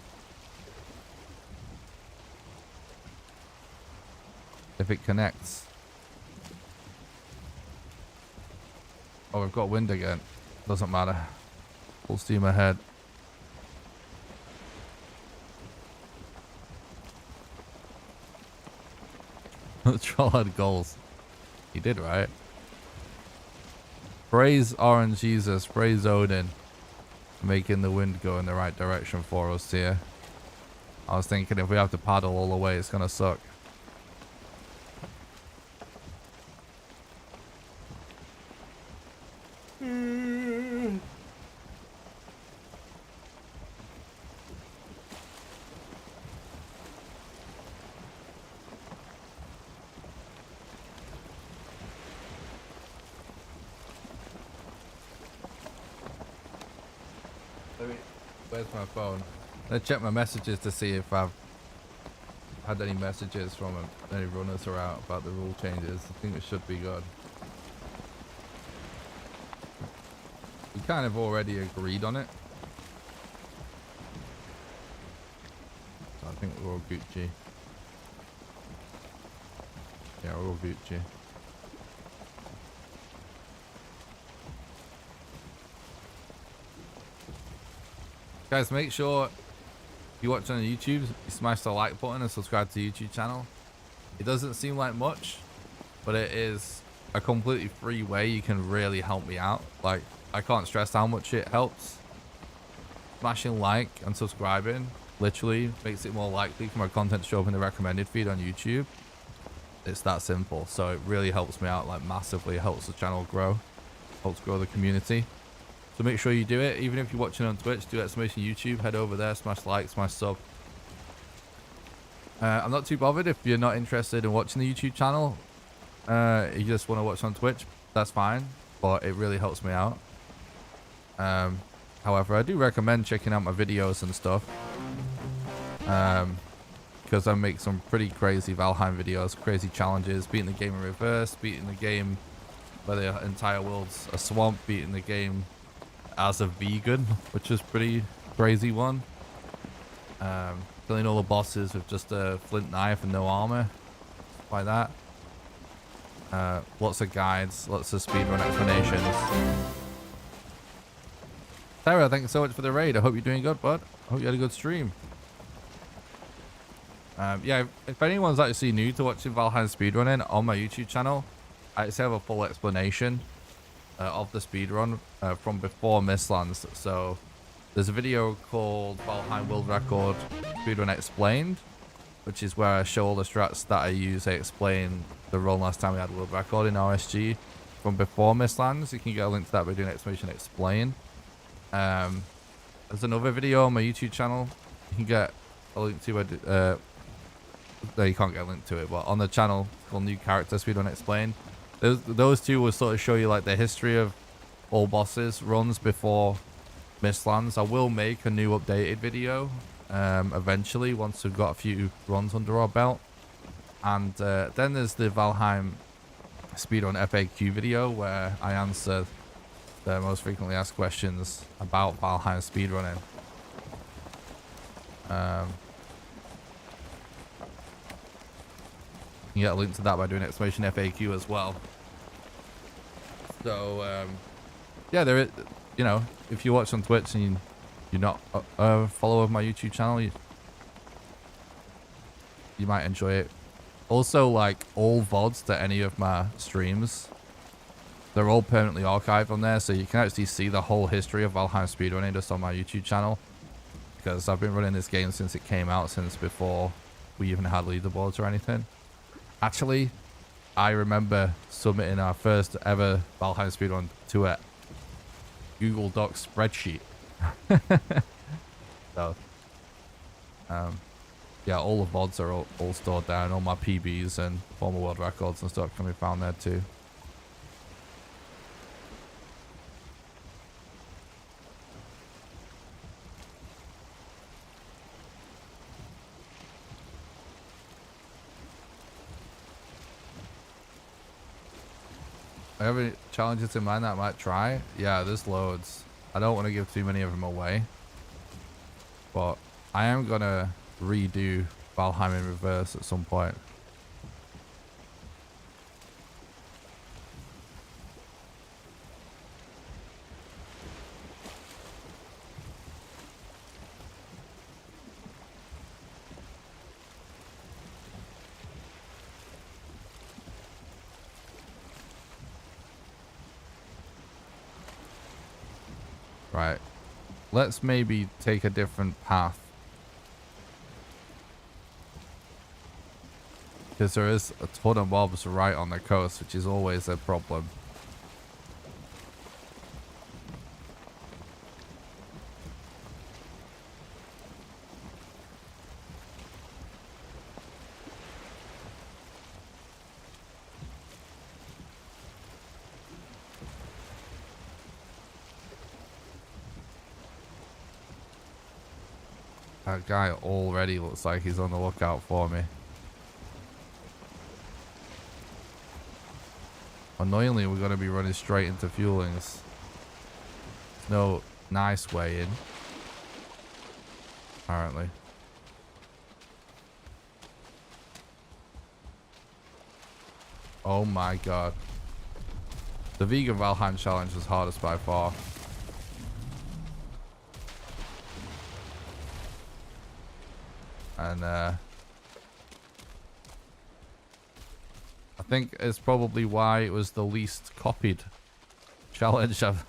if it connects. Oh, we've got wind again. Doesn't matter. Full steam ahead. The troll had goals. He did, right? Praise Orange Jesus. Praise Odin. Making the wind go in the right direction for us here. I was thinking if we have to paddle all the way, it's going to suck. Where's my phone? Let's check my messages to see if I've had any messages from any runners are out about the rule changes. I think it should be good. We kind of already agreed on it. So I think we're all Gucci. Yeah, we're all Gucci. Guys, make sure if you're watching on YouTube, you smash the like button and subscribe to the YouTube channel. It doesn't seem like much, but it is a completely free way you can really help me out. Like, I can't stress how much it helps. Smashing like and subscribing literally makes it more likely for my content to show up in the recommended feed on YouTube. It's that simple. So it really helps me out, like, massively. It helps the channel grow, helps grow the community. So make sure you do it. Even if you're watching on Twitch, do exclamation YouTube, head over there, smash like, smash sub. I'm not too bothered if you're not interested in watching the YouTube channel. You just want to watch on Twitch, that's fine, but it really helps me out. However, I do recommend checking out my videos and stuff, because I make some pretty crazy Valheim videos, crazy challenges, beating the game in reverse, beating the game where the entire world's a swamp, beating the game as a vegan, which is pretty crazy one. Killing all the bosses with just a flint knife and no armor, like that. Lots of guides, lots of speedrun explanations. Sarah, thank you so much for the raid. I hope you're doing good, bud. I hope you had a good stream. Yeah, if anyone's actually new to watching Valheim speedrunning on my YouTube channel, I actually have a full explanation of the speedrun from before Mistlands. So there's a video called Valheim World Record Speedrun Explained, which is where I show all the strats that I use. I explain the run last time we had world record in RSG from before Mistlands. You can get a link to that by doing exclamation explain. There's another video on my YouTube channel you can get a link to. No, you can't get a link to it, but on the channel called New Character Speedrun Explained. Those two will sort of show you like the history of all bosses runs before Mistlands. I will make a new updated video eventually once we've got a few runs under our belt. And then there's the Valheim speedrun FAQ video where I answer the most frequently asked questions about Valheim speedrunning. You can get a link to that by doing exclamation FAQ as well. So yeah, there is, you know, if you watch on Twitch and you're not a follower of my YouTube channel, you might enjoy it. Also, like, all VODs to any of my streams, they're all permanently archived on there, so you can actually see the whole history of Valheim speedrunning just on my YouTube channel. because I've been running this game since it came out, since before we even had leaderboards or anything. Actually, I remember submitting our first ever Valheim speedrun to a Google Docs spreadsheet. So, yeah, all the VODs are all stored down. All my PBs and former world records and stuff can be found there too. I have any challenges in mind that I might try? Yeah, there's loads. I don't want to give too many of them away, but I am gonna redo Valheim in reverse at some point. Right. Let's maybe take a different path. Because there is a ton of mobs right on the coast, which is always a problem. That guy already looks like he's on the lookout for me. Annoyingly, we're going to be running straight into fuelings. There's no nice way in, apparently. Oh my god. The vegan Valheim challenge was hardest by far. And I think it's probably why it was the least copied challenge I've...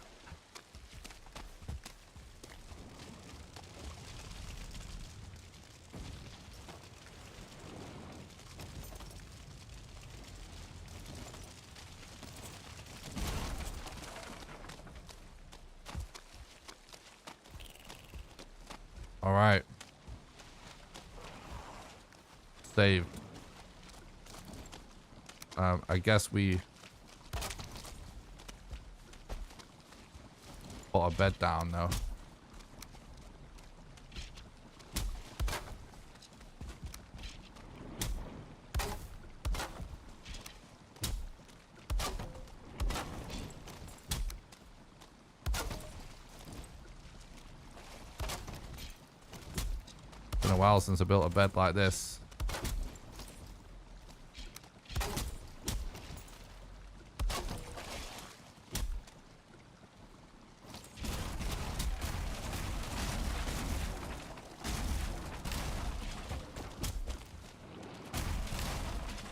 All right. Save. I guess we put a bed down though. Been a while since I built a bed like this.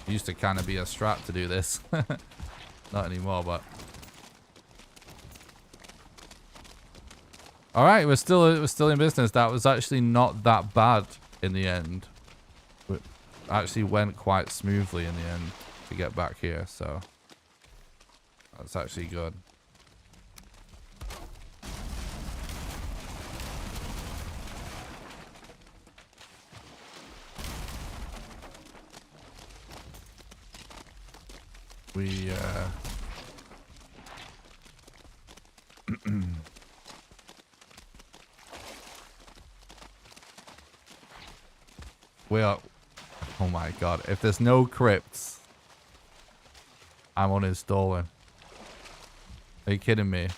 Used to kind of be a strat to do this. Not anymore, but all right, we're still in business. That was actually not that bad in the end. It actually went quite smoothly in the end to get back here, so that's actually good. We we are, oh my god, if there's no crypts, I'm uninstalling. Are you kidding me?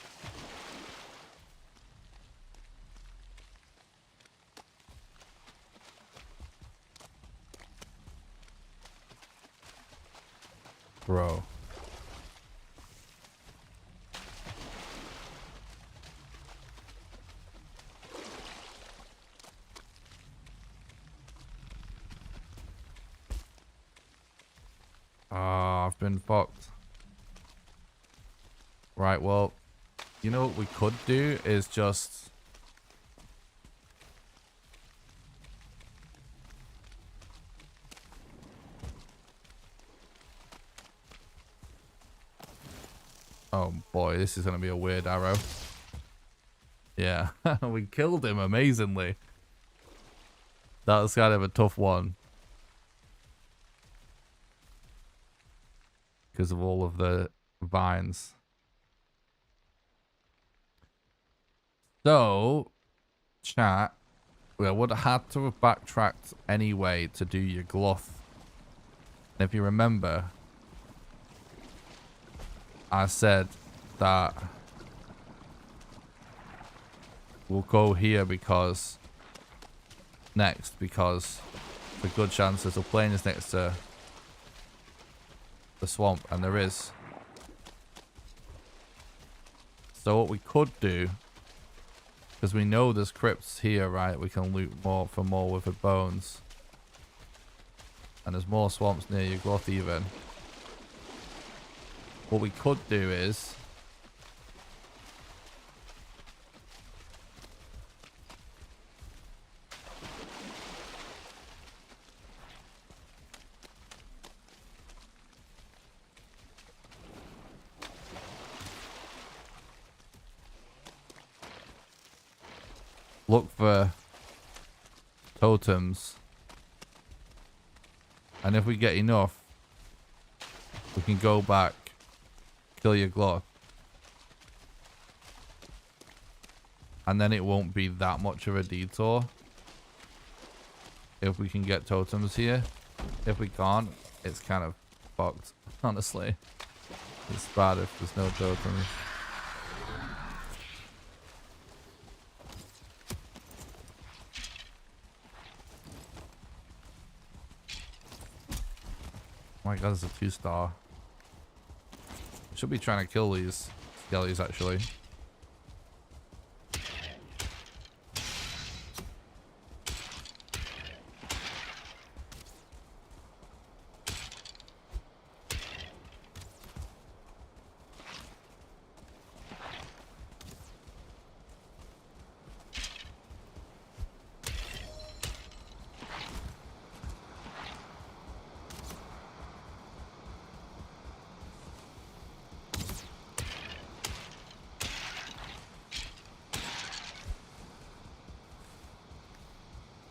Bro. Oh, I've been fucked. Right, well, you know what we could do is just Oh boy, this is going to be a weird arrow. Yeah, we killed him amazingly. That was kind of a tough one. Because of all of the vines. So, chat, we would have had to have backtracked anyway to do your gluff. And if you remember, I said that we'll go here because next, because the good chances of playing is next to the swamp, and there is. So what we could do, because we know there's crypts here, right? We can loot more for more withered bones. And there's more swamps near your gluff even. What we could do is look for totems, and if we get enough, we can go back, kill your gluff, and then it won't be that much of a detour if we can get totems here. If we can't, it's kind of fucked, honestly. It's bad if there's no totems. Oh my god, there's a 2-star. Should be trying to kill these skellies actually.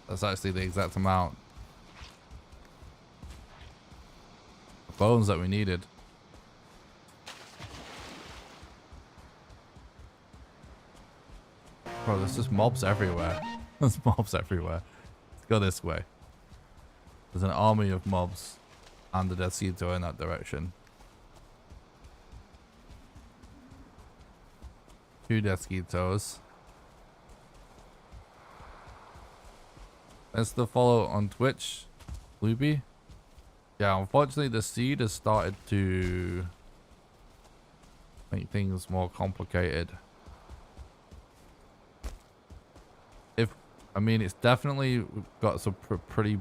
That's actually the exact amount of bones that we needed. Bro, there's just mobs everywhere. There's mobs everywhere. Let's go this way. There's an army of mobs and the Dead Sea Door in that direction. 2 Dead Sea Toes. Thanks to the follow on Twitch, Luby. Yeah, unfortunately the seed has started to make things more complicated. I mean, it's definitely got some pretty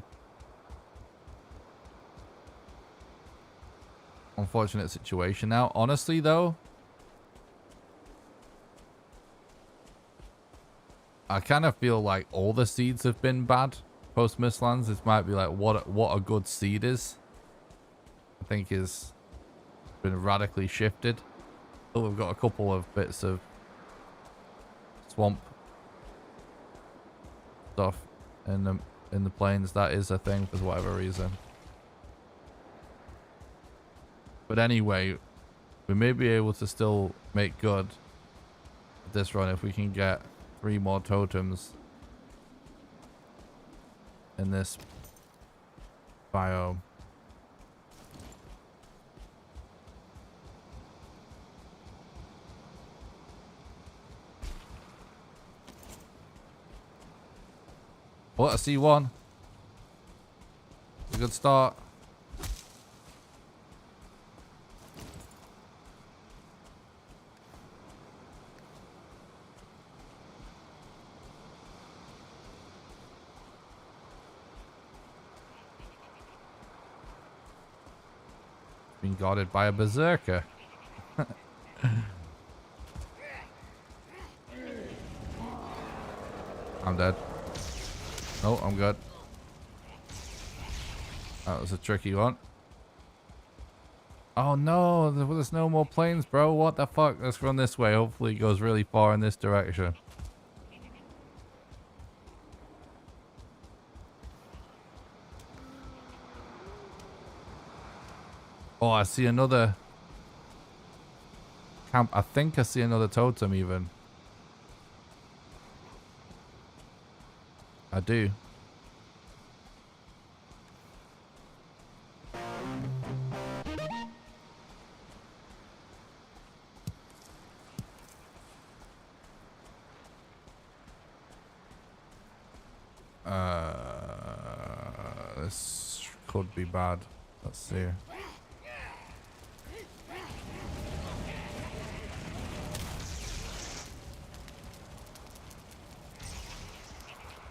unfortunate situation now. Honestly though, I kind of feel like all the seeds have been bad post Mistlands. This might be like what a good seed is. I think is been radically shifted. But we've got a couple of bits of swamp stuff in the plains. That is a thing for whatever reason. But anyway, we may be able to still make good this run if we can get 3 more totems in this biome. What, a C1? A good start. Been guarded by a berserker. I'm dead. Oh, I'm good. That was a tricky one. Oh no, there's no more planes, bro. What the fuck? Let's run this way. Hopefully it goes really far in this direction. Oh, I see another camp. I think I see another totem even. I do. This could be bad. Let's see.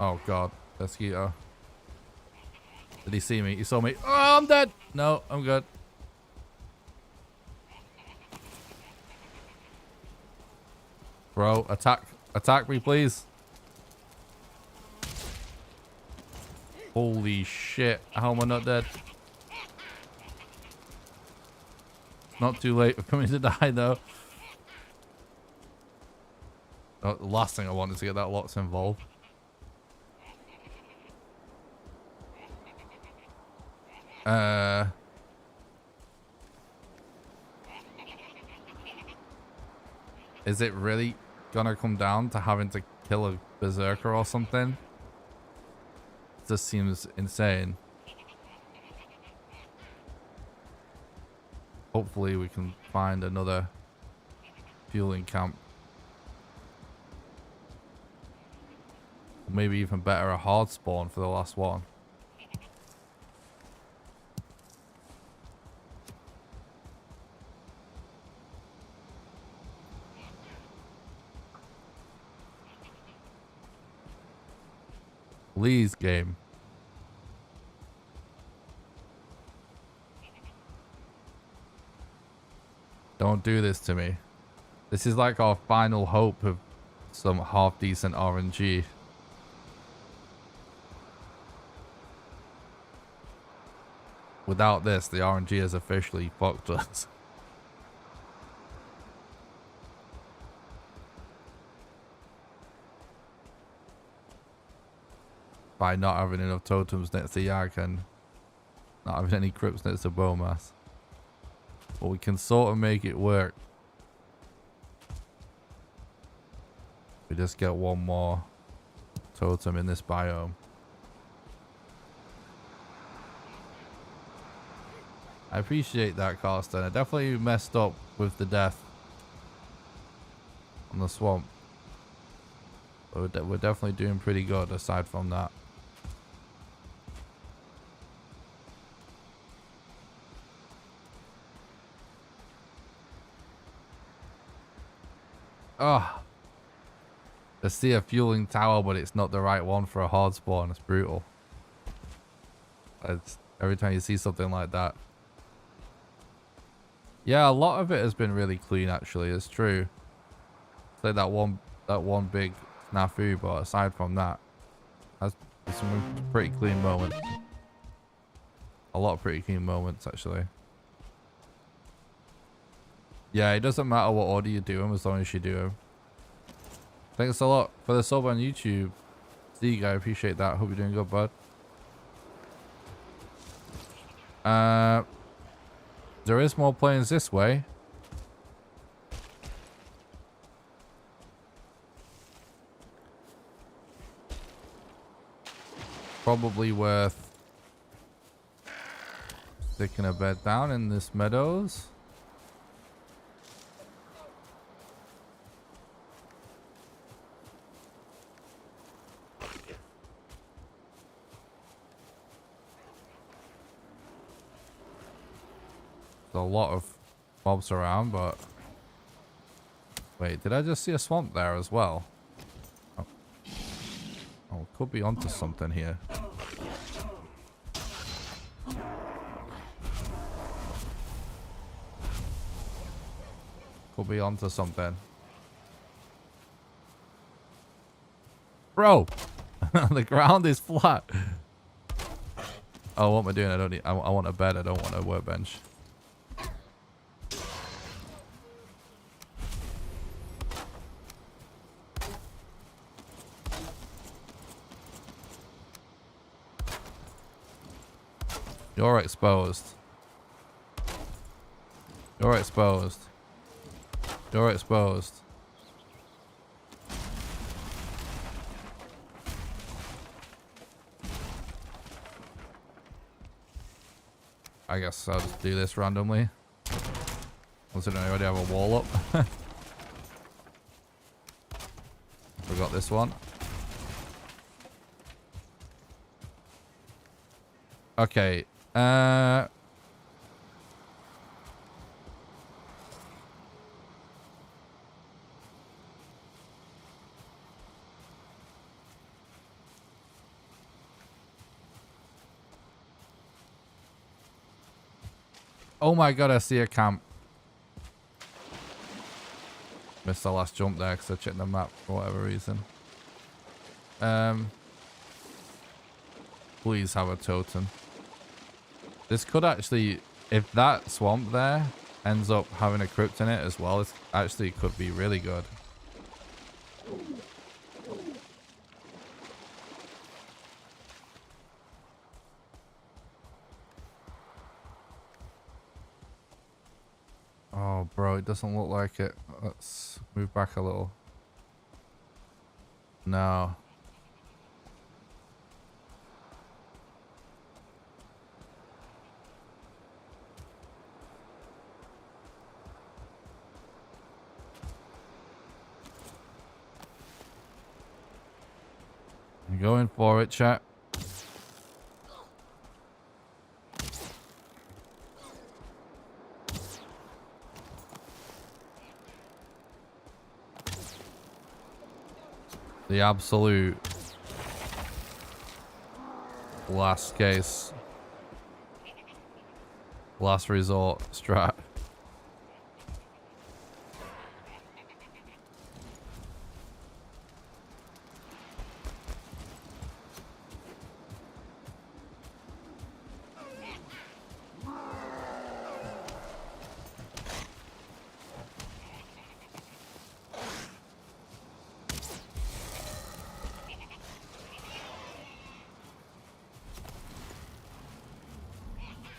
Oh god, mosquito. Did he see me? He saw me. Oh, I'm dead. No, I'm good. Bro, attack. Attack me, please. Holy shit. How am I not dead? Not too late for coming to die, though. Oh, the last thing I want is to get that lots involved. Is it really gonna come down to having to kill a berserker or something? This seems insane. Hopefully we can find another fueling camp. Maybe even better, a hard spawn for the last one. Please, game. Don't do this to me. This is like our final hope of some half decent RNG. Without this, the RNG has officially fucked us. By not having enough totems next to Yak and not having any crypts next to Bowmass. But we can sort of make it work. We just get one more totem in this biome. I appreciate that, Carsten. I definitely messed up with the death on the swamp. But we're definitely doing pretty good aside from that. Oh, I see a fueling tower, but it's not the right one for a hard spawn. It's brutal. It's every time you see something like that. Yeah, a lot of it has been really clean. Actually, it's true. It's like that one big snafu, but aside from that, there's some pretty clean moments. A lot of pretty clean moments, actually. Yeah, it doesn't matter what order you do them as long as you do them. Thanks a lot for the sub on YouTube. Zeke, I appreciate that. Hope you're doing good, bud. There is more planes this way. Probably worth sticking a bed down in this meadows. There's a lot of mobs around, but wait, did I just see a swamp there as well? Oh, could be onto something here. Could be onto something. Bro, the ground is flat. Oh, what am I doing? I don't need. I want a bed. I don't want a workbench. You're exposed. You're exposed. You're exposed. I guess I'll just do this randomly. Considering I already have a wall up. Forgot this one. Okay. Oh my god, I see a camp. Missed the last jump there because I checked the map for whatever reason. Please have a totem. This could actually, if that swamp there ends up having a crypt in it as well, it actually could be really good. Oh, bro, it doesn't look like it. Let's move back a little. No. I'm going for it, chat. The absolute last case, last resort strat.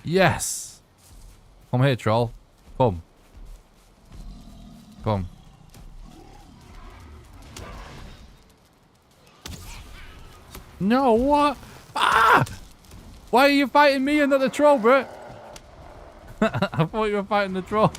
Yes! Come here, troll. Come. Come. No, what? Ah! Why are you fighting me and not the troll, bro? I thought you were fighting the troll.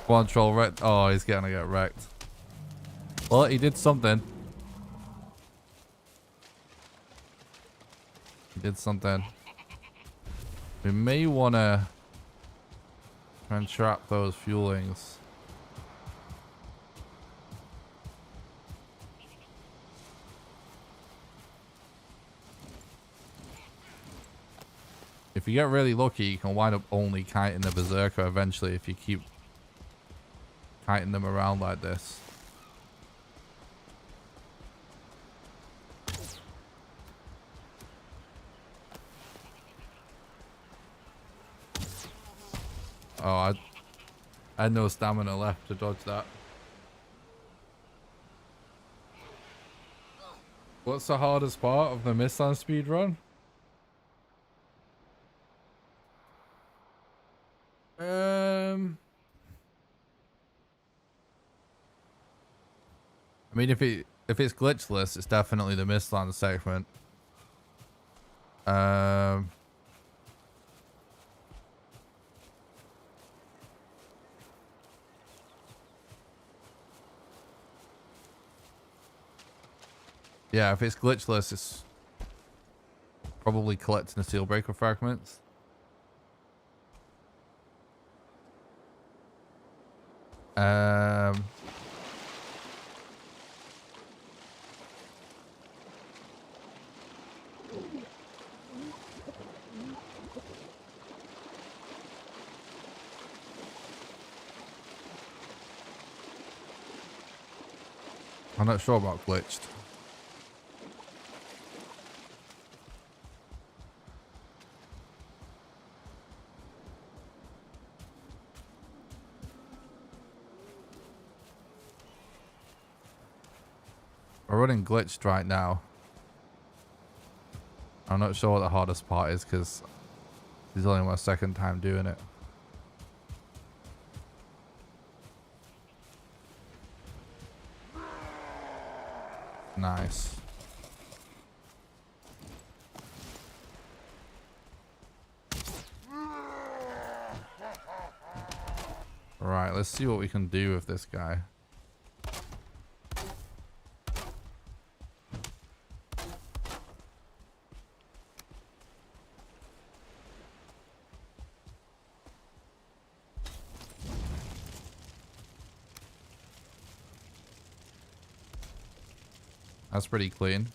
One troll wrecked. Oh, he's gonna get wrecked. Well, he did something. He did something. We may want to try and trap those fuelings. If you get really lucky, you can wind up only kiting the berserker eventually if you keep kiting them around like this. Oh, I had no stamina left to dodge that. What's the hardest part of the Mistlands speedrun? I mean, if it's glitchless, it's definitely the Mistlands segment. Yeah, if it's glitchless, it's probably collecting the steel breaker fragments. I'm not sure about glitched. We're running glitched right now. I'm not sure what the hardest part is because this is only my second time doing it. Nice. Right, let's see what we can do with this guy. That's pretty clean.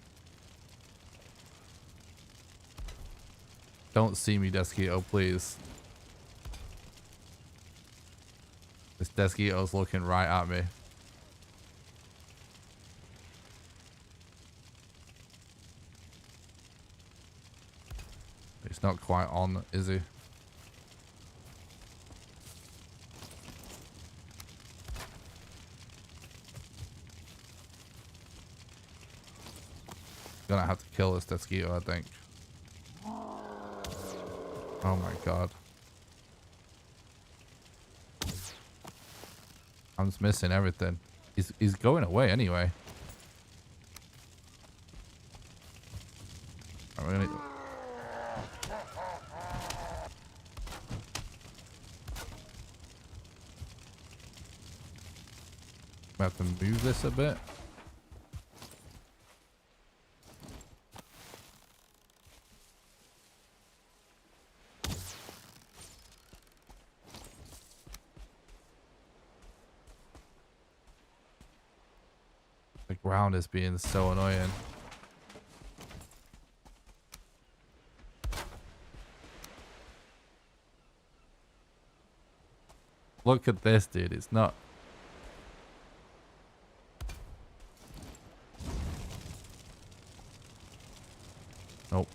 Don't see me, Desquito, please. This Desquito's looking right at me. He's not quite on, is he? Gonna have to kill this Desquito, I think. Oh my god. I'm just missing everything. He's going away anyway. We're gonna... We have to move this a bit. The ground is being so annoying. Look at this, dude. It's not... Nope.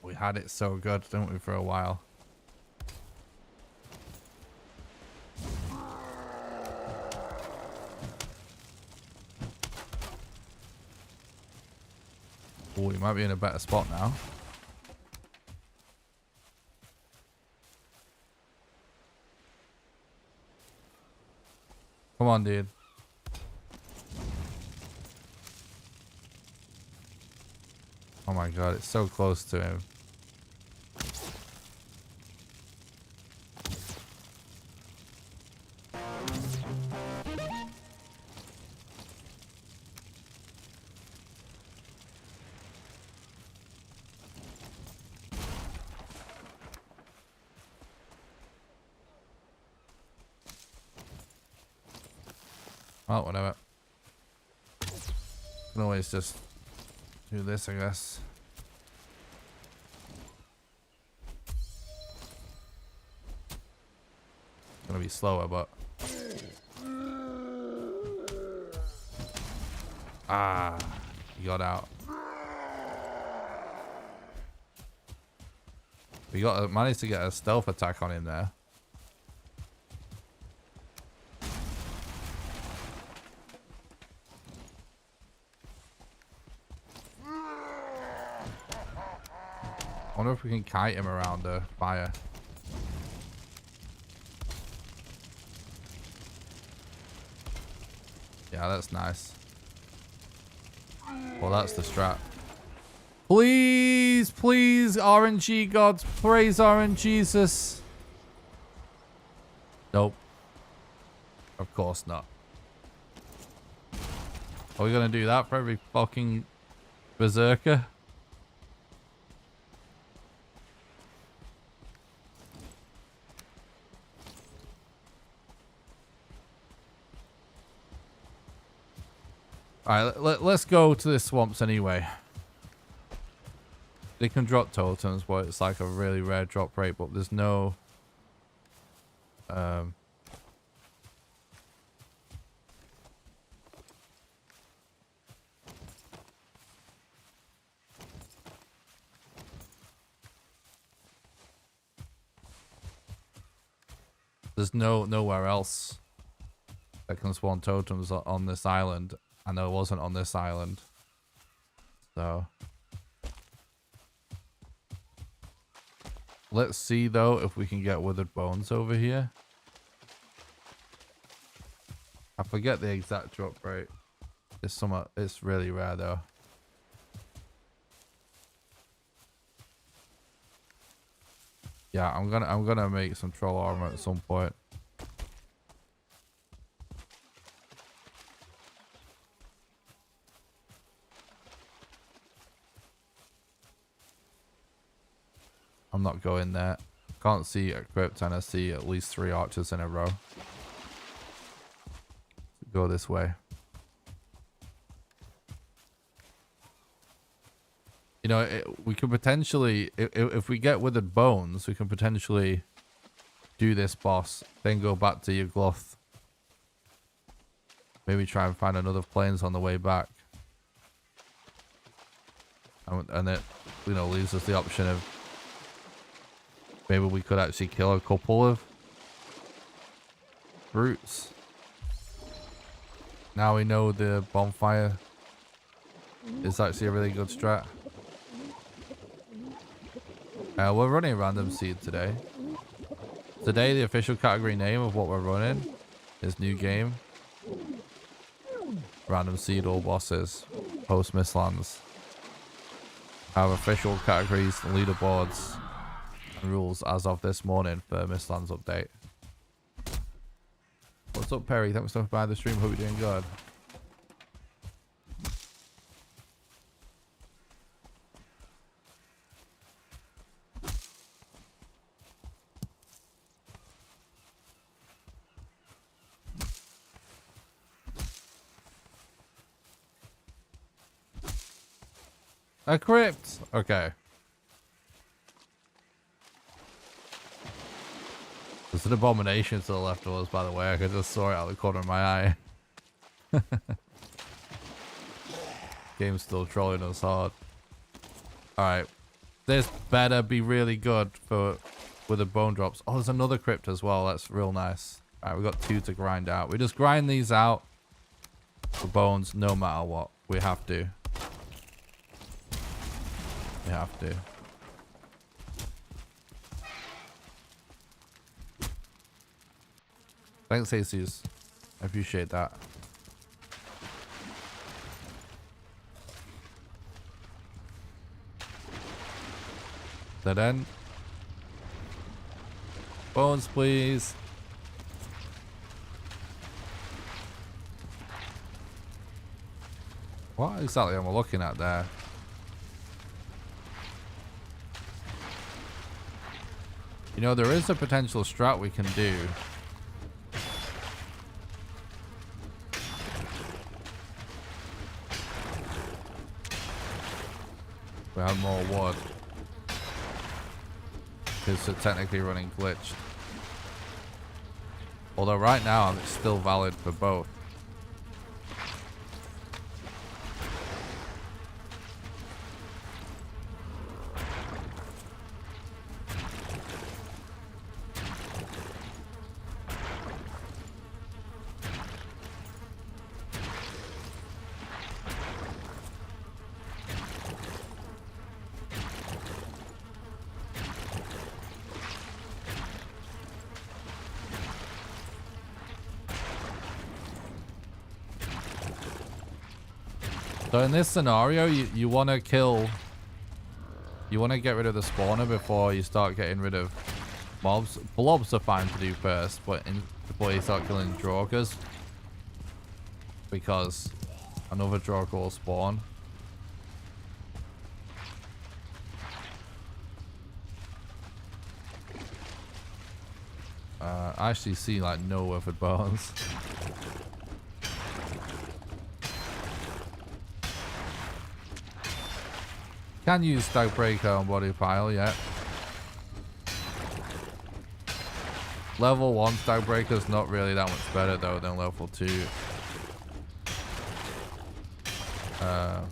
We had it so good, didn't we, for a while? Oh, we might be in a better spot now. Come on, dude. Oh my god, it's so close to him. Well, whatever. Can always just do this, I guess. Gonna be slower, but he got out. We managed to get a stealth attack on him there. I wonder if we can kite him around the fire. Yeah, that's nice. Well, that's the strat. Please, please, RNG gods, praise RNGesus. Nope. Of course not. Are we gonna do that for every fucking berserker? Alright, let's go to the swamps anyway. They can drop totems, but it's like a really rare drop rate, but there's no... There's nowhere else that can spawn totems on this island. I know it wasn't on this island. So let's see though if we can get withered bones over here. I forget the exact drop rate. It's really rare though. Yeah, I'm gonna make some troll armor at some point. I'm not going there. Can't see a crypt and I see at least 3 archers in a row. Go this way. You know, we could potentially, if we get withered bones, we can potentially do this boss, then go back to Yugloth. Maybe try and find another plains on the way back. And it, you know, leaves us the option of maybe we could actually kill a couple of brutes. Now we know the bonfire is actually a really good strat. We're running random seed today. Today, the official category name of what we're running is new game. Random seed all bosses. Post Mistlands. Our official categories, leaderboards, and rules as of this morning for Mistlands update. What's up, Perry? Thanks for stopping by the stream. Hope you're doing good. A crypt. Okay. There's an abomination to the left of us, by the way. I just saw it out of the corner of my eye. Game's still trolling us hard. Alright. This better be really good with the bone drops. Oh, there's another crypt as well. That's real nice. Alright, we've got 2 to grind out. We just grind these out for bones no matter what. We have to. We have to. Thanks, Jesus. I appreciate that. Dead end. Bones, please. What exactly am I looking at there? You know, there is a potential strat we can do. We have more wood. Because it's technically running glitched. Although right now it's still valid for both. So in this scenario, you want to kill... You want to get rid of the spawner before you start getting rid of mobs. Blobs are fine to do first, but before you start killing Draugrs. Because another Draugr will spawn. I actually see like no withered bones. Can use Stagbreaker on body pile, yeah. Level 1 Stagbreaker is not really that much better though than level 2. But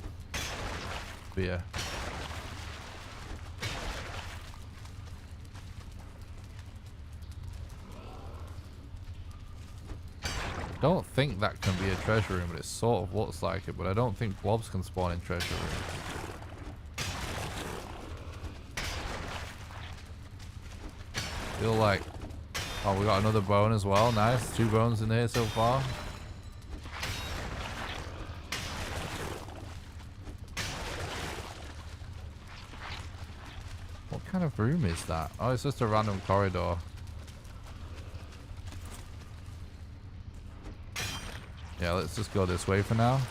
yeah. Don't think that can be a treasure room, but it sort of looks like it. But I don't think blobs can spawn in treasure rooms. Feel like... Oh, we got another bone as well. Nice. 2 bones in here so far. What kind of room is that? Oh, it's just a random corridor. Yeah, let's just go this way for now.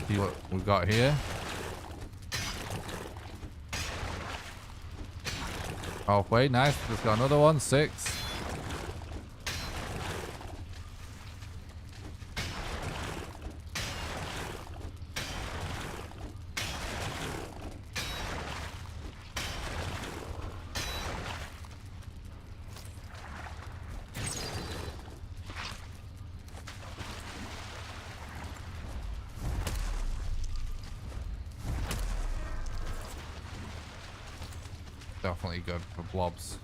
See what we've got here. Halfway, nice. Just got another one. 6. Definitely good for blobs.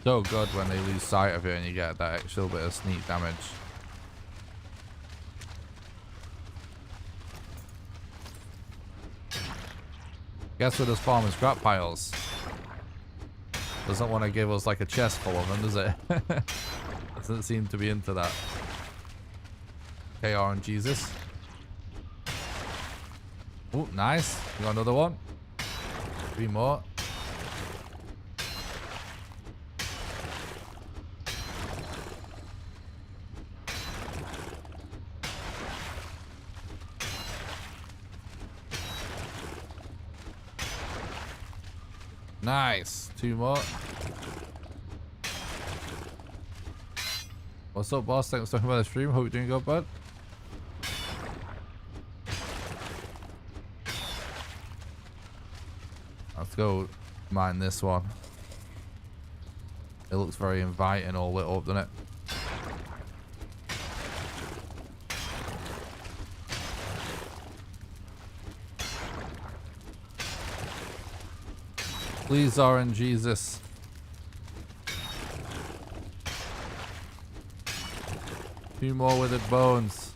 So good when they lose sight of it and you get that extra bit of sneak damage. Guess we're just farming scrap piles. Doesn't want to give us like a chest full of them, does it? Doesn't seem to be into that. KR and Jesus. Oh, nice. We got another one. 3 more. Nice. 2 more. What's up, boss? Thanks for talking about the stream. Hope you're doing good, bud. Let's go mine this one. It looks very inviting, all lit up, doesn't it? Please, RNGesus. Two more withered bones.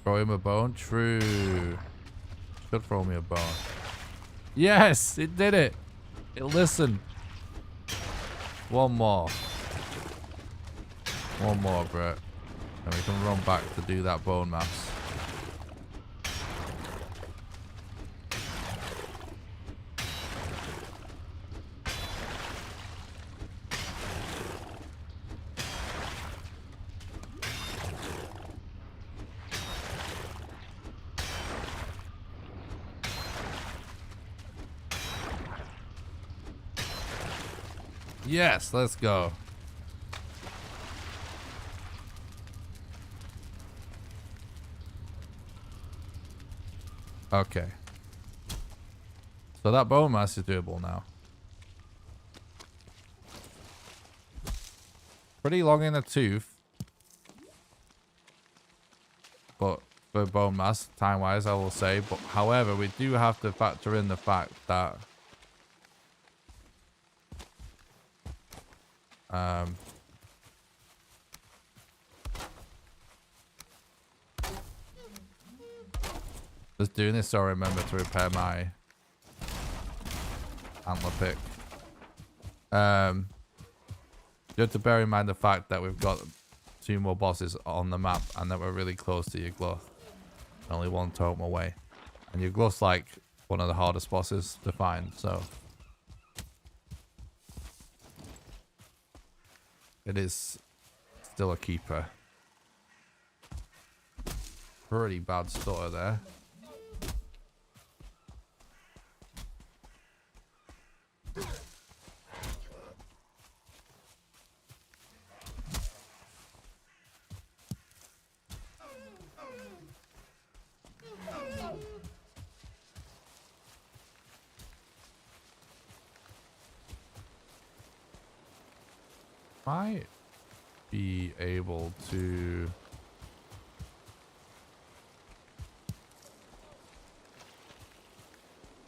Throw him a bone? True. Should throw me a bone. Yes, it did it. It listened. One more. One more, Brett. And we can run back to do that bone maps. Yes, let's go. Okay. So that bone mass is doable now. Pretty long in the tooth. But for bone mass, time-wise, I will say. But however, we do have to factor in the fact that just doing this so I remember to repair my antler pick. You have to bear in mind the fact that we've got 2 more bosses on the map and that we're really close to your glove. Only 1 totem away. And your gluff's like one of the hardest bosses to find, so it is still a keeper. Pretty bad stutter there. Might be able to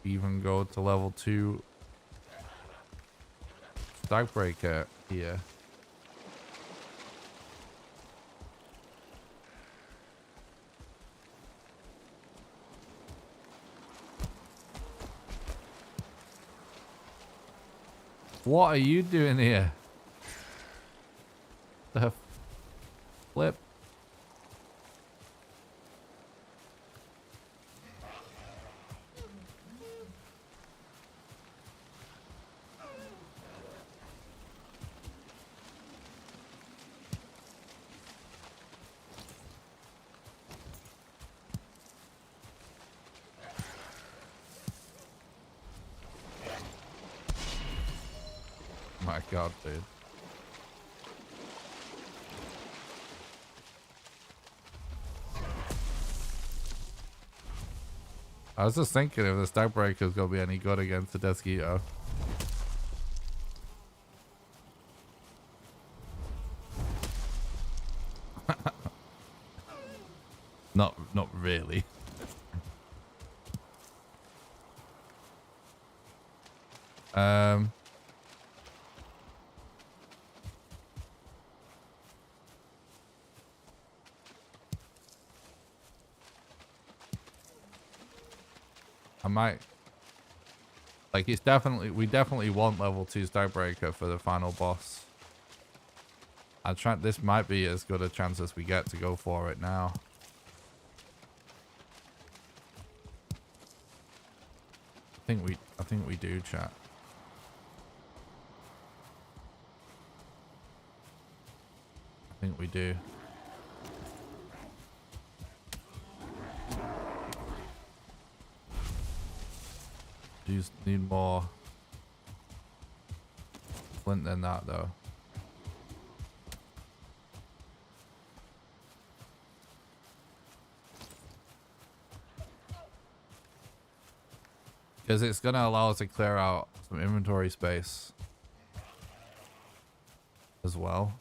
even go to level 2 Stagbreaker here. What are you doing here? The flip. My God, dude. I was just thinking if the Stagbreaker is going to be any good against the Desquito. Not really. I might, like, it's definitely, we definitely want level 2 Stagbreaker for the final boss. This might be as good a chance as we get to go for it now. I think we do, chat. I think we do. Just need more flint than that, though. Because it's going to allow us to clear out some inventory space as well.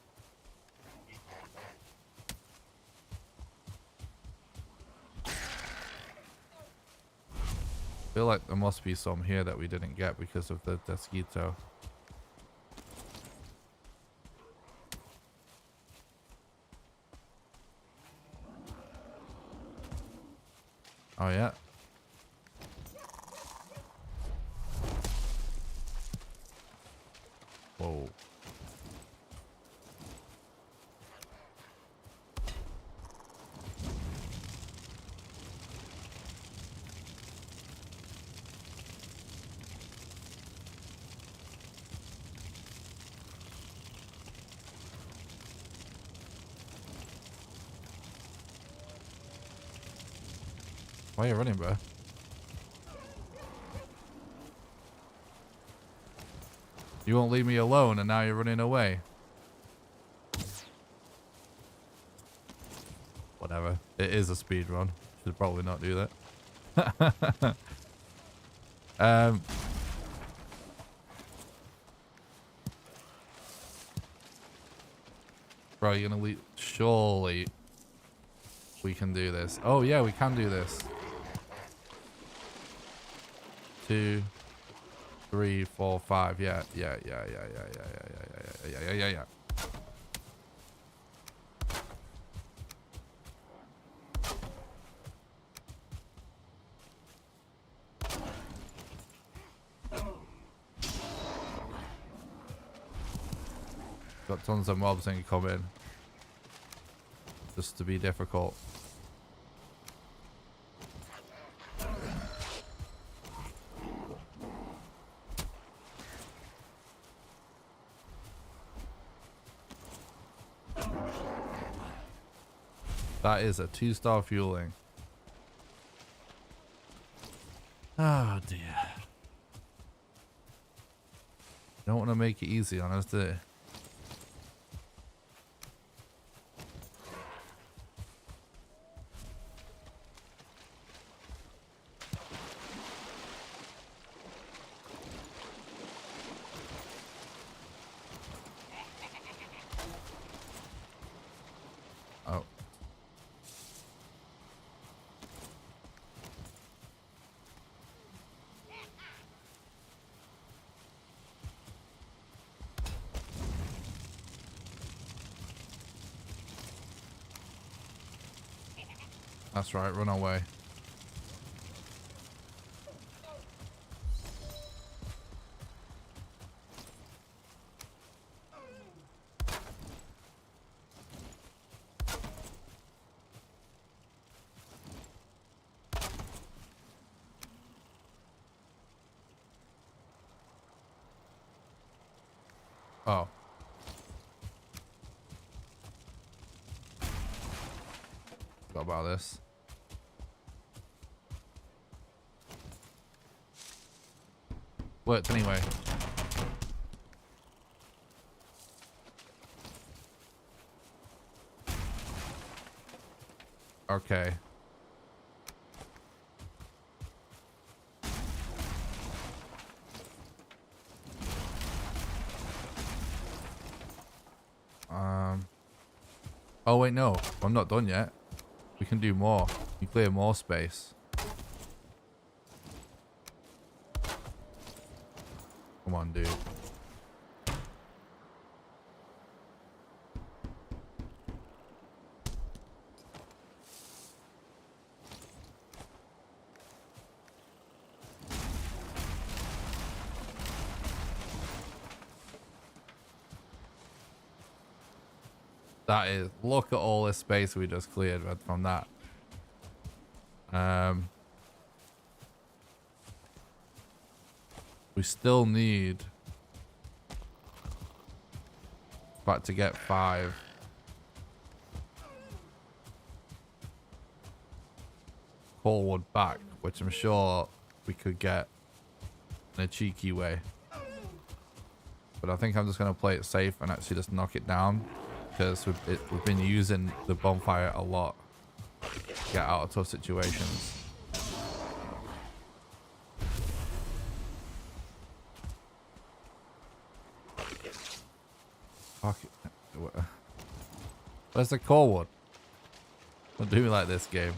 I feel like there must be some here that we didn't get because of the Desquito. Oh yeah. Whoa. Why are you running, bro? You won't leave me alone and now you're running away. Whatever. It is a speed run. Should probably not do that. Bro, you're gonna leave. Surely we can do this. Oh yeah, we can do this. 2, 3, 4, 5. Yeah. Got tons of mobs incoming. Just to be difficult. That is a 2-star fueling. Oh dear. Don't want to make it easy on us, do they? Oh. That's right, run away. Oh. Forgot about this. Worked anyway. Okay. Oh wait, no. I'm not done yet. We can do more. We clear more space. Come on, dude. That is, look at all this space we just cleared from that. We still need but to get 5 core wood back, which I'm sure we could get in a cheeky way. But I think I'm just going to play it safe and actually just knock it down, because we've been using the bonfire a lot to get out of tough situations. Fuck it. Where's the core wood? Don't do me like this, game.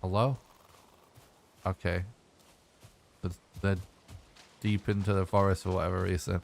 Hello? Okay. They're deep into the forest for whatever reason.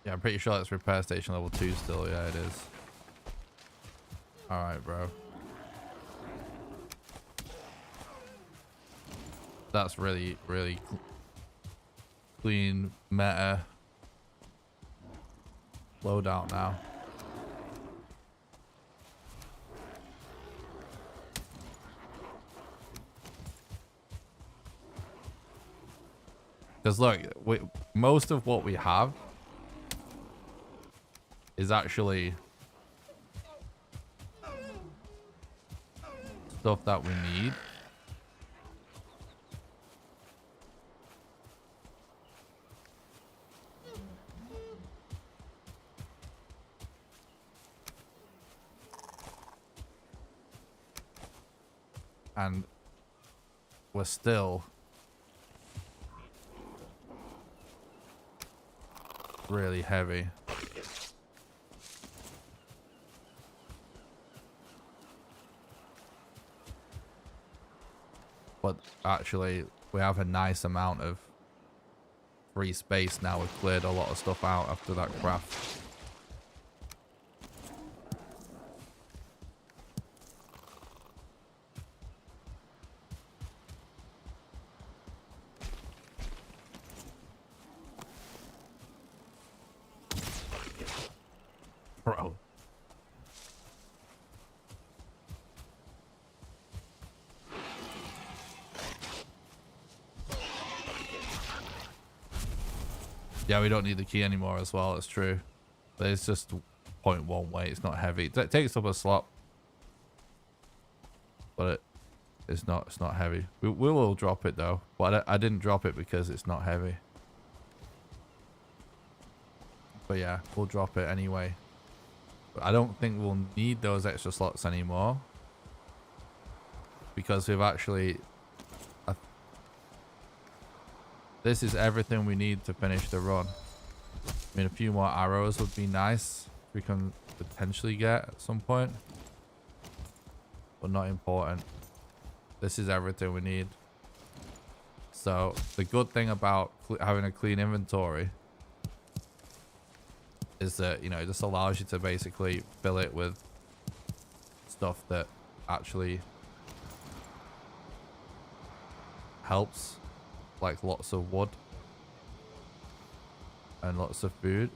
Yeah, I'm pretty sure that's repair station level 2 still. Yeah, it is. Alright, bro. That's really, really clean meta loadout now. Because look, most of what we have is actually stuff that we need. And we're still really heavy. But actually, we have a nice amount of free space now. We've cleared a lot of stuff out after that craft. Bro. Yeah, we don't need the key anymore as well, it's true. But it's just 0.1 weight, it's not heavy. It takes up a slot. But it's not heavy. We will drop it though. But I didn't drop it because it's not heavy. But yeah, we'll drop it anyway. But I don't think we'll need those extra slots anymore. Because we've actually... this is everything we need to finish the run. I mean, a few more arrows would be nice. We can potentially get at some point. But not important. This is everything we need. So, the good thing about having a clean inventory is that, you know, it just allows you to basically fill it with stuff that actually helps. Like lots of wood and lots of food.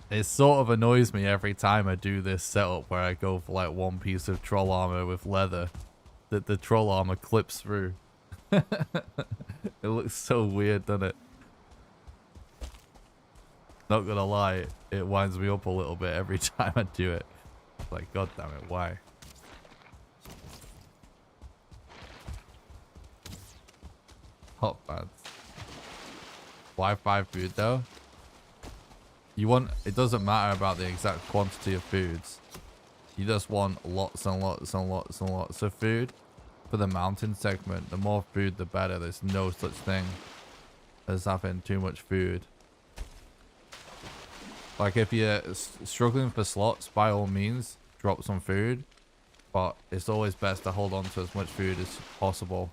It sort of annoys me every time I do this setup where I go for like one piece of troll armor with leather. That the troll armor clips through. It looks so weird, doesn't it? Not gonna lie, it winds me up a little bit every time I do it. It's like, god damn it, why? Hot pads. Why 5 food though? You want, it doesn't matter about the exact quantity of foods. You just want lots and lots and lots and lots of food. For the mountain segment, the more food the better. There's no such thing as having too much food. Like if you're struggling for slots, by all means drop some food, but it's always best to hold on to as much food as possible.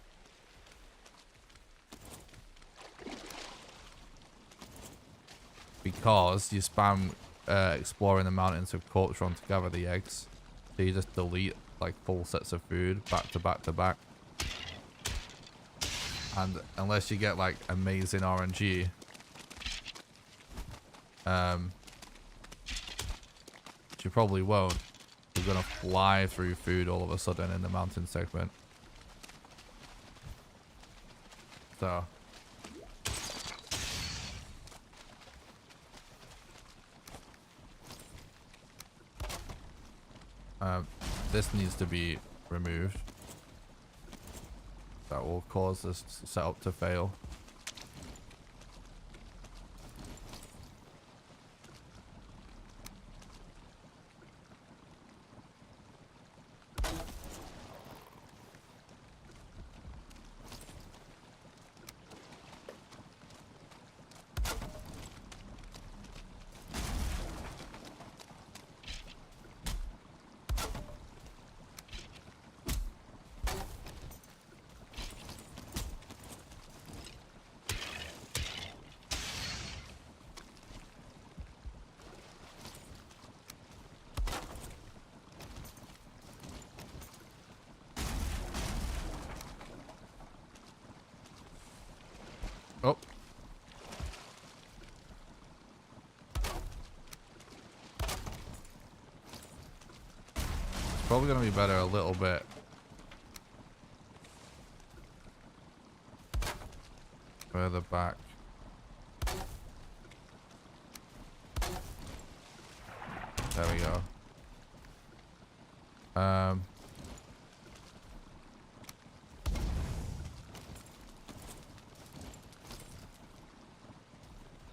Because you spam exploring the mountains of corpse run to gather the eggs, so you just delete like full sets of food back to back to back. And unless you get like amazing RNG, which you probably won't, you're gonna fly through food all of a sudden in the mountain segment. So this needs to be removed. That will cause this setup to fail. Oh. It's probably going to be better a little bit. Further back. There we go.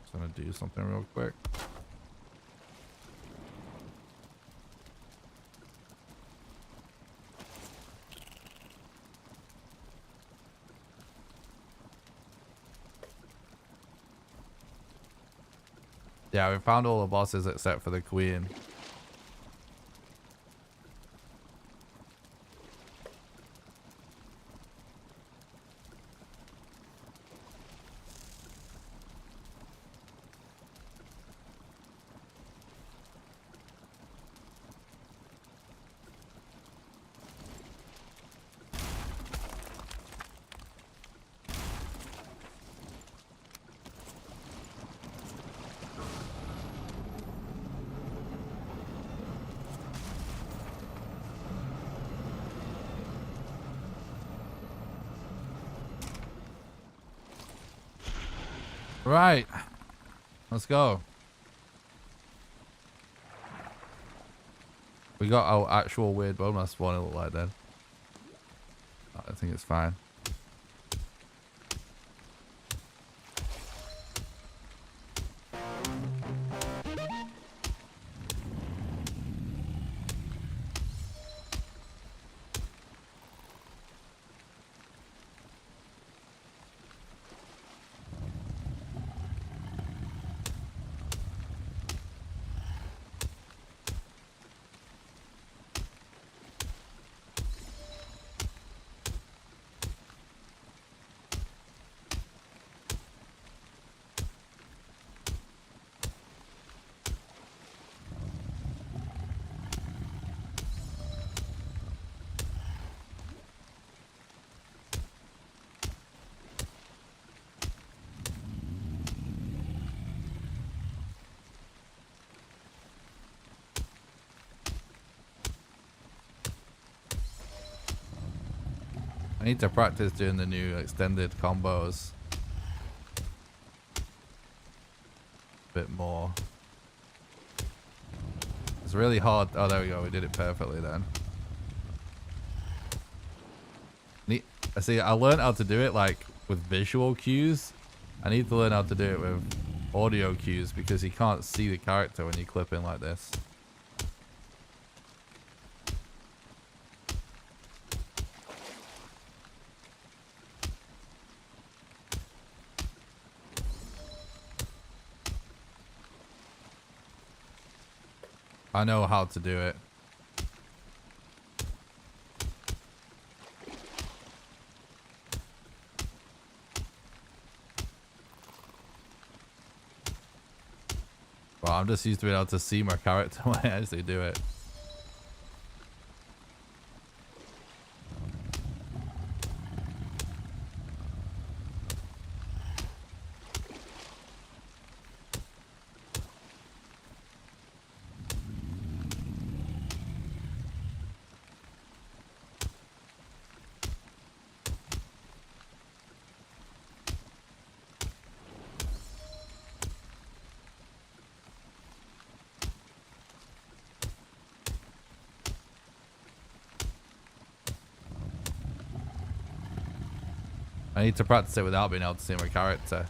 Just gonna do something real quick. Yeah, we found all the bosses except for the queen. Right. Let's go. We got our actual weird bone. That's what it looked like then. I think it's fine. I need to practice doing the new extended combos a bit more. It's really hard. Oh, there we go. We did it perfectly then. See, I learned how to do it like with visual cues. I need to learn how to do it with audio cues because you can't see the character when you clip in like this. I know how to do it. Well, I'm just used to being able to see my character when I actually do it. I need to practice it without being able to see my character.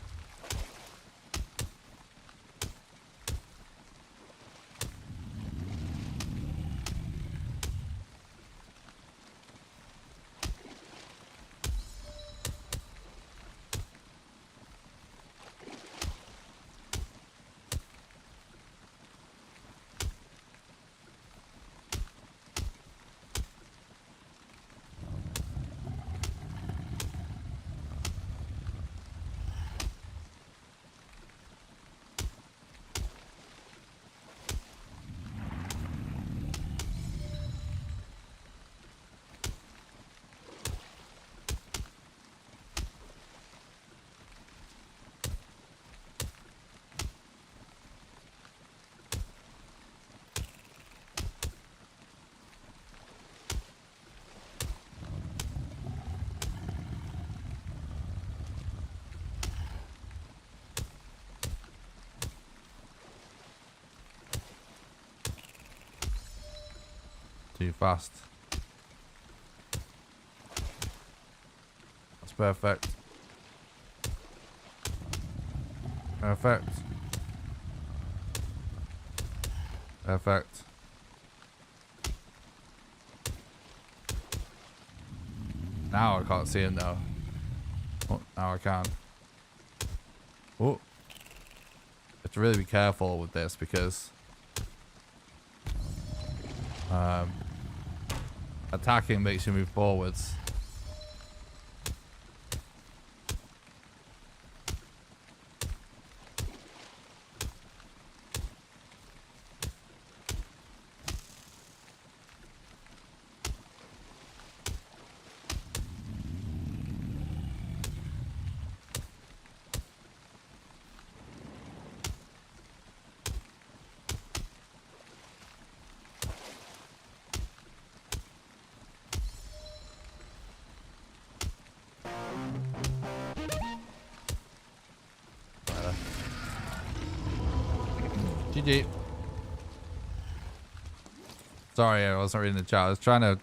Too fast. That's perfect. Perfect. Perfect. Now I can't see him though. Oh, now I can. Oh. have to really be careful with this because attacking makes you move forwards. GG. Sorry, I wasn't reading the chat. I was trying to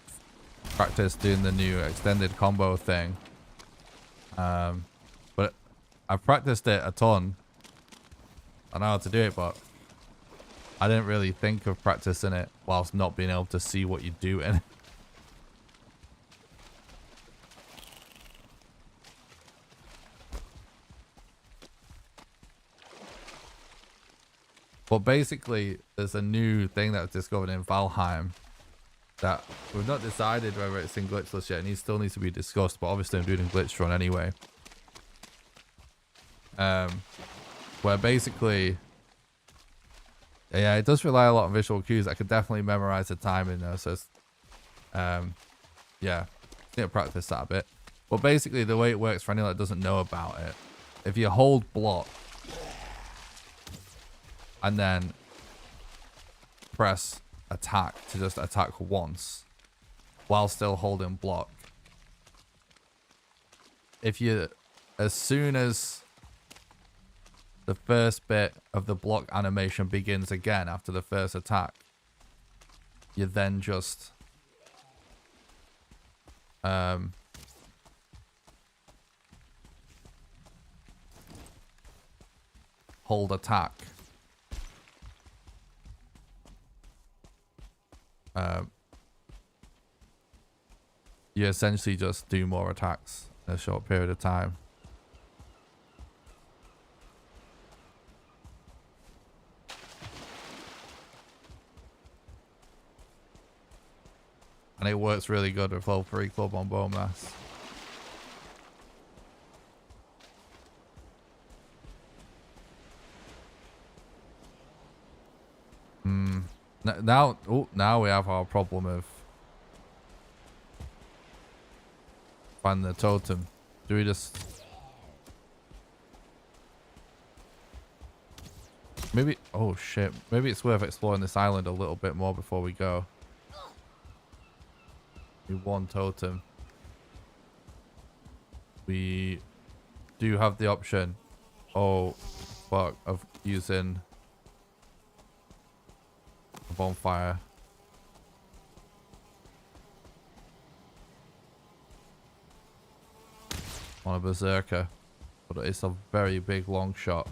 practice doing the new extended combo thing. But I've practiced it a ton. I know how to do it, but I didn't really think of practicing it whilst not being able to see what you do in it. But basically, there's a new thing that was discovered in Valheim that we've not decided whether it's in glitchless yet, and it still needs to be discussed, but obviously I'm doing a glitch run anyway. Where basically, yeah, it does rely a lot on visual cues. I could definitely memorize the timing though, so it's, yeah, need to practice that a bit. But basically, the way it works for anyone that doesn't know about it, if you hold block and then press attack to just attack once while still holding block, if you, as soon as the first bit of the block animation begins again after the first attack, you then just hold attack. You essentially just do more attacks in a short period of time. And it works really good with level 3 club on bone mass. Now we have our problem of finding the totem. Do we just... Maybe... Oh shit. Maybe it's worth exploring this island a little bit more before we go. We one totem. We do have the option, oh fuck, of using a bonfire. On a berserker, but it's a very big long shot.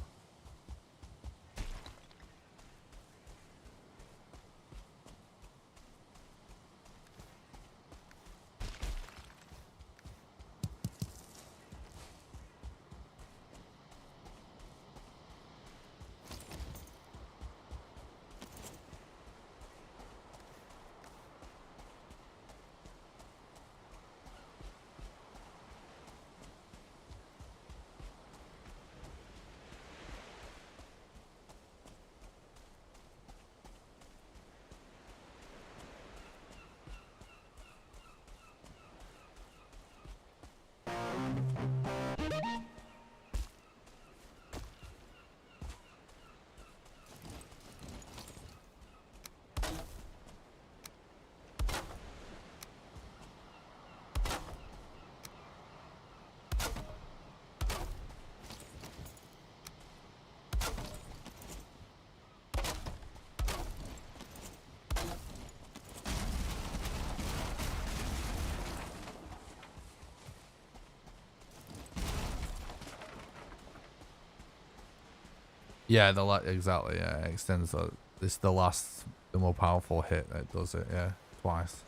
Yeah, exactly. Yeah, it extends the. It's the more powerful hit that does it. Yeah, twice.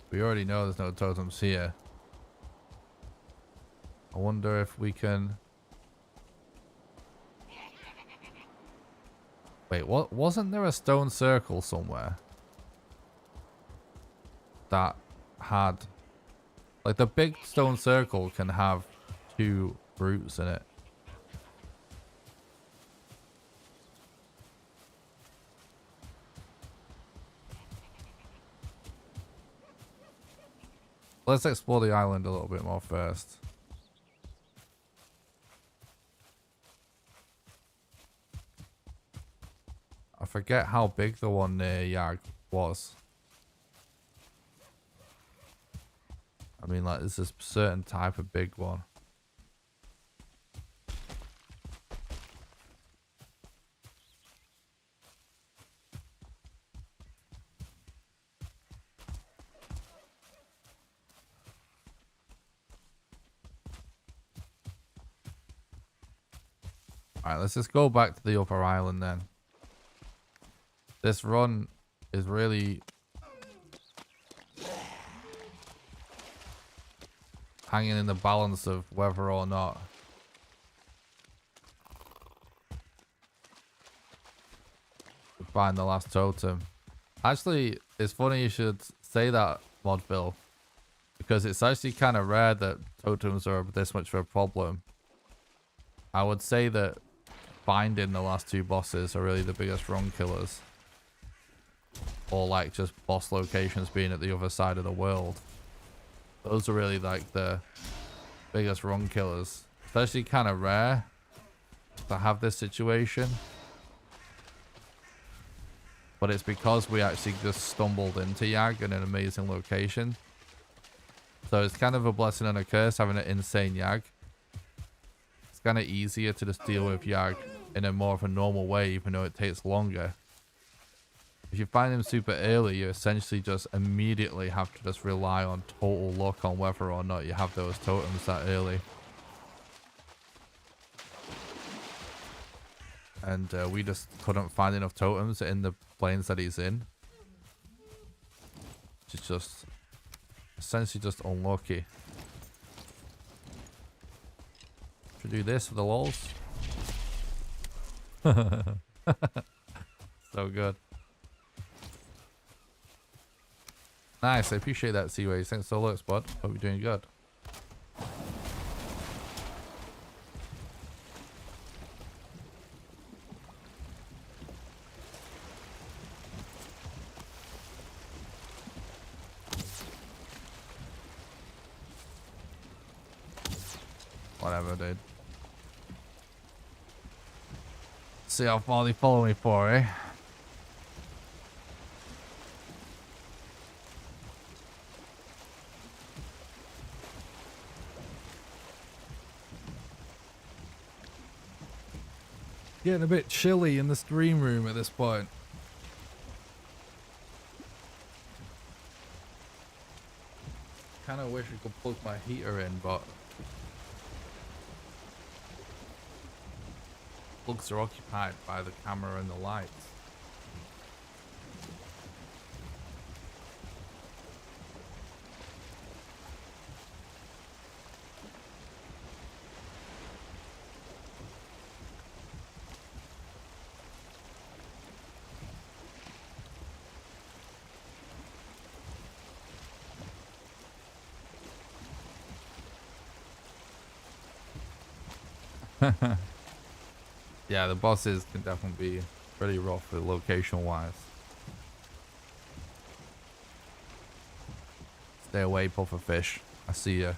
We already know there's no totems here. I wonder if we can... Wait, what? Wasn't there a stone circle somewhere that had... Like, the big stone circle can have 2 roots in it. Let's explore the island a little bit more first. I forget how big the one near Yag was. I mean, like, there's a certain type of big one. Alright, let's just go back to the upper island then. This run is really hanging in the balance of whether or not we find the last totem. Actually, it's funny you should say that, Modville, because it's actually kind of rare that totems are this much of a problem. I would say that finding the last 2 bosses are really the biggest run killers. Or like just boss locations being at the other side of the world. Those are really like the biggest run killers. It's actually kind of rare to have this situation. But it's because we actually just stumbled into Yag in an amazing location. So it's kind of a blessing and a curse having an insane Yag. It's kind of easier to just deal with Yag in a more of a normal way, even though it takes longer. If you find him super early, you essentially just immediately have to just rely on total luck on whether or not you have those totems that early. And we just couldn't find enough totems in the planes that he's in. It's just essentially just unlucky. Should do this for the lols. So good. Nice, I appreciate that, Seaways. Thanks for the looks, bud. Hope you're doing good. Whatever, dude. See how far they follow me for, eh? Getting a bit chilly in the stream room at this point. Kind of wish I could plug my heater in, but plugs are occupied by the camera and the lights. Yeah, the bosses can definitely be pretty rough location wise. Stay away, pufferfish. I see ya.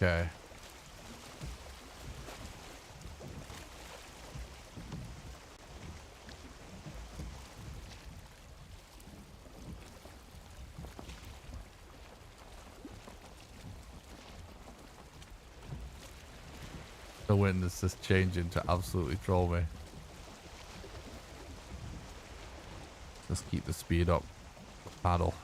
Okay. The wind is just changing to absolutely troll me. Just keep the speed up. Paddle.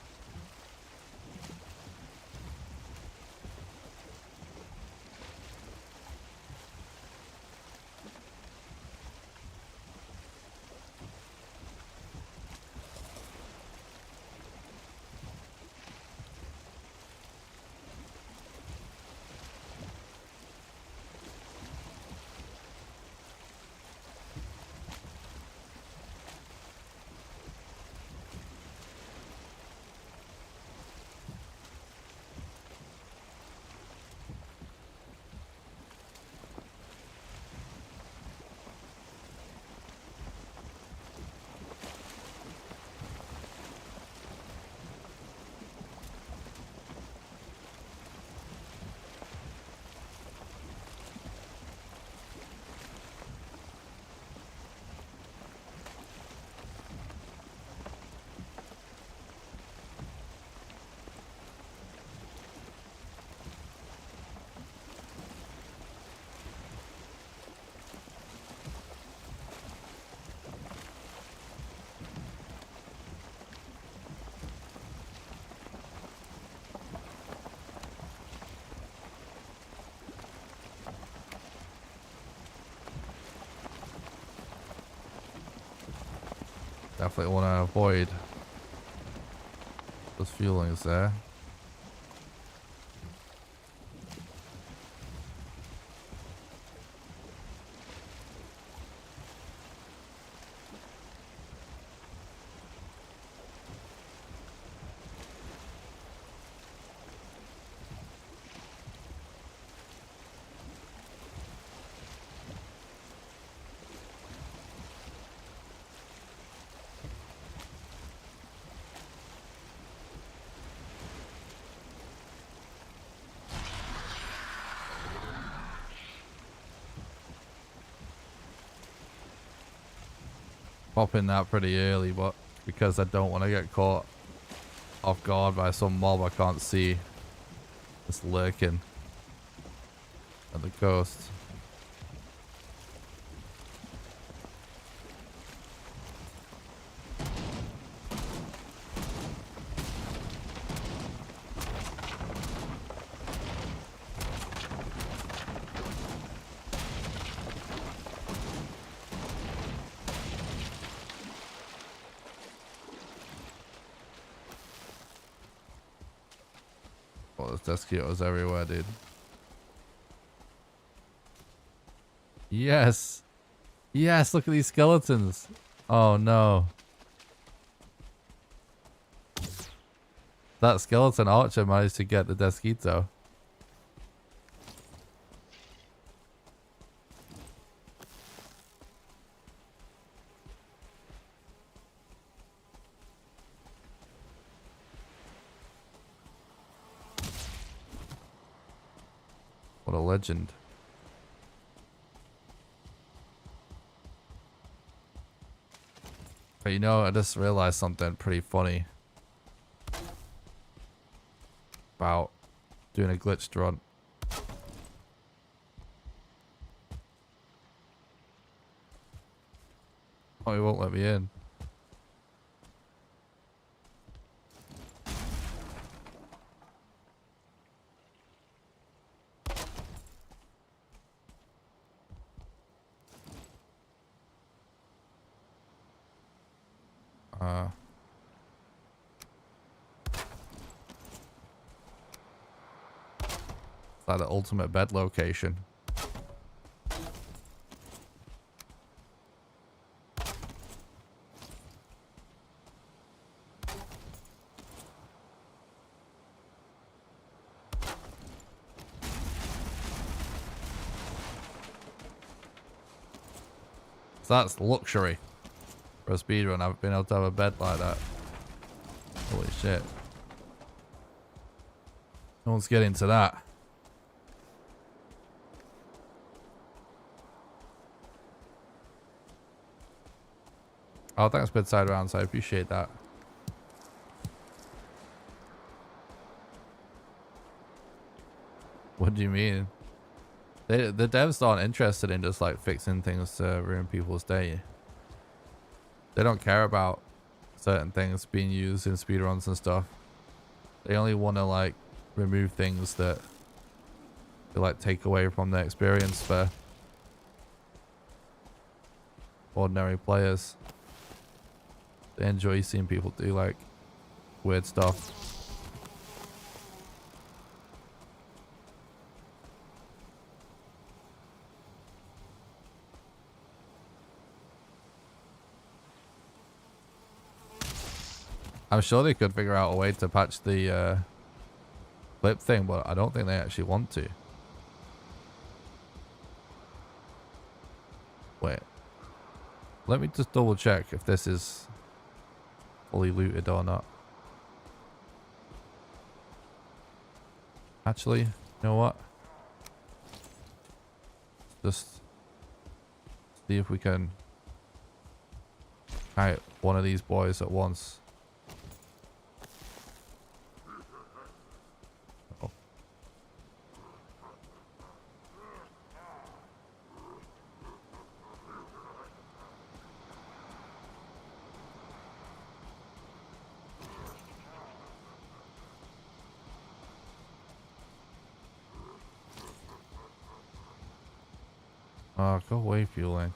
Definitely want to avoid those feelings there. Popping that pretty early, but because I don't want to get caught off guard by some mob I can't see just lurking at the coast. Oh, there's mosquitoes everywhere, dude. Yes. Yes, look at these skeletons. Oh no. That skeleton archer managed to get the Desquito. What a legend. But you know, I just realized something pretty funny about doing a glitched run. Oh, he won't let me in. It's like the ultimate bed location. So that's luxury for a speedrun. I've been able to have a bed like that. Holy shit. No one's getting to that. Oh, thanks, bedside rounds. I appreciate that. What do you mean? The devs aren't interested in just like fixing things to ruin people's day. They don't care about certain things being used in speedruns and stuff. They only want to like remove things that they like take away from the experience for ordinary players. They enjoy seeing people do like weird stuff. I'm sure they could figure out a way to patch the clip thing, but I don't think they actually want to. Wait. Let me just double check if this is fully looted or not. Actually, you know what? Just see if we can kite one of these boys at once. Oh. Oh, go away, fueling.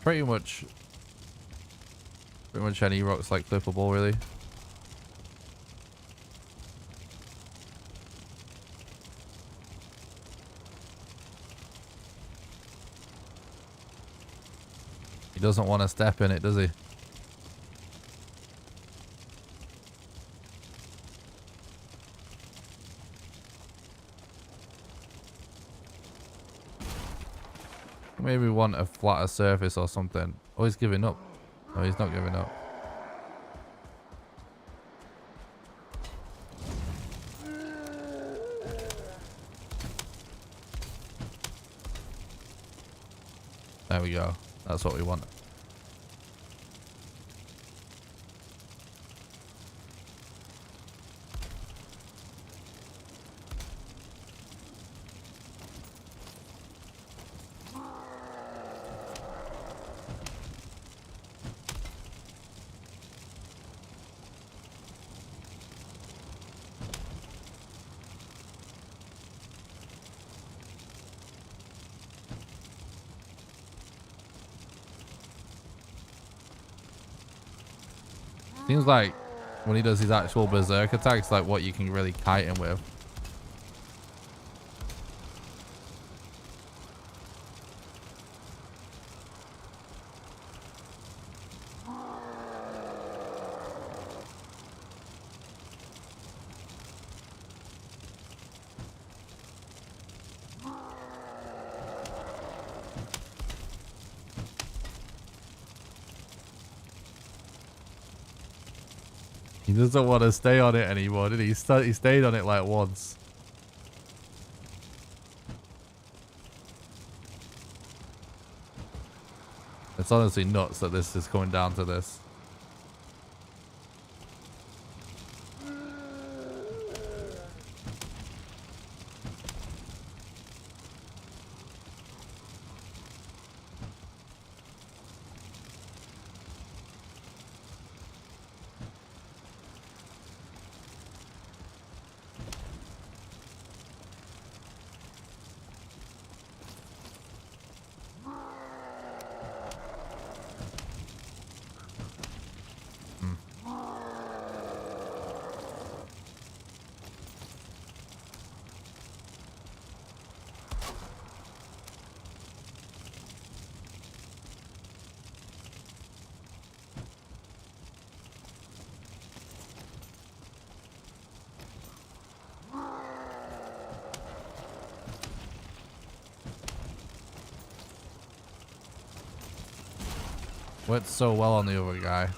Pretty much any rock's like clippable, really. He doesn't want to step in it, does he? Maybe want a flatter surface or something. Oh, he's giving up. No, he's not giving up. There we go. That's what we want. Seems like when he does his actual berserk attacks, like what you can really kite him with. He doesn't want to stay on it anymore, did he? He stayed on it like once. It's honestly nuts that this is coming down to this. Worked so well on the other guy.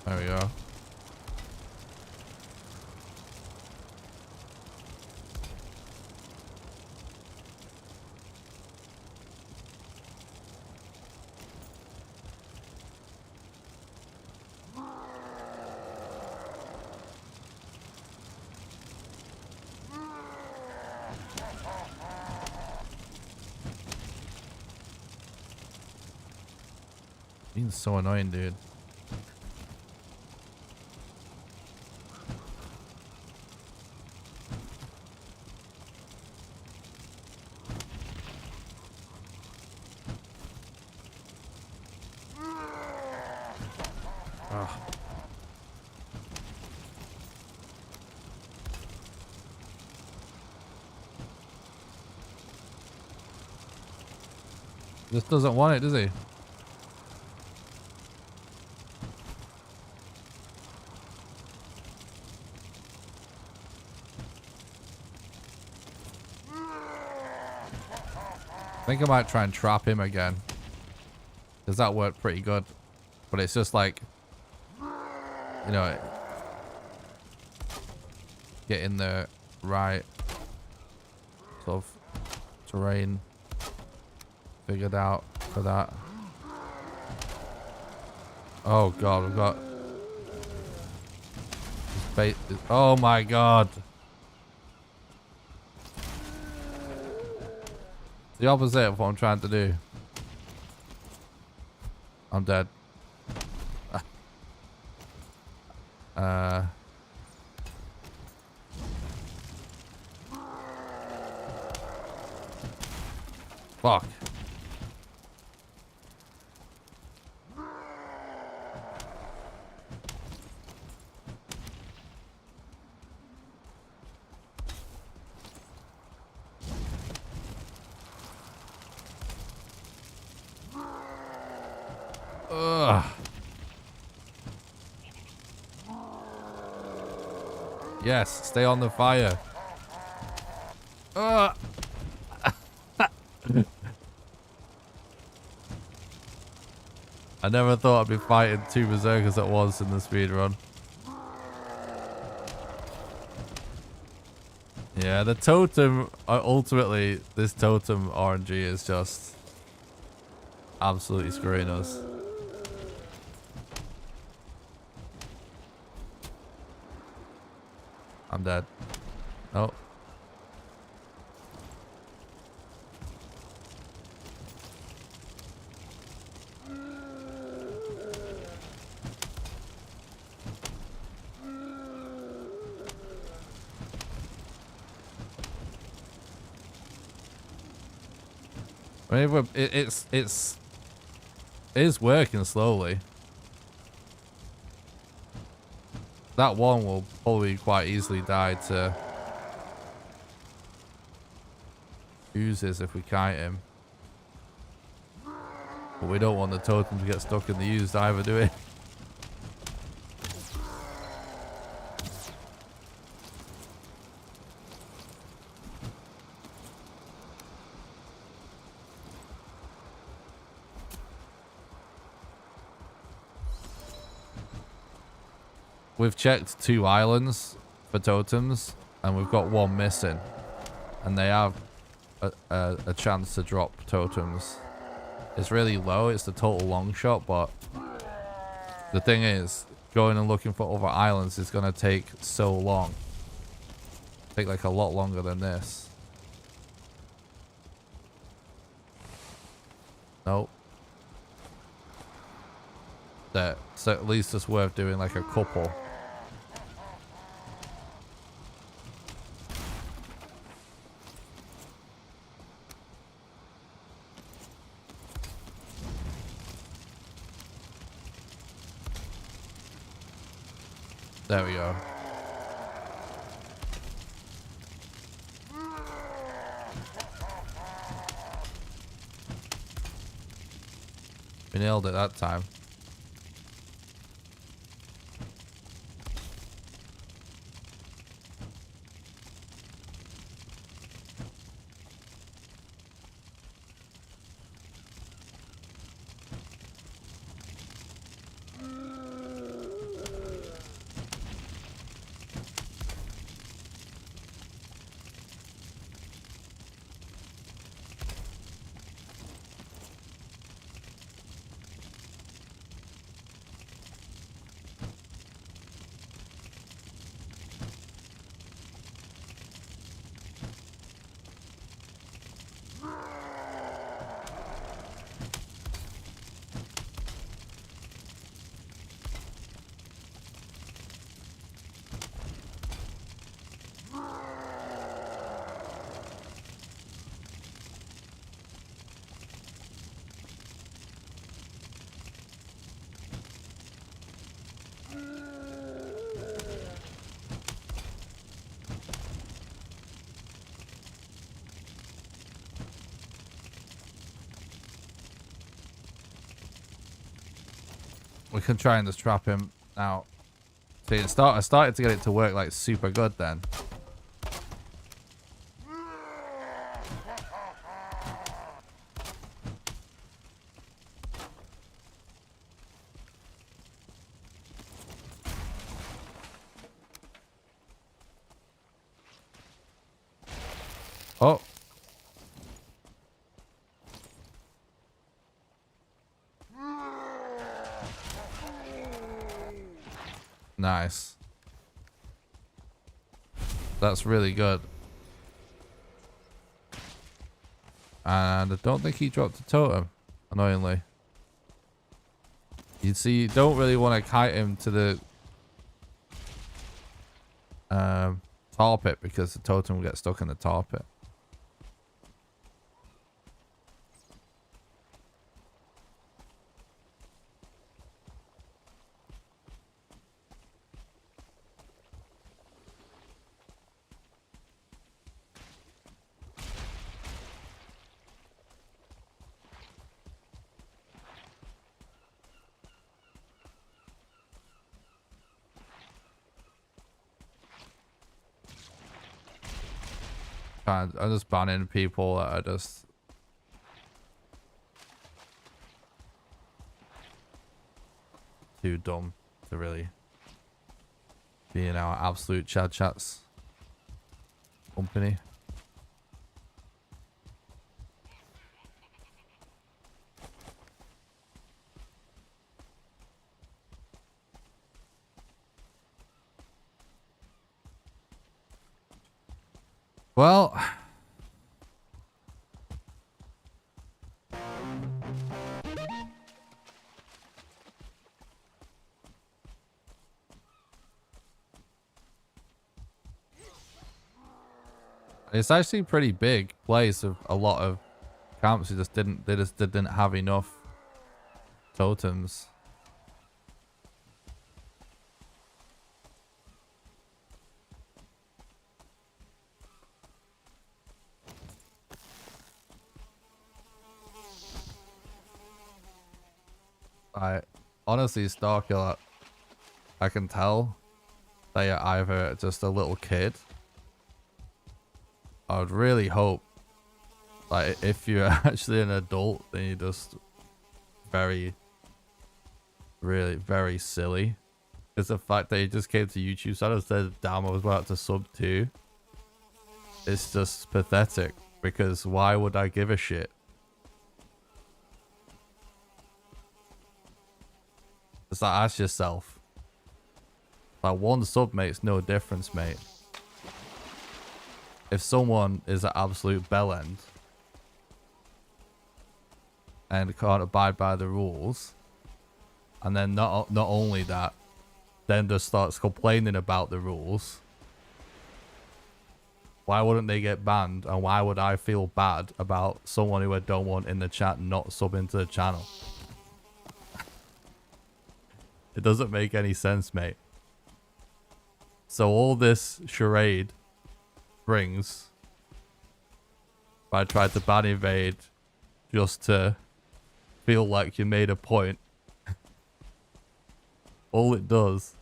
There we go. Being so annoying, dude. Ugh. Just doesn't want it, does he? I think I might try and trap him again. Because that worked pretty good. But it's just like, you know, getting the right sort of terrain figured out for that. Oh god, we've got bait. Oh my god. The opposite of what I'm trying to do. I'm dead. Fuck. Ugh. Yes, stay on the fire. Ugh. I never thought I'd be fighting two berserkers at once in the speedrun. Yeah, the totem, ultimately, this totem RNG is just absolutely screwing us. I'm dead. Oh. I mean, it is working slowly. That one will probably quite easily die to uses if we kite him. But we don't want the totem to get stuck in the used either, do we? We've checked 2 islands for totems, and we've got 1 missing. And they have a chance to drop totems. It's really low, it's the total long shot, but the thing is, going and looking for other islands is going to take so long. Take like a lot longer than this. Nope. So at least it's worth doing like a couple. There we go. We nailed it that time. We can try and just trap him now. See, I started to get it to work like super good then. Oh. Nice. That's really good. And I don't think he dropped a totem, annoyingly. You see, you don't really want to kite him to the tar pit because the totem will get stuck in the tar pit. I'm just banning people that are just too dumb to really be in our absolute Chad Chats company. Well, it's actually a pretty big place of a lot of camps who just didn't have enough totems. Honestly, Starkiller, I can tell that you're either just a little kid. I would really hope, like, if you're actually an adult, then you're just very, really, very silly. Because the fact that you just came to YouTube channel and said, damn, I was about to sub too. It's just pathetic. Because why would I give a shit? It's like, ask yourself. Like, one sub makes no difference, mate. If someone is an absolute bellend and can't abide by the rules, and then not only that, then just starts complaining about the rules, why wouldn't they get banned? And why would I feel bad about someone who I don't want in the chat not subbing to the channel? It doesn't make any sense, mate. So all this charade brings, I tried to ban invade just to feel like you made a point. All it does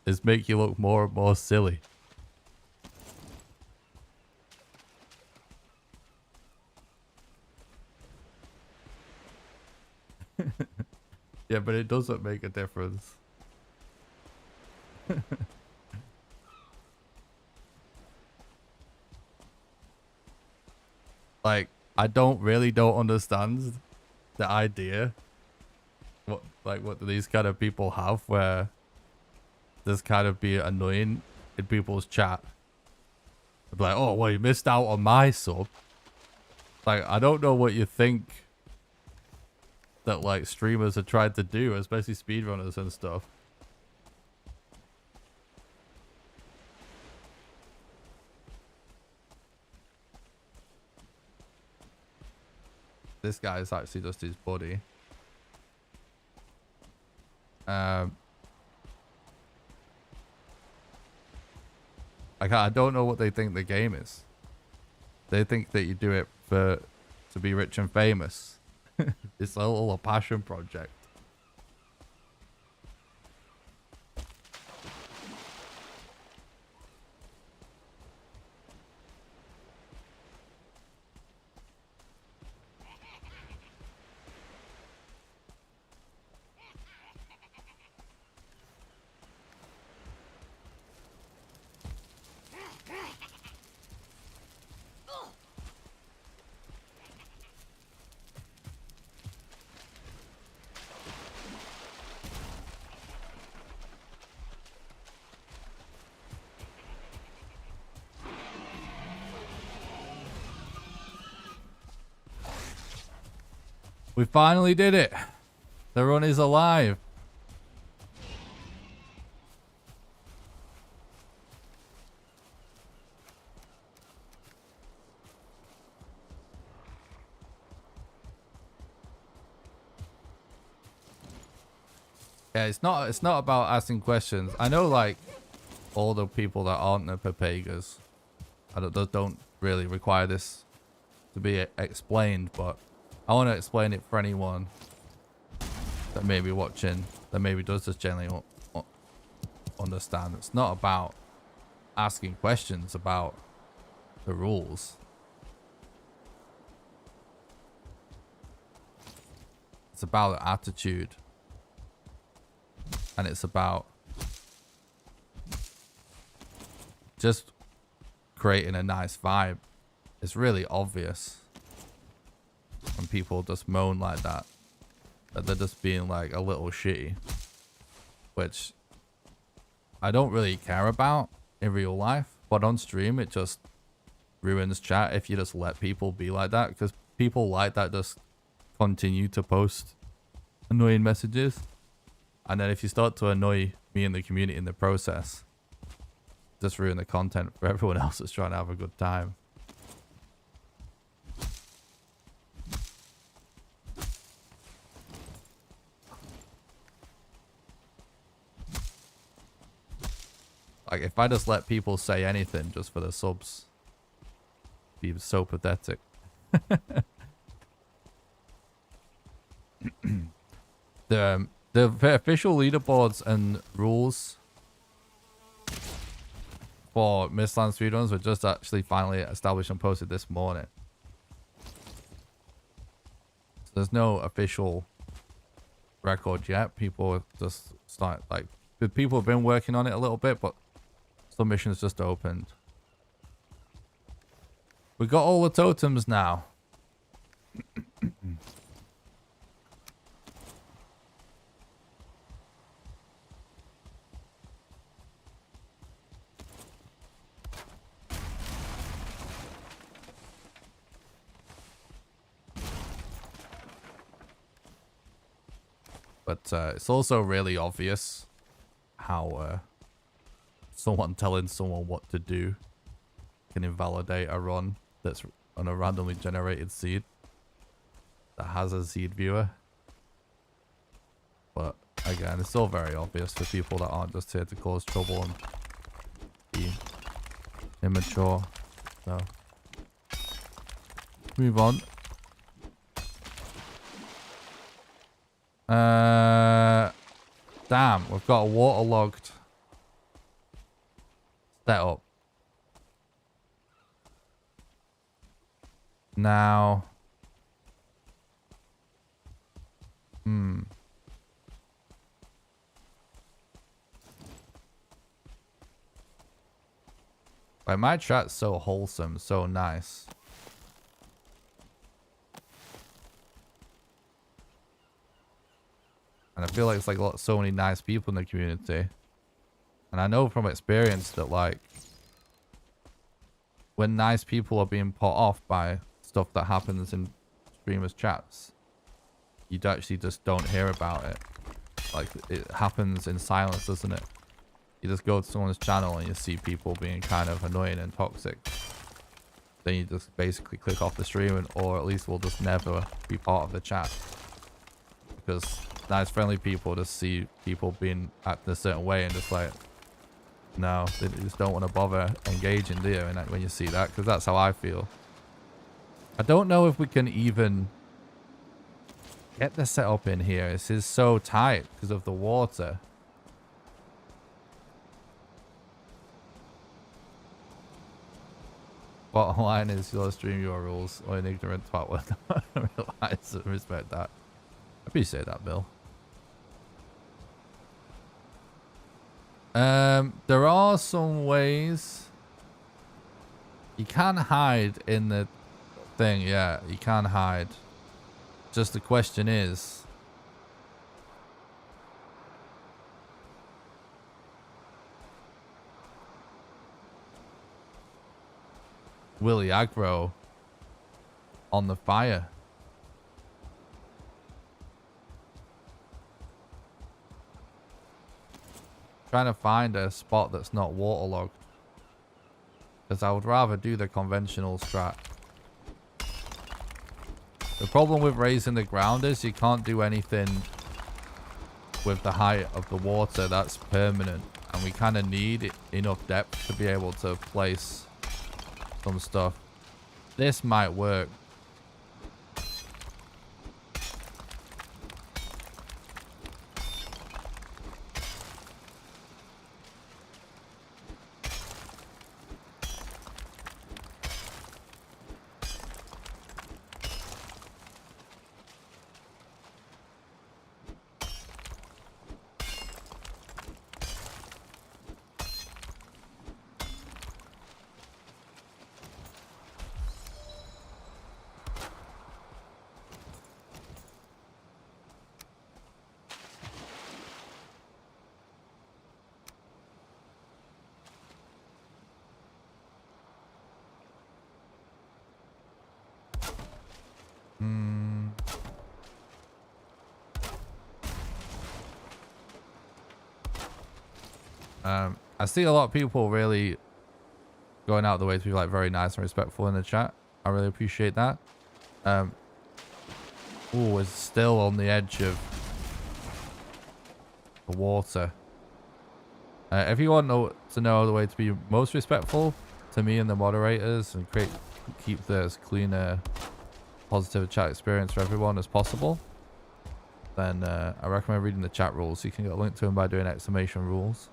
is make you look more and more silly. Yeah, but it doesn't make a difference. Like, I don't understand the idea. What do these kind of people have where this kind of be annoying in people's chat? They'd be like, oh, well, you missed out on my sub. Like, I don't know what you think that, like, streamers are trying to do, especially speedrunners and stuff. This guy is actually just his buddy. I don't know what they think the game is. They think that you do it to be rich and famous. It's all a passion project. We finally did it. The run is alive. Yeah, it's not about asking questions. I know, like, all the people that aren't the Papagas, don't really require this to be explained, but I want to explain it for anyone that may be watching, that maybe does just generally understand. It's not about asking questions about the rules. It's about attitude. And it's about just creating a nice vibe. It's really obvious when people just moan like that they're just being like a little shitty, which I don't really care about in real life, but on stream it just ruins chat if you just let people be like that, because people like that just continue to post annoying messages, and then if you start to annoy me and the community in the process, just ruin the content for everyone else that's trying to have a good time. Like, if I just let people say anything just for the subs, it'd be so pathetic. The official leaderboards and rules for Mistlands speedruns were just actually finally established and posted this morning. So there's no official record yet. People just start, like, people have been working on it a little bit, but submissions just opened. We got all the totems now. But it's also really obvious how someone telling someone what to do can invalidate a run that's on a randomly generated seed that has a seed viewer. But again, it's still very obvious for people that aren't just here to cause trouble and be immature. So move on. Damn, we've got a waterlogged setup. Now. Like, my chat's so wholesome, so nice. And I feel like it's like so many nice people in the community. And I know from experience that like when nice people are being put off by stuff that happens in streamers' chats, you actually just don't hear about it. Like it happens in silence, doesn't it? You just go to someone's channel and you see people being kind of annoying and toxic. Then you just basically click off the stream, or at least we'll just never be part of the chat. Because nice friendly people just see people being acting a certain way and just like, no, they just don't want to bother engaging, do you? And when you see that, because that's how I feel. I don't know if we can even get the setup in here. This is so tight because of the water. Bottom line is your stream your rules, or an ignorant twat would realize and respect that. I appreciate that, Bill. There are some ways you can hide in the thing. Yeah, you can hide. Just the question is, will he aggro on the fire? Trying to find a spot that's not waterlogged, because I would rather do the conventional strat. The problem with raising the ground is you can't do anything with the height of the water. That's permanent, and we kind of need enough depth to be able to place some stuff. This might work. I see a lot of people really going out of the way to be like very nice and respectful in the chat. I really appreciate that. Oh, it's still on the edge of the water. If you want to know the way to be most respectful to me and the moderators and keep this cleaner, positive chat experience for everyone as possible, then I recommend reading the chat rules. You can get a link to them by doing exclamation rules.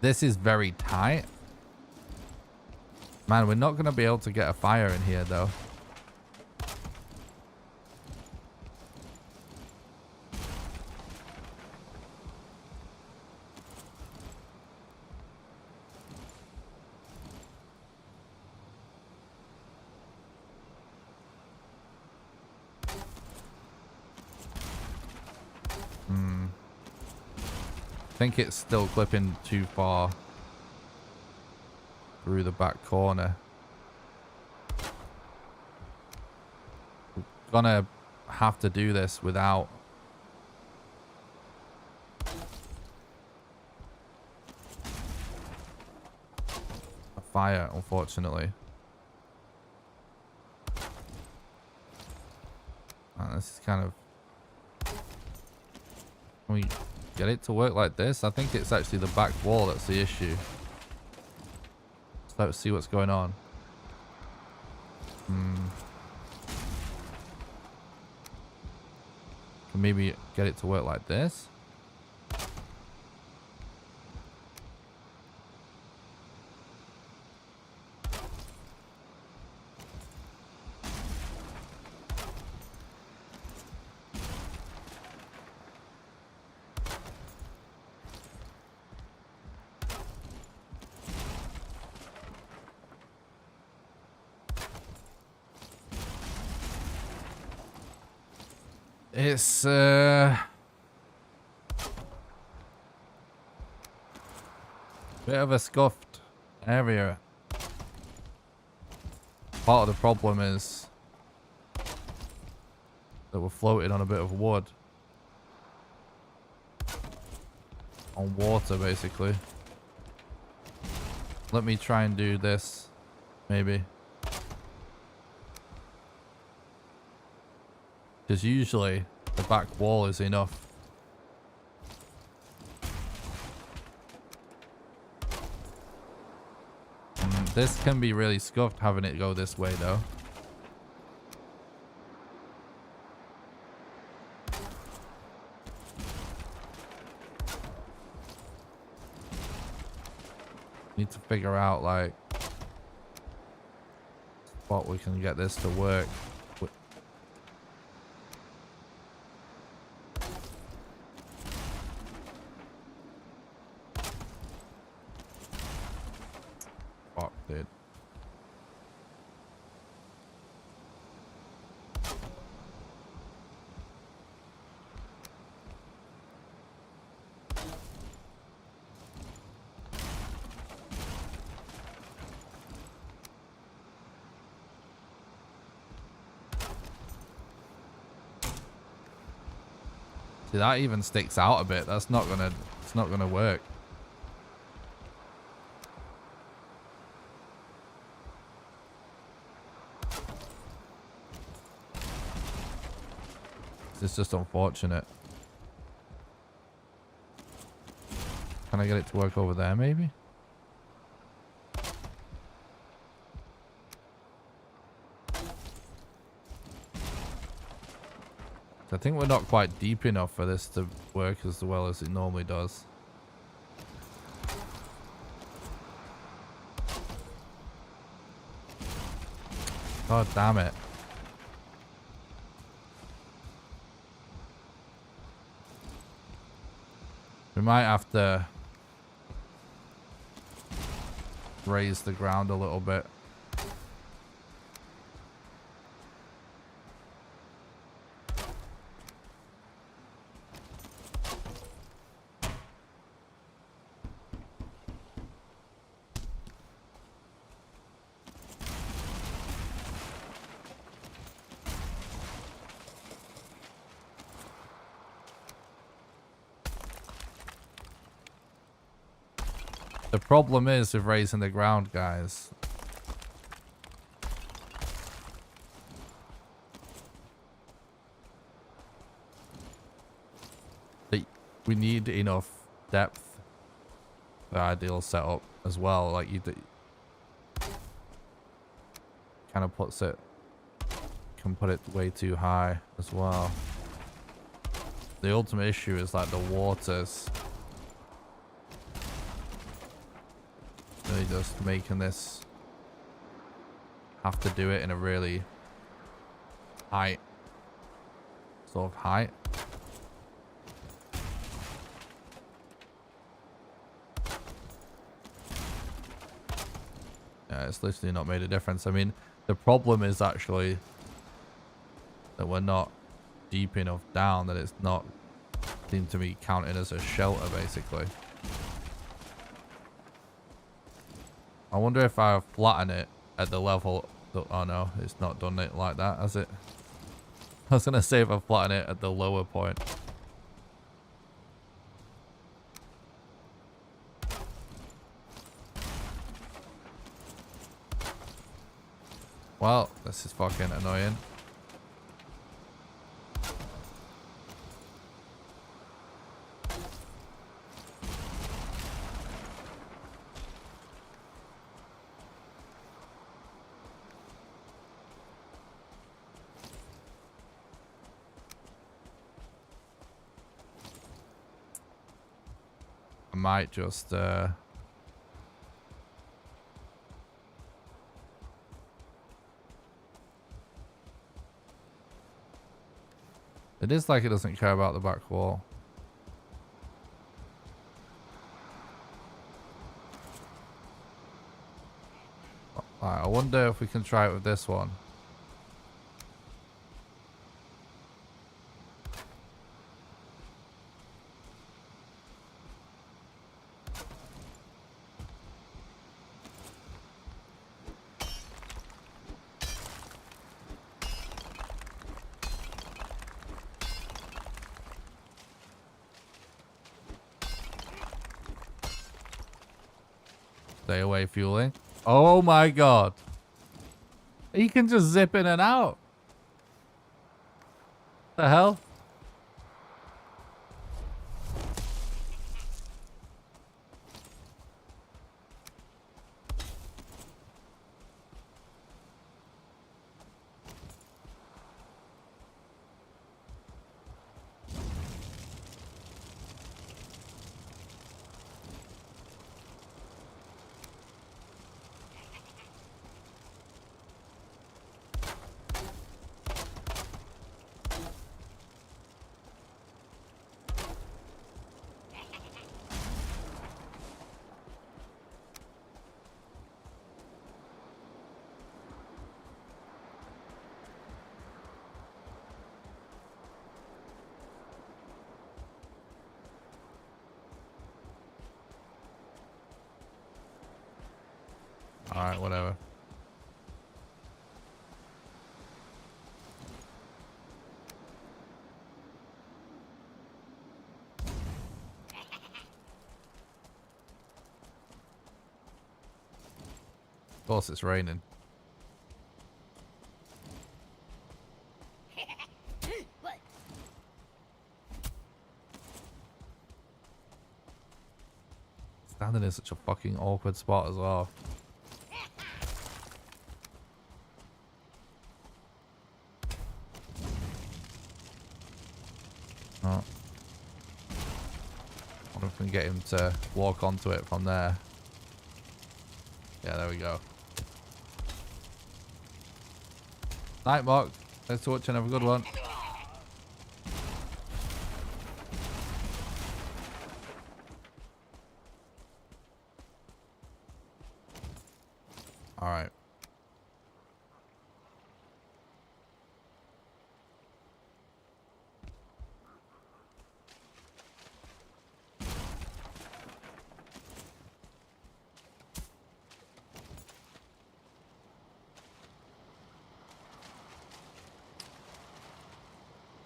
This is very tight. Man, we're not going to be able to get a fire in here, though. I think it's still clipping too far through the back corner. We're gonna have to do this without a fire, unfortunately. This is kind of... Can we get it to work like this? I think it's actually the back wall that's the issue. So let's see what's going on. Can maybe get it to work like this. It's bit of a scuffed area. Part of the problem is that we're floating on a bit of wood. On water, basically. Let me try and do this, maybe. Because usually the back wall is enough. This can be really scuffed having it go this way though. Need to figure out like what we can get this to work. Fuck, dude. See, that even sticks out a bit. That's not gonna, it's not gonna work. It's just unfortunate. Can I get it to work over there, maybe? I think we're not quite deep enough for this to work as well as it normally does. God damn it. We might have to raise the ground a little bit. The problem is with raising the ground, guys. We need enough depth for ideal setup as well. Like you kind of puts it, can put it way too high as well. The ultimate issue is like the waters. Really just making this have to do it in a really high sort of height. Yeah, it's literally not made a difference. I mean, the problem is actually that we're not deep enough down, that it's not seem to be counting as a shelter basically. I wonder if I flatten it at the level that, oh no, it's not done it like that, has it? I was gonna say if I flatten it at the lower point. Well, this is fucking annoying. might just it is like it doesn't care about the back wall. Alright, I wonder if we can try it with this one. Stay away, fueling. Oh my god. He can just zip in and out. The hell? Alright, whatever. Of course it's raining. Standing in such a fucking awkward spot as well. Oh. I wonder if we can get him to walk onto it from there. Yeah, there we go. Night, Mark. Thanks for watching. Have a good one. All right.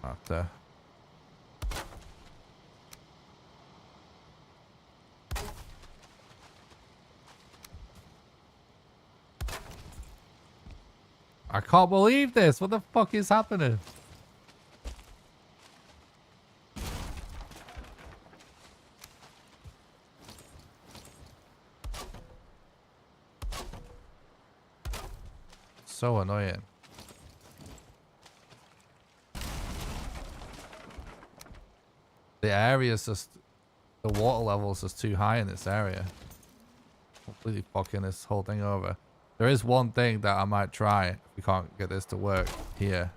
After. I can't believe this. What the fuck is happening? So annoying. The area's just, the water level's just too high in this area. Completely fucking this whole thing over. There is one thing that I might try if we can't get this to work here.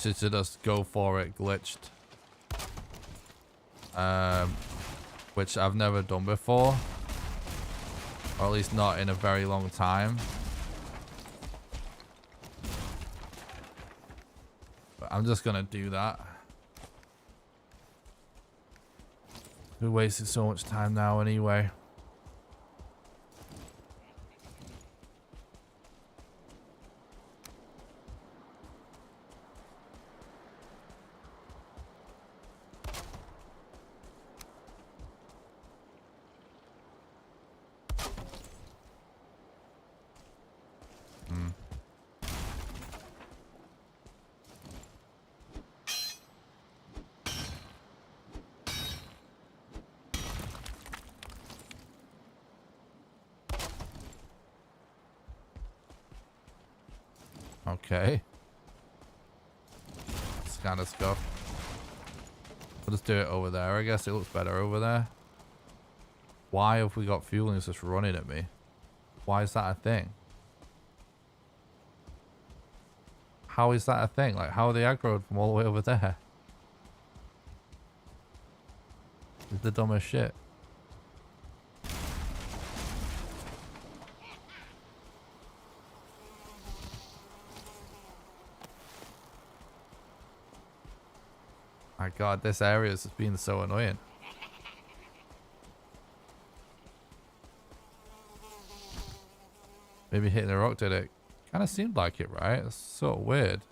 To just go for it glitched. Which I've never done before. Or at least not in a very long time. But I'm just gonna do that. We wasted so much time now anyway. Okay. This kind of stuff. We'll just do it over there. I guess it looks better over there. Why have we got fuel and it's just running at me? Why is that a thing? How is that a thing? Like, how are they aggroed from all the way over there? It's the dumbest shit. My god, this area has just been so annoying. Maybe hitting the rock did it. Kind of seemed like it, right? It's sort of weird.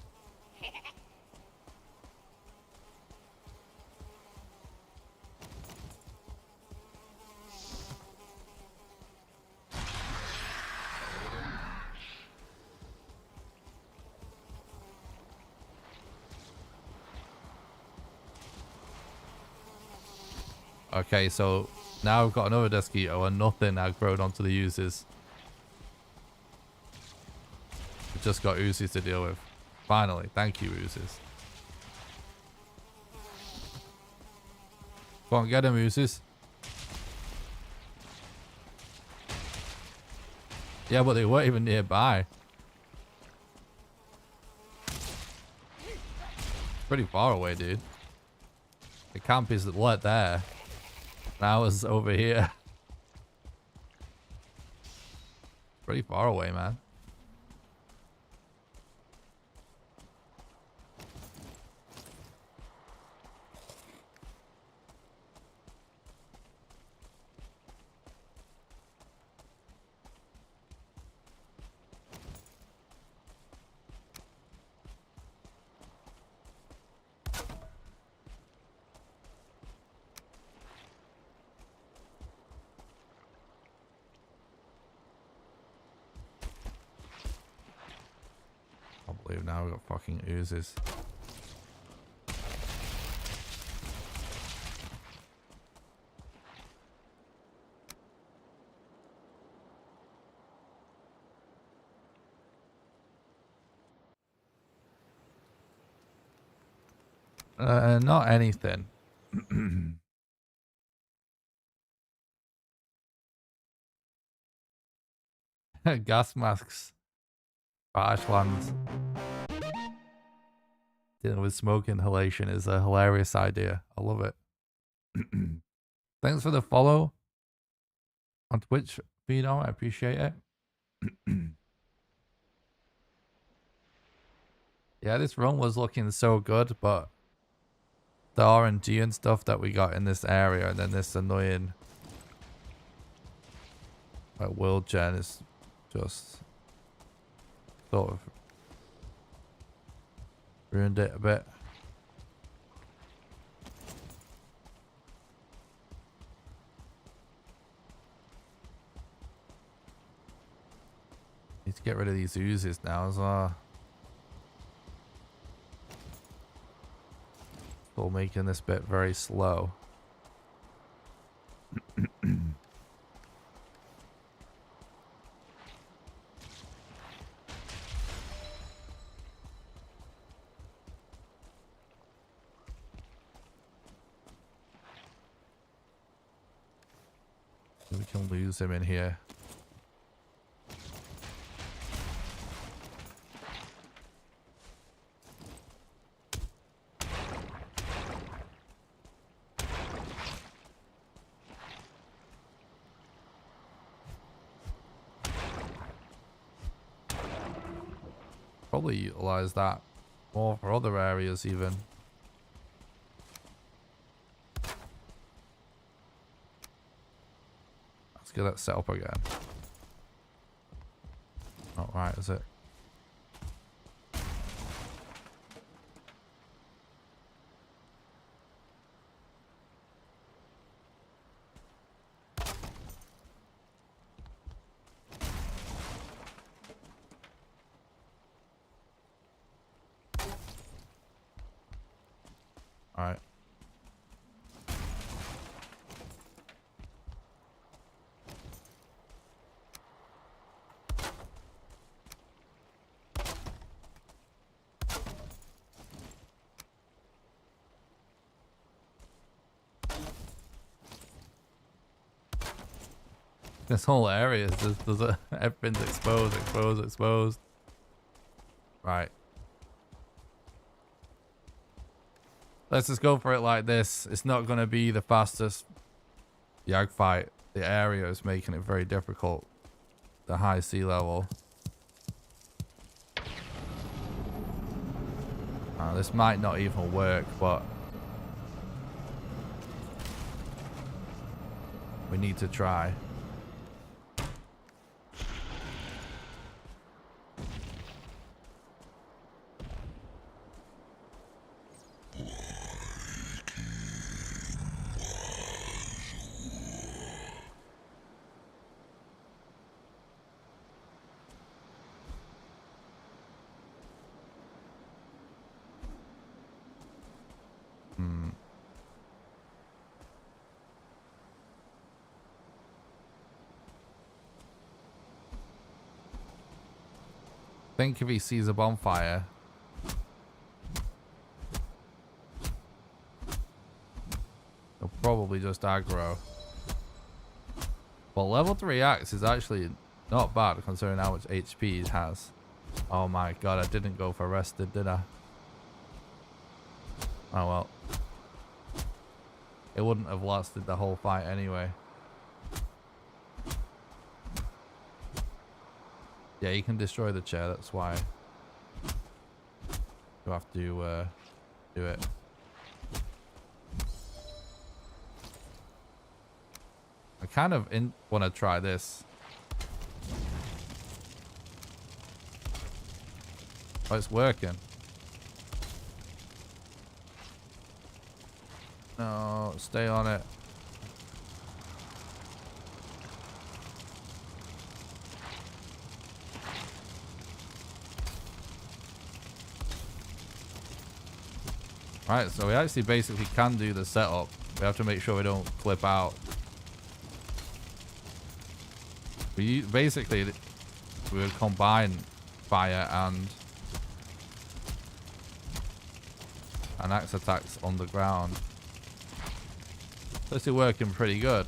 Okay, so now we've got another Desquito and nothing aggroed onto the Uzis. We've just got Uzis to deal with. Finally, thank you, Uzis. Go on, get him, Uzis. Yeah, but they weren't even nearby. Pretty far away, dude. The camp is right there. Now it's over here. Pretty far away, man. Now we've got fucking oozes. Not anything. Gas masks. Mistlands. Dealing with smoke inhalation is a hilarious idea. I love it. Thanks for the follow on Twitch, Vino. I appreciate it. Yeah, this run was looking so good, but the RNG and stuff that we got in this area, and then this annoying like world gen is just sort of ruined it a bit. Need to get rid of these oozes now as well. Still making this bit very slow. We can lose him in here. Probably utilize that more for other areas even. Let's get that set up again. Not right, is it? Alright. This whole area is just, everything's exposed, exposed, exposed. Right. Let's just go for it like this. It's not going to be the fastest Yag fight. The area is making it very difficult. The high sea level. This might not even work, but we need to try. I think if he sees a bonfire, he'll probably just aggro. Well, level 3 axe is actually not bad considering how much HP it has. Oh my god, I didn't go for rested, did I? Oh well. It wouldn't have lasted the whole fight anyway. Yeah, you can destroy the chair, that's why you have to do it. I kind of want to try this. Oh, it's working. No, stay on it. Right, so we actually basically can do the setup. We have to make sure we don't clip out. We basically would combine fire and axe attacks on the ground. So it's working pretty good.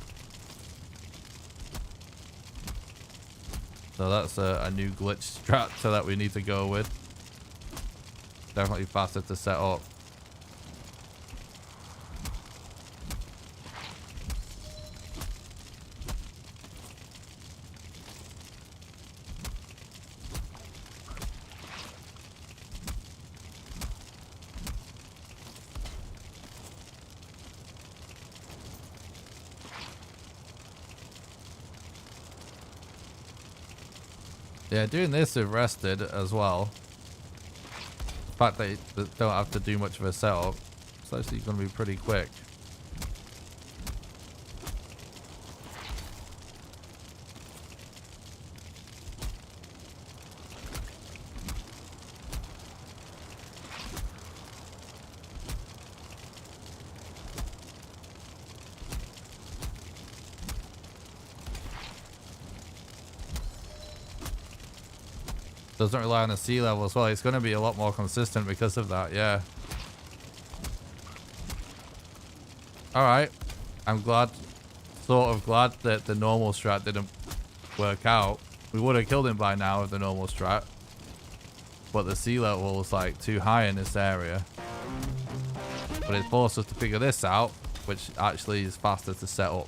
So that's a new glitch strat so that we need to go with. Definitely faster to set up. Yeah, doing this with rested as well. The fact that you don't have to do much of a setup, it's actually going to be pretty quick. Doesn't rely on the sea level as well. It's going to be a lot more consistent because of that, yeah. Alright. I'm glad, sort of glad that the normal strat didn't work out. We would have killed him by now with the normal strat. But the sea level is like too high in this area. But it forced us to figure this out, which actually is faster to set up.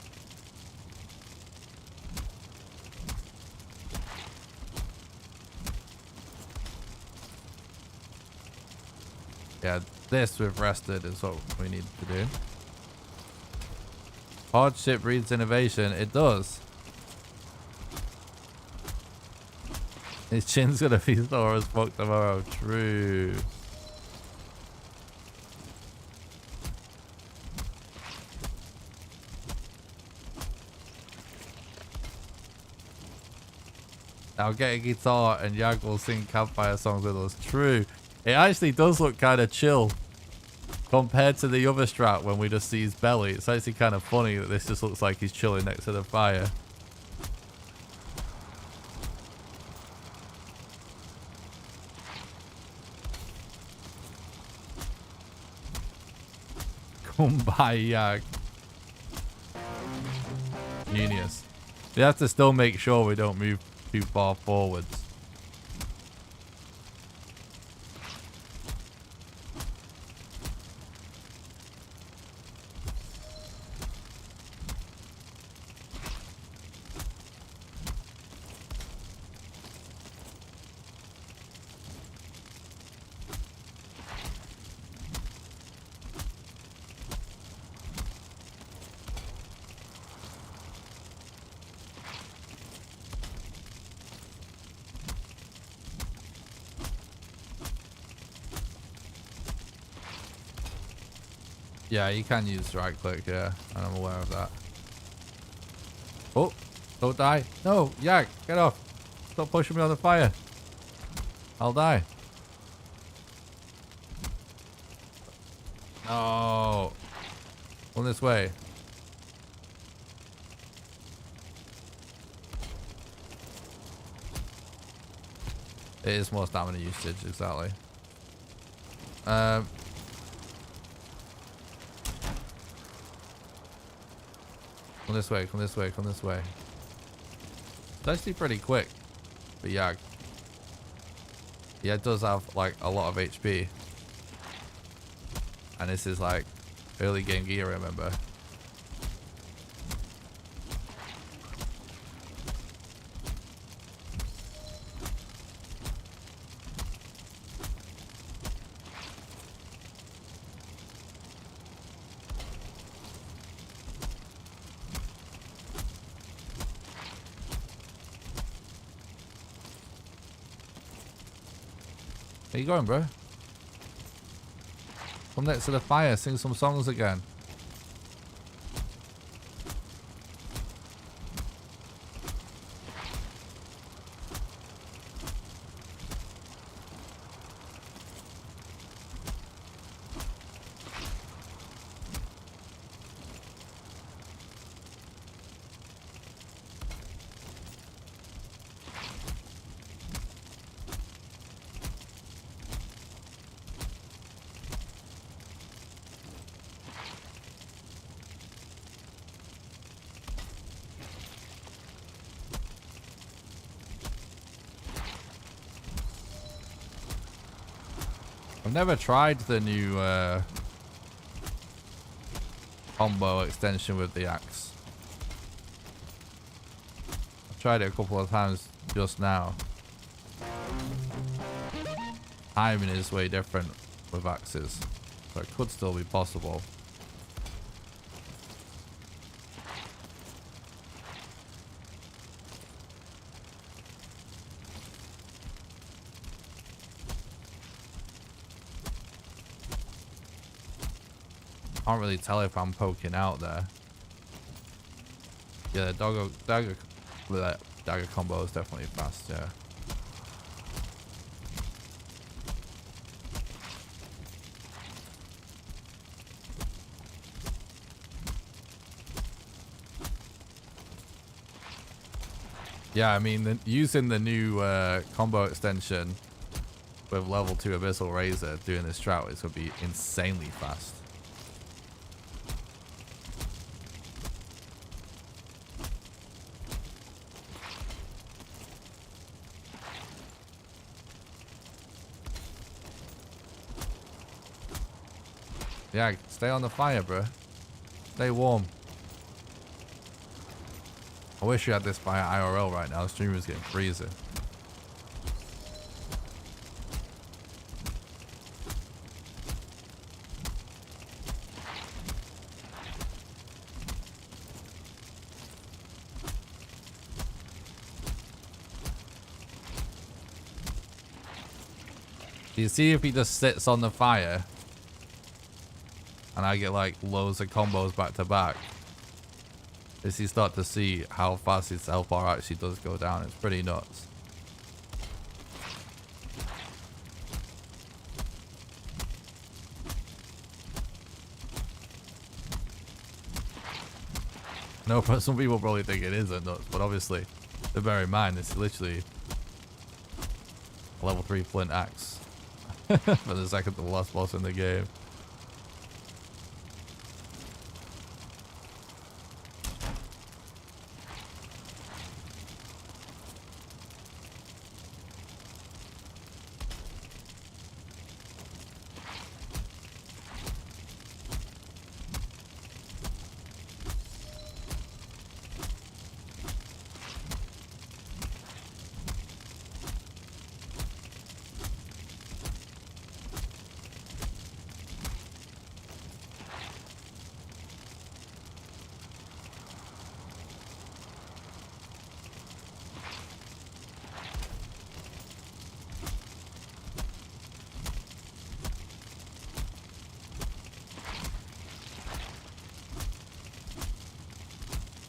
Yeah, this with rested is what we need to do. Hardship breeds innovation. It does. His chin's gonna be sore as fuck tomorrow. True. I'll get a guitar and Yag will sing campfire songs with us. True. It actually does look kind of chill compared to the other strat when we just see his belly. It's actually kind of funny that this just looks like he's chilling next to the fire. Come by, Yag. Genius. We have to still make sure we don't move too far forwards. Yeah, you can use right click, yeah, and I'm aware of that. Oh, don't die. No, Yak, get off. Stop pushing me on the fire. I'll die. No. Come this way. It is more stamina usage, exactly. Come this way, come this way, come this way. It's actually pretty quick. But yeah. Yeah, it does have like a lot of HP. And this is like early game gear, remember? Where you going, bro? Come next to the fire, sing some songs again. I've never tried the new combo extension with the axe. I've tried it a couple of times just now. Timing is way different with axes, so it could still be possible. Can't really tell if I'm poking out there. Yeah, the dagger combo is definitely fast, yeah. Yeah, I mean, using the new combo extension with level 2 Abyssal Razor doing this strat is going to be insanely fast. Yeah, stay on the fire, bro. Stay warm. I wish you had this fire IRL right now. The streamer's getting freezing. You see if he just sits on the fire and I get like loads of combos back to back. As you start to see how fast his health bar actually does go down. It's pretty nuts. No, but some people probably think it isn't nuts, but obviously, to bear in mind, it's literally a level 3 flint axe for the second to the last boss in the game.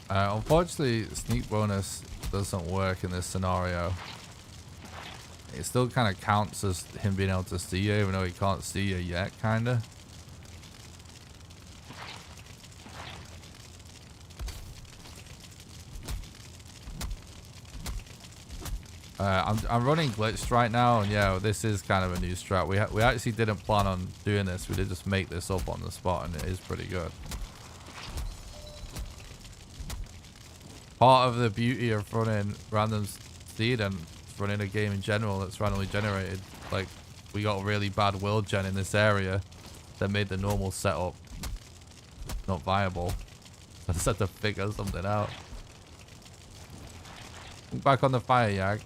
Unfortunately, sneak bonus doesn't work in this scenario. It still kind of counts as him being able to see you, even though he can't see you yet, kind of. I'm running glitched right now, and yeah, this is kind of a new strat. We actually didn't plan on doing this. We did just make this up on the spot, and it is pretty good. Part of the beauty of running random seed and running a game in general that's randomly generated, like we got really bad world gen in this area that made the normal setup not viable. I just had to figure something out. Back on the fire, Yag.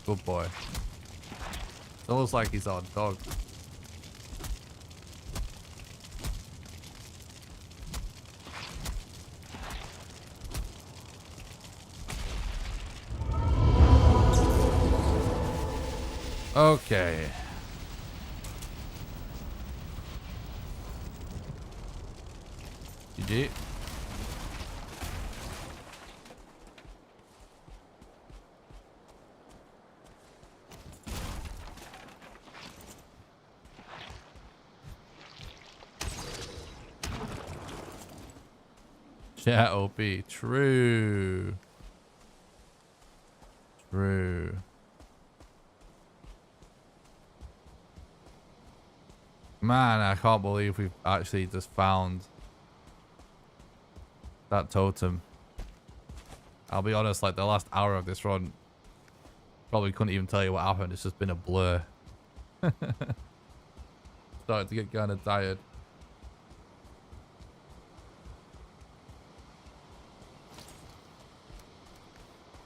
Good boy. It's almost like he's our dog. Okay. GG. Yeah, OP. True. True. Man, I can't believe we've actually just found that totem. I'll be honest, like the last hour of this run, probably couldn't even tell you what happened. It's just been a blur. Started to get kind of tired.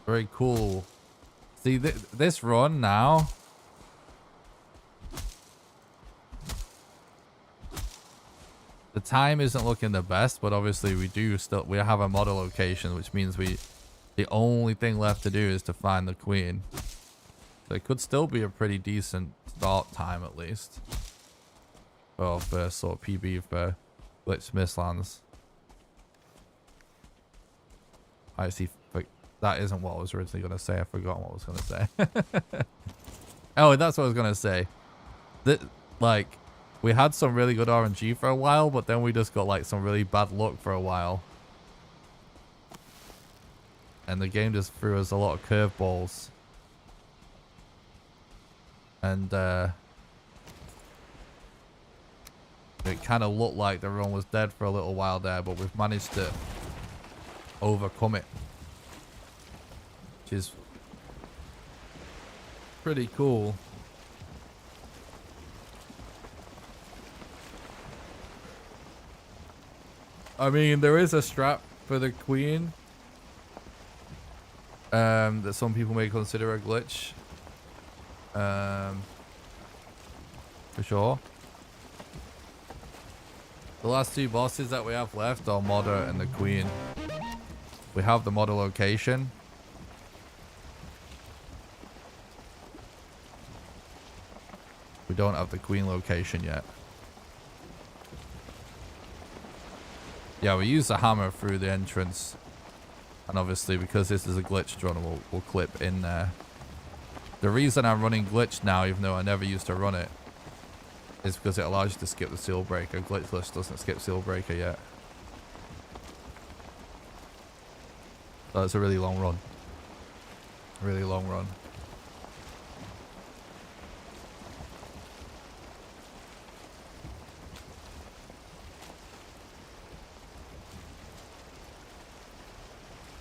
Very cool. See, this run now. The time isn't looking the best, but obviously we have a model location, which means the only thing left to do is to find the queen. So it could still be a pretty decent start time at least. Well, for sort of PB for Glitch Mistlands. I see. That isn't what I was originally going to say. I forgot what I was going to say. Oh, that's what I was going to say. Like, we had some really good RNG for a while, but then we just got like some really bad luck for a while. And the game just threw us a lot of curveballs. And it kind of looked like the run was dead for a little while there, but we've managed to overcome it. Which is pretty cool. I mean, there is a strat for the queen that some people may consider a glitch. For sure. The last two bosses that we have left are Modder and the Queen. We have the Modder location. We don't have the Queen location yet. Yeah, we use the hammer through the entrance. And obviously, because this is a glitched run, we'll clip in there. The reason I'm running glitched now, even though I never used to run it, is because it allows you to skip the seal breaker. Glitchless doesn't skip seal breaker yet. So it's a really long run. Really long run.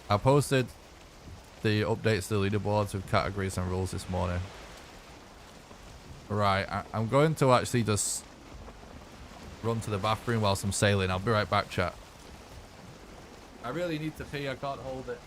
I posted the updates to the leaderboards with categories and rules this morning. Right, I'm going to actually just run to the bathroom whilst I'm sailing. I'll be right back, chat. I really need to pee, I can't hold it.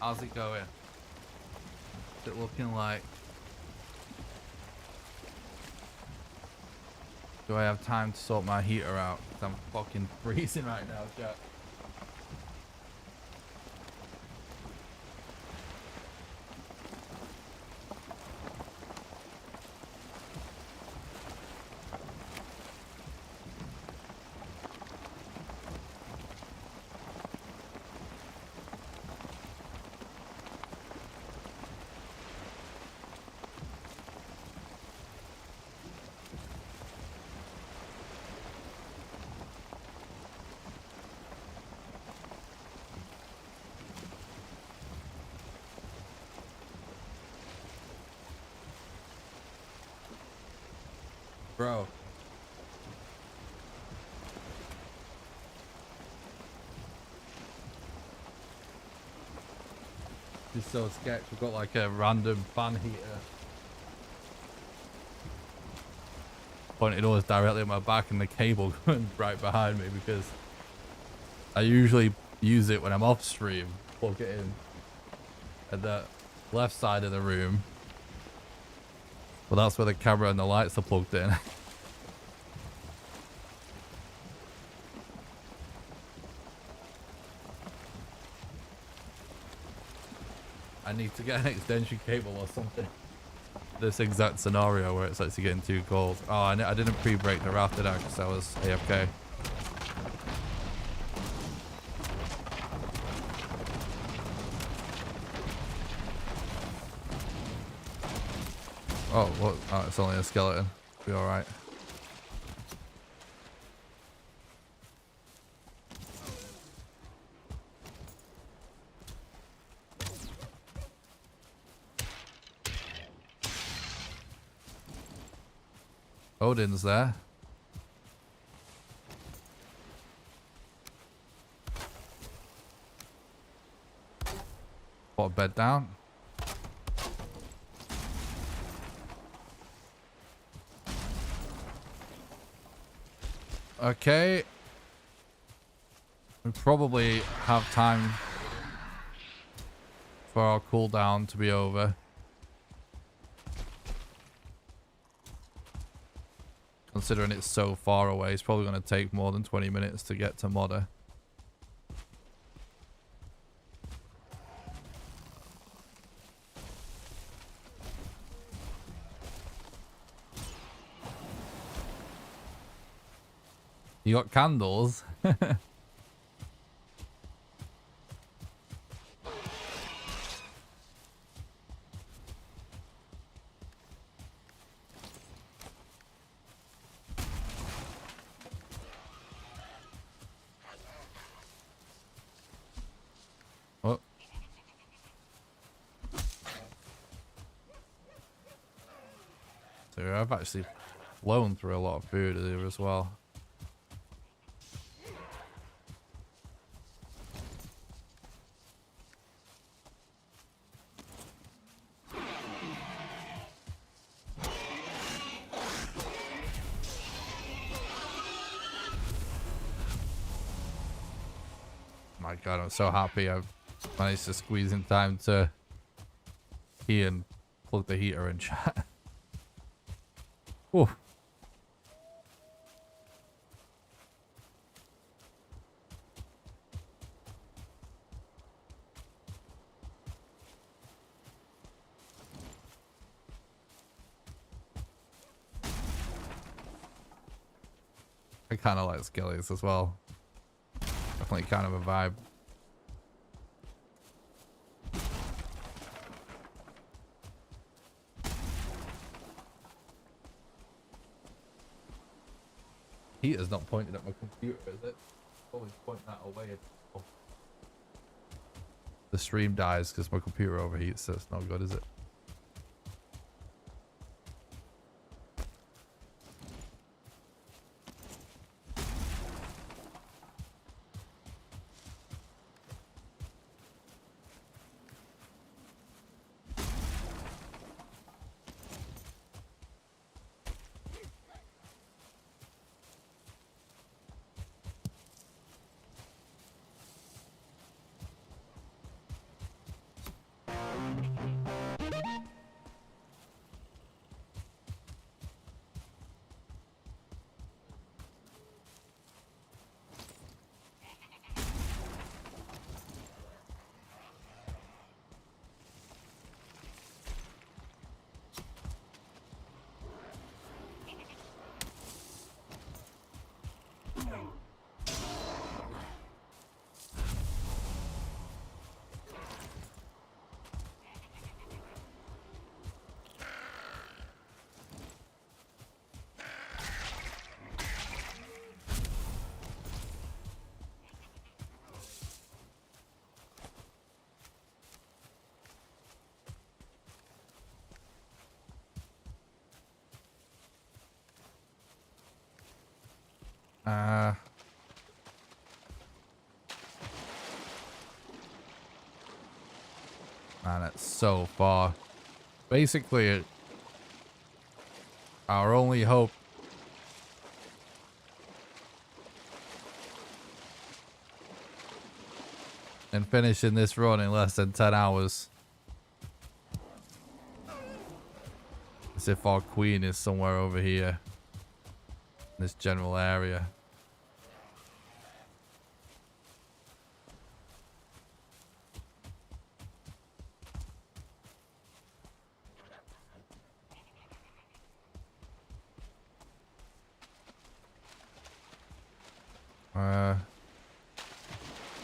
How's it going? Is it looking like? Do I have time to sort my heater out? 'Cause I'm fucking freezing right now, Jack. Bro. This is so sketch. We've got like a random fan heater pointed almost directly at my back and the cable going right behind me because I usually use it when I'm off stream. Plug it in at the left side of the room. But that's where the camera and the lights are plugged in. I need to get an extension cable or something. This exact scenario where it's actually getting too cold. Oh, I didn't pre-break the raft, did I? Because I was AFK. Oh, what? Oh, it's only a skeleton. Be alright. Odin's there. Put a bed down. Okay. We probably have time for our cooldown to be over. Considering it's so far away, it's probably going to take more than 20 minutes to get to Modder. You got candles? Oh. So I've actually flown through a lot of food here as well. My God, I'm so happy I've managed to squeeze in time to key and plug the heater in chat. Ooh. I kind of like skellies as well. Definitely kind of a vibe. Heater's not pointed at my computer, is it? Always point that away. Oh. The stream dies because my computer overheats, so it's not good, is it? Man, it's so far. Basically, our only hope in finishing this run in less than 10 hours is if our queen is somewhere over here in this general area.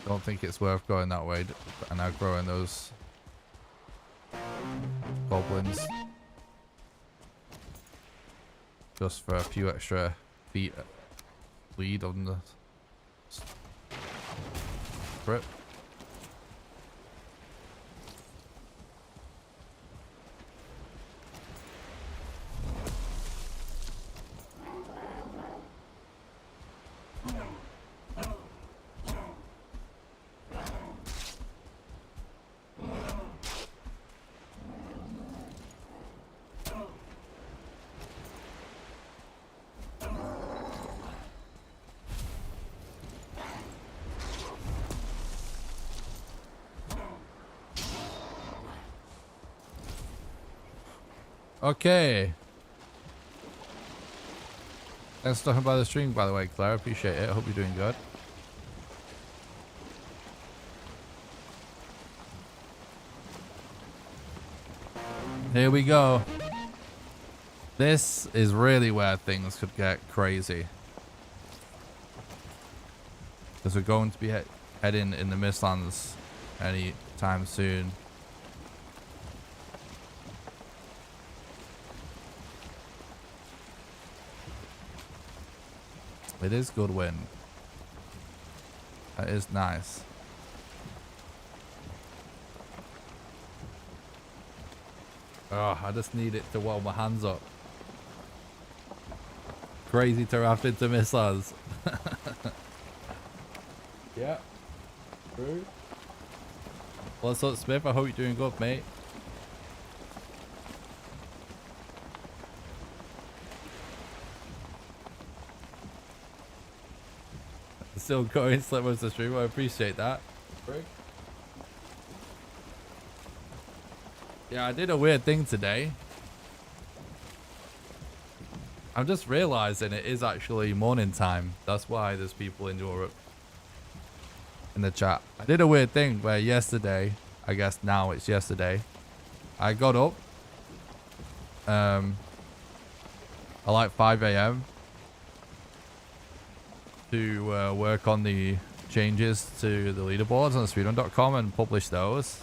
Don't think it's worth going that way and now growing those goblins just for a few extra feet lead on the script. Okay. Thanks for stopping by the stream, by the way, Claire. Appreciate it. I hope you're doing good. Here we go. This is really where things could get crazy. Because we're going to be heading in the Mistlands any time soon. It is good wind. That is nice. Oh, I just need it to warm my hands up. Crazy to wrap into Mistlands. Yeah. True. What's up, Smith? I hope you're doing good, mate. Still going, slip most of the stream. I appreciate that. Yeah, I did a weird thing today. I'm just realizing it is actually morning time. That's why there's people in Europe in the chat. I did a weird thing where yesterday, I guess now it's yesterday, I got up at like 5 a.m. to work on the changes to the leaderboards on speedrun.com and publish those.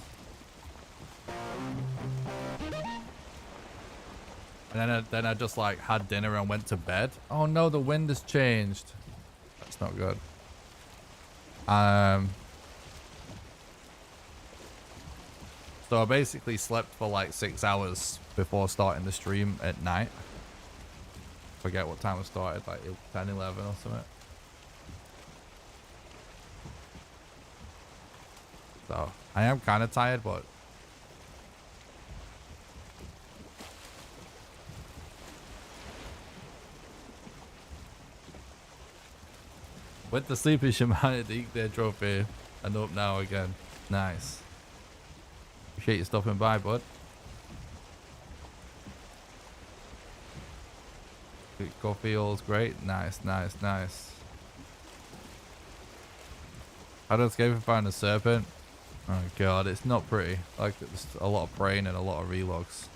And then I just like had dinner and went to bed. Oh no, the wind has changed. That's not good. So I basically slept for like 6 hours before starting the stream at night. Forget what time I started, like 10, 11 or something. So I am kind of tired, but with the sleepy shaman, the their trophy, and up now again. Nice. Appreciate you stopping by, bud. Coffee, all's great. Nice, nice, nice. How to escape and find a serpent? Oh god, it's not pretty. Like, it's a lot of praying and a lot of relogs.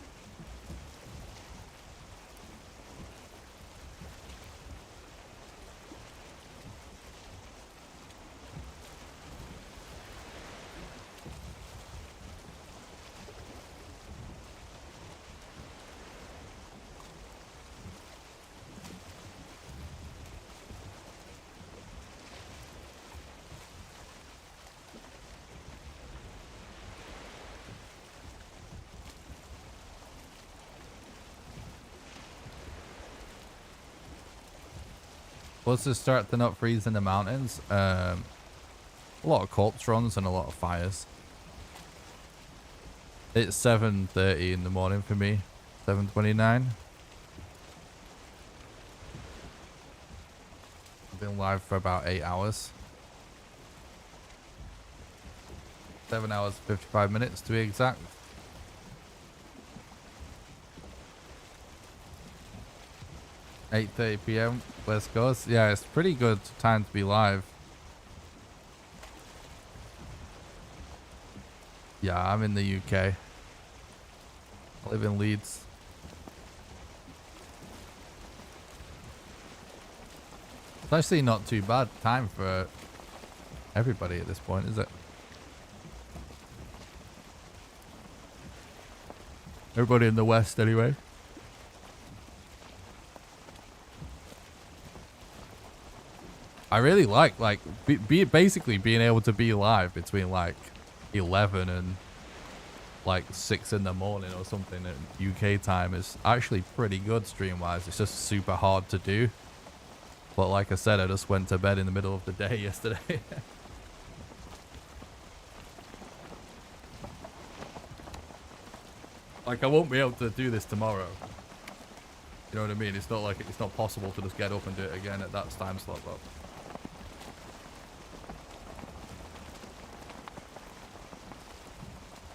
What's the start to not freeze in the mountains? A lot of corpse runs and a lot of fires. It's 7:30 in the morning for me. 7:29. I've been live for about 8 hours. 7 hours 55 minutes to be exact. (8:30 p.m. West Coast). Yeah, it's pretty good time to be live. Yeah, I'm in the UK. I live in Leeds. It's actually not too bad time for everybody at this point, is it? Everybody in the West anyway. I really like basically being able to be live between like 11 and like 6 in the morning or something at UK time is actually pretty good stream wise. It's just super hard to do. But like I said, I just went to bed in the middle of the day yesterday. Like I won't be able to do this tomorrow. You know what I mean? It's not like it's not possible to just get up and do it again at that time slot, but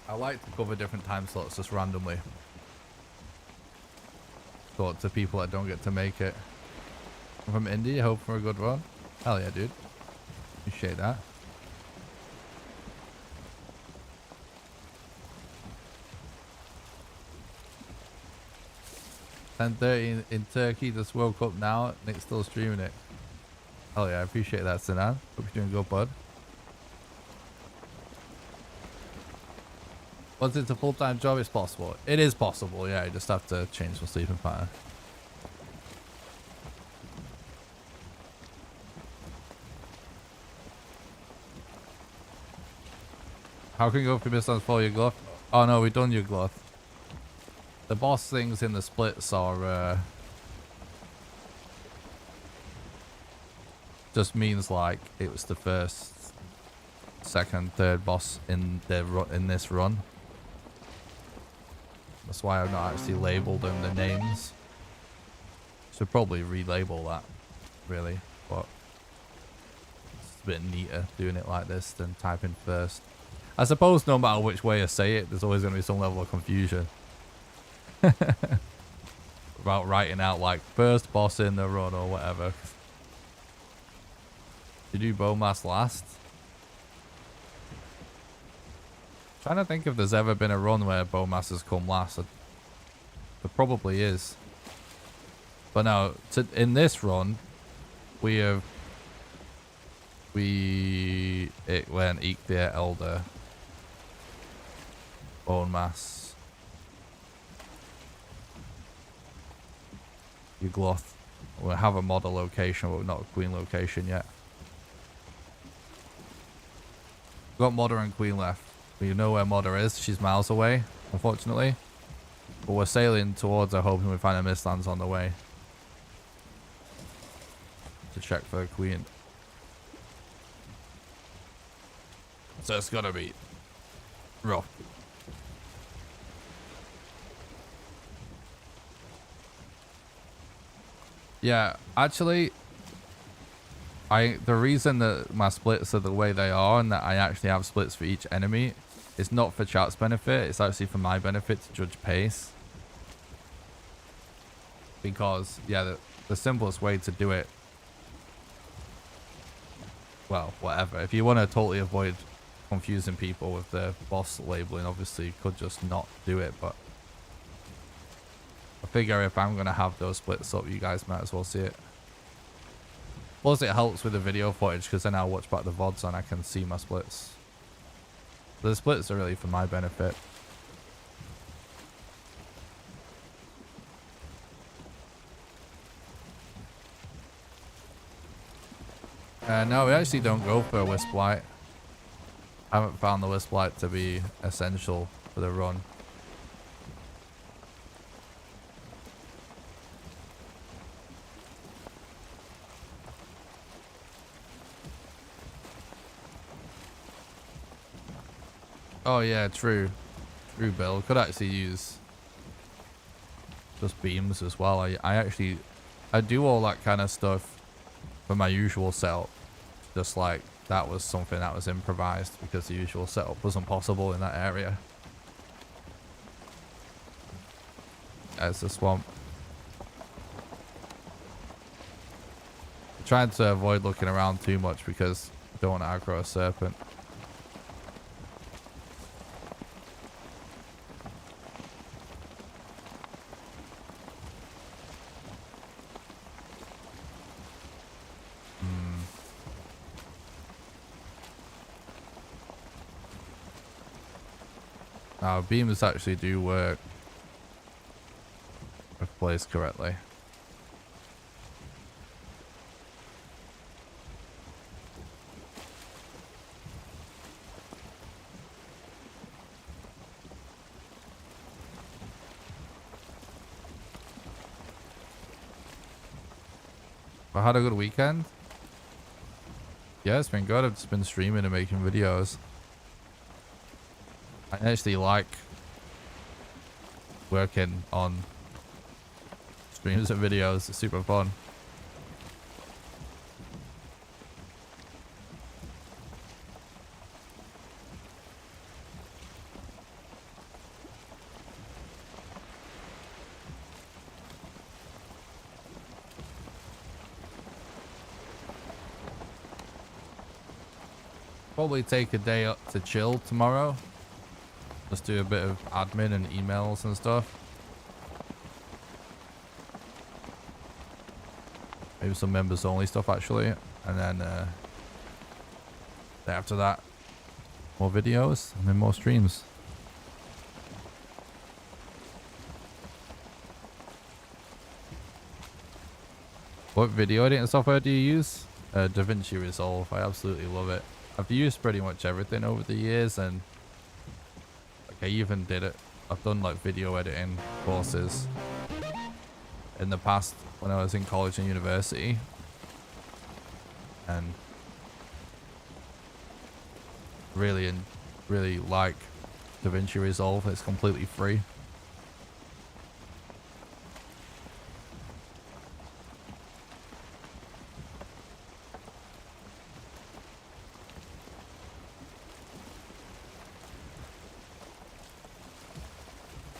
I like to cover different time slots just randomly. Talk to people that don't get to make it. I'm from India, hope for a good run. Hell yeah, dude. Appreciate that. (10:30 in Turkey, just woke up now. Nick's still streaming it. Hell yeah, I appreciate that, Sinan. Hope you're doing good, bud. Once it's a full-time job, it's possible. It is possible, yeah. You just have to change my sleeping pattern. How can you go for Mistlands for your glove? Oh no, we've done your glove. The boss things in the splits are just means like it was the first, second, third boss in this run. That's why I've not actually labeled them the names. Should probably relabel that, really, but it's a bit neater doing it like this than typing first. I suppose no matter which way I say it, there's always going to be some level of confusion. About writing out like first boss in the run or whatever. Did you do Bowmass last? Trying to think if there's ever been a run where Bowmass has come last. There probably is. But no, in this run, it went Ikthir Elder. Bowmass. Ugloth. We have a model location, but not a queen location yet. We've got Modder and Queen left. We know where Modder is. She's miles away, unfortunately. But we're sailing towards her, hoping we find a Mistlands on the way. To check for a Queen. So it's gotta be rough. Yeah, actually, the reason that my splits are the way they are and that I actually have splits for each enemy is not for chat's benefit. It's actually for my benefit to judge pace. Because, yeah, the simplest way to do it, well, whatever. If you want to totally avoid confusing people with the boss labeling, obviously you could just not do it, but I figure if I'm going to have those splits up, you guys might as well see it. Plus it helps with the video footage because then I'll watch back the VODs and I can see my splits. The splits are really for my benefit. No, we actually don't go for a Wisp Light. I haven't found the Wisp Light to be essential for the run. Oh yeah, true. True, Bill. Could actually use just beams as well. I do all that kind of stuff for my usual setup. Just like that was something that was improvised because the usual setup wasn't possible in that area. There's the swamp. I tried to avoid looking around too much because I don't want to aggro a serpent. Now, beams actually do work if placed correctly. I had a good weekend. Yeah, it's been good. I've just been streaming and making videos. I actually like working on streams and videos. It's super fun. Probably take a day up to chill tomorrow. Just do a bit of admin and emails and stuff. Maybe some members only stuff actually. And then after that, more videos and then more streams. What video editing software do you use? DaVinci Resolve. I absolutely love it. I've used pretty much everything over the years, and like I even did it. I've done like video editing courses in the past when I was in college and university, and really like DaVinci Resolve. It's completely free.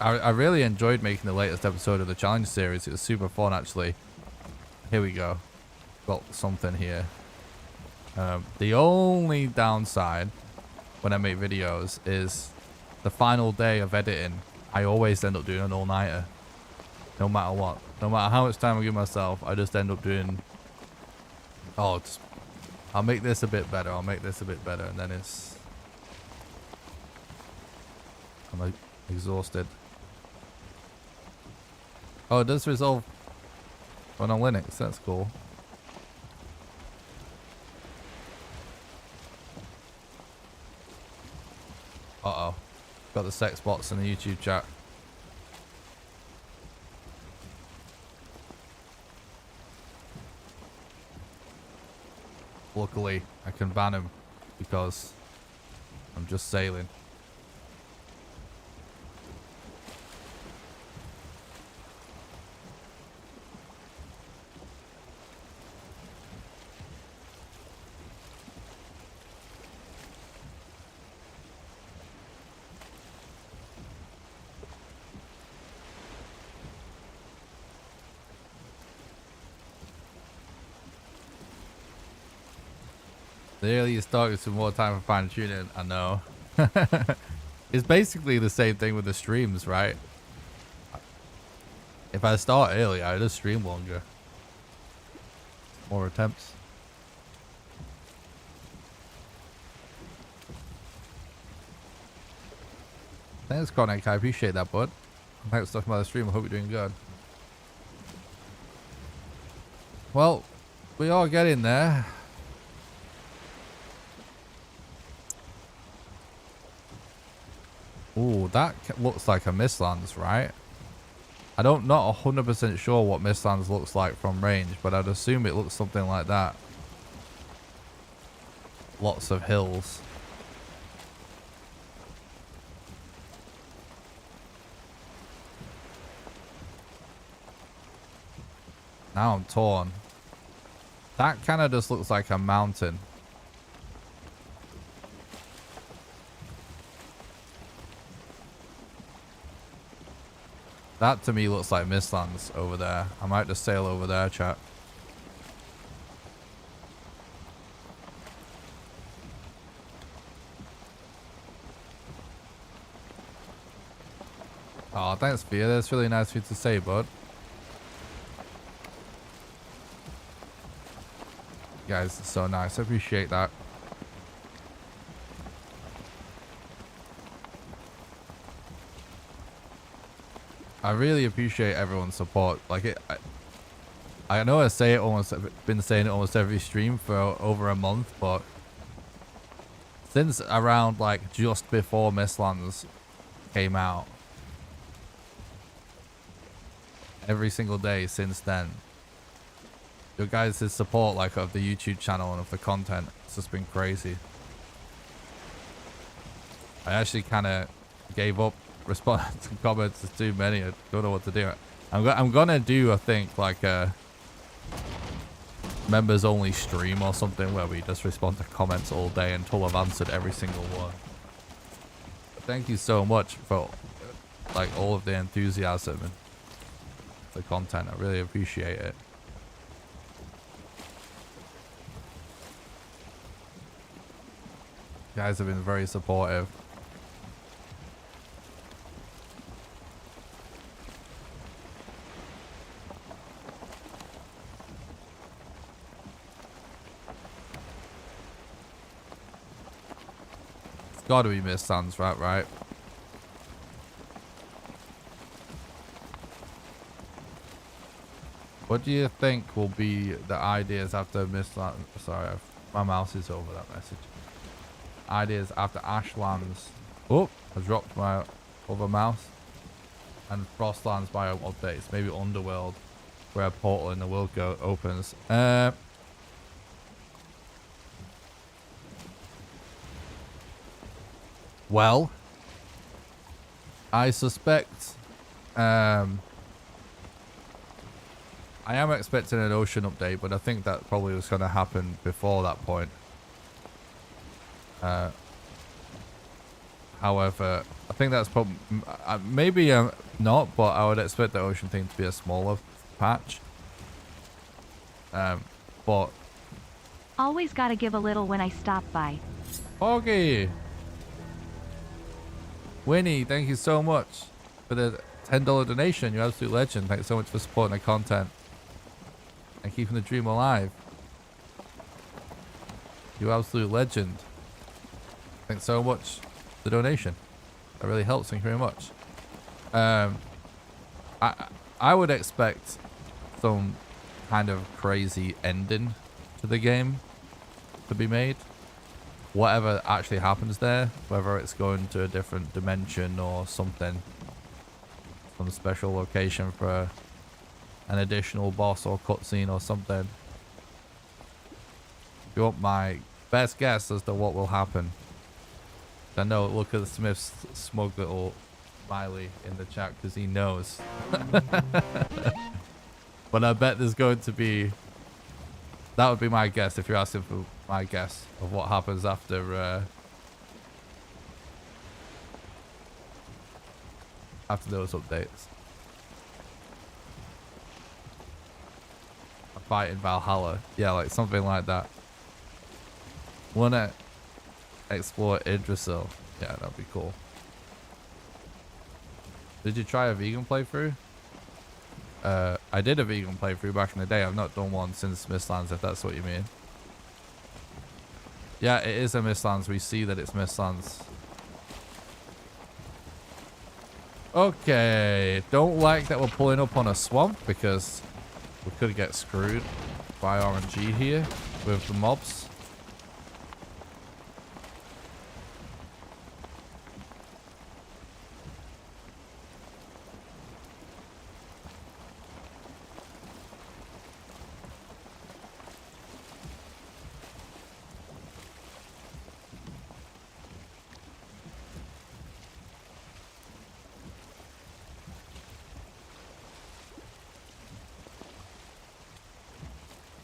I really enjoyed making the latest episode of the challenge series. It was super fun, actually. Here we go. Got something here. The only downside when I make videos is the final day of editing. I always end up doing an all-nighter. No matter what. No matter how much time I give myself, I just end up doing... Oh, I'll make this a bit better. I'll make this a bit better. And then it's... I'm like exhausted. Oh, it does resolve on a Linux. That's cool. Uh-oh. Got the sex bots in the YouTube chat. Luckily, I can ban him because I'm just sailing. The earliest start is more time for fine tuning. I know. It's basically the same thing with the streams, right? If I start early, I just stream longer. More attempts. Thanks, Connect. I appreciate that, bud. Thanks for talking about the stream. I hope you're doing good. Well, we are getting there. Ooh, that looks like a Mistlands, right? Not 100% sure what Mistlands looks like from range, but I'd assume it looks something like that. Lots of hills. Now I'm torn. That kind of just looks like a mountain. That to me looks like Mistlands over there. I might just sail over there, chat. Oh, thanks, Fia. That's really nice of you to say, bud. You guys are so nice. I appreciate that. I really appreciate everyone's support. Like I know I say it almost, I've been saying it almost every stream for over a month, but since around like just before Mistlands came out, every single day since then, your guys' support like of the YouTube channel and of the content, it's just been crazy. I actually kind of gave up responding to comments. It's too many. I don't know what to do. I'm gonna do, I think, like a members only stream or something where we just respond to comments all day until I've answered every single one. But thank you so much for like all of the enthusiasm and the content. I really appreciate it. You guys have been very supportive. It's gotta be Mistlands, right? What do you think will be the ideas after Mistlands? Sorry, my mouse is over that message. Ideas after Ashlands. Oh, I dropped my other mouse. And Frostlands biome updates. Maybe Underworld, where a portal in the world opens. Well, I suspect. I am expecting an ocean update, but I think that probably was going to happen before that point. However, I think that's probably maybe not, but I would expect the ocean thing to be a smaller patch. But Always gotta give a little when I stop by. Foggy, Winnie, thank you so much for the $10 donation. You're an absolute legend. Thanks so much for supporting the content and keeping the dream alive. You absolute legend. Thanks so much for the donation. That really helps. Thank you very much. I would expect some kind of crazy ending to the game to be made. Whatever actually happens there, whether it's going to a different dimension or something, some special location for an additional boss or cutscene or something. If you want my best guess as to what will happen, I know, look at Smith's smug little smiley in the chat because he knows. But I bet there's going to be, that would be my guess if you're asking for my guess of what happens after after those updates. A fight in Valhalla. Yeah, like something like that. Wanna explore Idrisil? Yeah, that'd be cool. Did you try a vegan playthrough? I did a vegan playthrough back in the day. I've not done one since Mistlands, if that's what you mean. Yeah, it is a Mistlands. We see that it's Mistlands. Okay. Don't like that we're pulling up on a swamp because we could get screwed by RNG here with the mobs.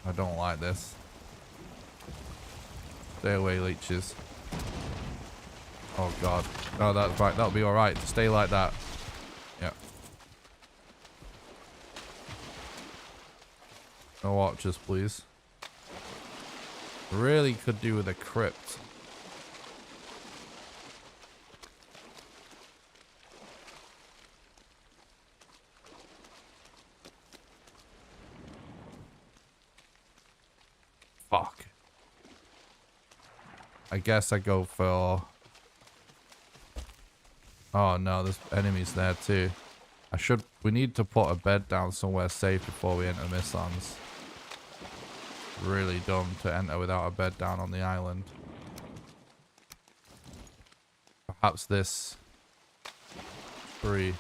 I don't like this. Stay away, leeches. Oh god. Oh, that's right. That'll be alright. Stay like that. Yeah. No archers, please. Really could do with a crypt. Fuck. I guess I go for... Oh no, there's enemies there too. We need to put a bed down somewhere safe before we enter Mistlands. Really dumb to enter without a bed down on the island. Perhaps this tree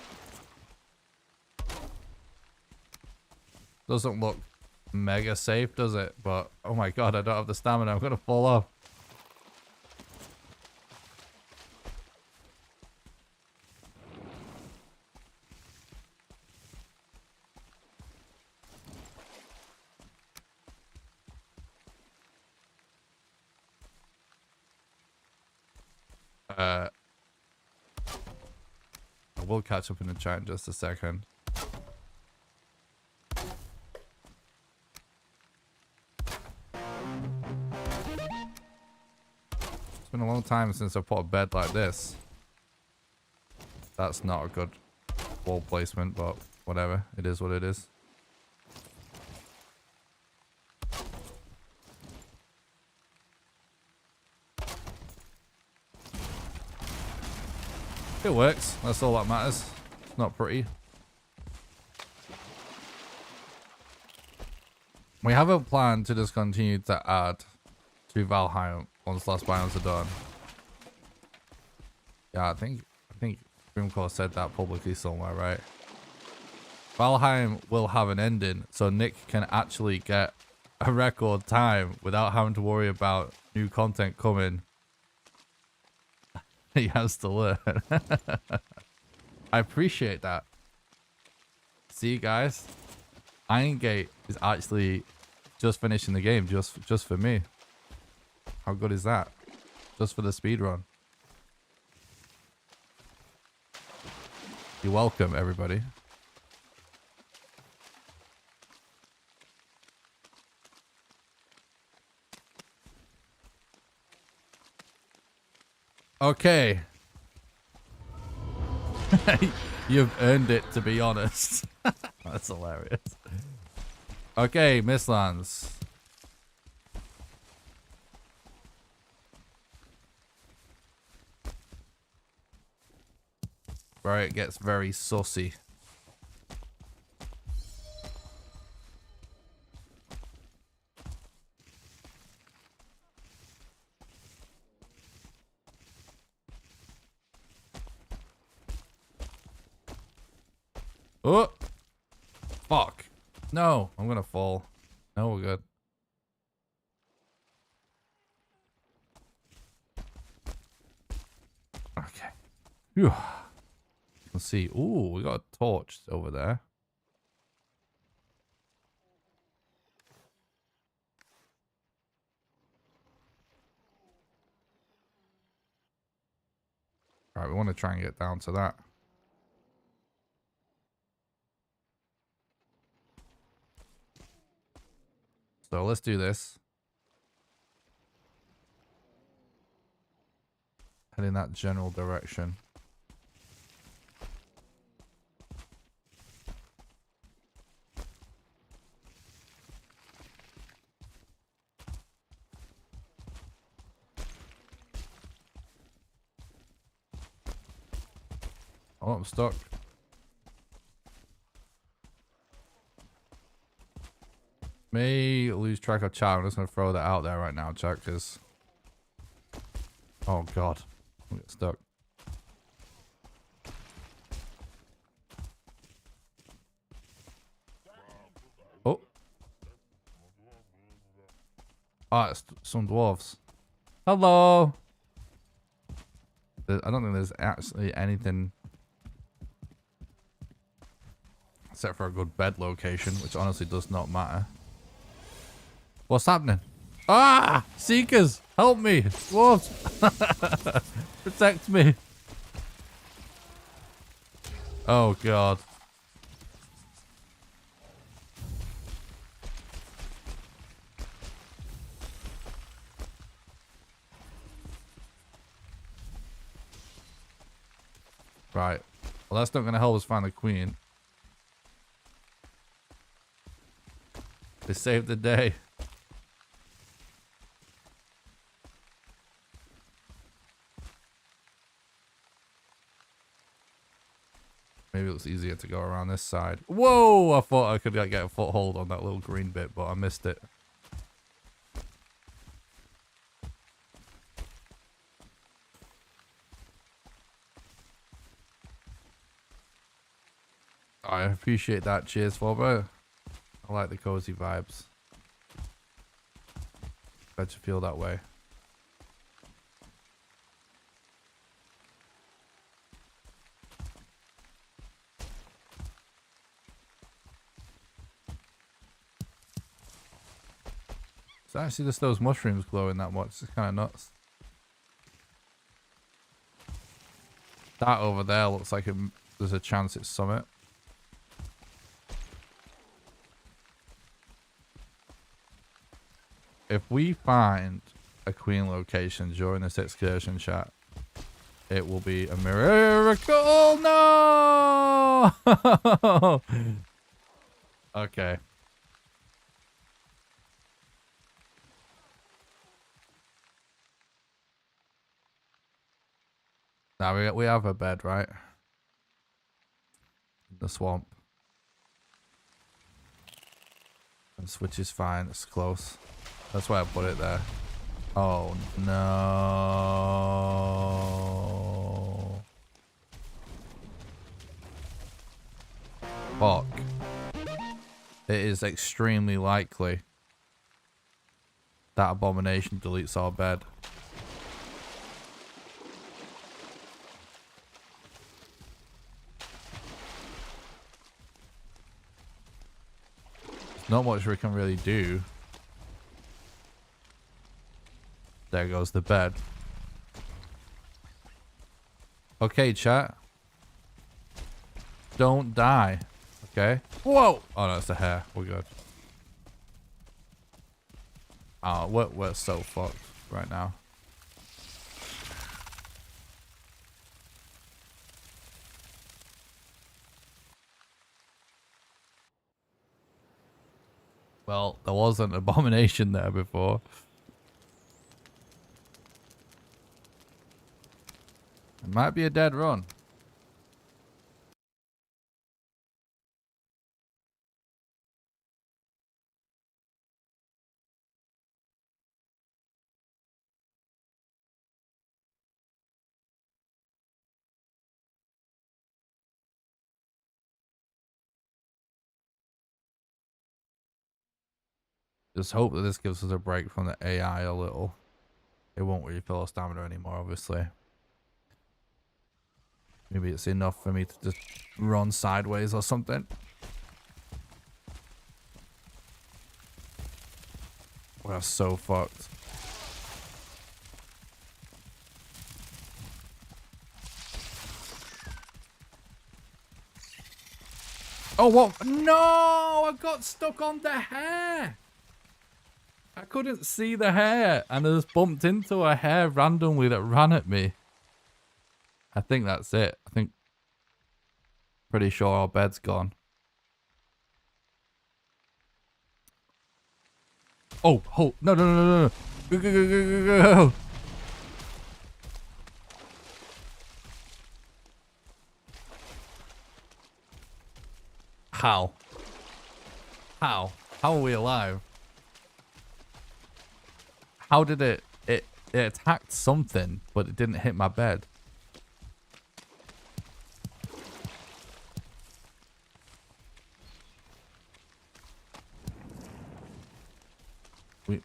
doesn't look mega safe, does it? But oh my god, I don't have the stamina. I'm gonna fall off. I will catch up in the chat in just a second. It's been a long time since I put a bed like this. That's not a good wall placement, but whatever. It is what it is. It works. That's all that matters. It's not pretty. We have a plan to just continue to add to Valheim once last biomes are done. Yeah, I think Dreamcore said that publicly somewhere, right? Valheim will have an ending, so Nick can actually get a record time without having to worry about new content coming. He has to learn. I appreciate that. See, guys, Iron Gate is actually just finishing the game just for me. How good is that? Just for the speedrun. You're welcome, everybody. Okay. You've earned it, to be honest. That's hilarious. Okay, Mistlands. Where it gets very sussy. Oh! Fuck. No, I'm gonna fall. No, we're good. Okay. Whew. Let's see. Ooh, we got a torch over there. Alright, we want to try and get down to that. So let's do this. Head in that general direction. Oh, I'm stuck. May lose track of chat. I'm just going to throw that out there right now, chat, because... Oh, God. I get stuck. Oh. Ah, it's some dwarves. Hello! I don't think there's actually anything... except for a good bed location, which honestly does not matter. What's happening? Ah! Seekers! Help me! What? Protect me! Oh, God. Right. Well, that's not going to help us find the queen. They saved the day. Maybe it was easier to go around this side. Whoa! I thought I could like, get a foothold on that little green bit, but I missed it. I appreciate that. Cheers, Fobber. I like the cozy vibes. Glad you feel that way. It's actually just those mushrooms glowing that much. It's kind of nuts. That over there looks like there's a chance it's summit. If we find a queen location during this excursion, chat, it will be a miracle. No! Okay. Now we have a bed, right? In the swamp. And switch is fine. It's close. That's why I put it there. Oh no. Fuck. It is extremely likely that abomination deletes our bed. There's not much we can really do. There goes the bed. Okay, chat. Don't die. Okay. Whoa! Oh no, it's a hair. We're good. Oh, we're so fucked right now. Well, there was an abomination there before. It might be a dead run. Just hope that this gives us a break from the AI a little. It won't refill our stamina anymore, obviously. Maybe it's enough for me to just run sideways or something. We're so fucked. Oh, what? No! I got stuck on the hair! I couldn't see the hair, and I just bumped into a hair randomly that ran at me. I think that's it. Pretty sure our bed's gone. Oh, no, no, no, no, no. Go, go, go, go, go, go. How? How? How are we alive? How did it attacked something, but it didn't hit my bed?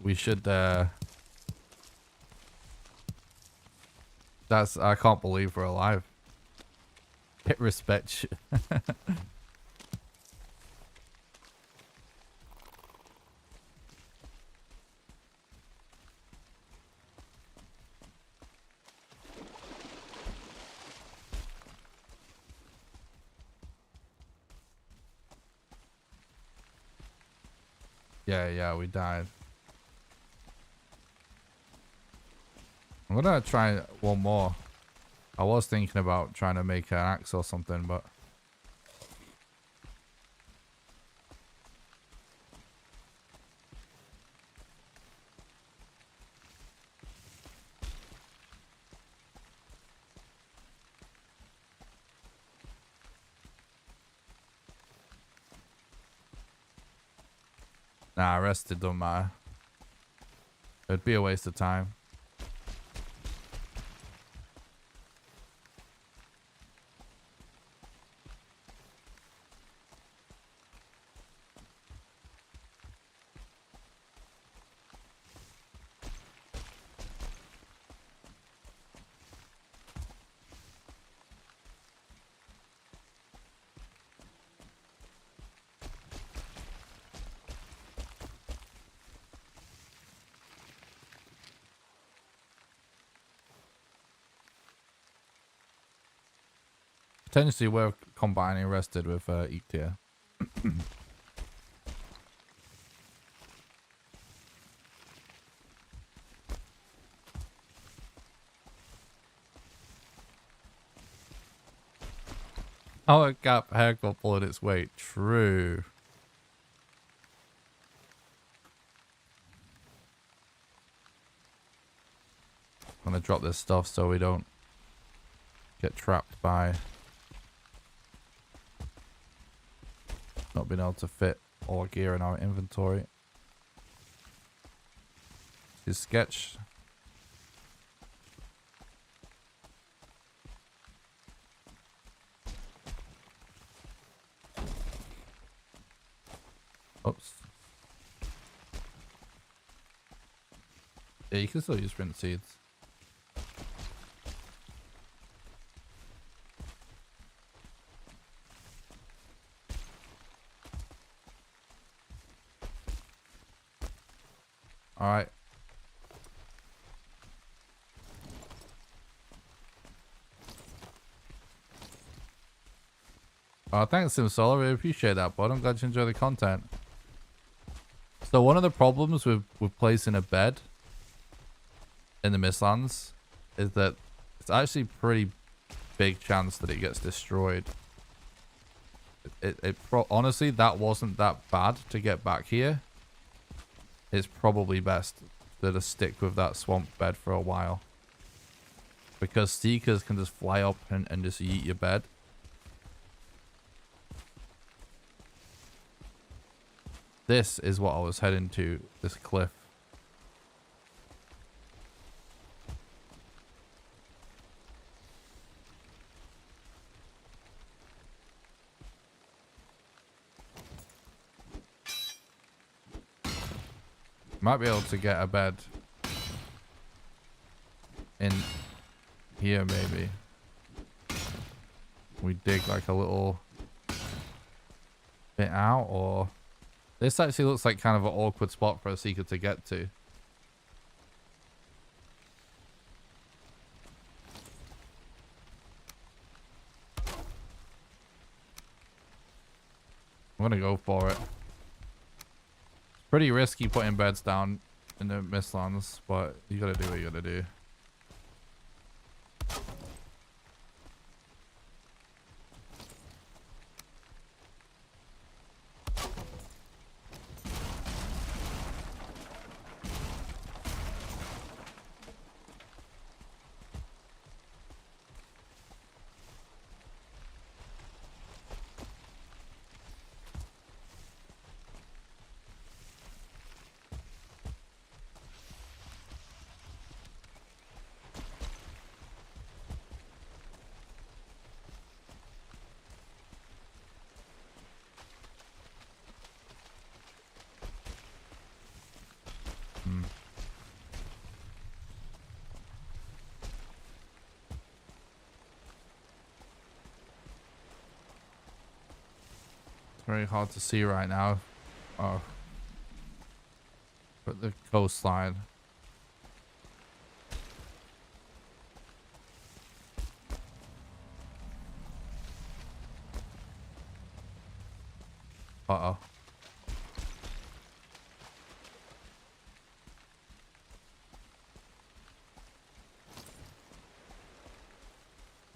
We should I can't believe we're alive. Hit respect. Yeah, we died. I'm gonna try one more. I was thinking about trying to make an axe or something, but... Nah, rested don't matter. It'd be a waste of time. Potentially we're combining rested with eat tier. Oh, a gap haircut pulling its weight. True. I'm gonna drop this stuff so we don't get trapped by not being able to fit all gear in our inventory. His sketch. Oops. Yeah, you can still use sprint seeds. All right. Thanks, SimSolar. Really appreciate that, bud. I'm glad you enjoy the content. So one of the problems with placing a bed in the Mistlands is that it's actually pretty big chance that it gets destroyed. Honestly, that wasn't that bad to get back here. It's probably best to just stick with that swamp bed for a while, because seekers can just fly up and just eat your bed. This is what I was heading to, this cliff. Might be able to get a bed in here, maybe. We dig like a little bit out, or... This actually looks like kind of an awkward spot for a seeker to get to. I'm gonna go for it. It's pretty risky putting beds down in the Mistlands, but you gotta do what you gotta do. Very hard to see right now. Oh. But the coastline. Uh-oh.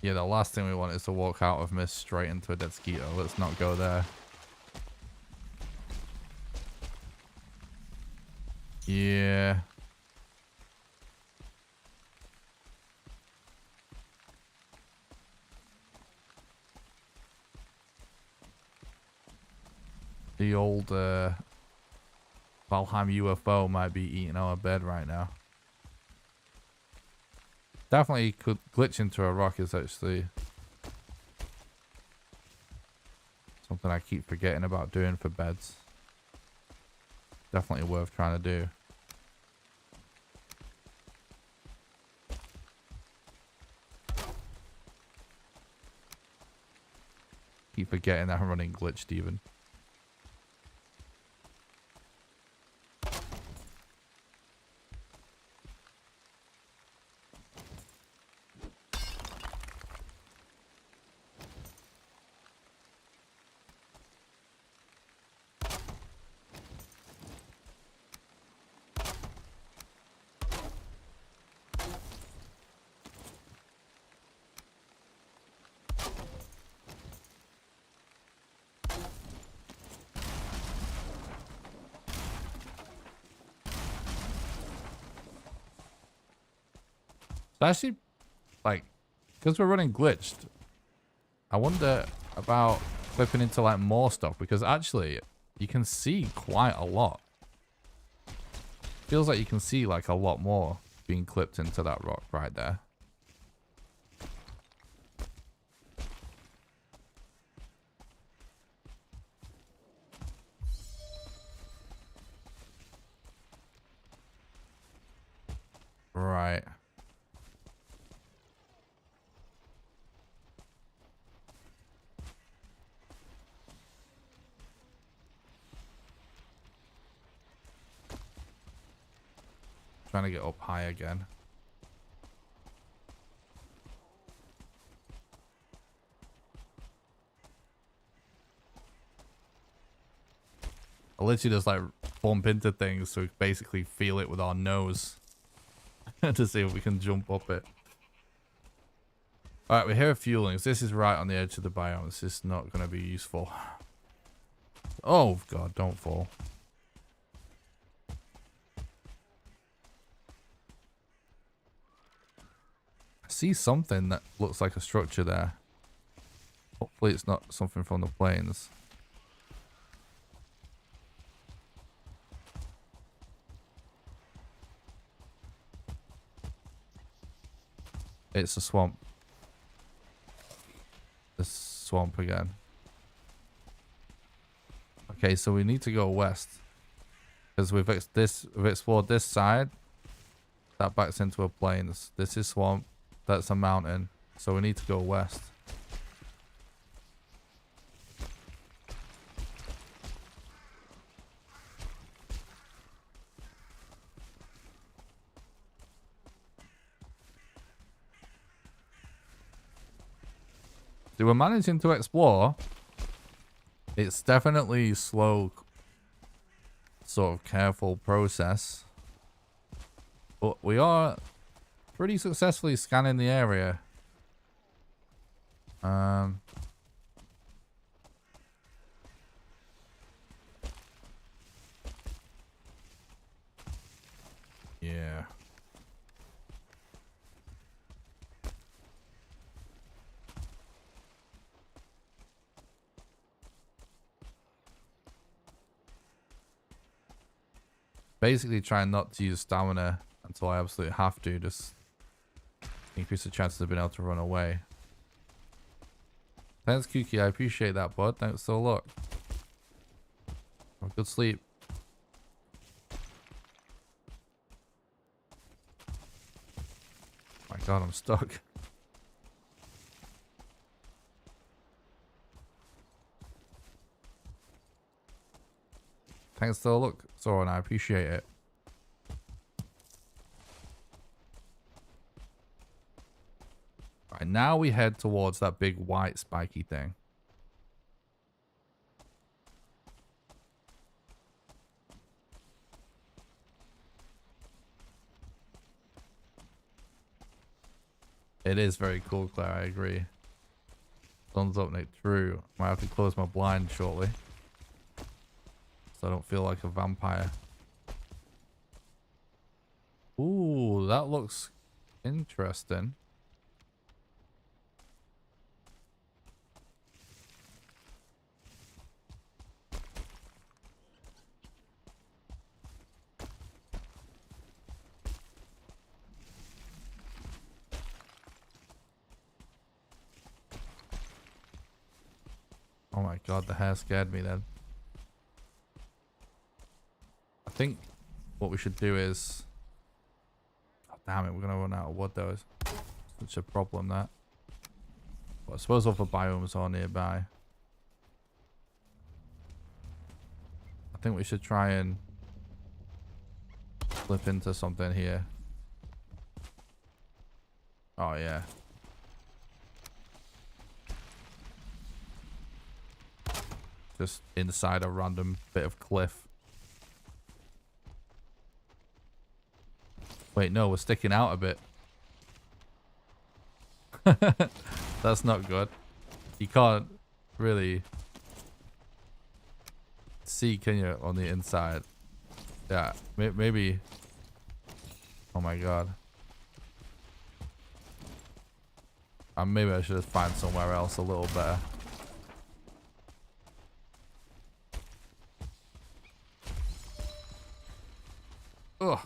Yeah, the last thing we want is to walk out of Mist straight into a dead Skeeto. Let's not go there. Yeah. The old Valheim UFO might be eating our bed right now. Definitely could glitch into a rock is actually something I keep forgetting about doing for beds. Definitely worth trying to do. Keep forgetting that I'm running glitched even. So actually, like, because we're running glitched, I wonder about flipping into like more stuff because actually you can see quite a lot. Feels like you can see like a lot more being clipped into that rock right there. Right. Trying to get up high again. I literally just like bump into things so we basically feel it with our nose to see if we can jump up it. Alright, we hear fuelings. This is right on the edge of the biome. This is not going to be useful. Oh god, don't fall. I see something that looks like a structure there. Hopefully it's not something from the plains. It's a swamp. The swamp again. Okay, so we need to go west. Because we've explored this side. That backs into a plains. This is swamp. That's a mountain. So we need to go west. So we're managing to explore. It's definitely slow, sort of careful process. But we are pretty successfully scanning the area. Yeah. Basically trying not to use stamina until I absolutely have to, just increase the chances of being able to run away. Thanks, Kuki. I appreciate that, bud. Thanks so look. Have a good sleep. My god, I'm stuck. Thanks so look, Soren. I appreciate it. Right, now we head towards that big white spiky thing. It is very cool, Claire. I agree. Sun's up, Nick. True. Might have to close my blind shortly, so I don't feel like a vampire. Ooh, that looks interesting. Oh my god, the hair scared me then. I think what we should do is... Oh, damn it, we're going to run out of wood though. It's such a problem, that. But I suppose other biomes are nearby. I think we should try and flip into something here. Oh, yeah. Just inside a random bit of cliff. Wait, no, we're sticking out a bit. That's not good. You can't really see, can you, on the inside? Yeah, maybe. Oh my god. Maybe I should just find somewhere else a little better. Ugh.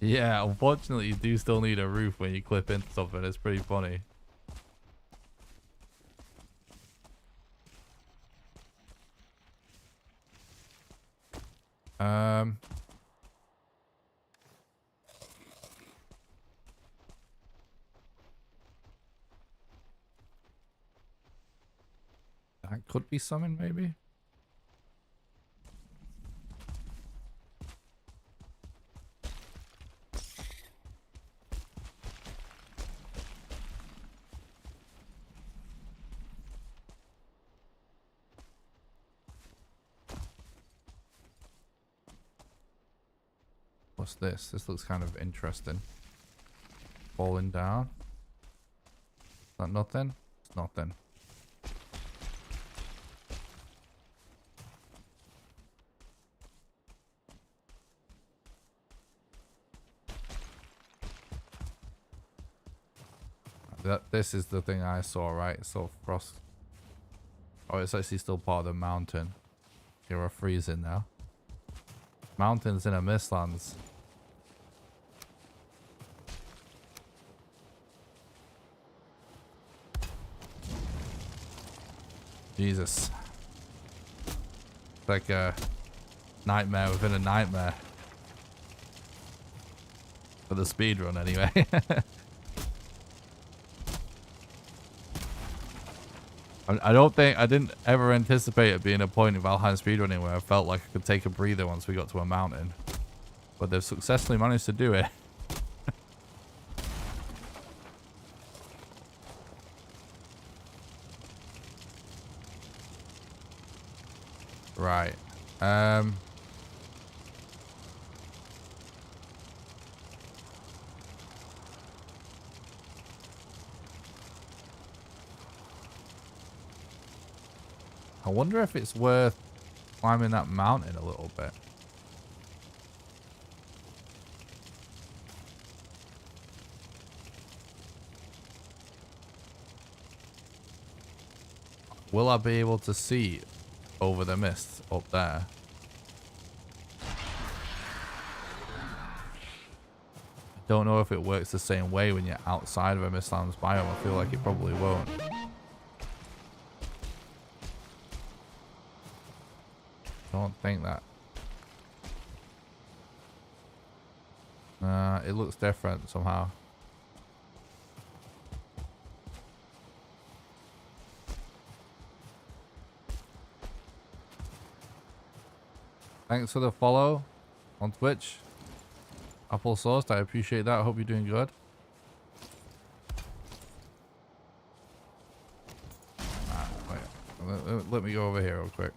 Yeah, unfortunately you do still need a roof when you clip into something. It's pretty funny. That could be something, maybe. What's this? This looks kind of interesting. Falling down. Is that nothing? It's nothing. This is the thing I saw, right? So frost. Oh, it's actually still part of the mountain. You're freezing now. Mountains in a Mistlands. Jesus. It's like a nightmare within a nightmare. For the speedrun, anyway. I didn't ever anticipate it being a point in Valheim speedrunning where I felt like I could take a breather once we got to a mountain. But they've successfully managed to do it. Right. I wonder if it's worth climbing that mountain a little bit. Will I be able to see over the mist up there? I don't know if it works the same way when you're outside of a Mistlands biome. I feel like it probably won't. Don't think that. It looks different somehow. Thanks for the follow on Twitch. Apple Sauce, I appreciate that. I hope you're doing good. Wait, Let me go over here real quick.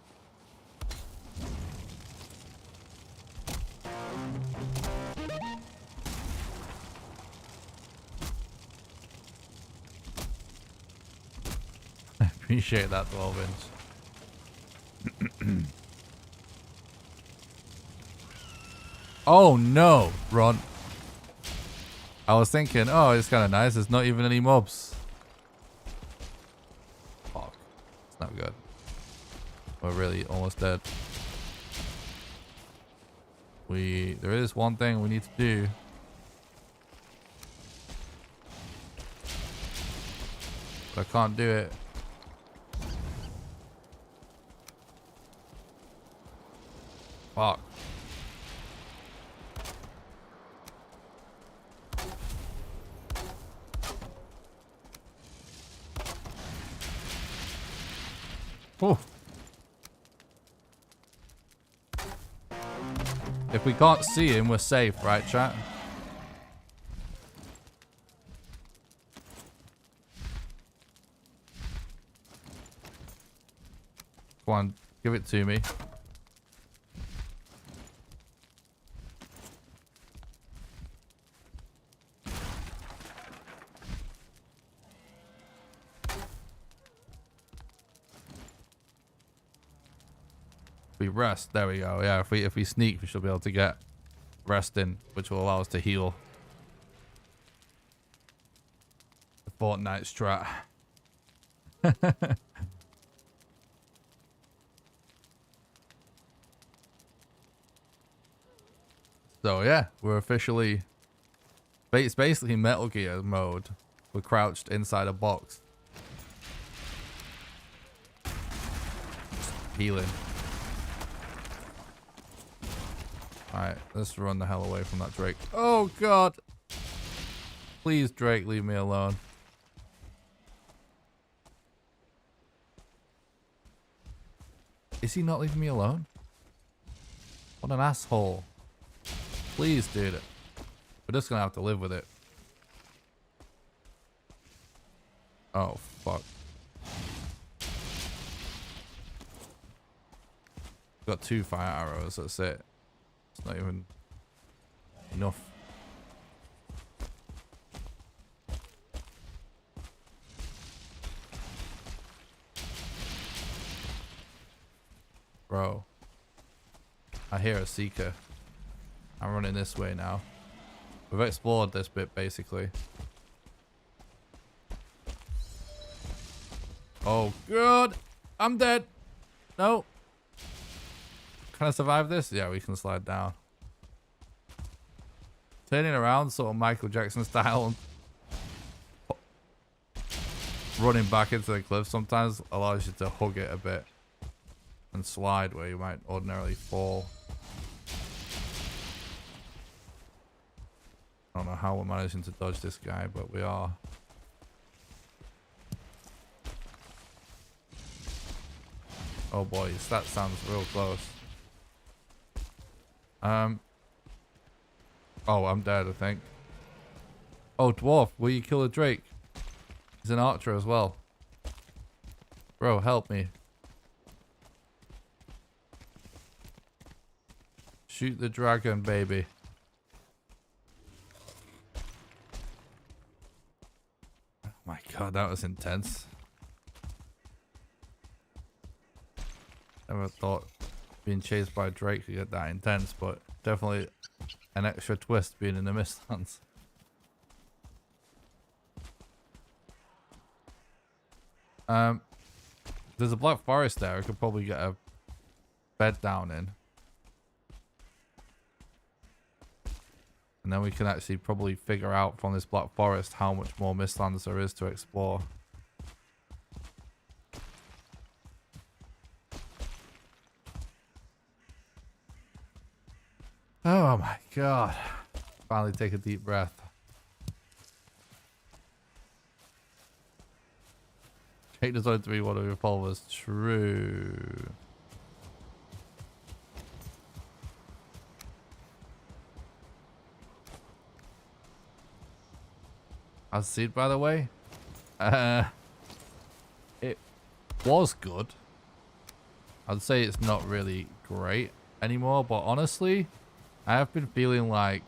I appreciate that 12 inch. Oh no, Ron. I was thinking, oh, it's kind of nice. There's not even any mobs. Fuck. It's not good. We're really almost dead. There is one thing we need to do. But I can't do it. Fuck. Oh. If we can't see him, we're safe, right, chat? Come on, give it to me. We rest. There we go. Yeah, if we sneak, we should be able to get rest in, which will allow us to heal. The Fortnite strat. So yeah, we're officially. It's basically Metal Gear mode. We're crouched inside a box. Healing. Alright, let's run the hell away from that Drake. Oh god! Please, Drake, leave me alone. Is he not leaving me alone? What an asshole. Please, dude. We're just gonna have to live with it. Oh, fuck. Got 2 fire arrows, that's it. It's not even enough. Bro. I hear a seeker. I'm running this way now. We've explored this bit basically. Oh god! I'm dead! No! Can I survive this? Yeah, we can slide down. Turning around sort of Michael Jackson style and running back into the cliff sometimes allows you to hug it a bit and slide where you might ordinarily fall. I don't know how we're managing to dodge this guy, but we are. Oh boys, that sounds real close. Oh, I'm dead, I think. Oh, dwarf, will you kill a Drake? He's an archer as well. Bro, help me. Shoot the dragon, baby. Oh my god, that was intense. Never thought being chased by a Drake could get that intense, but definitely an extra twist being in the Mistlands. There's a black forest there. I could probably get a bed down in. And then we can actually probably figure out from this black forest how much more Mistlands there is to explore. Oh my god. Finally take a deep breath. Jake decided to be one of your followers. True. How's the seed, by the way? It was good. I'd say it's not really great anymore, but honestly, I have been feeling like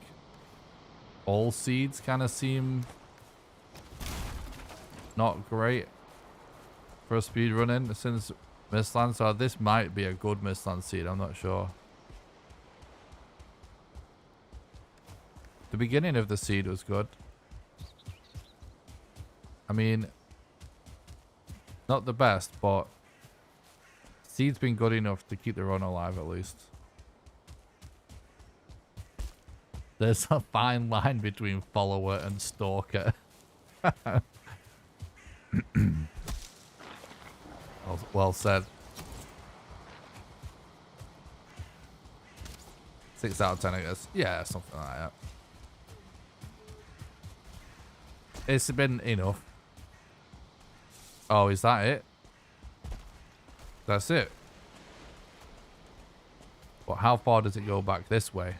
all seeds kind of seem not great for speedrunning since Mistlands, so this might be a good Mistlands seed, I'm not sure. The beginning of the seed was good. I mean, not the best, but seed's been good enough to keep the run alive at least. There's a fine line between follower and stalker. Well said. 6 out of 10, I guess. Yeah, something like that. It's been enough. Oh, is that it? That's it. But how far does it go back this way?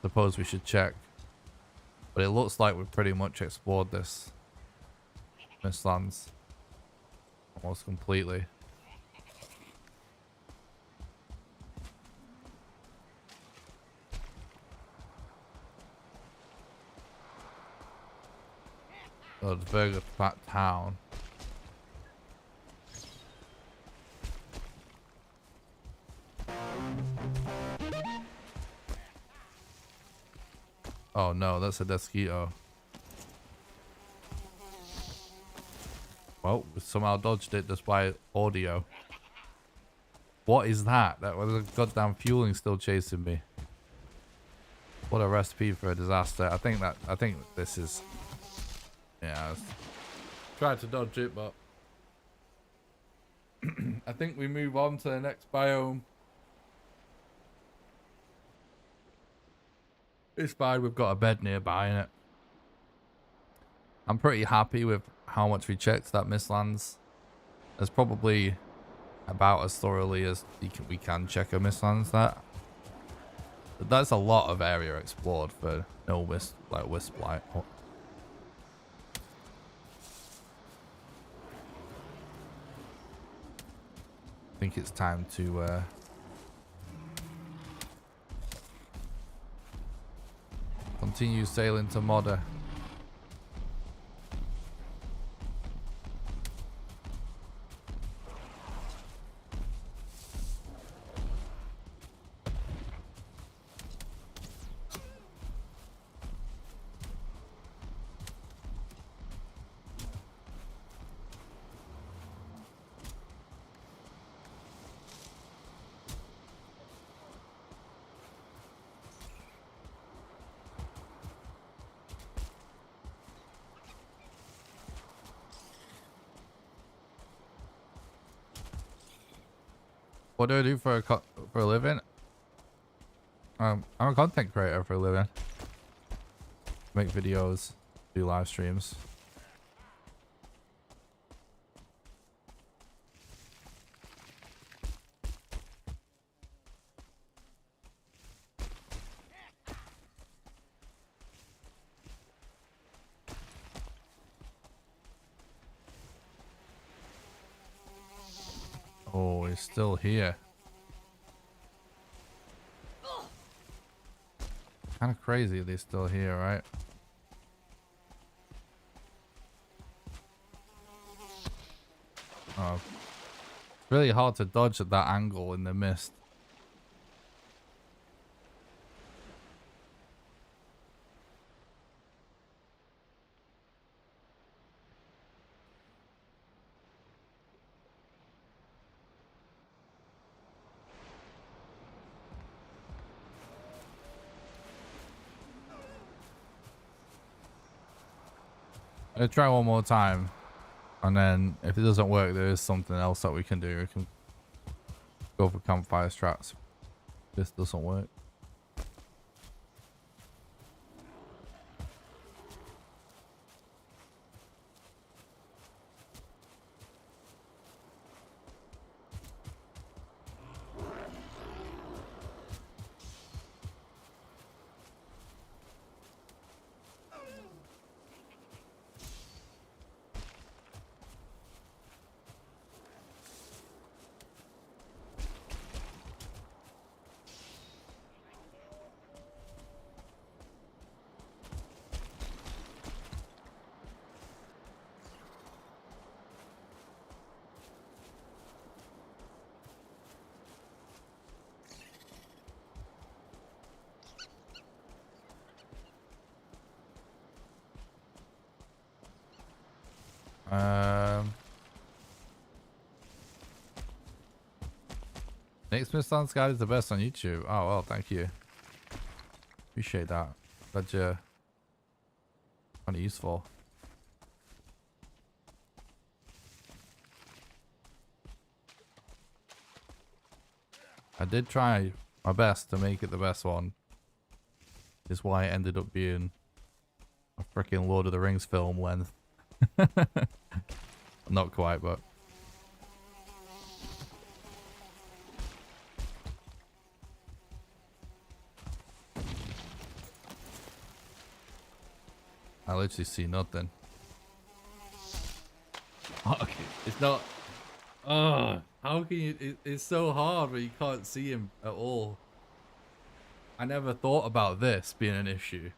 Suppose we should check. But it looks like we've pretty much explored this Mistlands almost completely. Oh, the Burger Fat Town. Oh no, that's a Desquito. Well, we somehow dodged it just by audio. What is that? That was a goddamn fueling still chasing me. What a recipe for a disaster. I think this is... Yeah, I tried to dodge it, but... I think we move on to the next biome. It's fine, we've got a bed nearby, innit? I'm pretty happy with how much we checked that Mistlands. It's probably about as thoroughly as we can check a Mistlands that. But that's a lot of area explored for no wisp light. I think it's time to continue sailing to Modder. What do I do for a living? I'm a content creator for a living. Make videos, do live streams. Oh, he's still here. Kind of crazy they're still here, right? Oh. Really hard to dodge at that angle in the mist. I'm gonna try one more time, and then if it doesn't work, there is something else that we can do. We can go for campfire strats. This doesn't work. Nick's Mistlands guide is the best on YouTube. Oh well, thank you. Appreciate that. Glad you're kind of useful. I did try my best to make it the best one. Is why it ended up being a freaking Lord of the Rings film length. Not quite, but. I literally see nothing. Oh, okay. It's not. Oh, how can you? It's so hard when you can't see him at all. I never thought about this being an issue.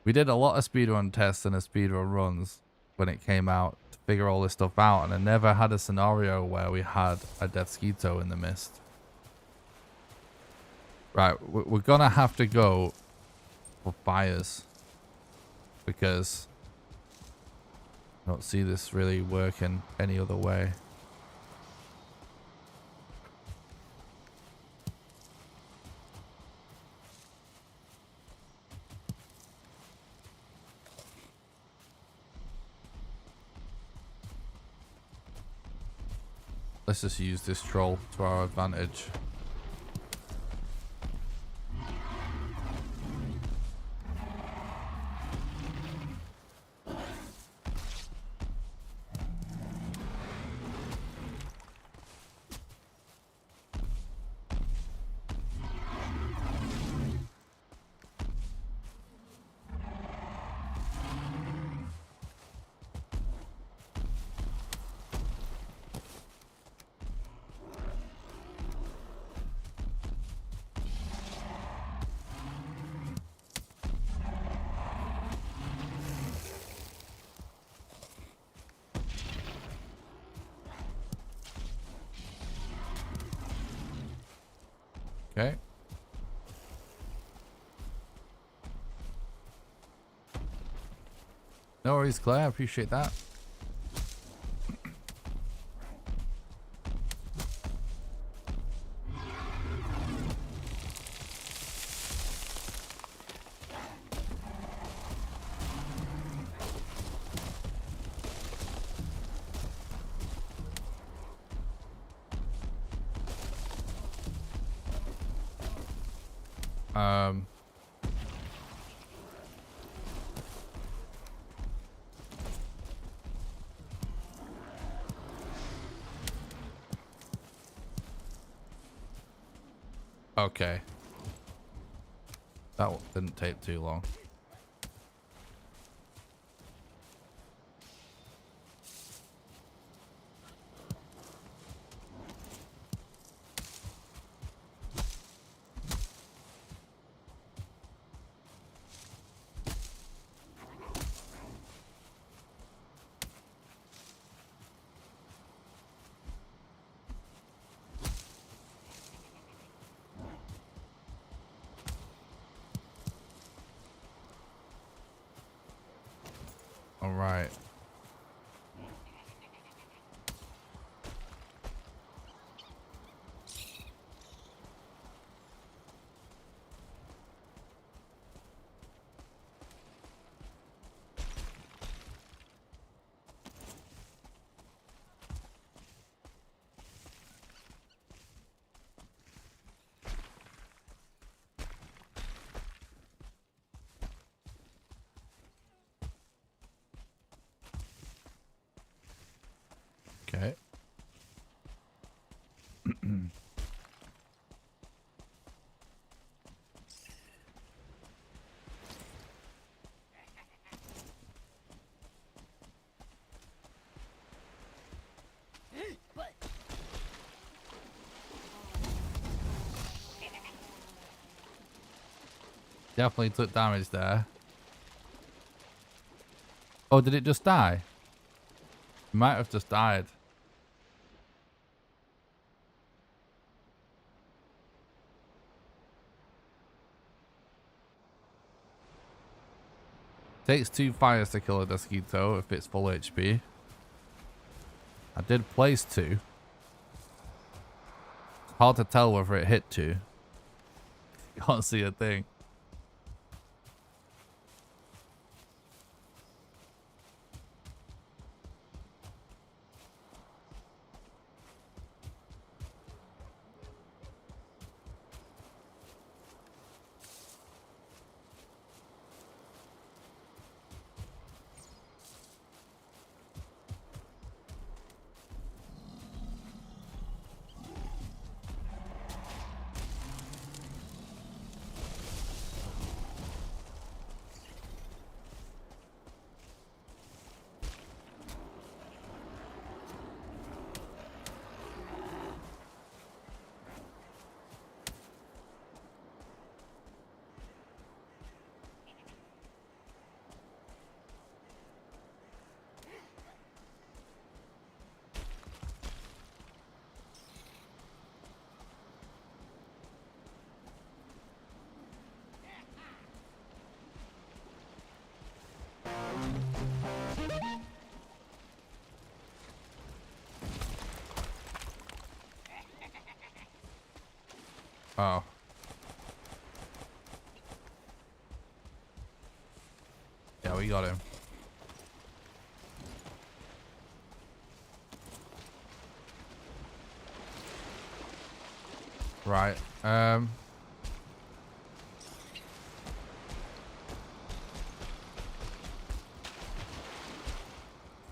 We did a lot of speedrun tests and speedrun runs when it came out to figure all this stuff out, and I never had a scenario where we had a Deathsquito in the mist. Right, we're gonna have to go for fires because I don't see this really working any other way. Let's just use this troll to our advantage. Okay. No worries, Claire. I appreciate that. Okay. That didn't take too long. All right. Okay. Definitely took damage there. Oh, did it just die? It might have just died. Takes 2 fires to kill a Mosquito if it's full HP. I did place 2. It's hard to tell whether it hit 2. Can't see a thing. Oh. Yeah, we got him. Right. Yeah,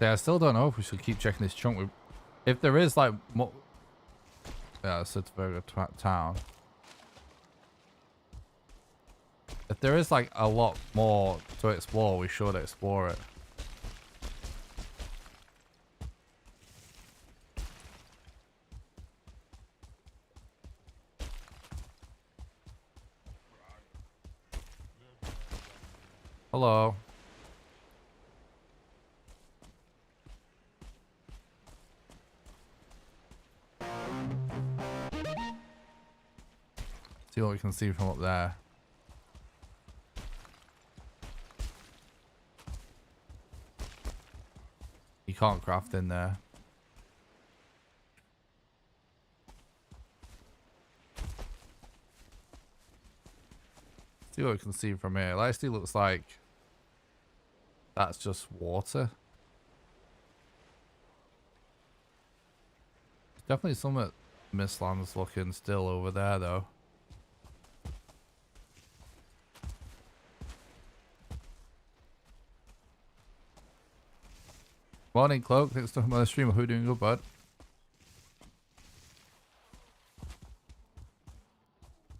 I still don't know if we should keep checking this chunk. If there is like more... Yeah, Sitzberger town. If there is like a lot more to explore, we should explore it. Hello. See what we can see from up there. You can't craft in there. See what we can see from here. It actually looks like that's just water. Definitely some at Mistlands looking still over there though. Morning, Cloak. Thanks for talking about the stream. Hope you're doing good, bud.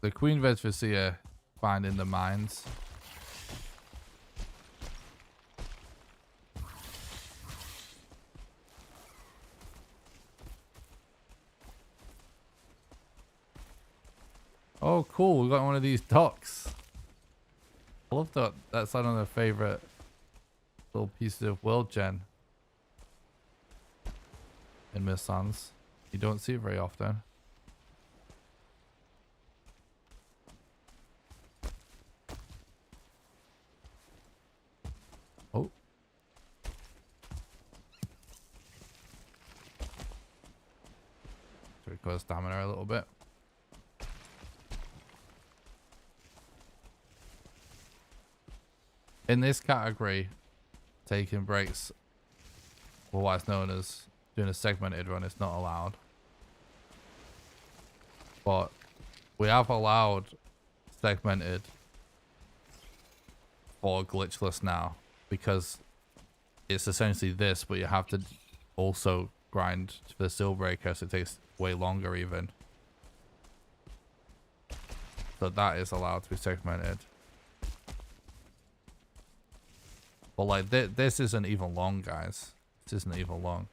The Queen Vedvicia finding the mines. Oh, cool. We got one of these docks. I love that. That's one of the favorite little pieces of world gen in Mistlands. You don't see it very often. Oh. So it goes stamina a little bit. In this category, taking breaks, or what's known as doing a segmented run, is not allowed. But we have allowed segmented or glitchless now, because it's essentially this, but you have to also grind for the Steel Breaker, so it takes way longer even. So that is allowed to be segmented. But like this isn't even long, guys. This isn't even long.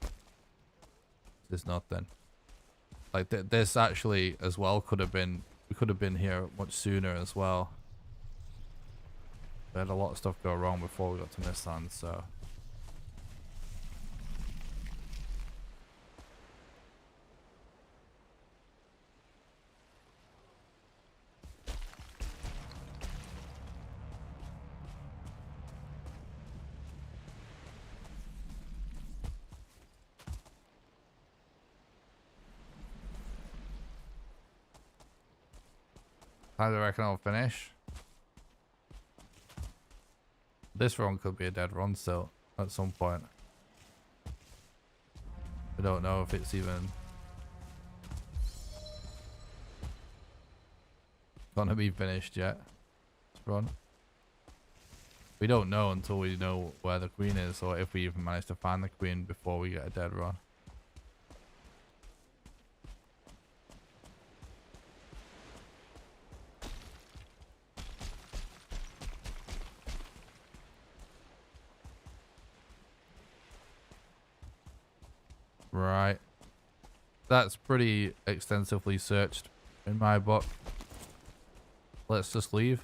This is nothing. Like this actually as well could have been. We could have been here much sooner as well. We had a lot of stuff go wrong before we got to Mistlands, so. I reckon I'll finish. This run could be a dead run still at some point. I don't know if it's even gonna be finished yet. This run. We don't know until we know where the queen is, or if we even manage to find the queen before we get a dead run. Right. That's pretty extensively searched in my book. Let's just leave.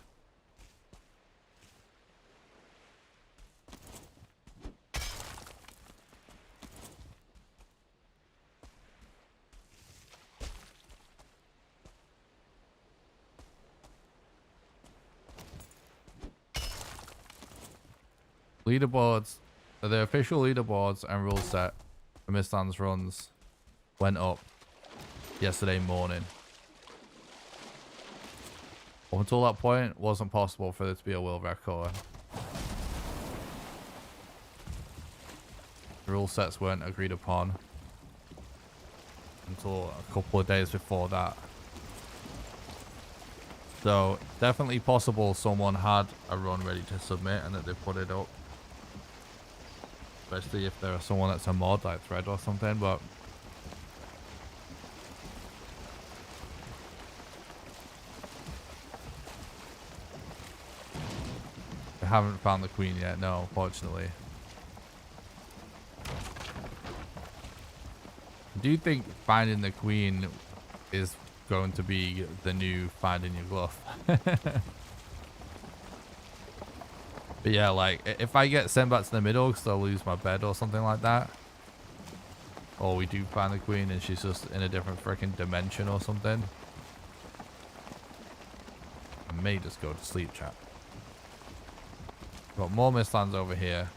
Leaderboards, the official leaderboards and rule set for Mistlands runs went up yesterday morning. Up until that point, it wasn't possible for there to be a world record. The rule sets weren't agreed upon until a couple of days before that. So, definitely possible someone had a run ready to submit and that they put it up. Especially if there's someone that's a mod like Thread or something, but I haven't found the queen yet, no, unfortunately. I do think finding the queen is going to be the new finding your glove. But yeah, like, if I get sent back to the middle because I'll lose my bed or something like that, or we do find the queen and she's just in a different freaking dimension or something, I may just go to sleep, chat. Got more Mistlands over here.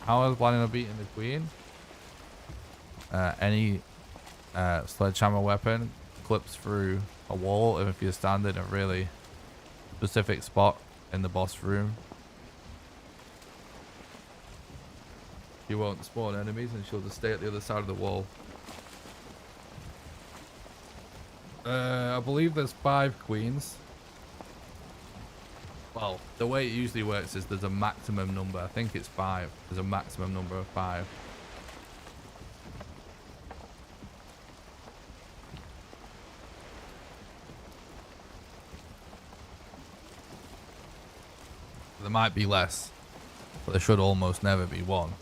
How I was planning on beating the queen? Any sledgehammer weapon clips through a wall, and if you're standing in a really specific spot in the boss room, you won't spawn enemies and she'll just stay at the other side of the wall. I believe there's 5 queens. Well, the way it usually works is there's a maximum number. I think it's 5. There's a maximum number of 5. There might be less, but there should almost never be 1.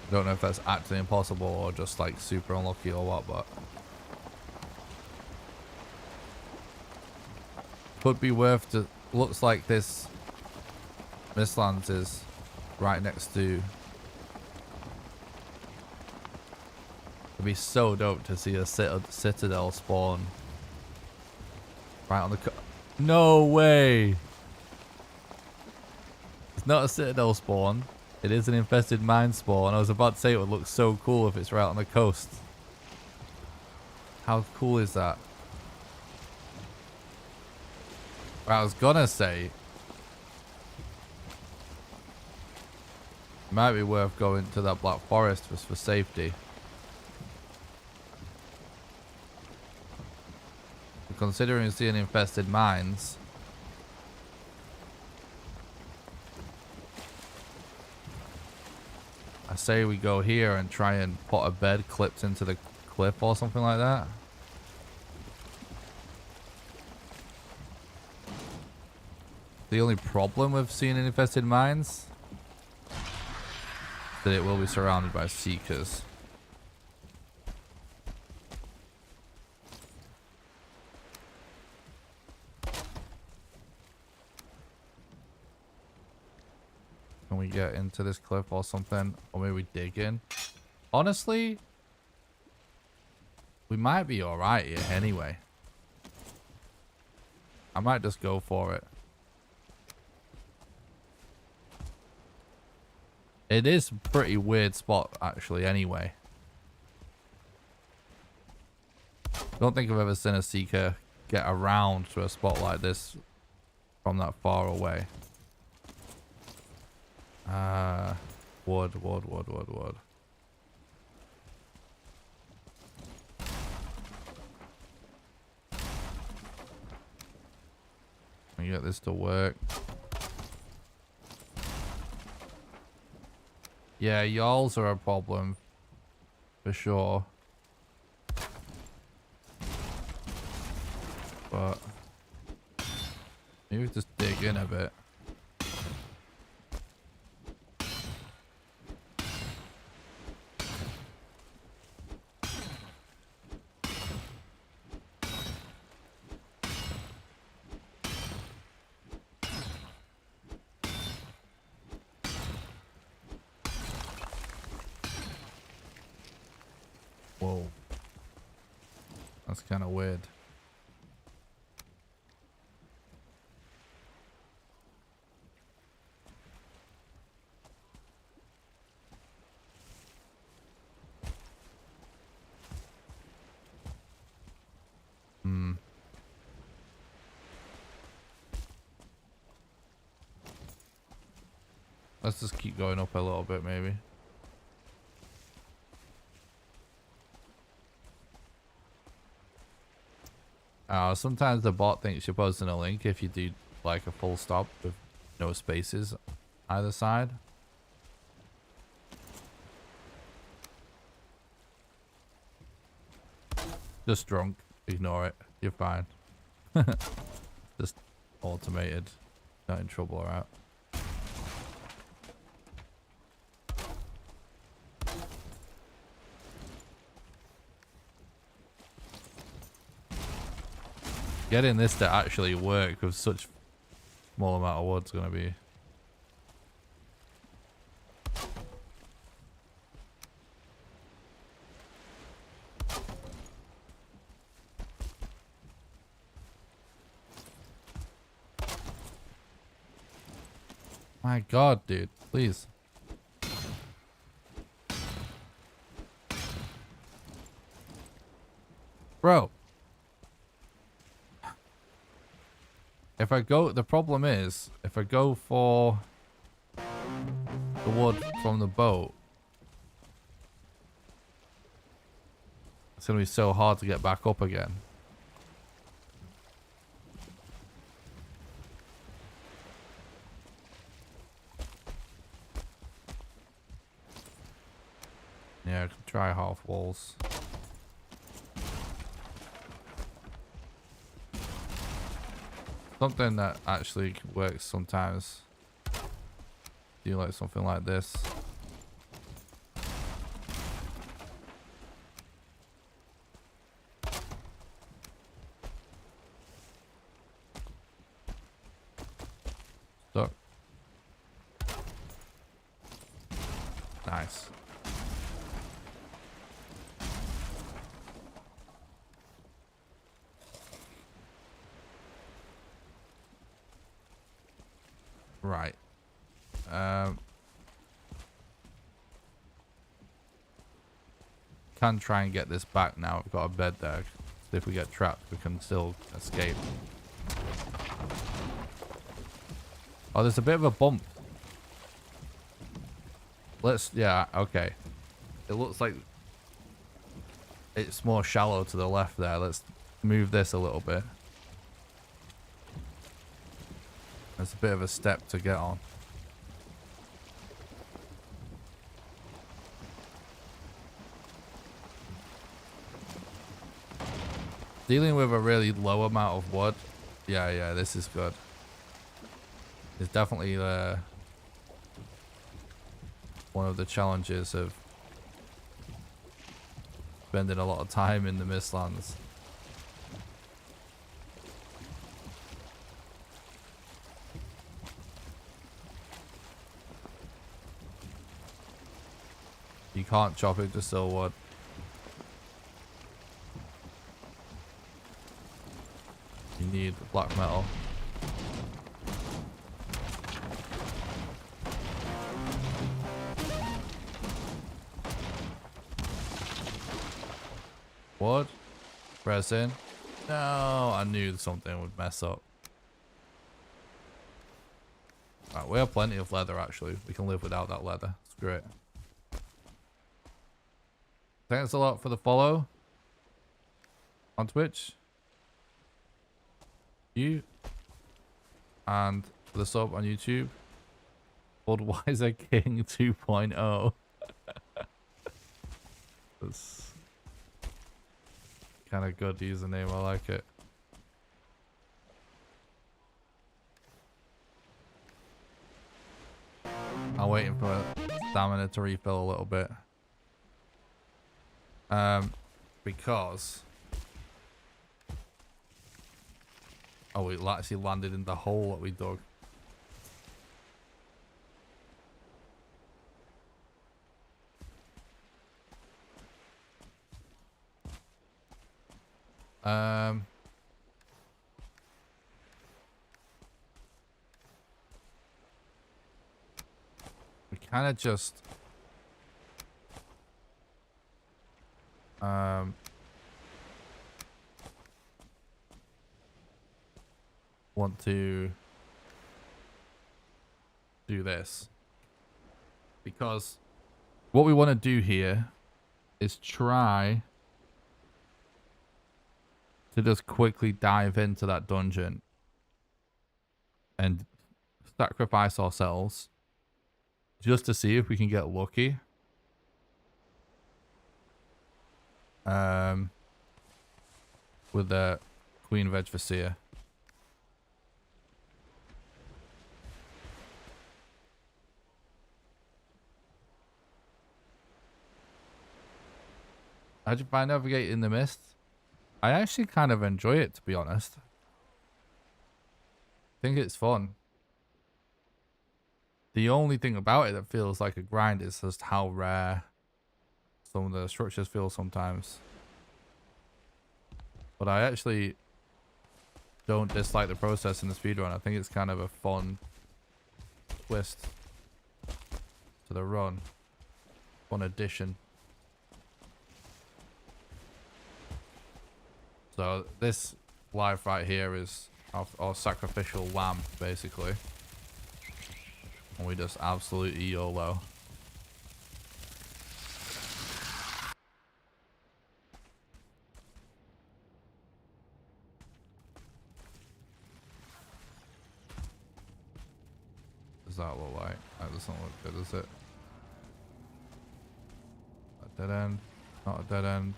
I don't know if that's actually impossible or just like super unlucky or what, but could be worth to. Looks like this Mistlands is right next to. It'd be so dope to see a citadel spawn right on the. No way! It's not a citadel spawn. It is an infested mine spawn. I was about to say it would look so cool if it's right on the coast. How cool is that? I was gonna say it might be worth going to that Black Forest just for safety. But considering seeing infested mines, I say we go here and try and put a bed clipped into the cliff or something like that. The only problem with seeing infested mines is that it will be surrounded by seekers. Can we get into this cliff or something? Or maybe we dig in? Honestly, we might be alright here anyway. I might just go for it. It is a pretty weird spot, actually, anyway. Don't think I've ever seen a Seeker get around to a spot like this from that far away. Wood. Let me get this to work. Yeah, yawls are a problem. For sure. But maybe just dig in a bit. Whoa. That's kind of weird. Let's just keep going up a little bit, maybe. Sometimes the bot thinks you're posting a link if you do like a full stop with no spaces either side. Just drunk. Ignore it. You're fine. Just automated. Not in trouble, alright? Getting this to actually work with such small amount of wood's gonna be. My God, dude, please. Bro. If I go, the problem is, if I go for the wood from the boat, it's going to be so hard to get back up again. Yeah, I can try half walls. Something that actually works sometimes. Do like something like this. Stuck. Nice. Right. Can try and get this back now. We've got a bed there. So if we get trapped, we can still escape. Oh, there's a bit of a bump. Yeah, okay. It looks like it's more shallow to the left there. Let's move this a little bit. There's a bit of a step to get on. Dealing with a really low amount of wood. Yeah, this is good. It's definitely one of the challenges of spending a lot of time in the Mistlands. You can't chop it to still wood. You need black metal. Wood. Resin. No, I knew something would mess up. Right, we have plenty of leather actually. We can live without that leather. Screw it. Thanks a lot for the follow on Twitch. You. And for the sub on YouTube. Budweiser King 2.0. That's kind of good username. I like it. I'm waiting for stamina to refill a little bit. Because... Oh, we actually landed in the hole that we dug. We kind of just want to do this because what we want to do here is try to just quickly dive into that dungeon and sacrifice ourselves just to see if we can get lucky. With the Queen Veg Vizier. How'd you find Navigate in the Mist? I actually kind of enjoy it, to be honest. I think it's fun. The only thing about it that feels like a grind is just how rare some of the structures feel sometimes. But I actually don't dislike the process in the speedrun. I think it's kind of a fun twist to the run. Fun addition. So this life right here is our sacrificial lamb, basically. And we just absolutely YOLO. What does that look like? That doesn't look good, does it? A dead end. Not a dead end.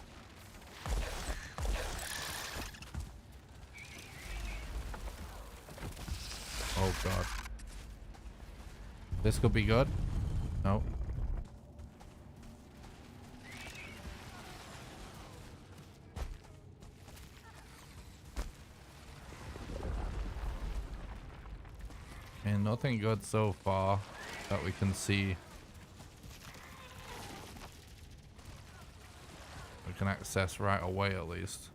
Oh god. This could be good. Nope. And nothing good so far that we can see. We can access right away at least.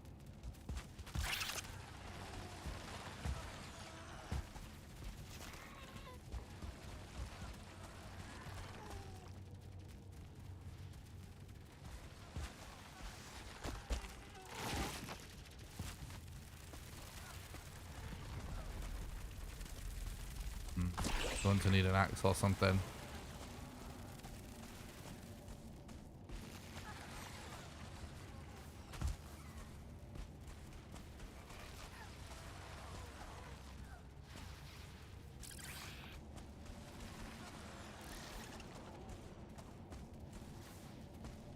Going to need an axe or something.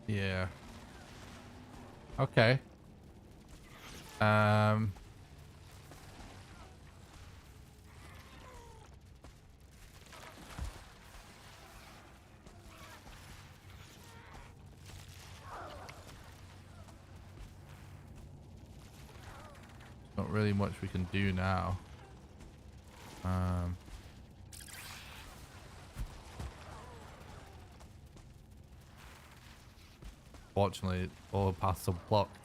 Yeah. Okay. Not really much we can do now. Fortunately, all the paths are blocked.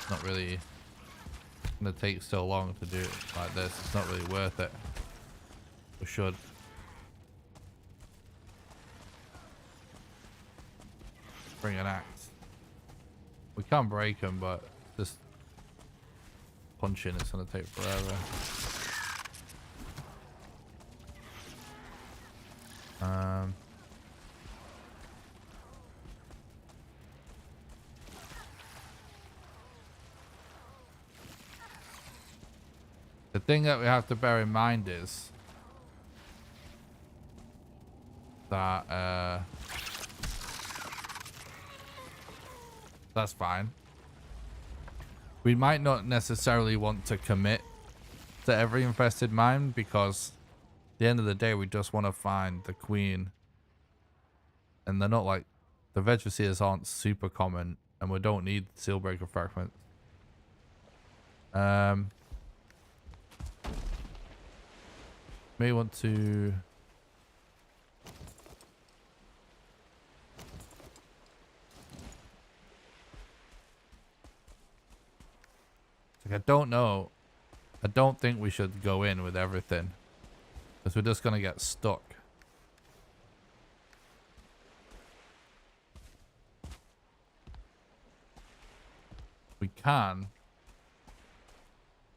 Not really gonna take so long to do it like this. It's not really worth it. We should. bring an axe. We can't break them, but just punching it's gonna take forever. The thing that we have to bear in mind is that that's fine. We might not necessarily want to commit to every infested mine because at the end of the day we just want to find the queen, and they're not like the Vetraciers aren't super common, and we don't need Sealbreaker fragments. May want to I don't know. I don't think we should go in with everything because we're just gonna get stuck. We can.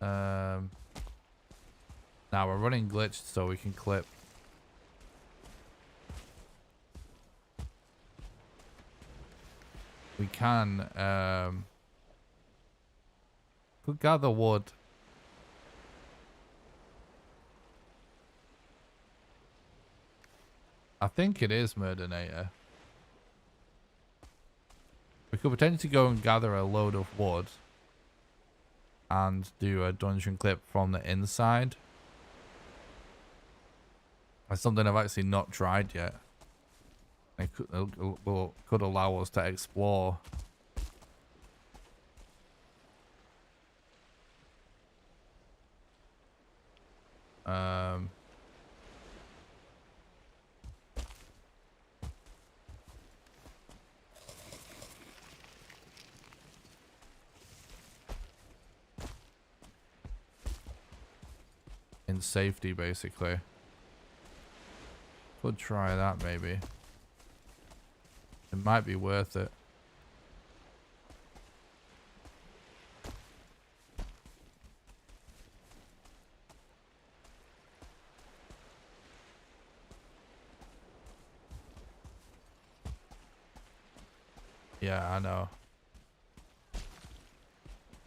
Now we're running glitched, so we can clip. We can. Could gather wood. I think it is Murdinator. We could potentially go and gather a load of wood and do a dungeon clip from the inside. That's something I've actually not tried yet. It could allow us to explore. In safety, basically. Could try that, maybe. It might be worth it. Yeah, I know.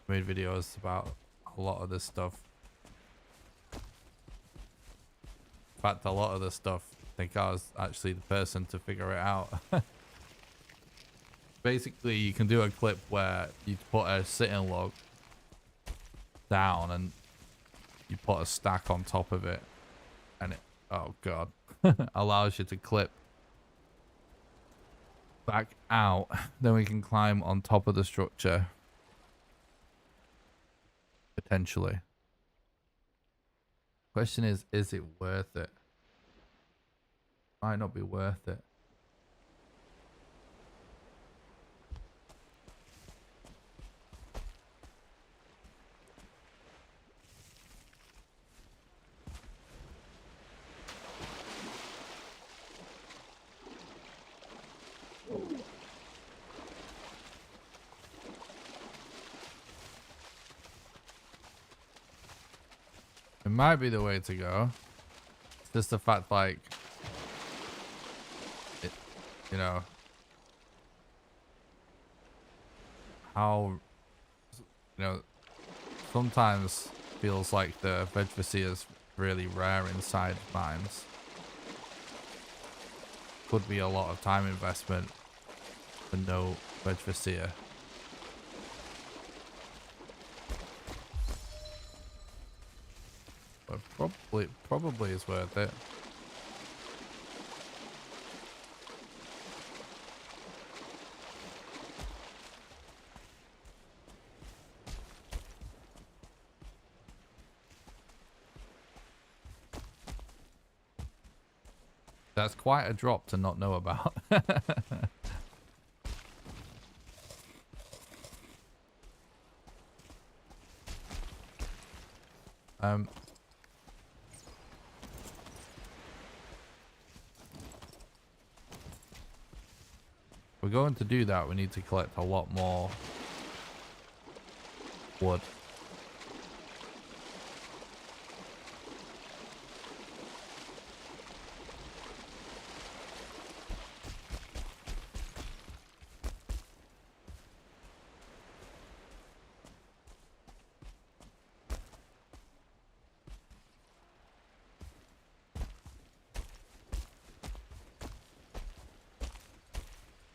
Made videos about a lot of this stuff. In fact, a lot of this stuff, I think I was actually the person to figure it out. Basically, you can do a clip where you put a sitting log down and you put a stack on top of it, and it, oh god, allows you to clip back out. Then we can climb on top of the structure. Potentially. Question is it worth it? Might not be worth it. It might be the way to go. It's just the fact, like, it, you know, how, you know, sometimes feels like the Vetracia is really rare inside mines. Could be a lot of time investment for no Vetracia. But probably is worth it. That's quite a drop to not know about. we're going to do that, we need to collect a lot more wood.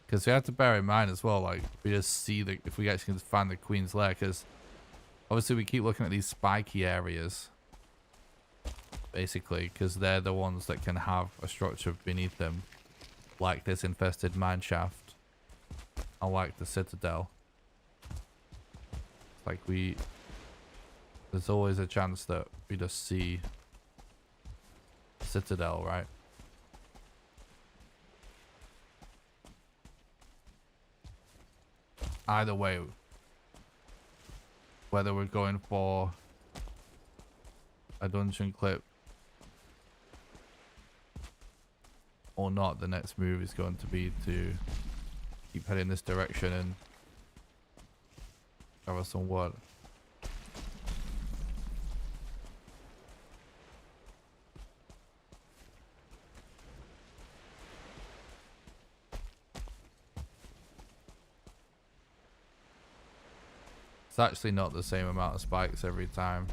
Because we have to bear in mind as well, like, we just see the, if we actually can find the Queen's Lair, because obviously we keep looking at these spiky areas, basically, because they're the ones that can have a structure beneath them, like this infested mine shaft, unlike the Citadel. It's like there's always a chance that we just see Citadel, right? Either way, whether we're going for a dungeon clip or not, the next move is going to be to keep heading this direction and cover some wood. It's actually not the same amount of spikes every time.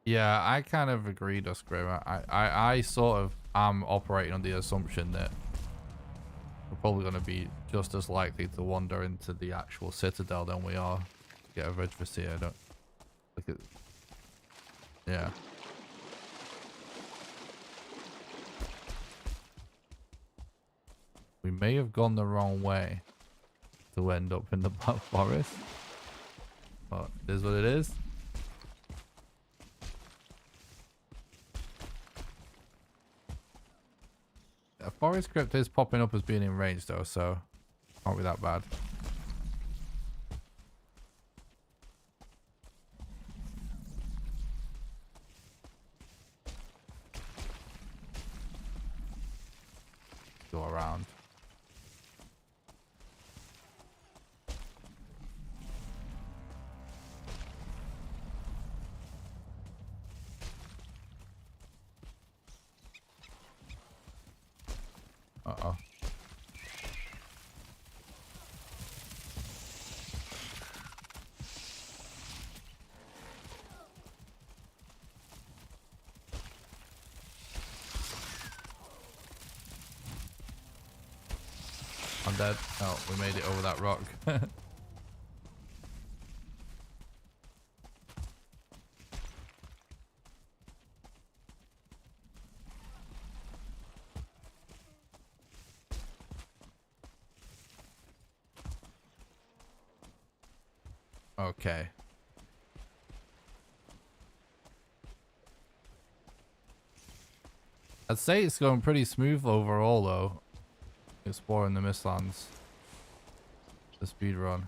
Yeah, I kind of agree, Duskgrim. I sort of am operating on the assumption that we're probably going to be just as likely to wander into the actual Citadel than we are to get a Vegetacy. I don't look at. Yeah. We may have gone the wrong way to end up in the Black Forest, but it is what it is. A forest crypt is popping up as being in range though, so can't be that bad. Go around. Uh-oh. I'm dead. Oh, we made it over that rock. Okay. I'd say it's going pretty smooth overall though. Exploring the Mistlands. The speedrun.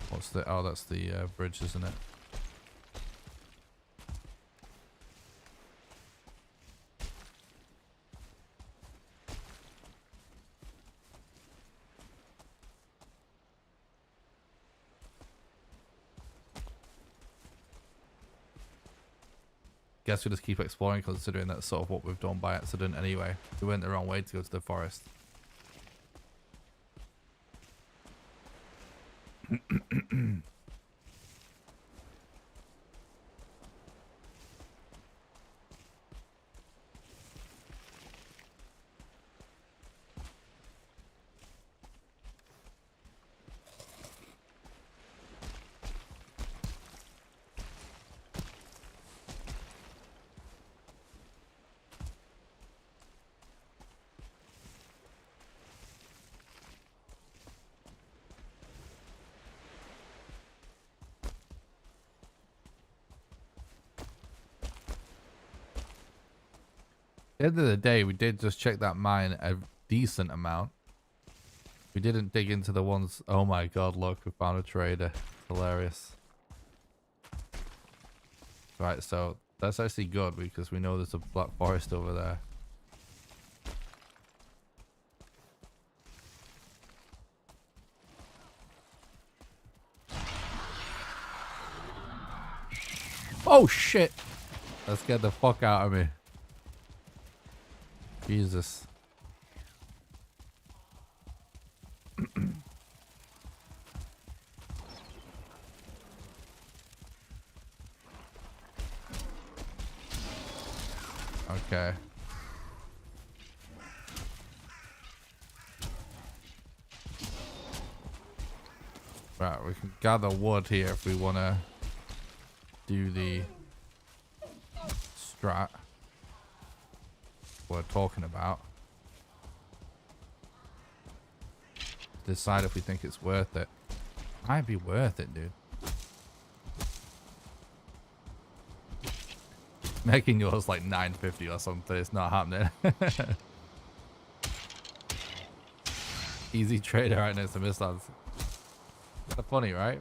What's the... Oh, that's the bridge, isn't it? Guess we just keep exploring, considering that's sort of what we've done by accident anyway. We went the wrong way to go to the forest. the end of the day, we did just check that mine a decent amount. We didn't dig into the ones. Oh my god, look, we found a trader. Hilarious. Right, so that's actually good because we know there's a black forest over there. Oh shit! Let's get the fuck out of me. Jesus. Okay. Right, we can gather wood here if we want to do the strat we're talking about. Decide if we think it's worth it. Might be worth it, dude. Making yours like 950 or something. It's not happening. Easy trader right next to Mistlands. That's funny, right?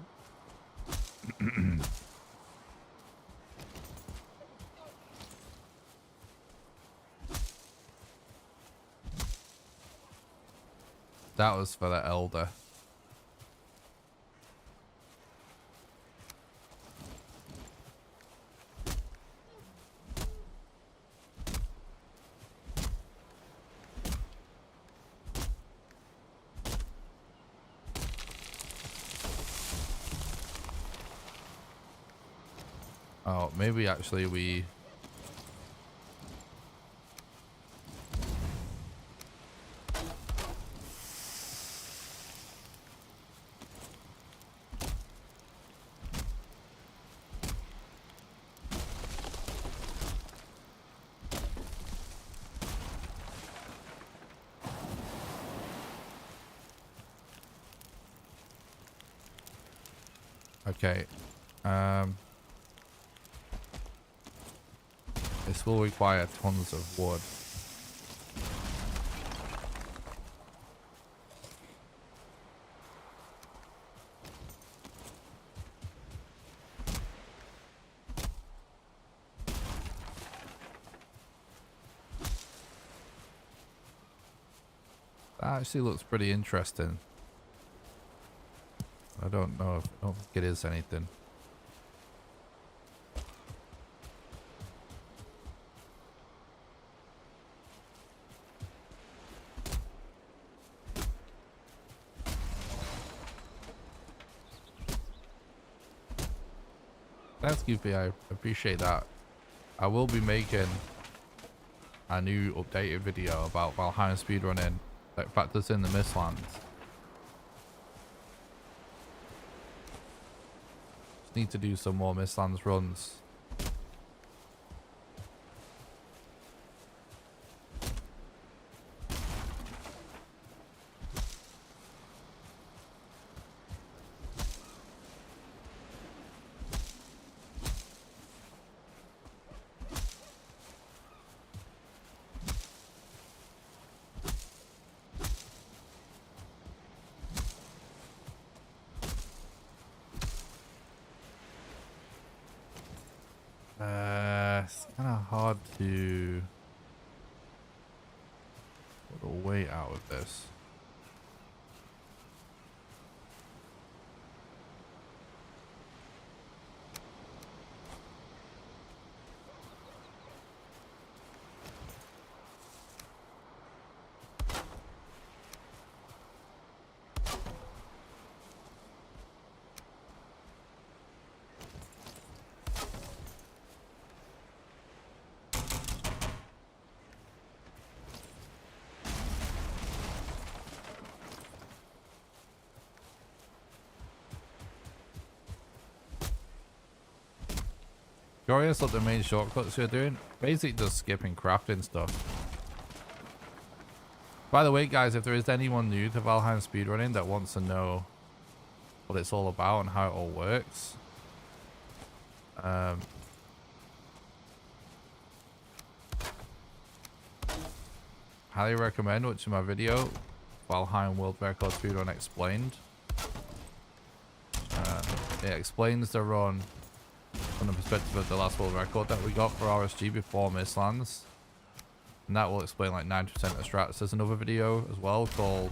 That was for the elder. Oh, maybe actually we... Okay. This will require tons of wood. That actually looks pretty interesting. I don't know if I don't think it is anything. Thanks, Goofy. I appreciate that. I will be making a new updated video about Valheim speedrunning that factors in the Mistlands. Just need to do some more Mistlands runs. It's kind of hard to put a weight out of this. Curious what the main shortcuts you're doing? Basically just skipping crafting stuff. By the way, guys, if there is anyone new to Valheim speedrunning that wants to know what it's all about and how it all works, highly recommend watching my video, Valheim World Record Speedrun Explained. It explains the run from the perspective of the last world record that we got for RSG before Mistlands. And that will explain like 90% of strats. There's another video as well called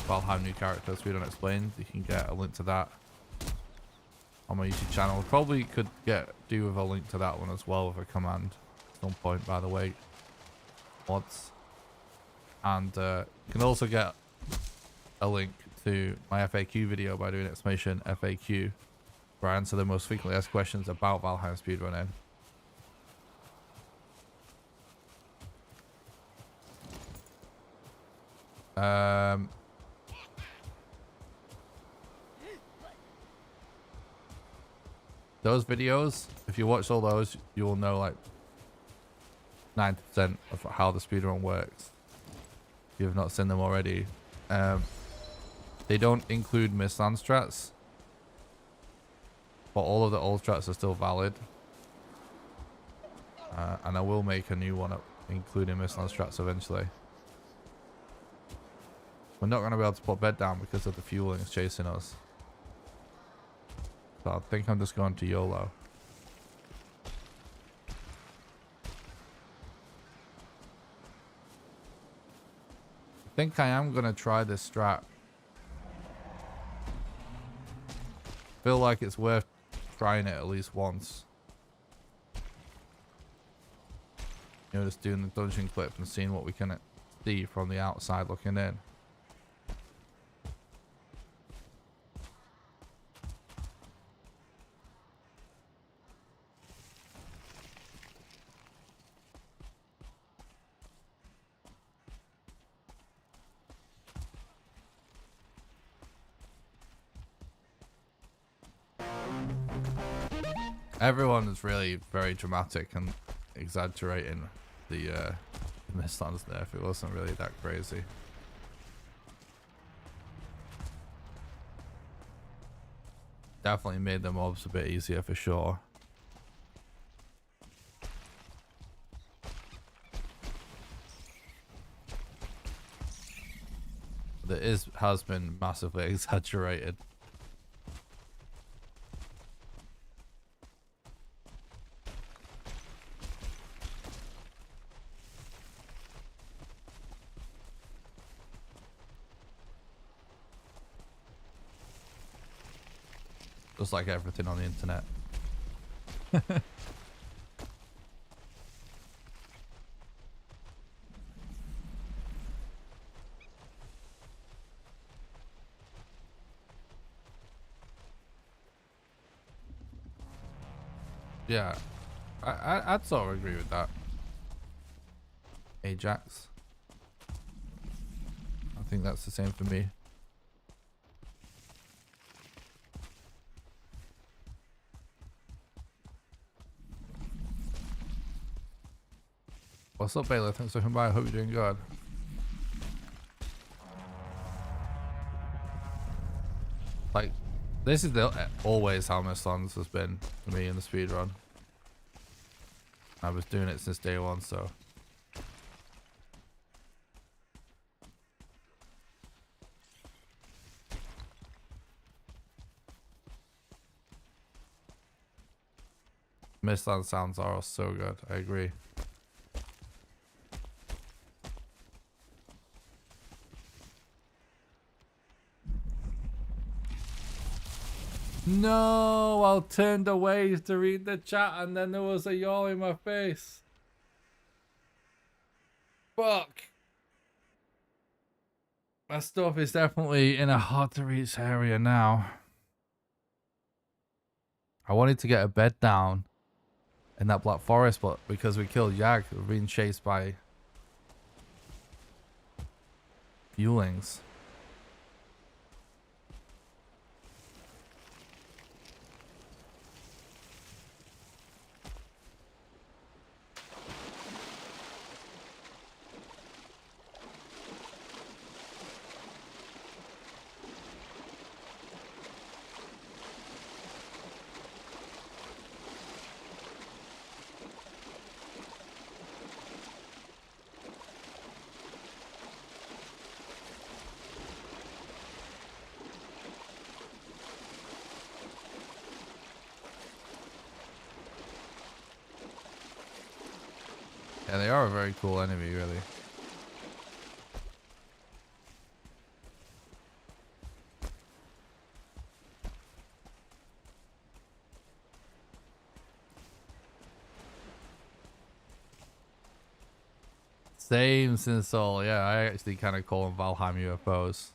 Valheim New Character Speedrun Explained. You can get a link to that on my YouTube channel. Probably could do with a link to that one as well with a command at some point, by the way. Mods. And you can also get a link to my FAQ video by doing exclamation FAQ, where I answer the most frequently asked questions about Valheim speedrunning. Those videos, if you watch all those, you will know like 90% of how the speedrun works. If you have not seen them already. They don't include Mistlands strats, but all of the old strats are still valid. And I will make a new one up, including Mistlands strats eventually. We're not going to be able to put bed down because of the fuelings chasing us. So I think I'm just going to YOLO. I think I am going to try this strat. Feel like it's worth trying it at least once. You know, just doing the dungeon clip and seeing what we can see from the outside looking in. Everyone is really very dramatic and exaggerating the Mistlands there. If it wasn't really that crazy. Definitely made the mobs a bit easier for sure. But it has been massively exaggerated. Just like everything on the internet. Yeah, I'd sort of agree with that. Ajax. I think that's the same for me. What's up, Baylor? Thanks for coming by. I hope you're doing good. Like, this is always how Mistlands has been for me in the speedrun. I was doing it since day one, so. Mistlands sounds are so good. I agree. No, I turned away to read the chat and then there was a yaw in my face. Fuck. My stuff is definitely in a hard to reach area now. I wanted to get a bed down in that Black Forest, but because we killed Yag, we're being chased by fuelings. Yeah, they are a very cool enemy, really. Same since Soul. Yeah, I actually kind of call them Valheim UFOs.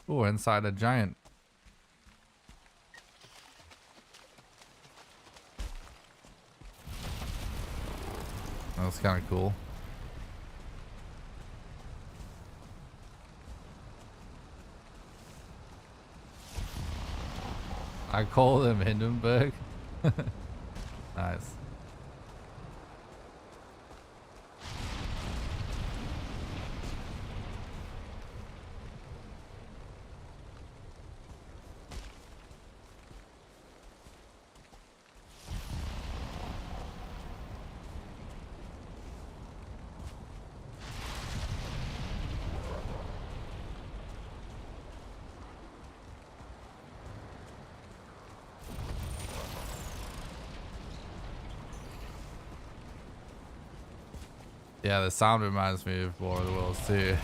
Oh, inside a giant. That's kind of cool. I call them Hindenburg. Nice. Yeah, the sound reminds me of War of the Worlds too.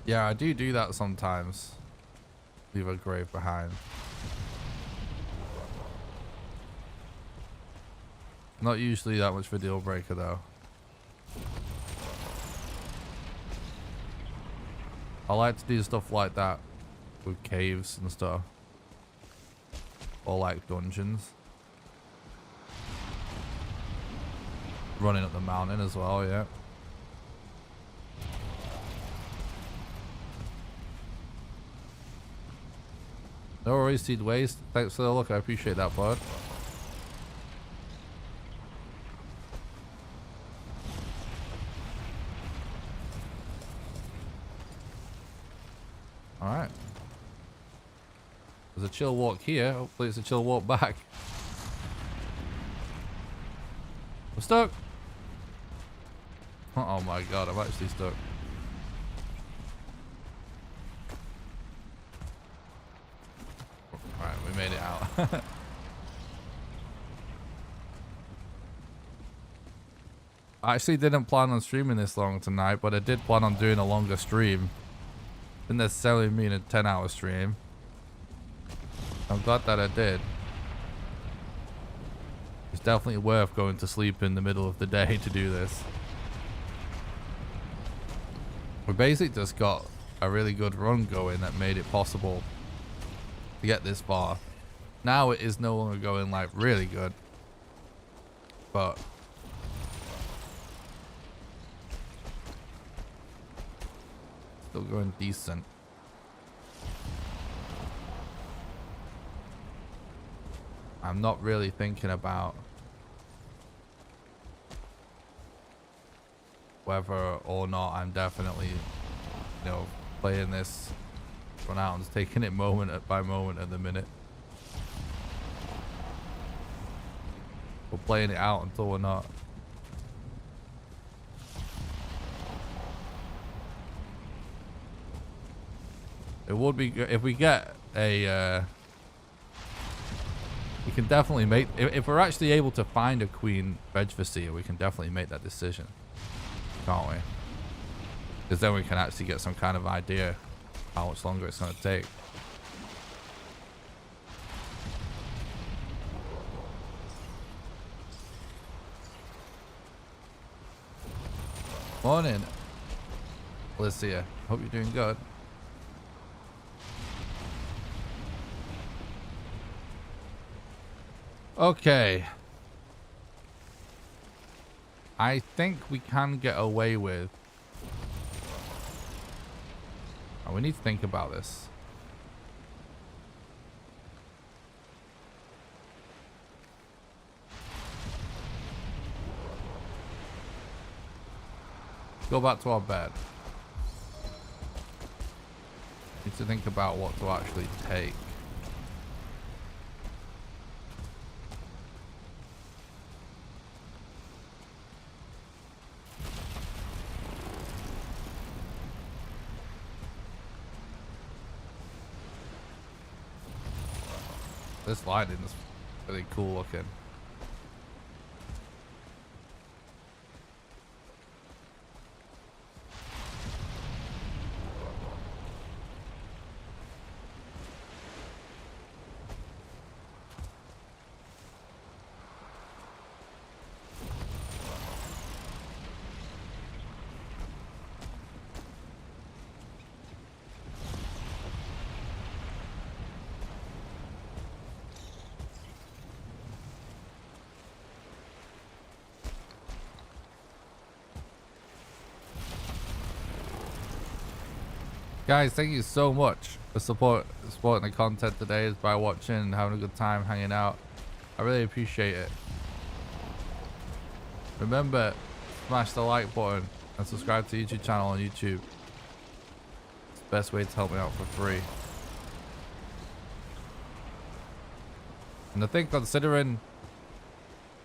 Yeah, I do that sometimes. Leave a grave behind. Not usually that much of a deal breaker though. I like to do stuff like that with caves and stuff. Or like dungeons. Running up the mountain as well, yeah. No worries, Seed Waste. Thanks for the look. I appreciate that, bud. Alright. There's a chill walk here. Hopefully it's a chill walk back. I'm stuck. Oh my god, I'm actually stuck. Alright, we made it out. I actually didn't plan on streaming this long tonight, but I did plan on doing a longer stream. Didn't necessarily mean a 10-hour stream. I'm glad that I did. It's definitely worth going to sleep in the middle of the day to do this. We basically just got a really good run going that made it possible to get this far. Now it is no longer going like really good, but still going decent. I'm not really thinking about whether or not I'm definitely, you know, playing this run out. I'm just taking it moment by moment at the minute. We're playing it out until we're not. It would be good if we get a we can definitely make, if we're actually able to find a queen Vegvasia, we can definitely make that decision, can't we? Because then we can actually get some kind of idea how much longer it's going to take. Morning, Alicia. Hope you're doing good. Okay. I think we can get away with... Oh, we need to think about this. Go back to our bed. Need to think about what to actually take. This lighting is really cool looking. Guys, thank you so much for supporting the content today, by watching and having a good time hanging out. I really appreciate it. Remember, smash the like button and subscribe to the YouTube channel on YouTube. It's the best way to help me out for free. And I think, considering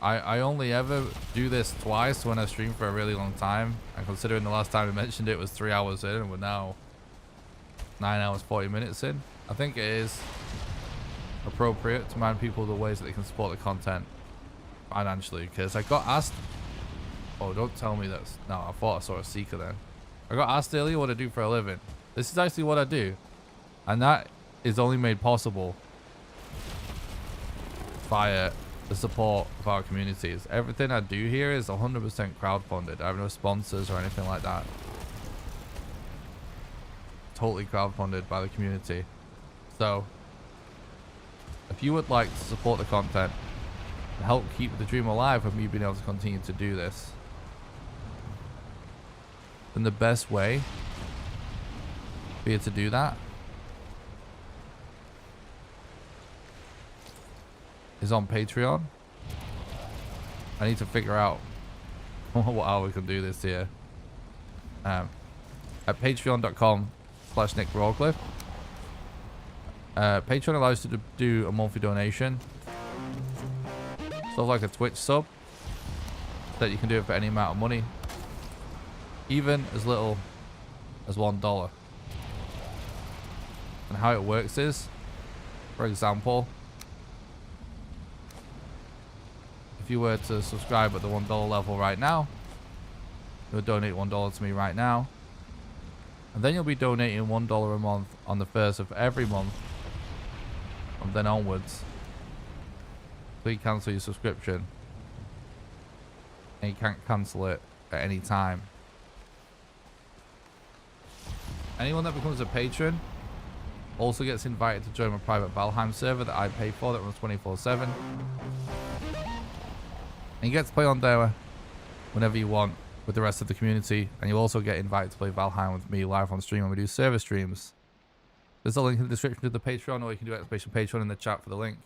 I only ever do this twice when I stream for a really long time, and considering the last time I mentioned it was 3 hours in and we're now 9 hours 40 minutes in, I think it is appropriate to remind people the ways that they can support the content financially. Because I got asked, oh, don't tell me that's, no, I thought I saw a seeker then. I got asked earlier what I do for a living. This is actually what I do, and that is only made possible via the support of our communities. Everything I do here is 100% crowdfunded. I have no sponsors or anything like that. Totally crowdfunded by the community. So if you would like to support the content and help keep the dream alive of me being able to continue to do this, then the best way for you to do that is on Patreon. I need to figure out how we can do this here. At patreon.com/Nick Rawcliffe. Patreon allows you to do a monthly donation, sort of like a Twitch sub, that you can do it for any amount of money, even as little as $1. And how it works is, for example, if you were to subscribe at the $1 level right now, you'll donate $1 to me right now. And then you'll be donating $1 a month on the 1st of every month from then onwards. So you cancel your subscription, and you can't cancel it at any time. Anyone that becomes a patron also gets invited to join my private Valheim server that I pay for that runs 24/7. And you get to play on there whenever you want with the rest of the community. And you'll also get invited to play Valheim with me live on stream when we do server streams. There's a link in the description to the Patreon, or you can do exclamation Patreon in the chat for the link.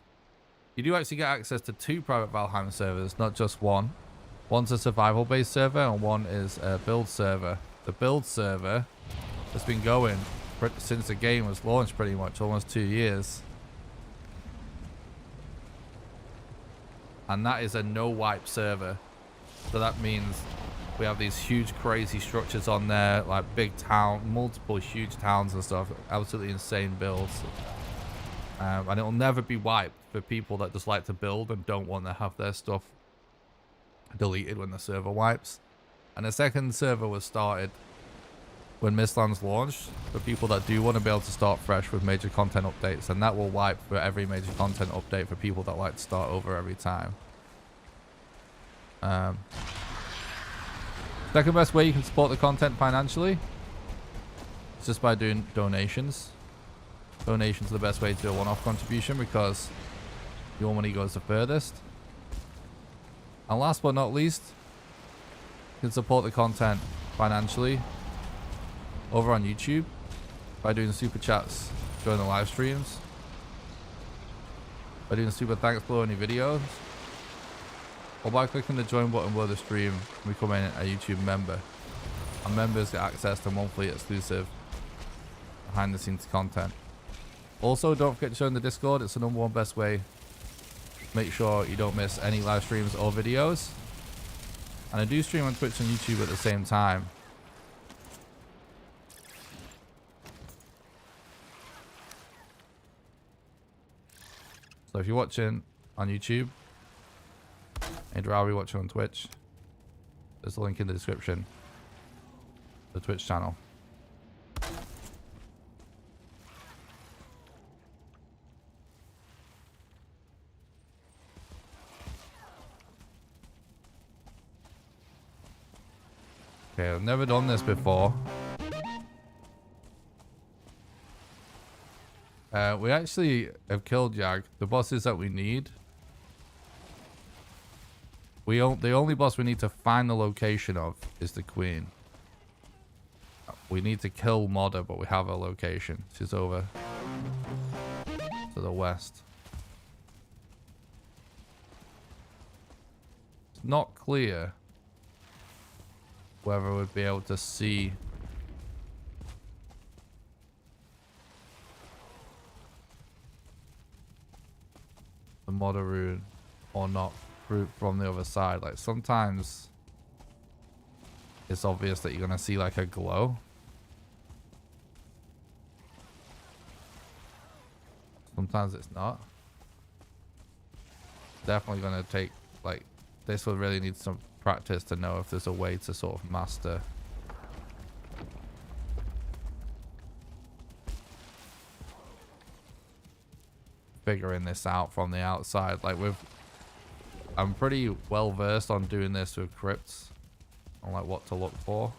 You do actually get access to 2 private Valheim servers, not just one. One's a survival-based server, and one is a build server. The build server has been going since the game was launched, pretty much, almost 2 years. And that is a no-wipe server. So that means we have these huge, crazy structures on there, like big town, multiple huge towns and stuff. Absolutely insane builds. And it'll never be wiped for people that just like to build and don't want to have their stuff deleted when the server wipes. And the second server was started when Mistlands launched for people that do want to be able to start fresh with major content updates, and that will wipe for every major content update for people that like to start over every time. Second best way you can support the content financially is just by doing donations. Donations are the best way to do a one-off contribution because your money goes the furthest. And last but not least, you can support the content financially over on YouTube by doing super chats during the live streams, by doing super thanks below any videos, or by clicking the join button below the stream and becoming a YouTube member. And members get access to monthly exclusive behind the scenes content. Also, don't forget to join the Discord. It's the #1 best way. Make sure you don't miss any live streams or videos. And I do stream on Twitch and YouTube at the same time. So if you're watching on YouTube and you'd rather be watching on Twitch, there's a link in the description to the Twitch channel. Okay, I've never done this before. We actually have killed Jag. The bosses that we need. The only boss we need to find the location of is the Queen. We need to kill Modder, but we have a location. She's over to the west. It's not clear whether we'd be able to see the Modder rune or not from the other side. Like sometimes it's obvious that you're gonna see like a glow. Sometimes it's not. Definitely gonna take, like, this will really need some practice to know if there's a way to sort of master figuring this out from the outside. Like I'm pretty well versed on doing this with crypts, on like what to look for.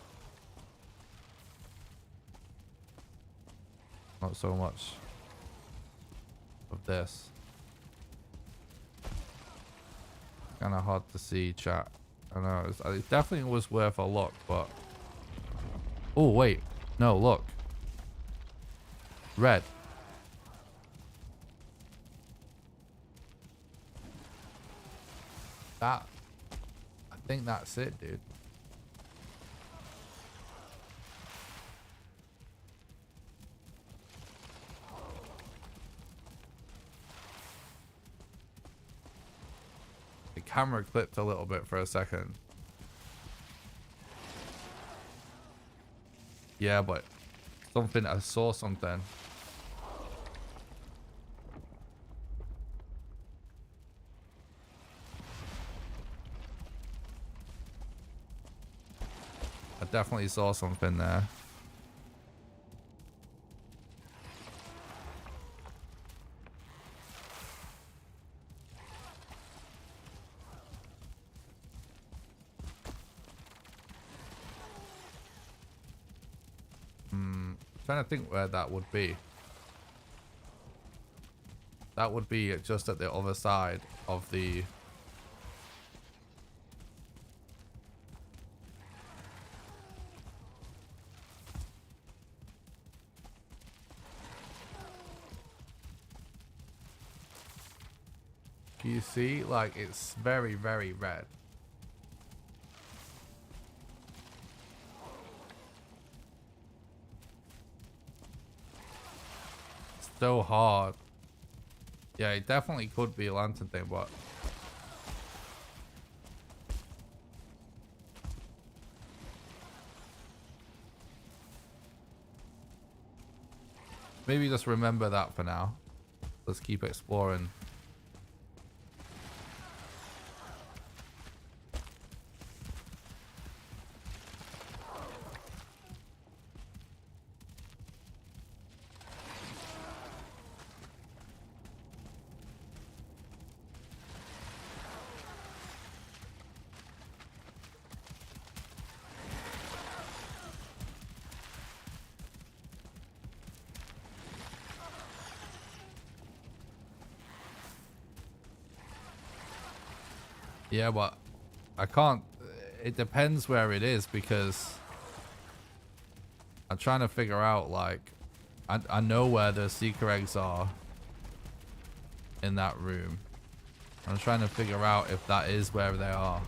Not so much of this. Kind of hard to see, chat. I know it definitely was worth a look, but oh wait, no, look, red. I think that's it, dude. The camera clipped a little bit for a second. Yeah, but I saw something. I definitely saw something there. Trying to think where that would be. That would be just at the other side of the... Can you see? Like, it's very, very red. It's so hard. Yeah, it definitely could be a lantern thing, but... maybe just remember that for now. Let's keep exploring. Yeah, but I can't... it depends where it is, because I'm trying to figure out, like... I know where the seeker eggs are in that room. I'm trying to figure out if that is where they are.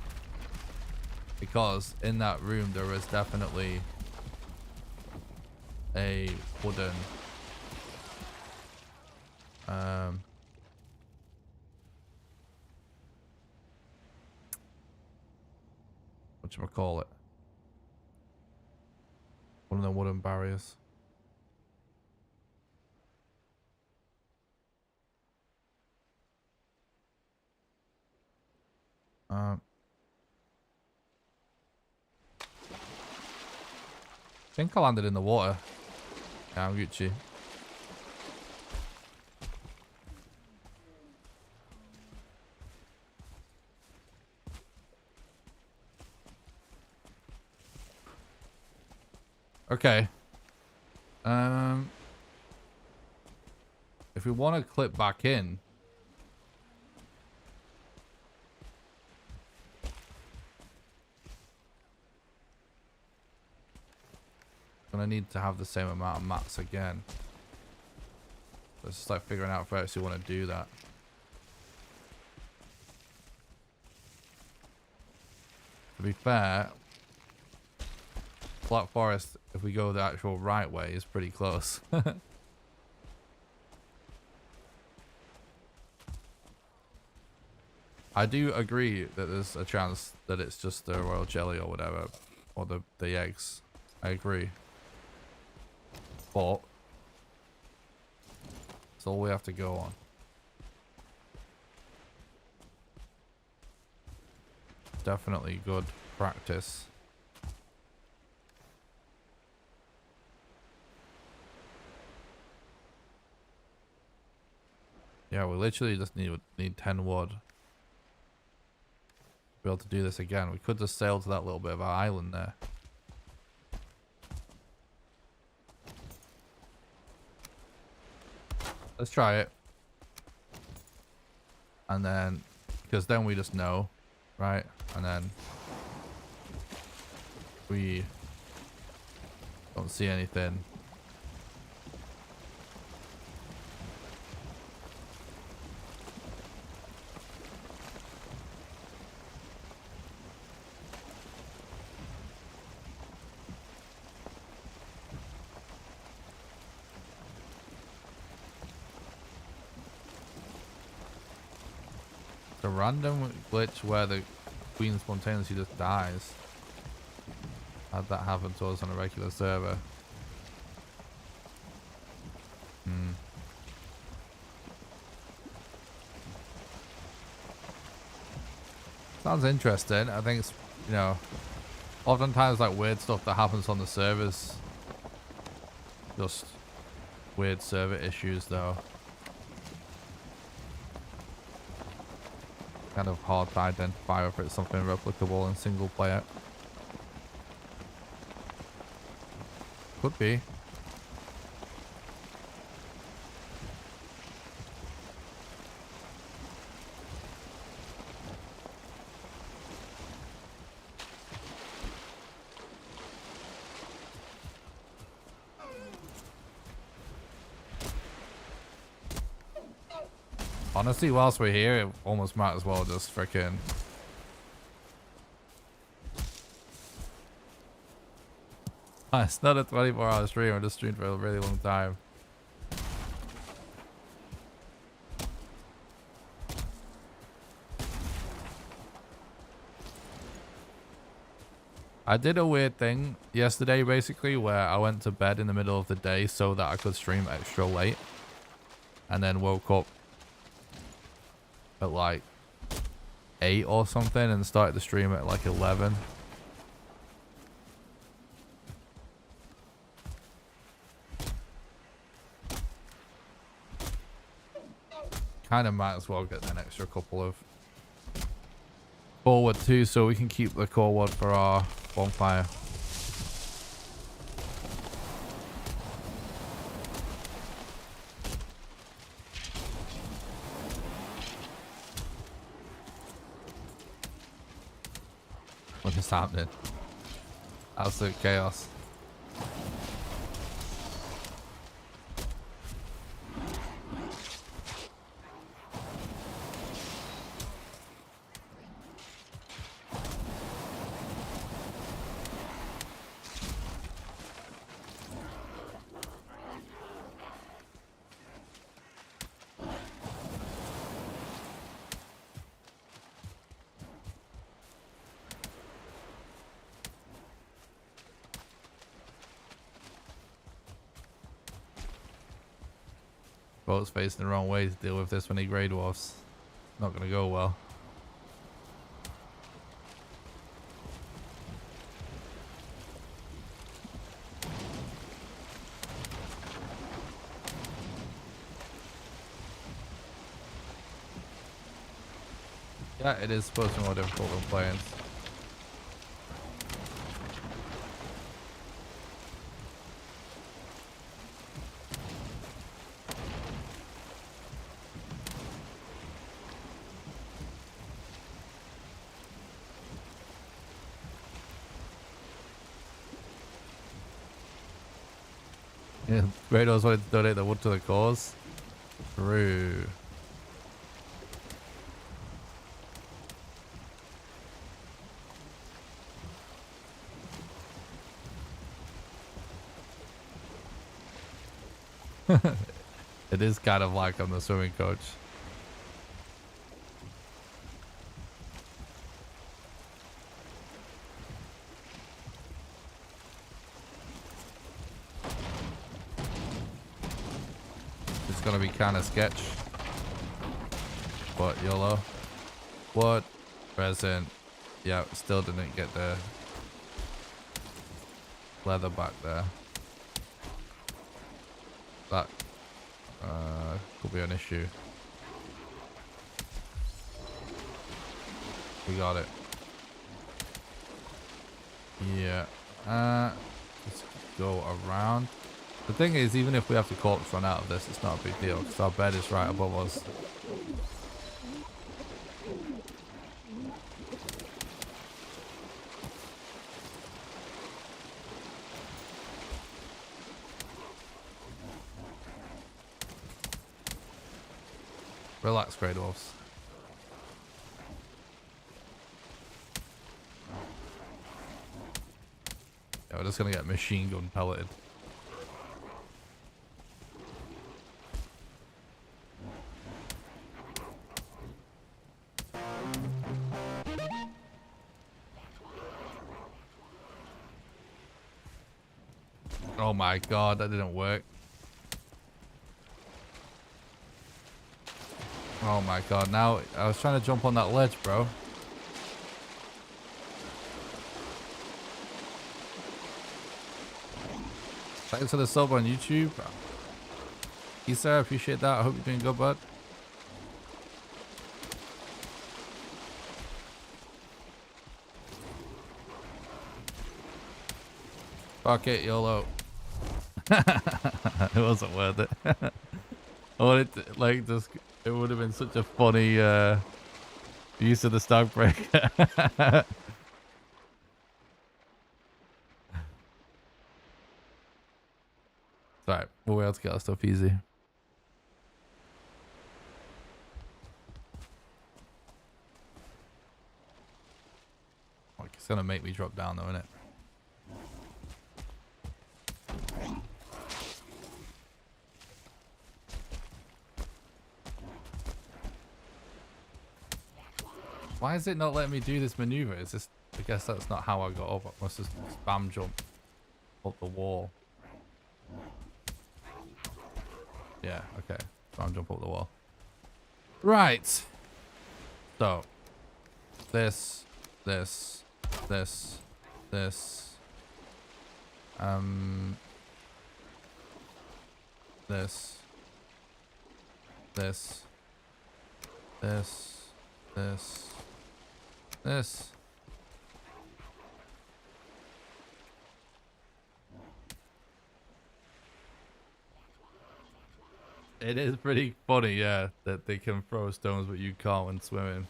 Because in that room there is definitely a wooden... whatchamacallit? One of the wooden barriers. I think I landed in the water. Yeah, I'm Gucci. Okay. If we want to clip back in, gonna need to have the same amount of mats again. Let's just like figuring out if I actually want to do that. To be fair, Black Forest, if we go the actual right way, is pretty close. I do agree that there's a chance that it's just the royal jelly or whatever, or the eggs. I agree. But it's all we have to go on. Definitely good practice. Yeah, we literally just need 10 wood to be able to do this again. We could just sail to that little bit of our island there. Let's try it. And then, because then we just know, right? And then we don't see anything. A random glitch where the queen spontaneously just dies. Had that happen to us on a regular server. Sounds interesting. I think it's, you know, oftentimes like weird stuff that happens on the servers. Just weird server issues though. Kind of hard to identify if it's something replicable in single player. Could be. Honestly, whilst we're here, it almost might as well just freaking... It's not a 24-hour stream. I just streamed for a really long time. I did a weird thing yesterday, basically, where I went to bed in the middle of the day so that I could stream extra late. And then woke up at like 8 or something and started the stream at like 11. Kind of might as well get an extra couple of forward too, so we can keep the core wood for our bonfire. What is happening? Absolute chaos. Boat's facing the wrong way to deal with this many grey dwarfs. Not gonna go well. Yeah, it is supposed to be more difficult than planes. Yeah, Kratos wanted to donate the wood to the cause. True. It is kind of like I'm the swimming coach. It's gonna be kind of sketch, but YOLO. What? Present. Yeah, still didn't get the leather back there. That could be an issue. We got it. Yeah. Let's go around. The thing is, even if we have to corpse run out of this, it's not a big deal because our bed is right above us. Relax, Grey Dwarfs. Yeah, we're just gonna get machine gun pelleted. Oh my god, that didn't work. Oh my god, now I was trying to jump on that ledge, bro. Thanks for the sub on YouTube. Issa, I appreciate that. I hope you're doing good, bud. Fuck it, YOLO. It wasn't worth it. I wanted to, like, just, it would have been such a funny use of the stock breaker. Alright, we'll be able to get our stuff easy. It's gonna make me drop down though, isn't it? Why is it not letting me do this maneuver? Is this... I guess that's not how I got up. I must just spam jump up the wall. Yeah, okay. Spam jump up the wall. Right. So. This. This. This. This. This. This. This. This. This. It is pretty funny, yeah, that they can throw stones but you can't when swimming.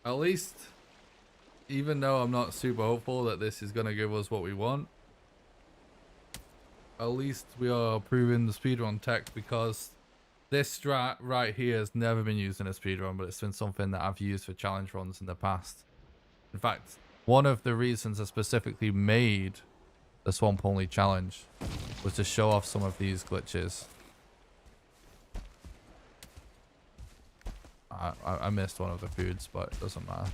At least, even though I'm not super hopeful that this is going to give us what we want, at least we are proving the speedrun tech, because this strat right here has never been used in a speedrun, but it's been something that I've used for challenge runs in the past. In fact, one of the reasons I specifically made the swamp only challenge was to show off some of these glitches. I missed one of the foods, but it doesn't matter.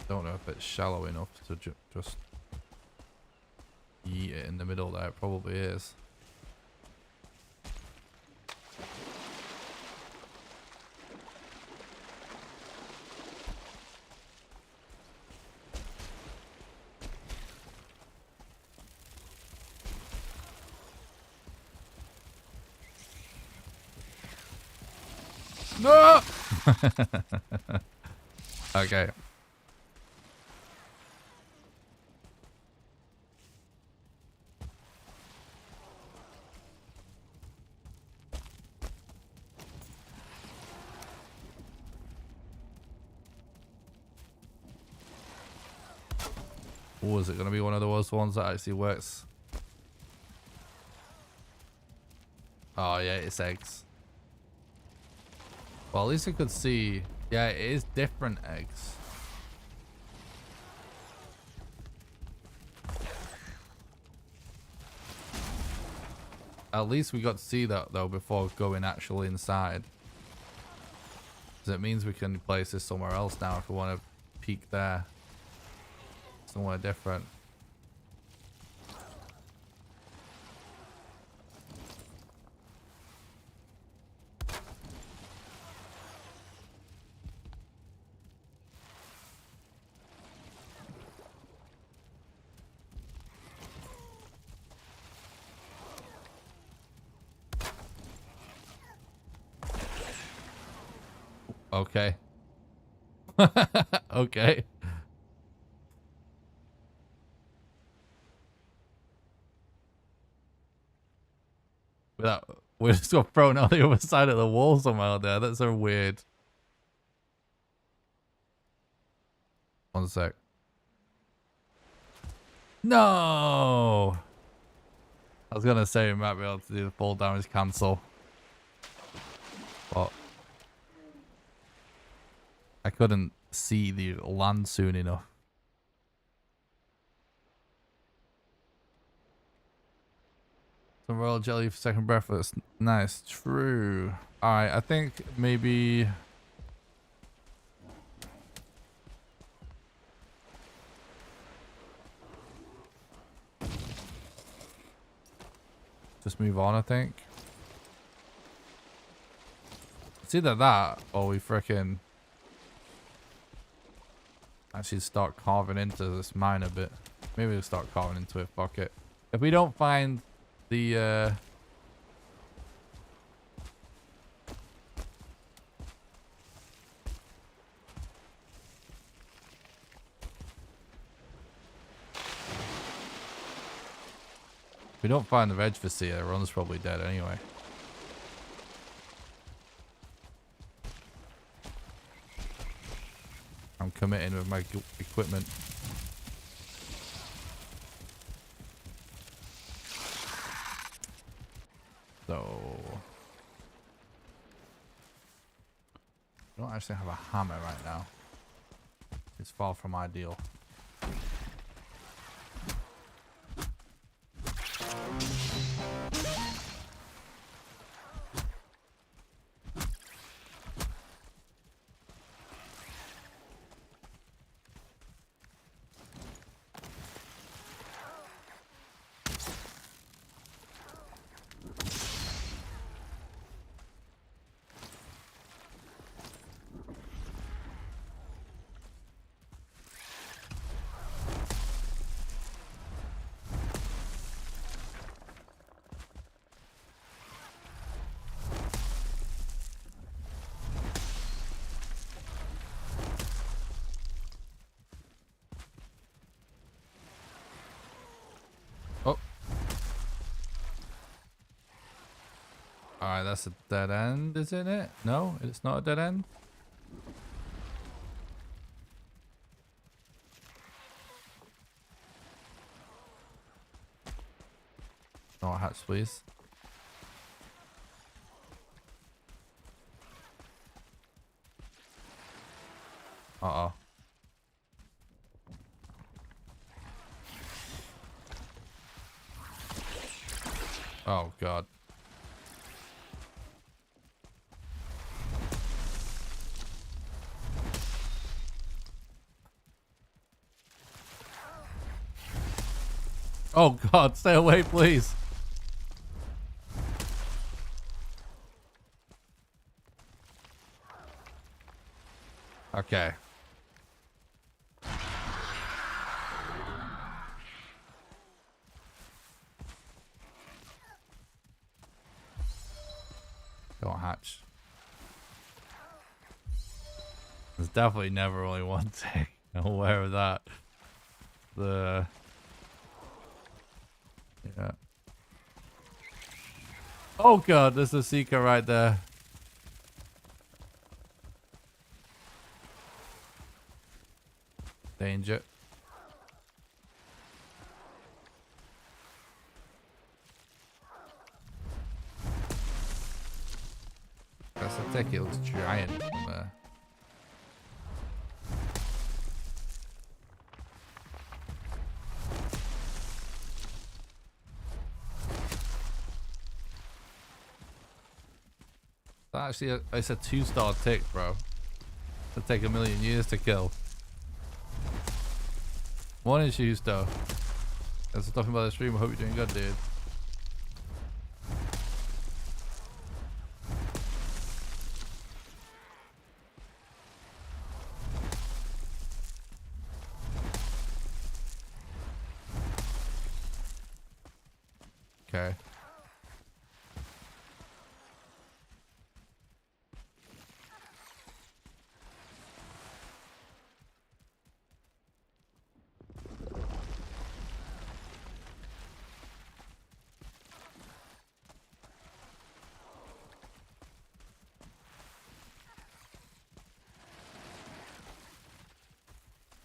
Don't know if it's shallow enough to just eat it in the middle there. It probably is. No! Okay. Oh, is it going to be one of those ones that actually works? Oh, yeah, it's eggs. Well, at least you could see. Yeah, it is different eggs. At least we got to see that, though, before going actually inside. Because it means we can place this somewhere else now if we want to peek there. Somewhere different. Okay. Okay. We just got thrown out the other side of the wall somehow there. That's so weird. One sec. No! I was gonna say we might be able to do the fall damage cancel. But I couldn't see the land soon enough. Some royal jelly for second breakfast. Nice. True. Alright, I think maybe... just move on, I think. It's either that or we frickin' actually start carving into this mine a bit. Maybe we'll start carving into it. Fuck it. If we don't find the If we don't find the reg for Sia, the run's probably dead anyway. I'm committing with my equipment. So... I don't actually have a hammer right now. It's far from ideal. Alright, that's a dead end, isn't it? No, it's not a dead end. No hatch, please. Uh-oh. Oh, God. Oh God, stay away, please. Okay. Don't hatch. There's definitely never only one tick. I'm aware of that. Yeah. Oh God, there's a seeker right there. Danger. That's a tick, it looks giant from there. Actually, it's a 2-star tick, bro. It'll take 1,000,000 years to kill. One issues though. As I'm talking about the stream, I hope you're doing good, dude. Okay.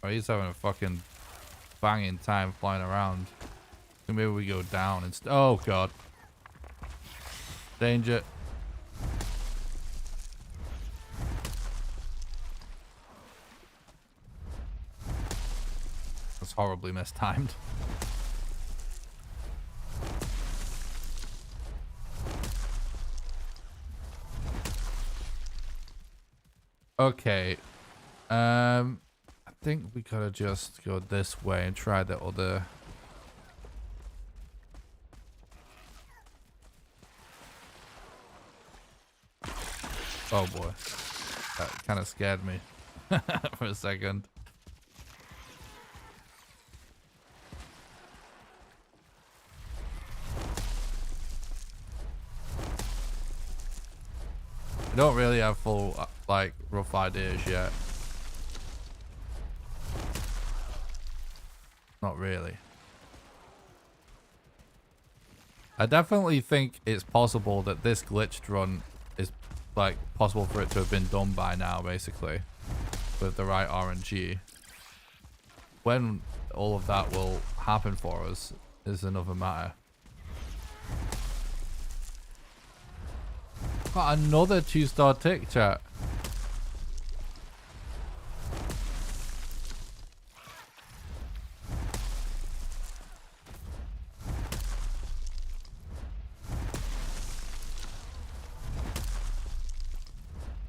Oh, he's having a fucking banging time flying around. So maybe we go down and oh God. Danger. That's horribly mistimed. Okay. I think we gotta just go this way and try the other. Oh boy, that kind of scared me for a second. I don't really have full like rough ideas yet. Not really. I definitely think it's possible that this glitched run is like possible for it to have been done by now, basically, with the right RNG. When all of that will happen for us is another matter. Got another 2-star tick, chat.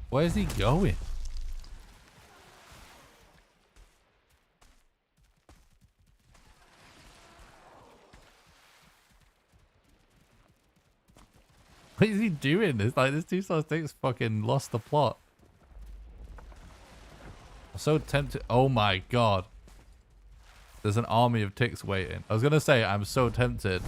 Where's he going? What is he doing? It's like this 2-star tick's fucking lost the plot. I'm so tempted. Oh my god. There's an army of ticks waiting. I was gonna say I'm so tempted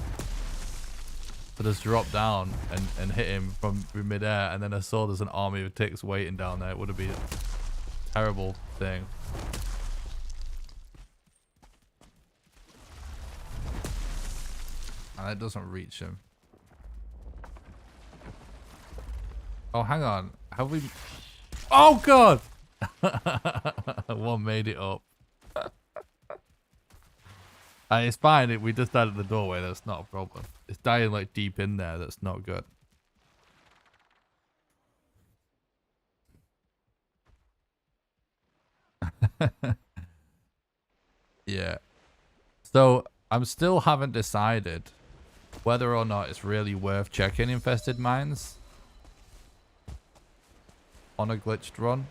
to just drop down and hit him from midair, and then I saw there's an army of ticks waiting down there. It would have been a terrible thing. And it doesn't reach him. Oh, hang on. Have we... Oh, God! One made it up. It's fine. We just died at the doorway. That's not a problem. It's dying like deep in there. That's not good. Yeah. So I'm still haven't decided whether or not it's really worth checking infested mines on a glitched run,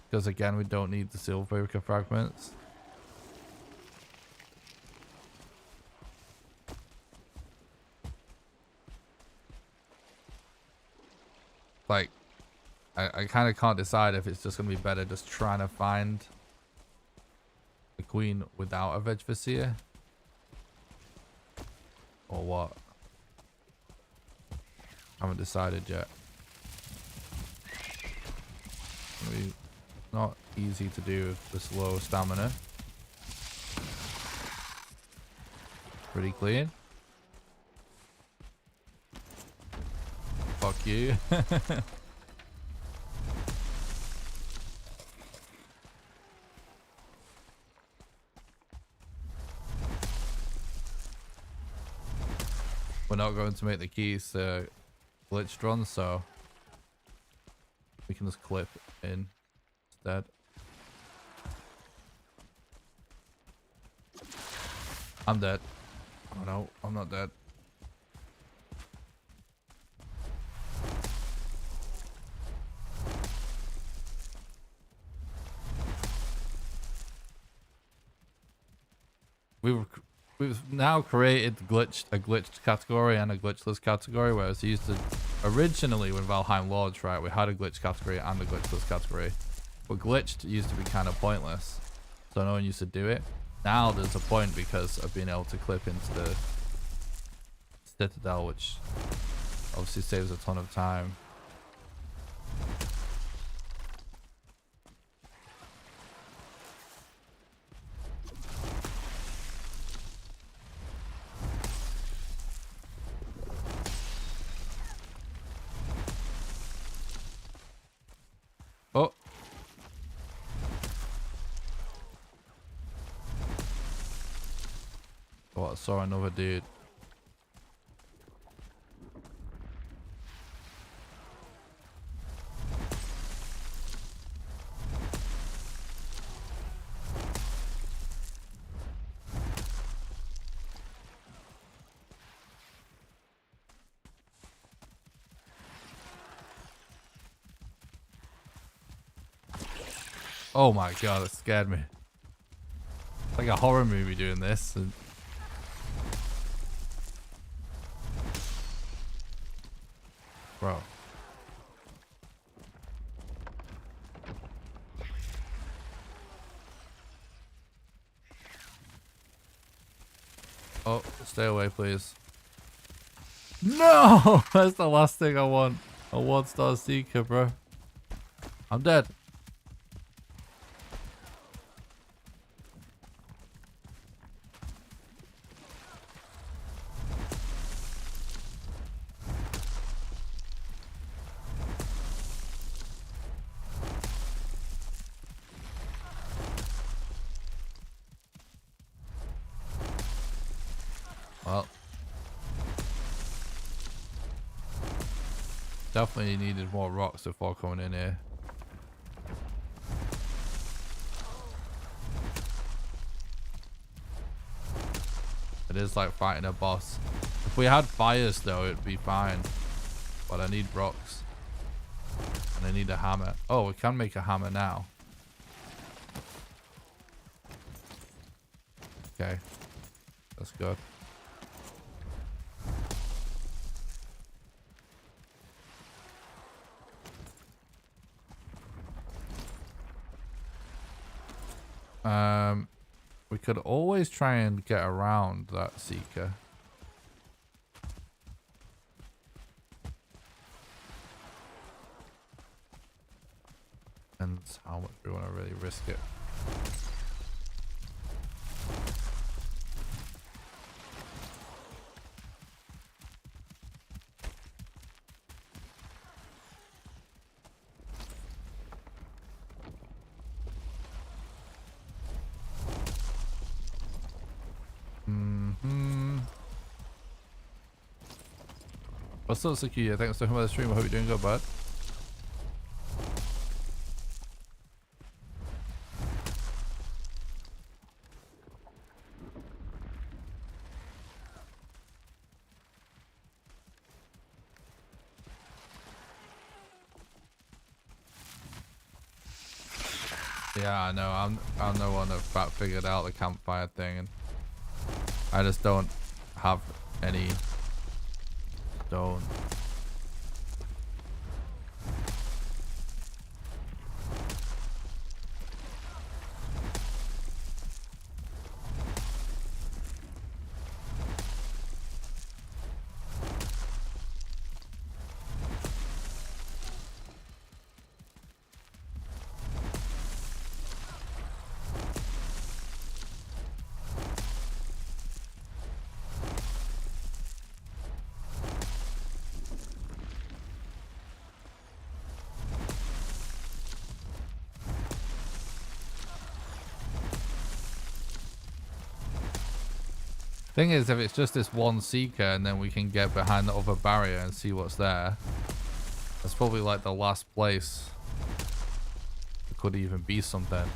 because again we don't need the silver fragments. Like I kind of can't decide if it's just gonna be better just trying to find the queen without a veg vizier or what. I haven't decided yet. It's not easy to do with this low stamina. Pretty clean. Fuck you. We're not going to make the keys glitched run, so we can just clip in instead. I'm dead. Oh no, I'm not dead. We've now created a glitched category and a glitchless category, whereas used to originally when Valheim launched, right, we had a glitch category and a glitchless category. But glitched used to be kind of pointless, so no one used to do it. Now there's a point because of being able to clip into the Citadel, which obviously saves a ton of time. Oh. Oh, I saw another dude. Oh my god, it scared me. It's like a horror movie doing this. And bro. Oh, stay away, please. No! That's the last thing I want. A 1-star seeker, bro. I'm dead. Well, definitely needed more rocks before coming in here. It is like fighting a boss. If we had fires though, it'd be fine. But I need rocks. And I need a hammer. Oh, we can make a hammer now. Okay. That's good. We could always try and get around that seeker. And how much we want to really risk it. What's up, Sakia? Thanks for coming by the stream. I hope you're doing good, bud. Yeah, I know. I'm the one that figured out the campfire thing, and I just don't have any stone. Thing is, if it's just this one seeker and then we can get behind the other barrier and see what's there, that's probably like the last place. It could even be something.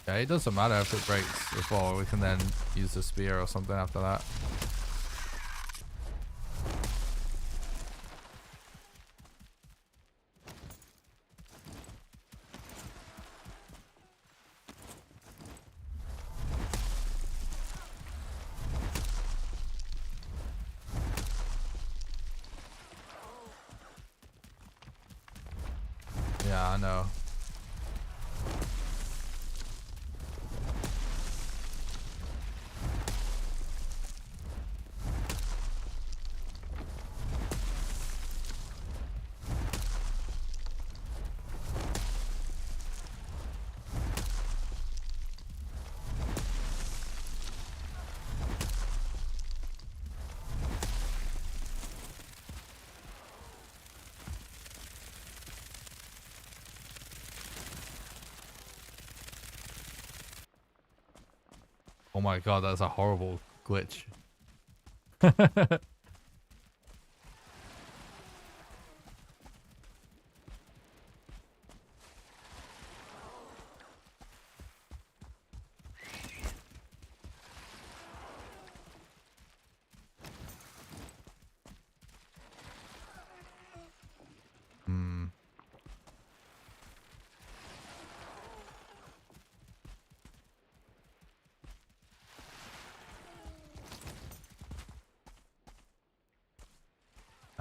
Yeah, it doesn't matter if it breaks before. We can then use the spear or something after that. Yeah, I know. Oh my god, that's a horrible glitch.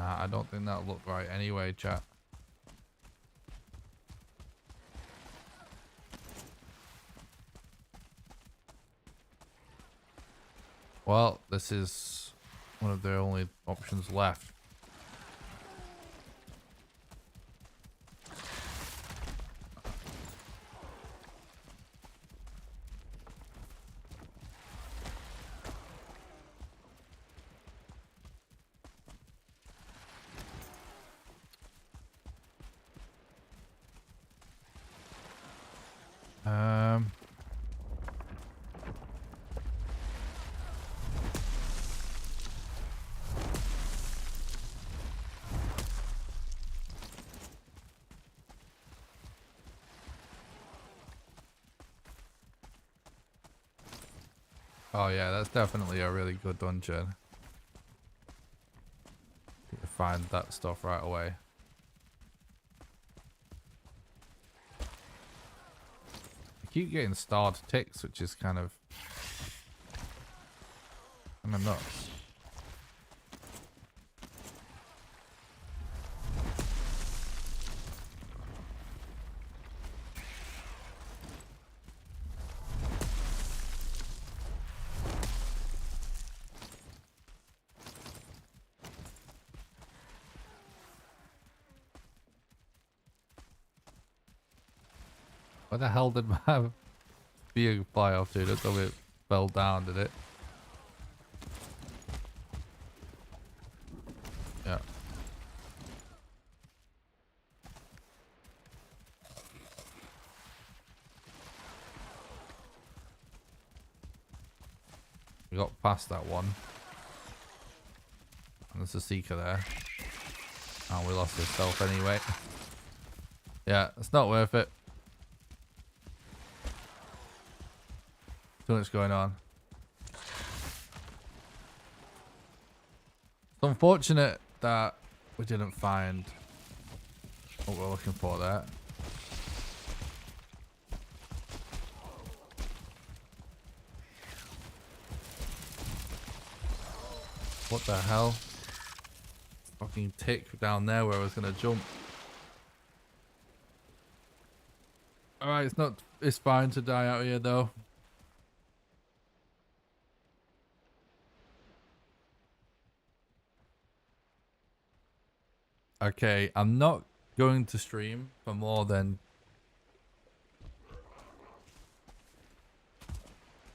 I don't think that looked right anyway, chat. Well, this is one of the only options left. Um. Oh yeah, that's definitely a really good dungeon. You can find that stuff right away. I keep getting starred ticks, which is kind of nuts. Where the hell did my being fly off to? That's how it fell down, did it? Yeah. We got past that one. And there's a seeker there. Oh, we lost his stealth anyway. Yeah, it's not worth it. Too much going on. It's unfortunate that we didn't find what we're looking for there. What the hell? Fucking tick down there where I was gonna jump. Alright, it's fine to die out here though. Okay, I'm not going to stream for more than,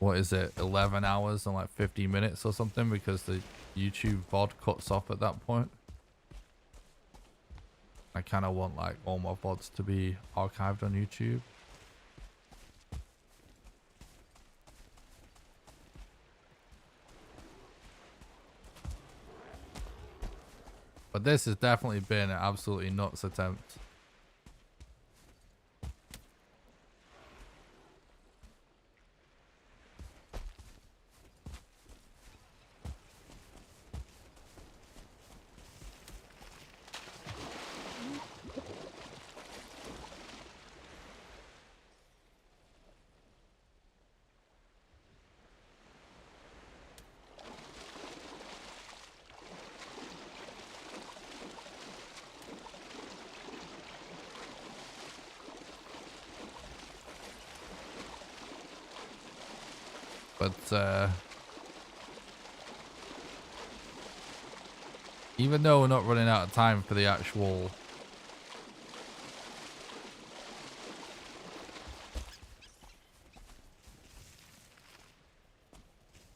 what is it, 11 hours and like 50 minutes or something, because the YouTube VOD cuts off at that point. I kind of want like all my VODs to be archived on YouTube. But this has definitely been an absolutely nuts attempt. But even though we're not running out of time for the actual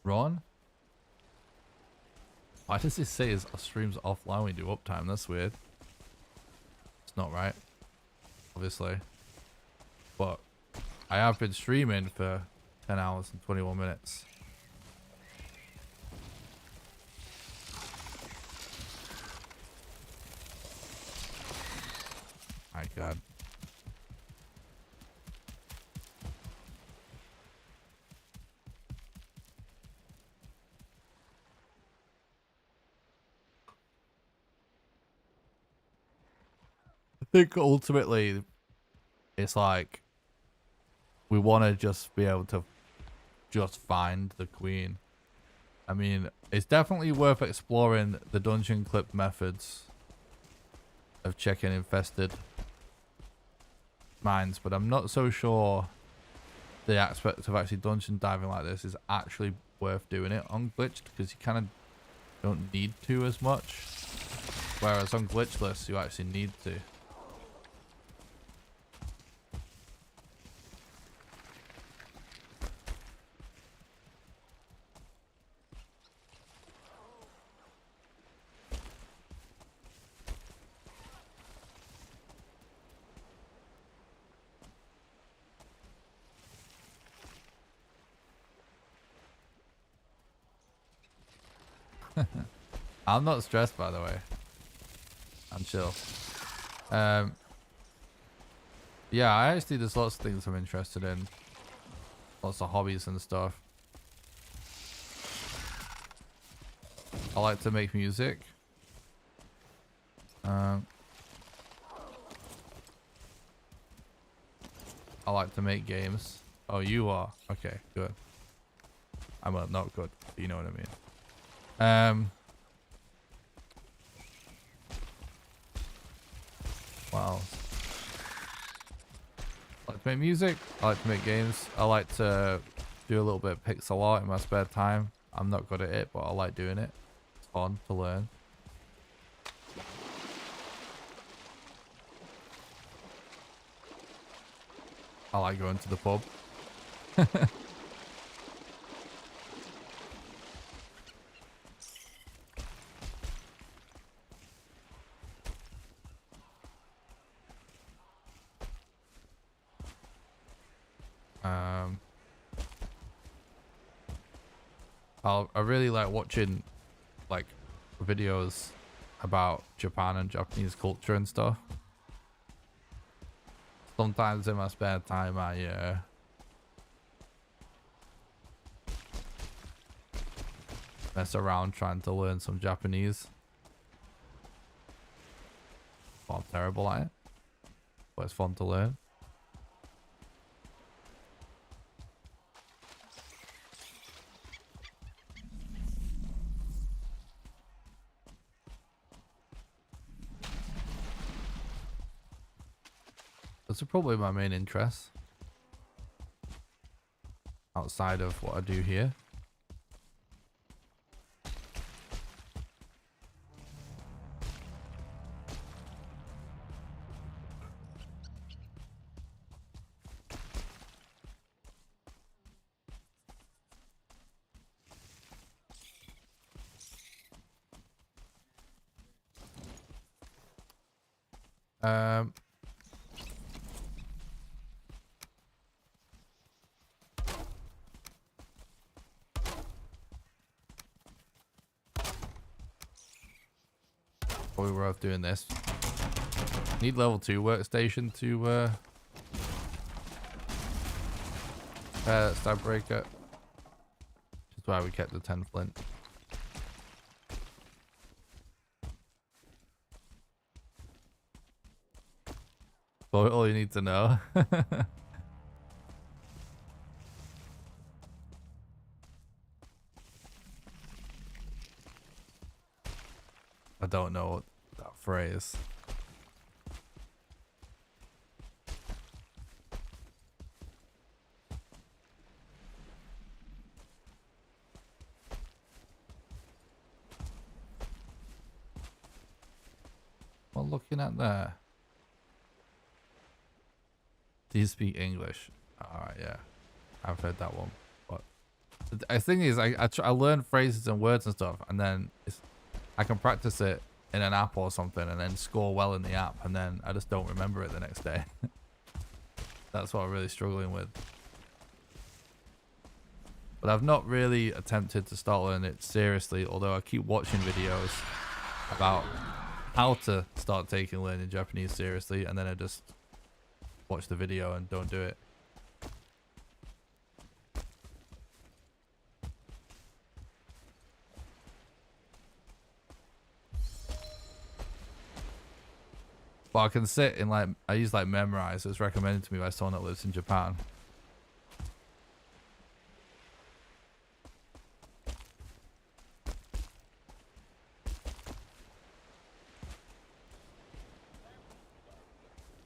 run, why does this say our stream's offline when we do uptime? That's weird. It's not right, obviously. But I have been streaming for 10 hours and 21 minutes. My God. I think ultimately it's like we want to just be able to just find the queen. I mean, it's definitely worth exploring the dungeon clip methods of checking infested mines, but I'm not so sure the aspect of actually dungeon diving like this is actually worth doing it on glitched, because you kind of don't need to as much, whereas on glitchless you actually need to. I'm not stressed, by the way. I'm chill. Yeah, I actually, there's lots of things I'm interested in. Lots of hobbies and stuff. I like to make music. I like to make games. Oh, you are? Okay, good. I'm not good, but you know what I mean. Wow. I like to make music. I like to make games. I like to do a little bit of pixel art in my spare time. I'm not good at it, but I like doing it. It's fun to learn. I like going to the pub. I really like watching like videos about Japan and Japanese culture and stuff. Sometimes in my spare time I mess around trying to learn some Japanese. Well, I'm terrible at it, but it's fun to learn. Those are probably my main interests outside of what I do here. Probably worth doing this. Need level 2 workstation to stab breaker. Which is why we kept the 10 flint. All you need to know. I don't know that phrase. What looking at there? Do you speak English? Alright, yeah. I've heard that one. But the thing is, I learn phrases and words and stuff, and then I can practice it in an app or something and then score well in the app, and then I just don't remember it the next day. That's what I'm really struggling with. But I've not really attempted to start learning it seriously, although I keep watching videos about how to start taking learning Japanese seriously, and then I just watch the video and don't do it. But I can sit in like, I use like Memrise. It was recommended to me by someone that lives in Japan.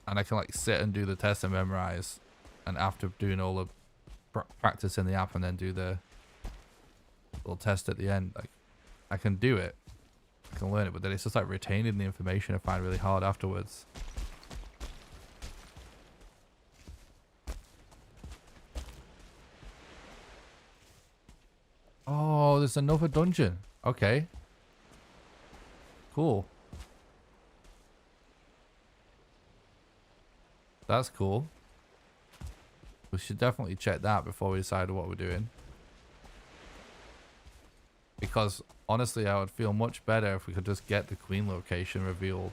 And I can like sit and do the test and Memrise. And after doing all the practice in the app and then do the little test at the end, like I can do it. I can learn it, but then it's just like retaining the information I find really hard afterwards. Oh, there's another dungeon. Okay. Cool. That's cool. We should definitely check that before we decide what we're doing. Because honestly, I would feel much better if we could just get the queen location revealed.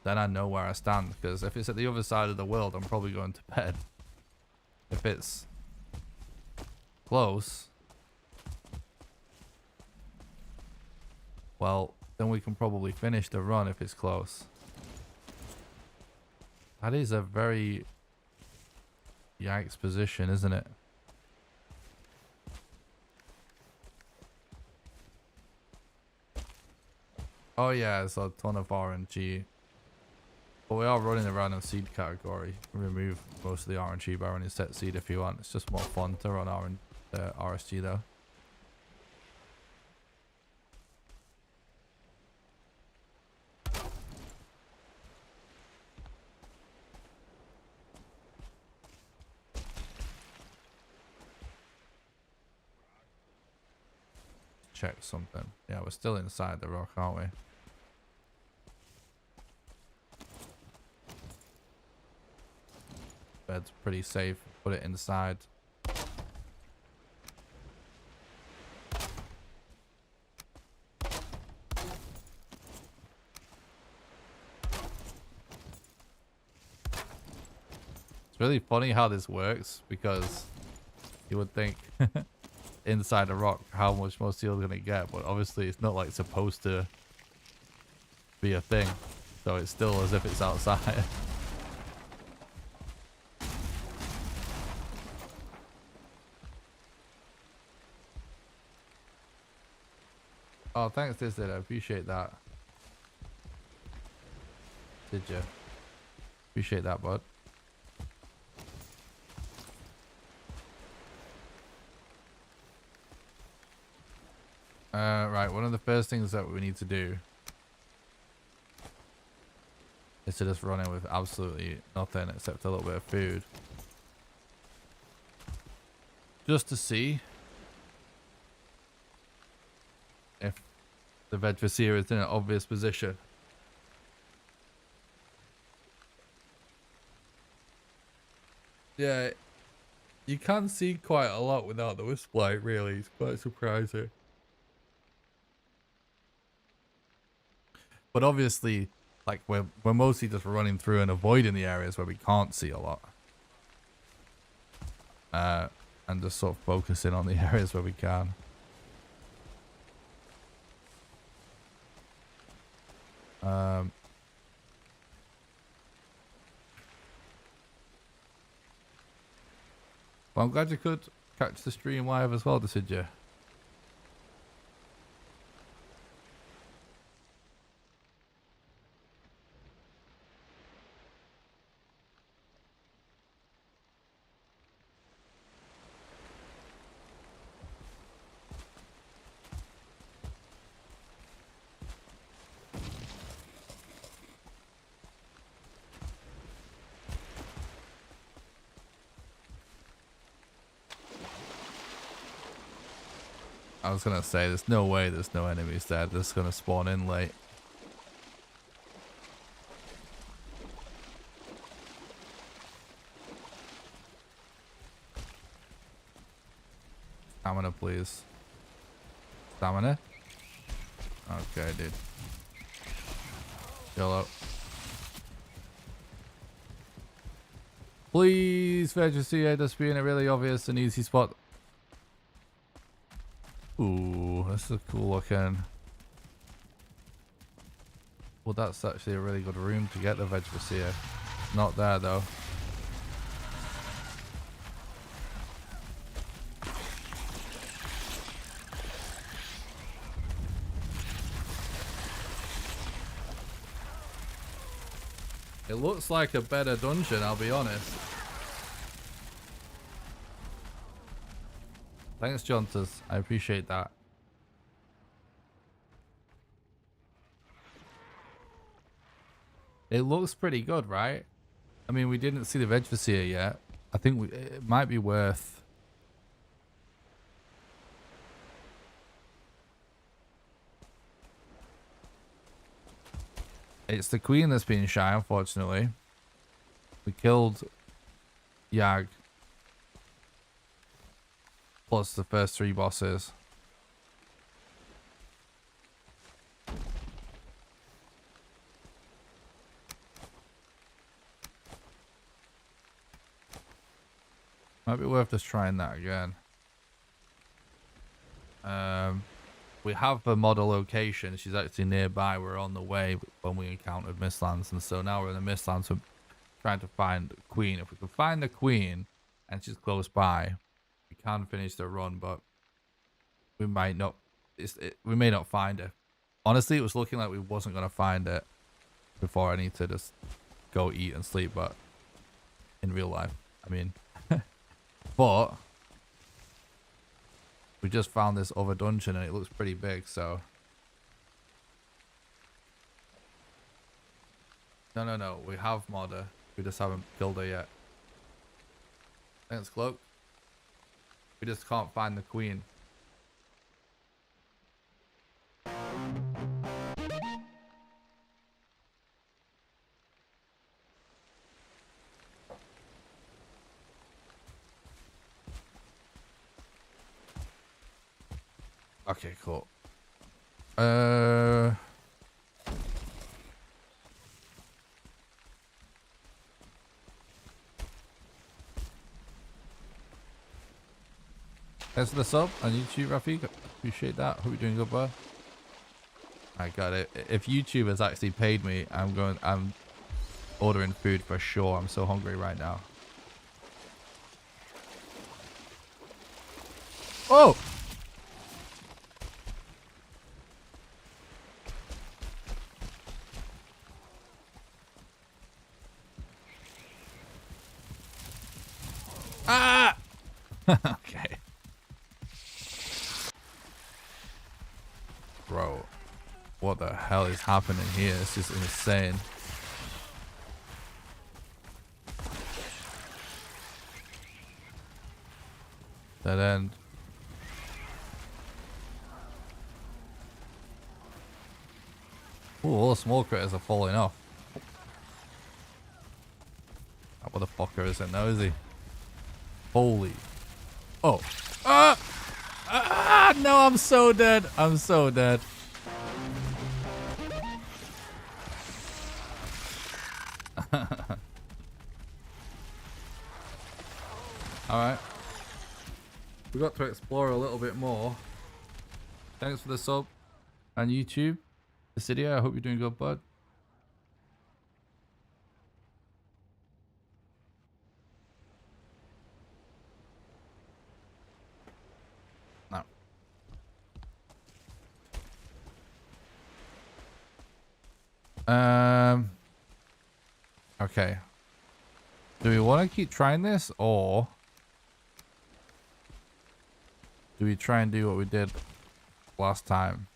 Then I know where I stand. Because if it's at the other side of the world, I'm probably going to bed. If it's close, well, then we can probably finish the run if it's close. That is a very yikes position, isn't it? Oh yeah, there's a ton of RNG. But we are running a random seed category. Remove most of the RNG by running set seed if you want. It's just more fun to run RSG though. Check something. Yeah, we're still inside the rock, aren't we? Bed's pretty safe. Put it inside. It's really funny how this works because you would think inside a rock how much more steel you're gonna get, but obviously it's not like supposed to be a thing, so it's still as if it's outside. Oh, thanks, Dizzard. I appreciate that. Did you? Appreciate that, bud. Right, one of the first things that we need to do is to just run in with absolutely nothing except a little bit of food. Just to see if the Vedvasia is in an obvious position. Yeah, you can see quite a lot without the wisp light, really. It's quite surprising. But obviously, like, we're mostly just running through and avoiding the areas where we can't see a lot. And just sort of focusing on the areas where we can. Well, I'm glad you could catch the stream live as well, did you? I was gonna say, there's no way there's no enemies there. They're just gonna spawn in late. Stamina, please. Stamina? Okay, dude. YOLO. Please, Vedvasia, just being a really obvious and easy spot. Ooh, this is cool looking. Well, that's actually a really good room to get the Vedvasia. Not there though. It looks like a better dungeon, I'll be honest. Thanks, Jontas. I appreciate that. It looks pretty good, right? I mean, we didn't see the Vedvasia yet. I think it might be worth... It's the queen that's been shy, unfortunately. We killed Yag. Plus the first 3 bosses. Might be worth just trying that again. We have the model location. She's actually nearby. We're on the way when we encountered Mistlands, and so now we're in the Mistlands. We're trying to find the queen. If we can find the queen and she's close by, we can finish the run, but we might not. We may not find her. Honestly, it was looking like we wasn't gonna find it before I need to just go eat and sleep. But in real life, I mean, but we just found this other dungeon and it looks pretty big. So no, we have Modder. We just haven't killed her yet. Thanks, Cloak. We just can't find the queen. Okay, cool. Thanks for the sub on YouTube, Rafiq. Appreciate that. Hope you're doing good, bud. I got it. If YouTube has actually paid me, I'm ordering food for sure. I'm so hungry right now. Oh! Ah! Okay. Bro, what the hell is happening here? It's just insane. Dead end. Ooh, all the small critters are falling off. That motherfucker isn't now, is he? Holy. Oh. Ah! Ah! No, I'm so dead. I'm so dead. Alright. We got to explore a little bit more. Thanks for the sub on YouTube. Dissidia, I hope you're doing good, bud. No. Okay. Do we want to keep trying this, or do we try and do what we did last time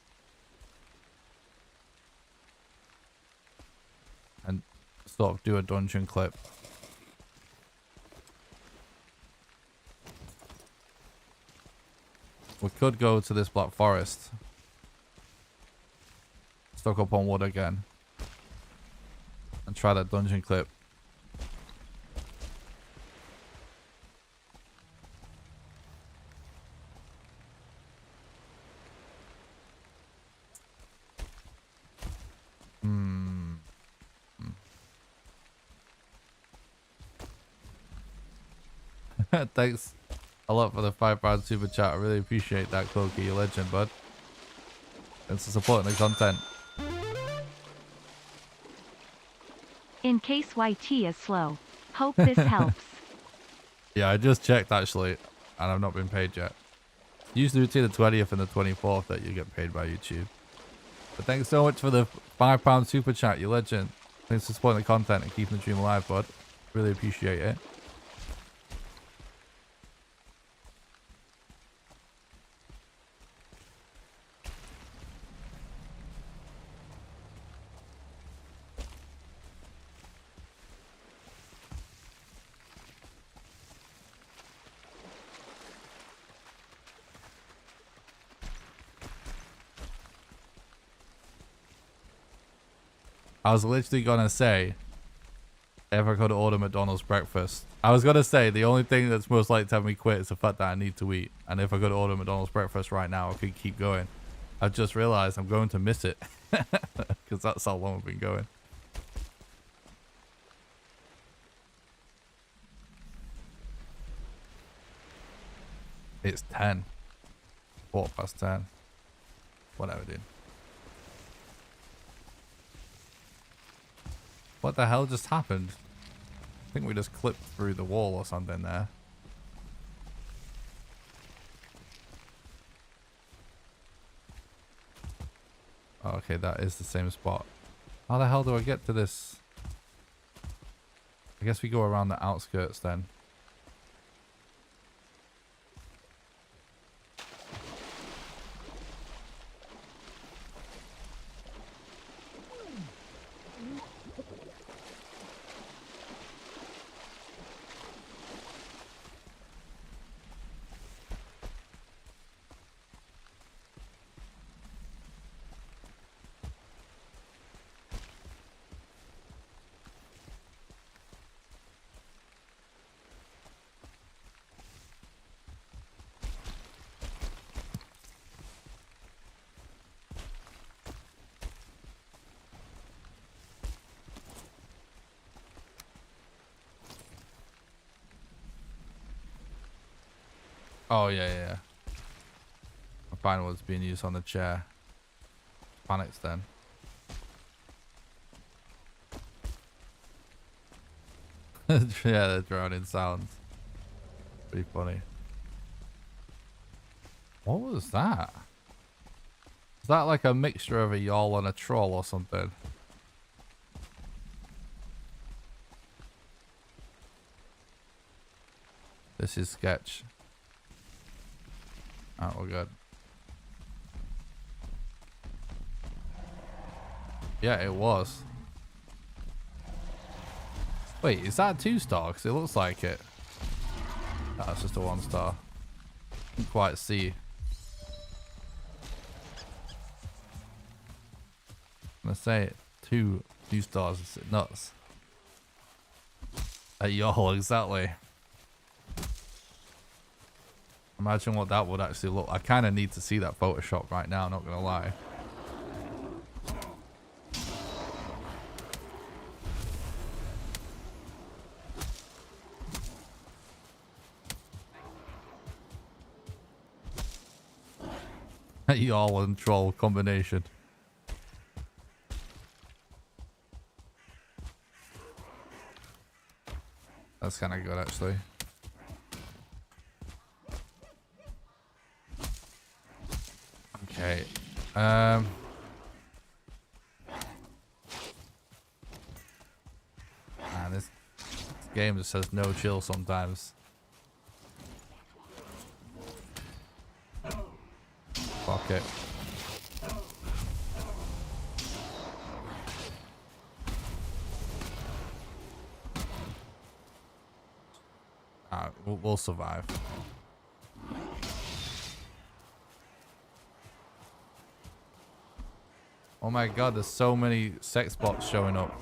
and sort of do a dungeon clip? We could go to this Black Forest, stock up on wood again, and try that dungeon clip. Thanks a lot for the £5 super chat. I really appreciate that, Cloaky. You're a legend, bud. Thanks for supporting the content. In case YT is slow. Hope this helps. Yeah, I just checked actually, and I've not been paid yet. Usually between the 20th and the 24th that you get paid by YouTube. But thanks so much for the £5 super chat, you legend. Thanks for supporting the content and keeping the dream alive, bud. Really appreciate it. I was literally gonna say, if I could order McDonald's breakfast. I was gonna say the only thing that's most likely to have me quit is the fact that I need to eat. And if I could order McDonald's breakfast right now, I could keep going. I've just realized I'm going to miss it. Because that's how long I've been going. It's 10. 10:15. Whatever, dude. What the hell just happened? I think we just clipped through the wall or something there. Oh, okay, that is the same spot. How the hell do I get to this? I guess we go around the outskirts then. Oh, yeah, yeah. I find what's being used on the chair. Panics then. Yeah, the drowning sounds. Pretty funny. What was that? Is that like a mixture of a yawl and a troll or something? This is sketch. Oh, we're good. Yeah, it was. Wait, is that a 2-star? Because it looks like it. That's just a 1-star. Can't quite see. I'm gonna say it. 2 stars. Is it nuts? A yawl, exactly. Imagine what that would actually look. I kind of need to see that Photoshop right now, not gonna lie. A yawl and troll combination. That's kind of good, actually. Okay. Man, this game just has no chill sometimes. Fuck it. We'll survive. Oh my god, there's so many sex bots showing up.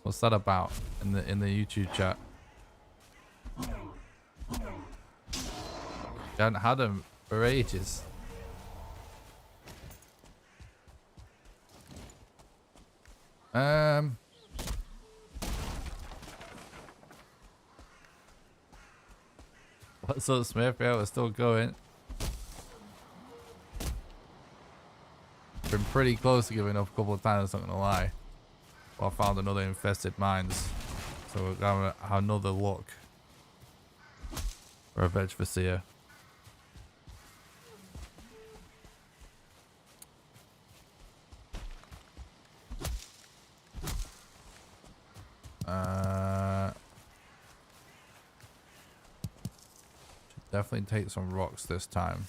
What's that about in the YouTube chat? I haven't had them for ages. What's up, Smith? Yeah, we're still going. Been pretty close to giving up a couple of times, not gonna lie. Well, I found another infested mines. So we're gonna have another look for a veg vizier. Should definitely take some rocks this time.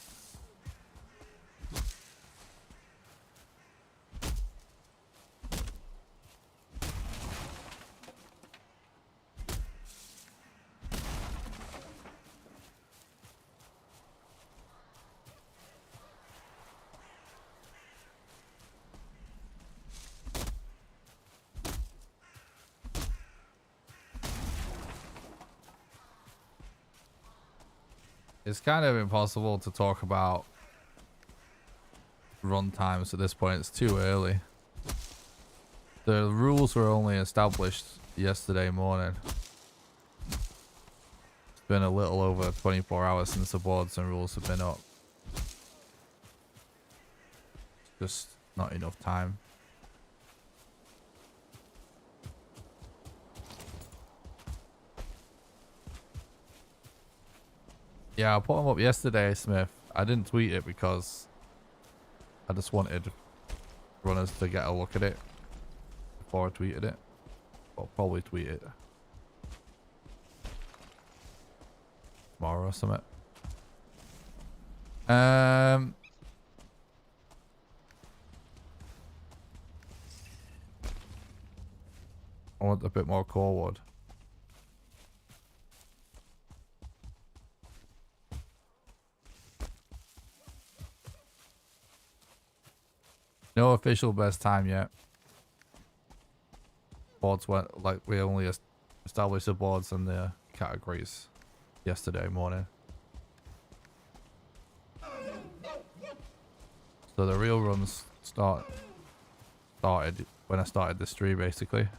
It's kind of impossible to talk about run times at this point. It's too early. The rules were only established yesterday morning. been a little over 24 hours since the boards and rules have been up. Just not enough time. Yeah, I put them up yesterday, Smith. I didn't tweet it because I just wanted runners to get a look at it before I tweeted it. I'll probably tweet it tomorrow or something. I want a bit more core wood. No official best time yet. Boards went like we only established the boards and the categories yesterday morning. So the real runs started when I started the stream, basically.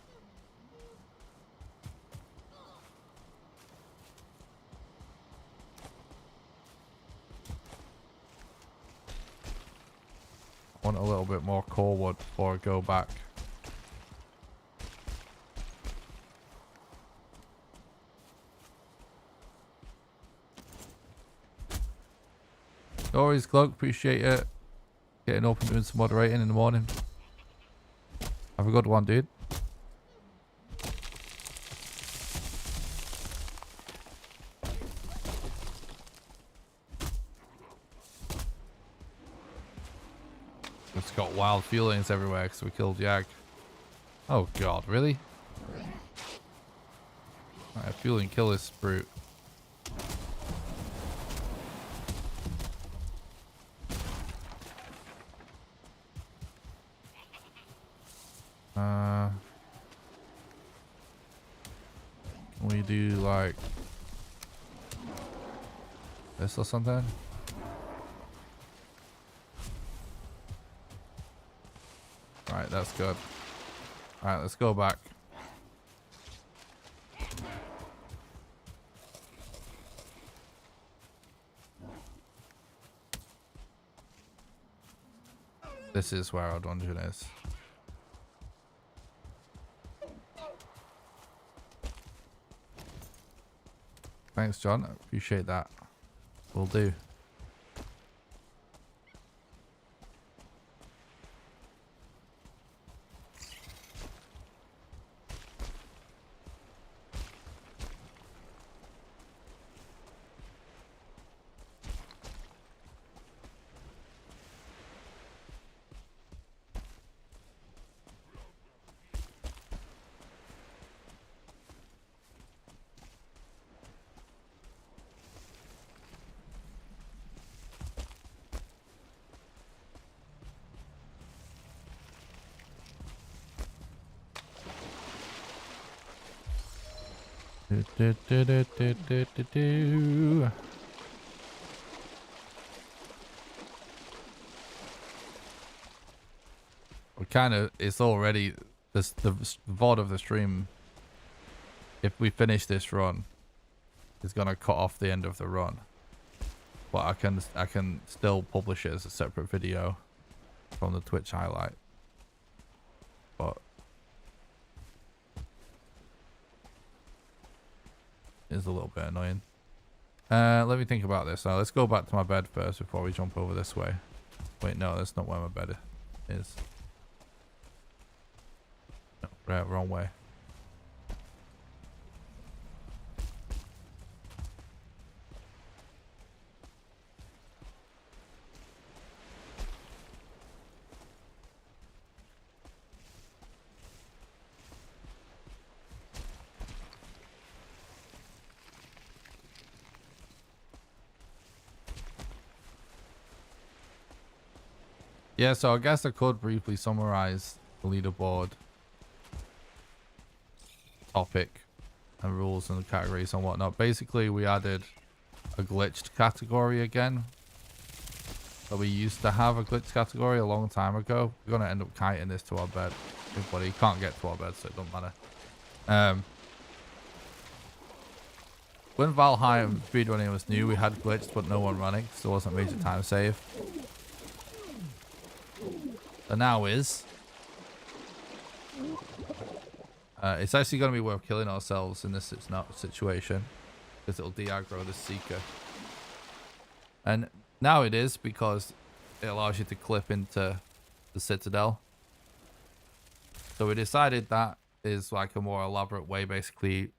I want a little bit more core wood before I go back. No worries, Cloak. Appreciate it. Getting up and doing some moderating in the morning. Have a good one, dude. It's got wild feelings everywhere because we killed Yag. Oh god, really? Alright, feeling kill this brute. Can we do like this or something? Right, that's good. Alright, let's go back. This is where our dungeon is. Thanks, John. I appreciate that. Will do. We kind of, it's already this the VOD of the stream. If we finish this run, is gonna cut off the end of the run, but I can still publish it as a separate video from the Twitch highlight. But it's a little bit annoying. Let me think about this. Now let's go back to my bed first before we jump over this way. Wait, no, that's not where my bed is. No, right, wrong way. Yeah, so I guess I could briefly summarize the leaderboard topic and rules and categories and whatnot. Basically, we added a glitched category again. So we used to have a glitched category a long time ago. We're going to end up kiting this to our bed. But he can't get to our bed, so it doesn't matter. when Valheim speedrunning was new, we had glitched, but no one running, so there wasn't major time save. So now is. It's actually going to be worth killing ourselves in this situation, because it'll de-aggro the Seeker. And now it is, because it allows you to clip into the Citadel. So we decided that is like a more elaborate way, basically,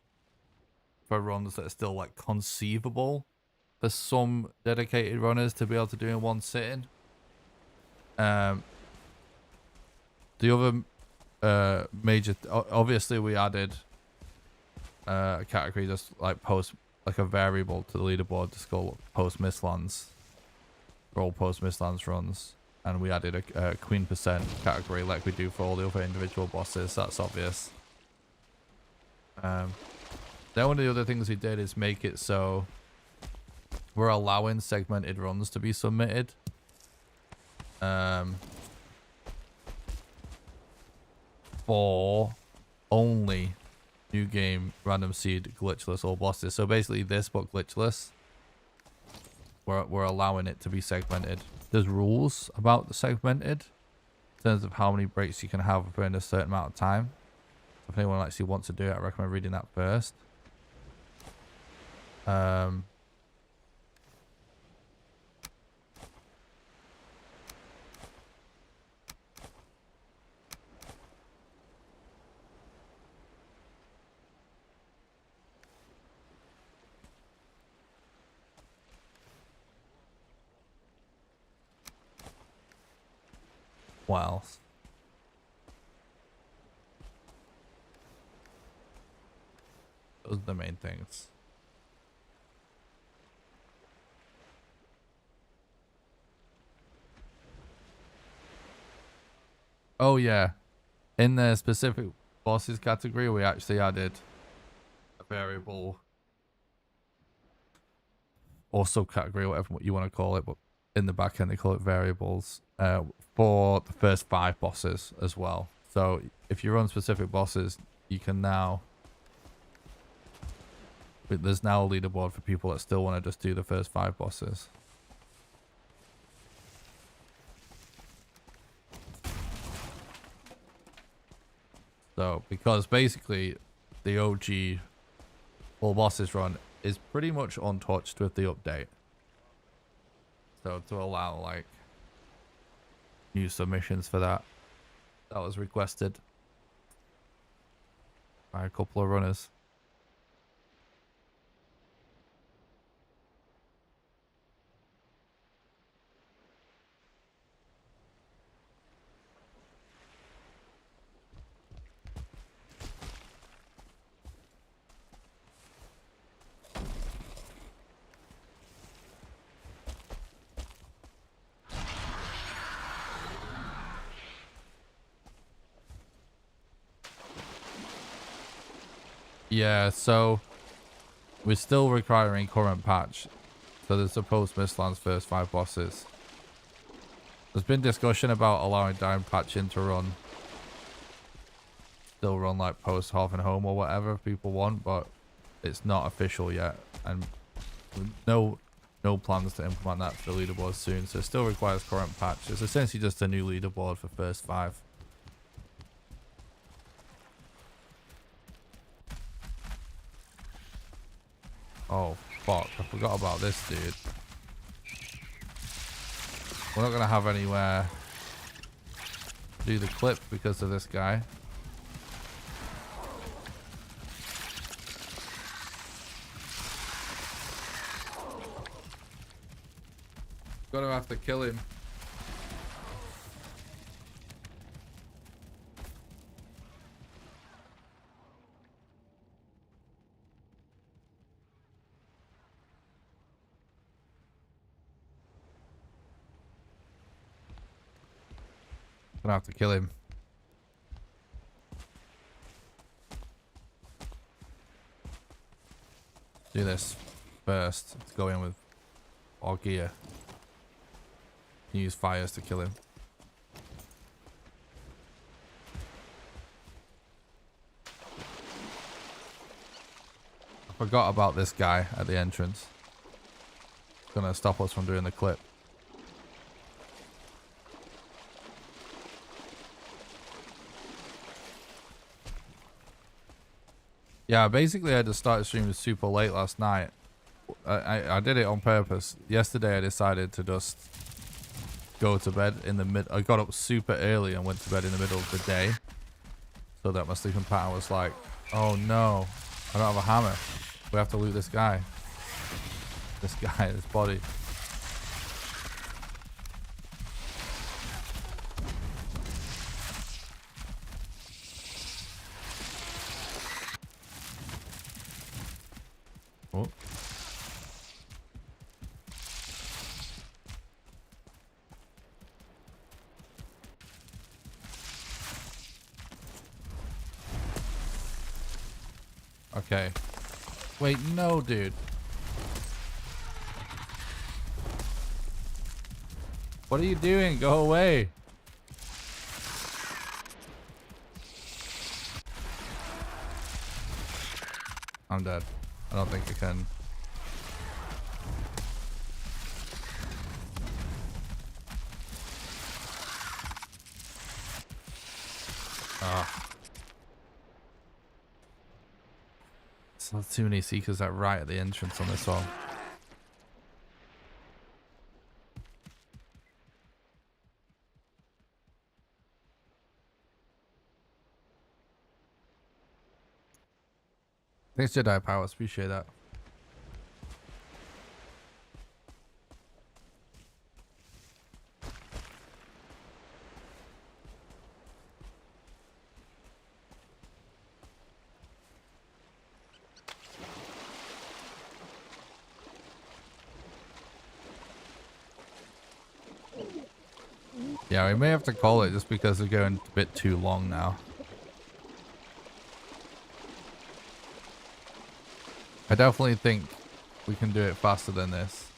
for runs that are still like conceivable for some dedicated runners to be able to do in one sitting. The other major, obviously we added a category just like post, like a variable to the leaderboard to called post Mistlands for all post Mistlands runs, and we added a Queen % category like we do for all the other individual bosses. That's obvious. Then one of the other things we did is make it so we're allowing segmented runs to be submitted. For only new game, random seed, glitchless, all bosses. So basically this, but glitchless. We're allowing it to be segmented. There's rules about the segmented in terms of how many breaks you can have within a certain amount of time. If anyone actually wants to do it, I recommend reading that first. What else? Those are the main things. Oh yeah, in the specific bosses category, we actually added a variable or subcategory, whatever you want to call it, but in the back end they call it variables for the first 5 bosses as well. So if you run specific bosses, you can now, there's now a leaderboard for people that still want to just do the first 5 bosses. So, because basically the OG all bosses run is pretty much untouched with the update. So to allow like new submissions for that was requested by a couple of runners. Yeah, so we're still requiring current patch. So there's a post Mistlands first 5 bosses. There's been discussion about allowing down patching to run. Still run like post half and home or whatever if people want, but it's not official yet. And no plans to implement that for the leaderboard soon. So it still requires current patch. It's essentially just a new leaderboard for first 5. Oh, fuck. I forgot about this, dude. We're not going to have anywhere to do the clip because of this guy. Gonna have to kill him. Gonna have to kill him. Do this first. Let's go in with our gear. Use fires to kill him. I Forgot about this guy at the entrance. Gonna stop us from doing the clip. Yeah, basically I just started streaming super late last night. I did it on purpose. Yesterday I decided to just go to bed in the mid. I got up super early and went to bed in the middle of the day, so that my sleeping pattern was like, oh no, I don't have a hammer. We have to loot this guy. This guy, his body. Oh. Okay. Wait, no, dude. What are you doing? Go away. I'm dead. I don't think I can. Ah. So too many seekers that right at the entrance on this one. Thanks, Jedi Powers. Appreciate that. Yeah, we may have to call it just because we're going a bit too long now. I definitely think we can do it faster than this.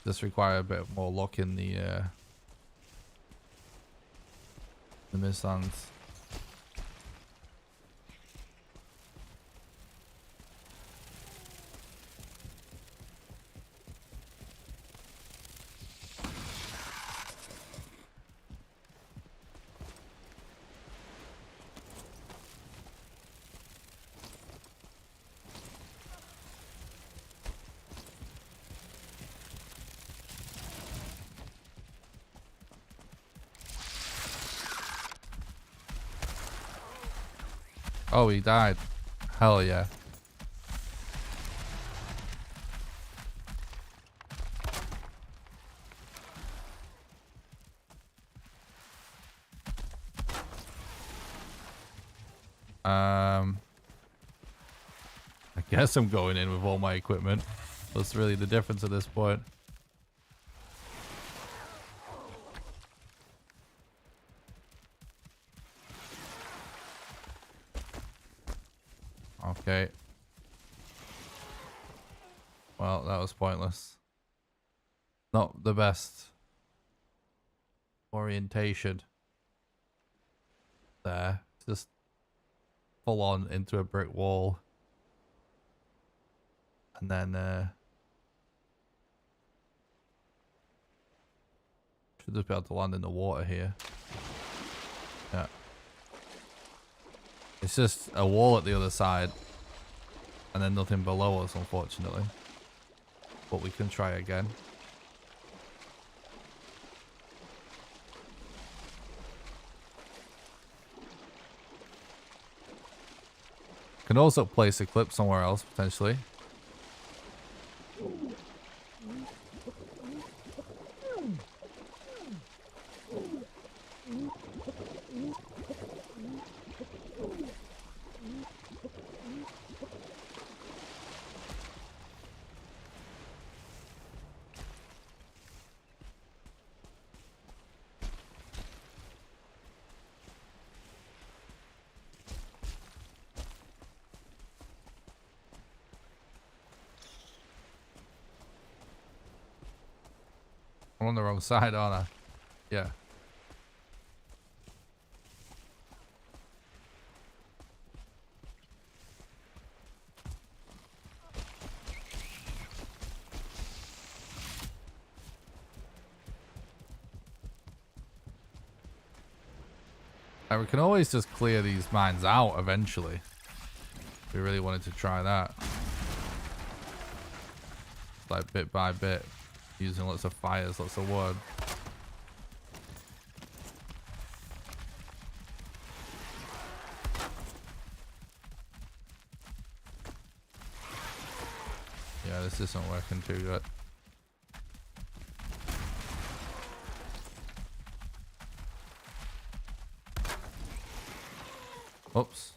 Just require a bit more luck in the Mistlands. Oh, he died. Hell yeah. I guess I'm going in with all my equipment. That's really the difference at this point. Okay. Well, that was pointless. Not the best orientation there. Just full on into a brick wall. And then should just be able to land in the water here. Yeah. It's just a wall at the other side. And then nothing below us, unfortunately. But we can try again. Can also place a clip somewhere else, potentially. I'm on the wrong side, aren't I? Yeah. We can always just clear these mines out eventually. If we really wanted to try that. Like bit by bit. Using lots of fires, lots of wood. Yeah, this isn't working too good. Oops.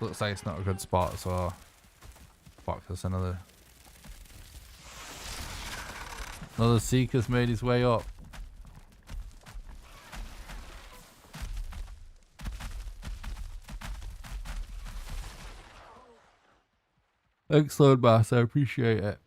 Looks like it's not a good spot, so fuck, there's another seeker's made his way up. Thanks, Lord Bass, I appreciate it.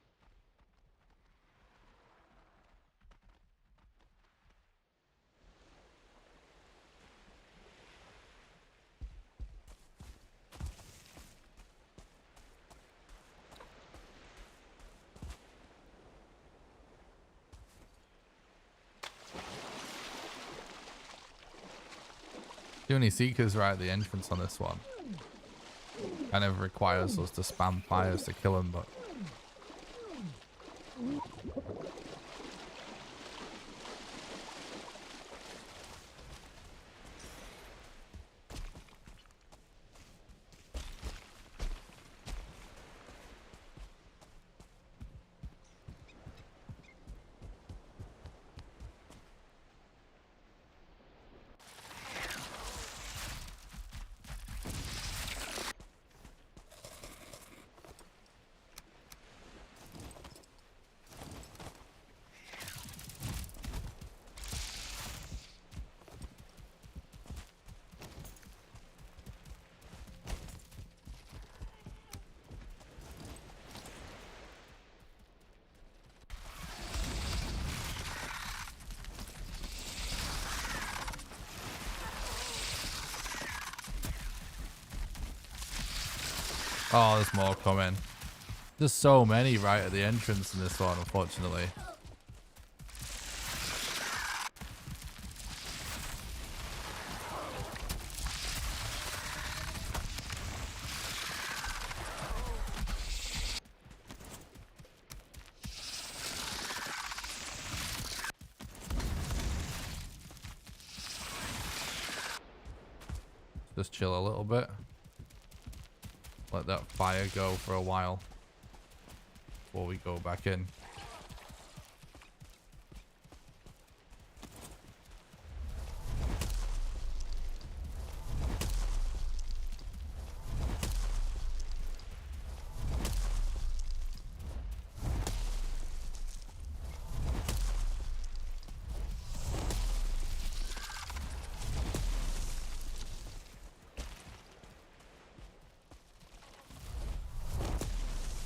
Too many seekers right at the entrance on this one. Kind of requires us to spam fires to kill them, but oh, there's more coming. There's so many right at the entrance in this one, unfortunately. Just chill a little bit. Let that fire go for a while before we go back in.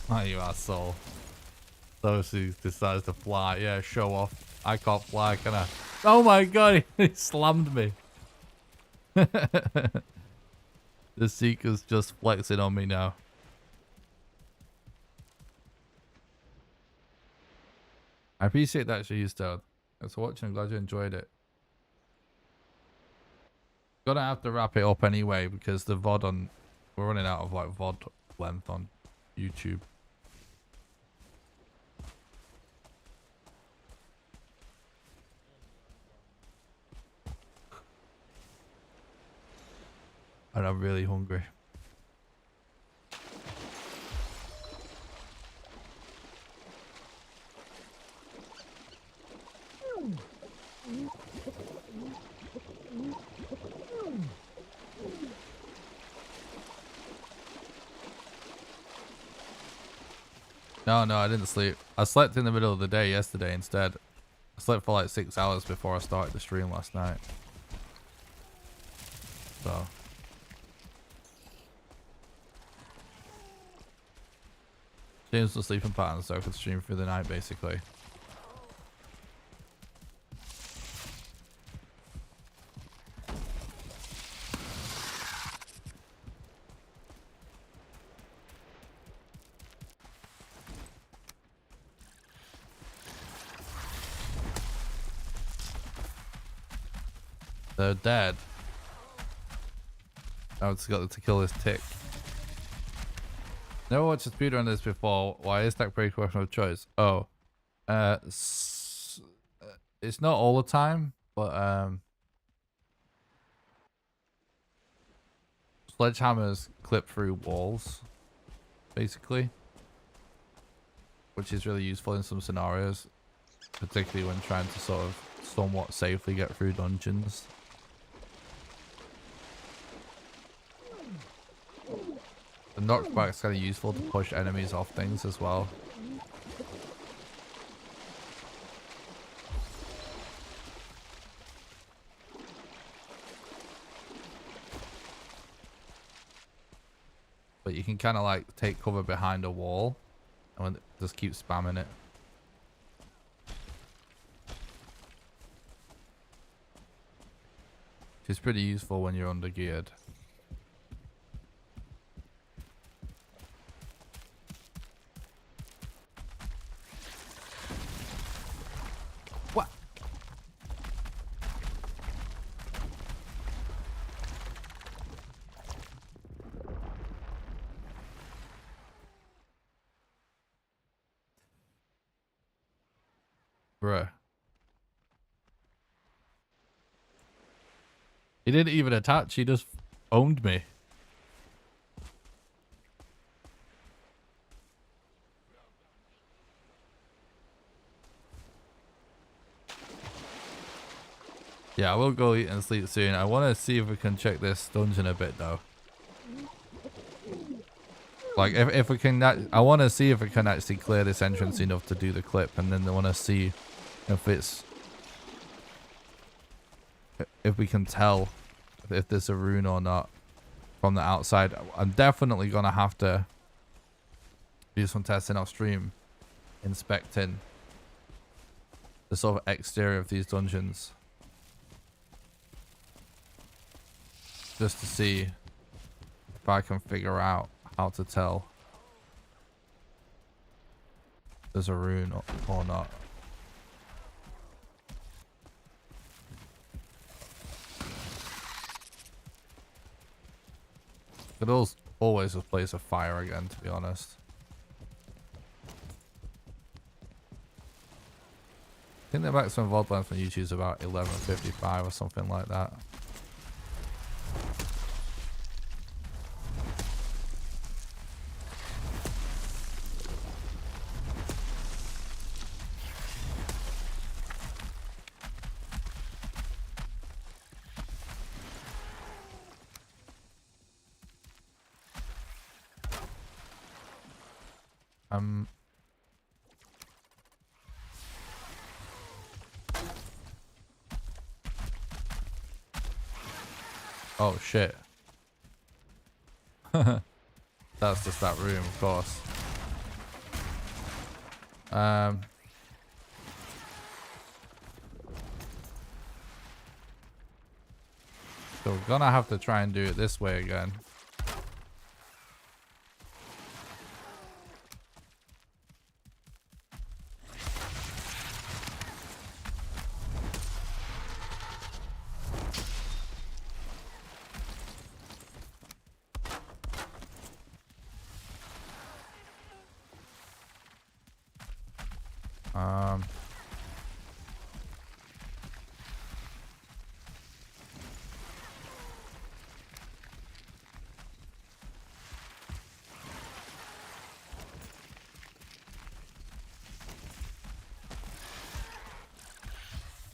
Oh, you asshole. Those who decides to fly. Yeah, show off. I can't fly, can I? Oh my god, he slammed me. The Seeker's just flexing on me now. I appreciate that, Stone. Thanks for watching. I'm glad you enjoyed it. Gonna have to wrap it up anyway because the VOD on... We're running out of like VOD length on YouTube. And I'm really hungry. No, I didn't sleep. I slept in the middle of the day yesterday instead. I slept for like 6 hours before I started the stream last night. So... Change the sleeping pattern so I could stream through the night basically. They're dead. I've just got to kill this tick. Never watched a speedrun this before. Why is that pretty question of choice? Oh, it's not all the time, but sledgehammers clip through walls, basically, which is really useful in some scenarios, particularly when trying to sort of somewhat safely get through dungeons. The knockback's kind of useful to push enemies off things as well. But you can kind of like take cover behind a wall and just keep spamming it. Which is pretty useful when you're under geared. What? Bruh. He didn't even attach, he just owned me. Yeah, I will go eat and sleep soon. I want to see if we can check this dungeon a bit though. Like if we can, I want to see if we can actually clear this entrance enough to do the clip, and then I want to see if we can tell if there's a rune or not from the outside. I'm definitely gonna have to do some testing off stream, inspecting the sort of exterior of these dungeons, just to see if I can figure out how to tell if there's a rune or not. Could always just place a fire again, to be honest. I think the maximum VOD length on YouTube is about 11:55 or something like that. Oh shit. That's just that room, of course. So we're gonna have to try and do it this way again.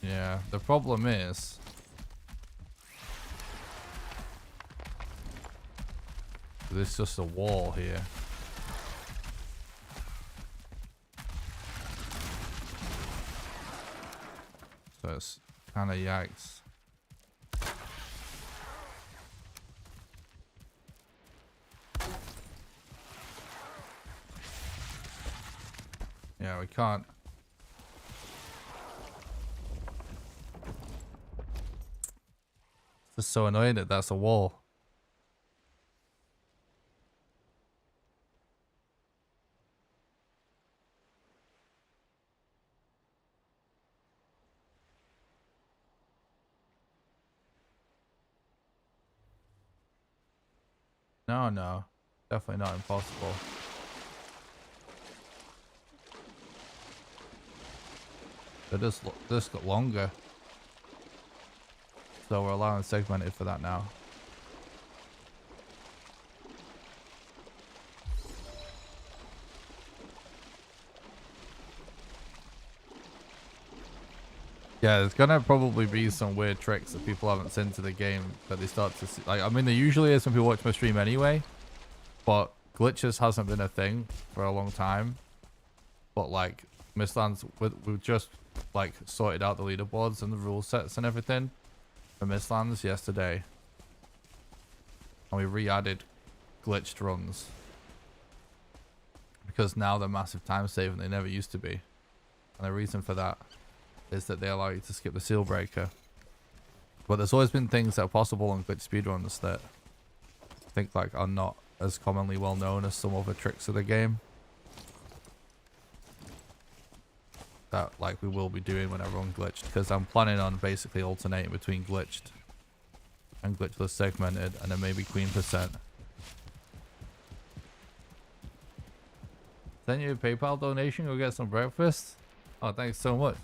Yeah, the problem is there's just a wall here. So it's kind of yikes. Yeah, we can't. It's just so annoying that that's a wall. No, no. Definitely not impossible. They just got longer. So we're allowing segmented for that now. Yeah, there's gonna probably be some weird tricks that people haven't seen to the game that they start to see. Like, I mean, there usually is when people watch my stream anyway, but glitches hasn't been a thing for a long time. But like, Mistlands, we've just like sorted out the leaderboards and the rule sets and everything for Mistlands yesterday, and we re-added glitched runs because now they're massive time saving. They never used to be, and the reason for that is that they allow you to skip the seal breaker. But there's always been things that are possible on glitch speedruns that I think like are not as commonly well known as some other tricks of the game that like we will be doing when I run glitched, because I'm planning on basically alternating between glitched and glitchless segmented, and then maybe queen percent. Send you a PayPal donation, go get some breakfast. Oh, thanks so much.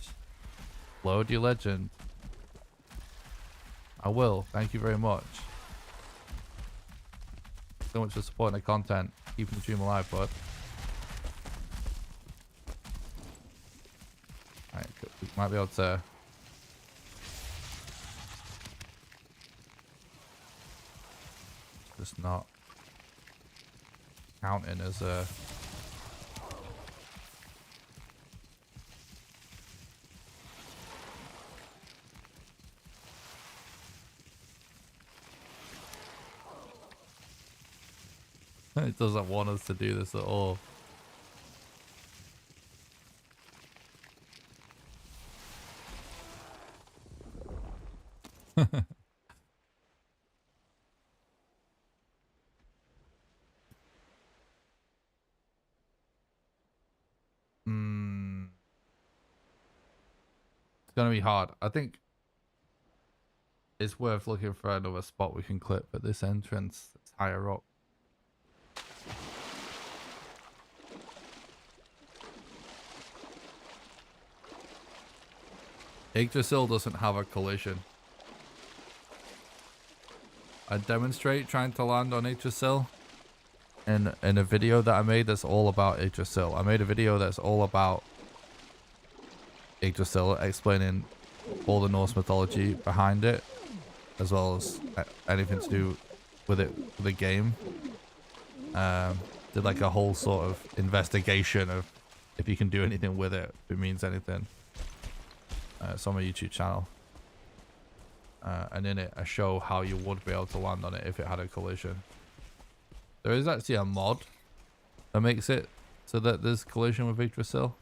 Load your legend. I will. Thank you very much. So much for supporting the content. Keeping the stream alive, bud. Alright, we might be able to... just not counting as a... It doesn't want us to do this at all. It's gonna be hard. I think it's worth looking for another spot we can clip at this entrance that's higher up. Yggdrasil doesn't have a collision. I demonstrate trying to land on Yggdrasil in a video that I made that's all about Yggdrasil. I made a video that's all about Yggdrasil, explaining all the Norse mythology behind it, as well as anything to do with it, with the game. Did like a whole sort of investigation of if you can do anything with it, if it means anything. It's on my YouTube channel. And in it, I show how you would be able to land on it if it had a collision. There is actually a mod that makes it so that there's collision with Yggdrasil.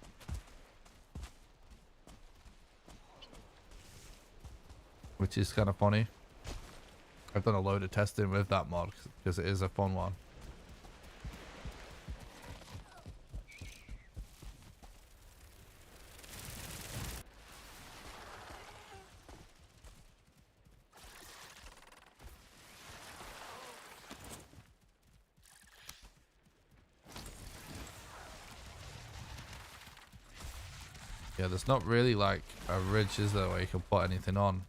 Which is kind of funny. I've done a load of testing with that mod because it is a fun one. Yeah, there's not really like a ridge, is there, where you can put anything on.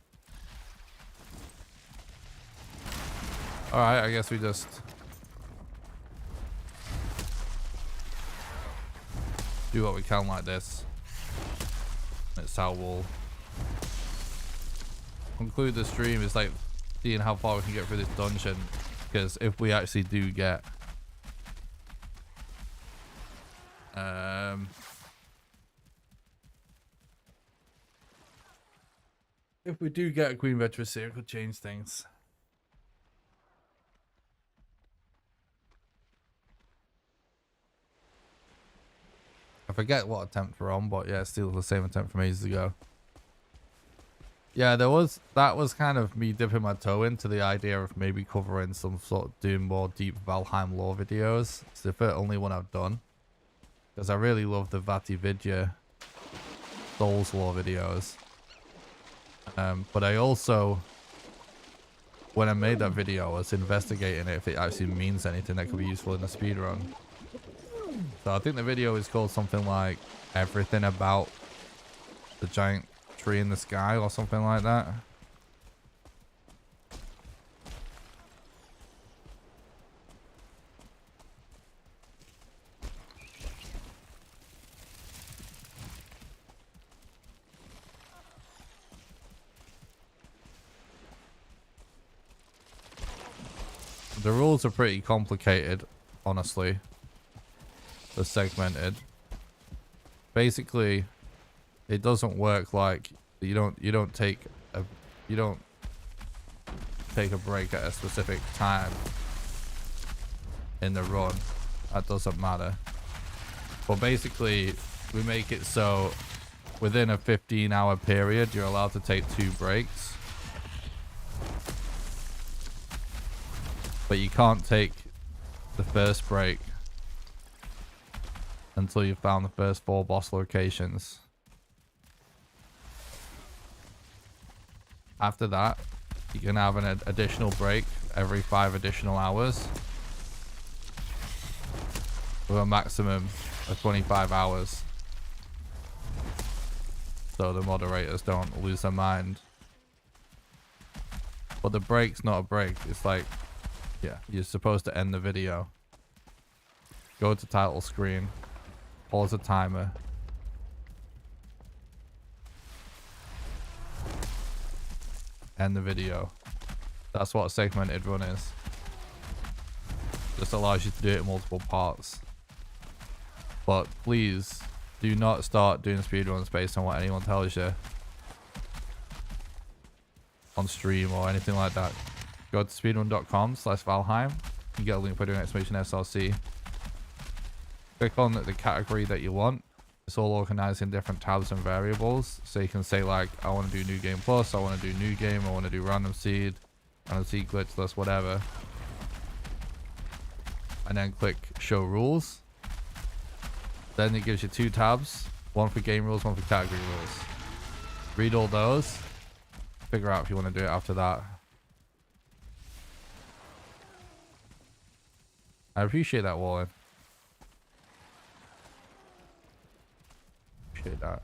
Alright, I guess we just do what we can like this. It's how we'll conclude the stream, is like seeing how far we can get through this dungeon. Because if we actually do get if we do get a Queen Veterans here, it could change things. I forget what attempt we're on, but yeah, it's still the same attempt from ages ago. Yeah, that was kind of me dipping my toe into the idea of maybe covering some sort of doing more deep Valheim lore videos. It's the only one I've done. Because I really love the Vati Vidya Souls lore videos. But I also when I made that video, I was investigating if it actually means anything that could be useful in the speedrun. So I think the video is called something like everything about the giant tree in the sky or something like that. The rules are pretty complicated, honestly. They're segmented. Basically, it doesn't work like you don't take a break at a specific time in the run. That doesn't matter. But basically, we make it so within a 15-hour period, you're allowed to take 2 breaks. But you can't take the first break until you've found the first 4 boss locations. After that, you can have an additional break every 5 additional hours with a maximum of 25 hours. So the moderators don't lose their mind. But the break's not a break. It's like, yeah, you're supposed to end the video. Go to title screen. Pause the timer. End the video. That's what a segmented run is. Just allows you to do it in multiple parts. But please do not start doing speedruns based on what anyone tells you on stream or anything like that. Go to speedrun.com/Valheim. You get a link by doing !SRC. Click on the category that you want. It's all organized in different tabs and variables. So you can say like, I want to do new game plus, I want to do new game, I want to do random seed glitch list, whatever. And then click show rules. Then it gives you 2 tabs, one for game rules, one for category rules. Read all those. Figure out if you want to do it after that. I appreciate that, Warren. Appreciate that.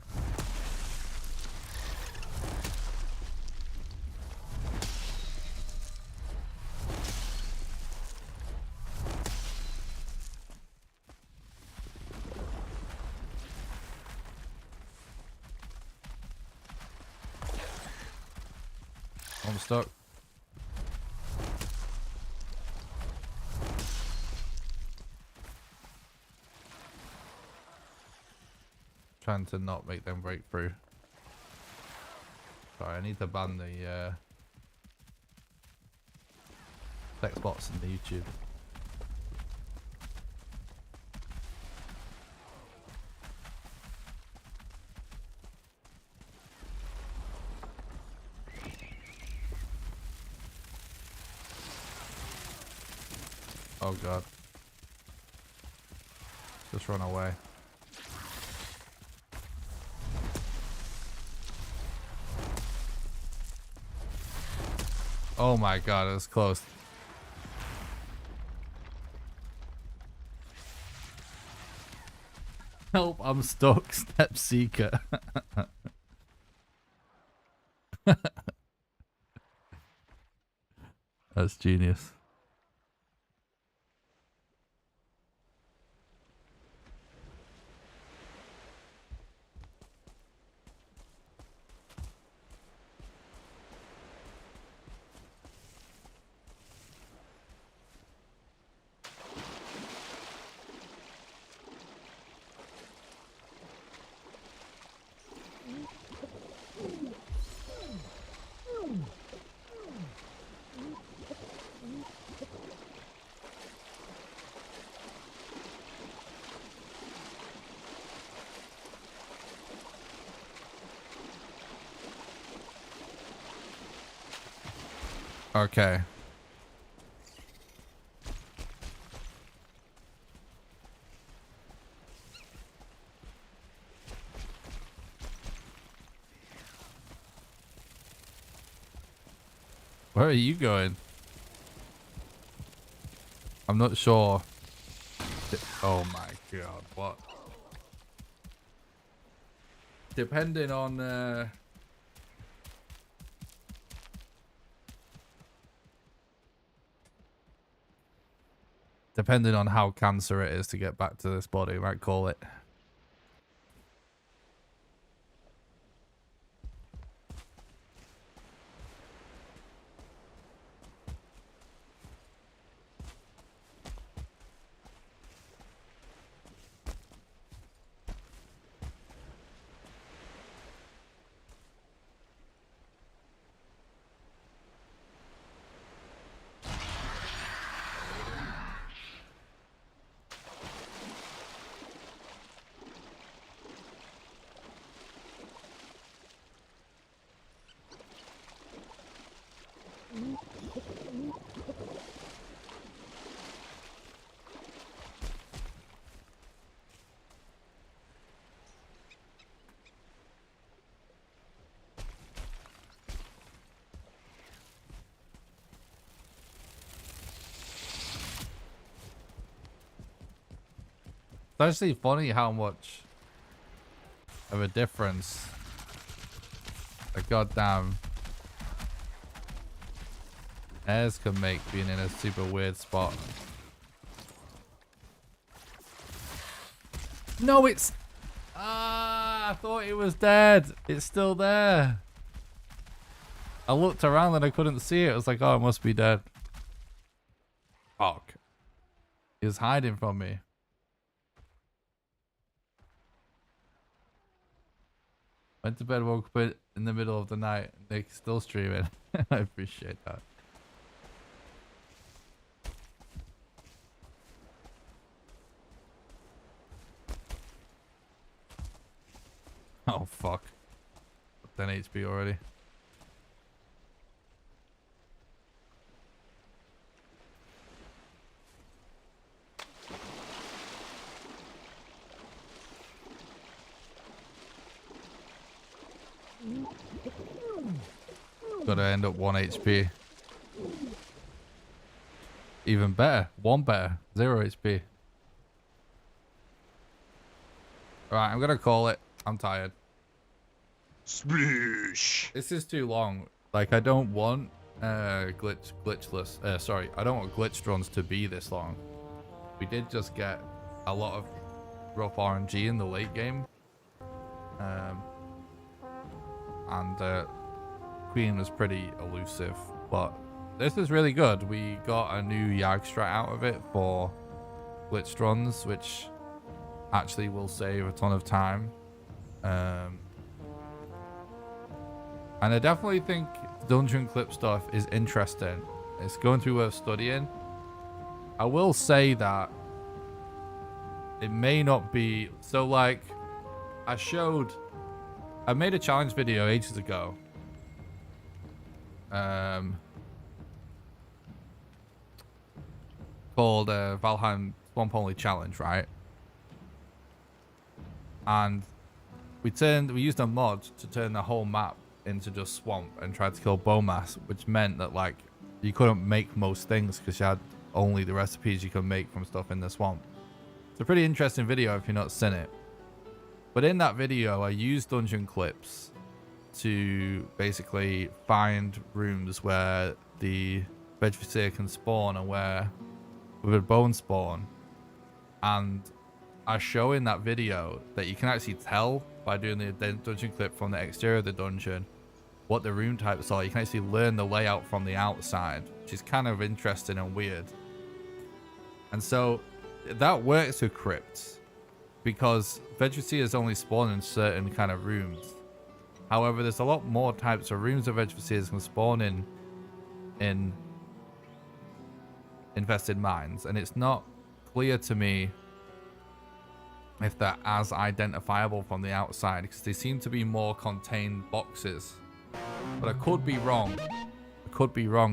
I'm stuck. Trying to not make them break through. Sorry, I need to ban the text bots in the YouTube. Oh god. Just run away. Oh my god, it was close. Help, I'm stuck, Step Seeker. That's genius. Okay. Where are you going? I'm not sure. Oh my god, what? Depending on depending on how cancer it is to get back to this body, might call it. It's actually funny how much of a difference the goddamn airs can make being in a super weird spot. No, it's... Ah, I thought it was dead. It's still there. I looked around and I couldn't see it. I was like, oh, it must be dead. Fuck. He was hiding from me. Went to bed, woke up in the middle of the night. Nick's still streaming. I appreciate that. Oh, fuck. 10 HP already. Gotta end up 1 HP. Even better. 1 better. 0 HP. Alright, I'm gonna call it. I'm tired. Sploosh. This is too long. Like, I don't want glitchless. Sorry, I don't want glitched runs to be this long. We did just get a lot of rough RNG in the late game. And Queen was pretty elusive, but this is really good. We got a new Yag strat out of it for glitched runs, which actually will save a ton of time. And I definitely think dungeon clip stuff is interesting. It's going to be worth studying. I will say that it may not be so. Like, I made a challenge video ages ago. Called Valheim Swamp Only Challenge, right? And we used a mod to turn the whole map into just swamp and tried to kill biomass, which meant that, like, you couldn't make most things because you had only the recipes you could make from stuff in the swamp. It's a pretty interesting video if you've not seen it. But in that video, I used dungeon clips to basically find rooms where the Vegetaseer can spawn and where with a bone spawn. And I show in that video that you can actually tell by doing the dungeon clip from the exterior of the dungeon what the room types are. You can actually learn the layout from the outside, which is kind of interesting and weird. And so that works with crypts because Vegetaseers only spawn in certain kind of rooms. However, there's a lot more types of rooms that Vegetaseers can spawn in infested mines, and it's not clear to me if they're as identifiable from the outside because they seem to be more contained boxes. But I could be wrong.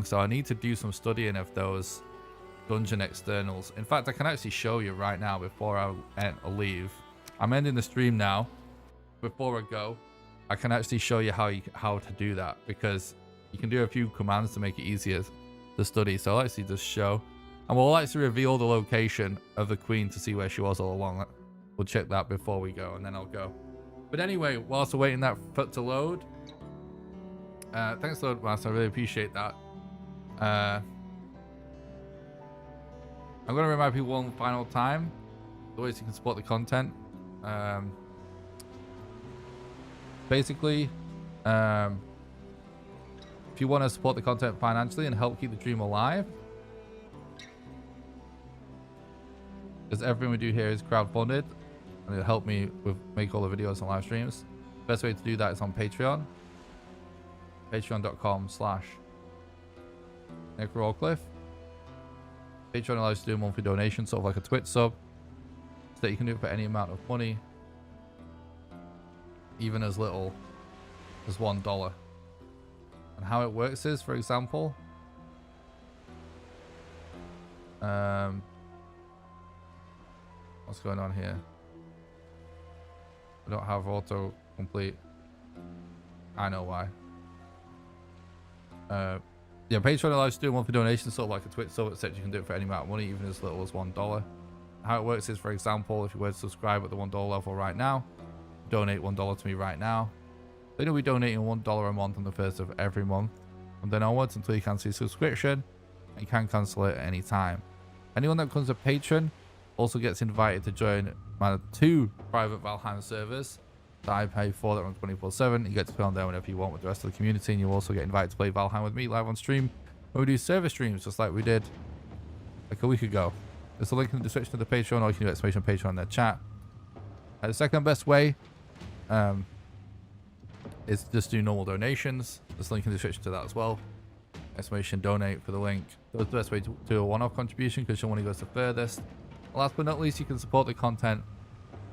So I need to do some studying of those dungeon externals. In fact, I can actually show you right now before I leave. I'm ending the stream now. Before I go, I can actually show you how to do that because you can do a few commands to make it easier to study. So I'll actually just show. And we'll actually reveal the location of the queen to see where she was all along. We'll check that before we go, and then I'll go. But anyway, whilst we're waiting that foot to load, thanks Lord Master, I really appreciate that. I'm going to remind people one final time the ways you can support the content. Basically, if you want to support the content financially and help keep the dream alive, because everything we do here is crowdfunded, and it'll help me with make all the videos and live streams. The best way to do that is on Patreon. Patreon.com/NickRawcliffe. Patreon allows you to do a monthly donation, sort of like a Twitch sub, so that you can do it for any amount of money, even as little as $1. And how it works is, for example, what's going on here? I don't have auto complete. I know why. Yeah, Patreon allows you to do a monthly donation, sort of like a Twitch sub, etc. You can do it for any amount of money, even as little as $1. How it works is, for example, if you were to subscribe at the $1 level right now, donate $1 to me right now, then you'll be donating $1 a month on the 1st of every month, and then onwards until you cancel your subscription, and you can cancel it at any time. Anyone that becomes a patron also gets invited to join my 2 private Valheim servers that I pay for, that run 24/7. You get to play on there whenever you want with the rest of the community, and you also get invited to play Valheim with me live on stream when we do server streams, just like we did like a week ago. There's a link in the description of the Patreon, or you can do exclamation Patreon in their chat. The second best way is just do normal donations. There's a link in the description to that as well. Exclamation donate for the link. That's the best way to do a one-off contribution, because your money goes the furthest. Last but not least, you can support the content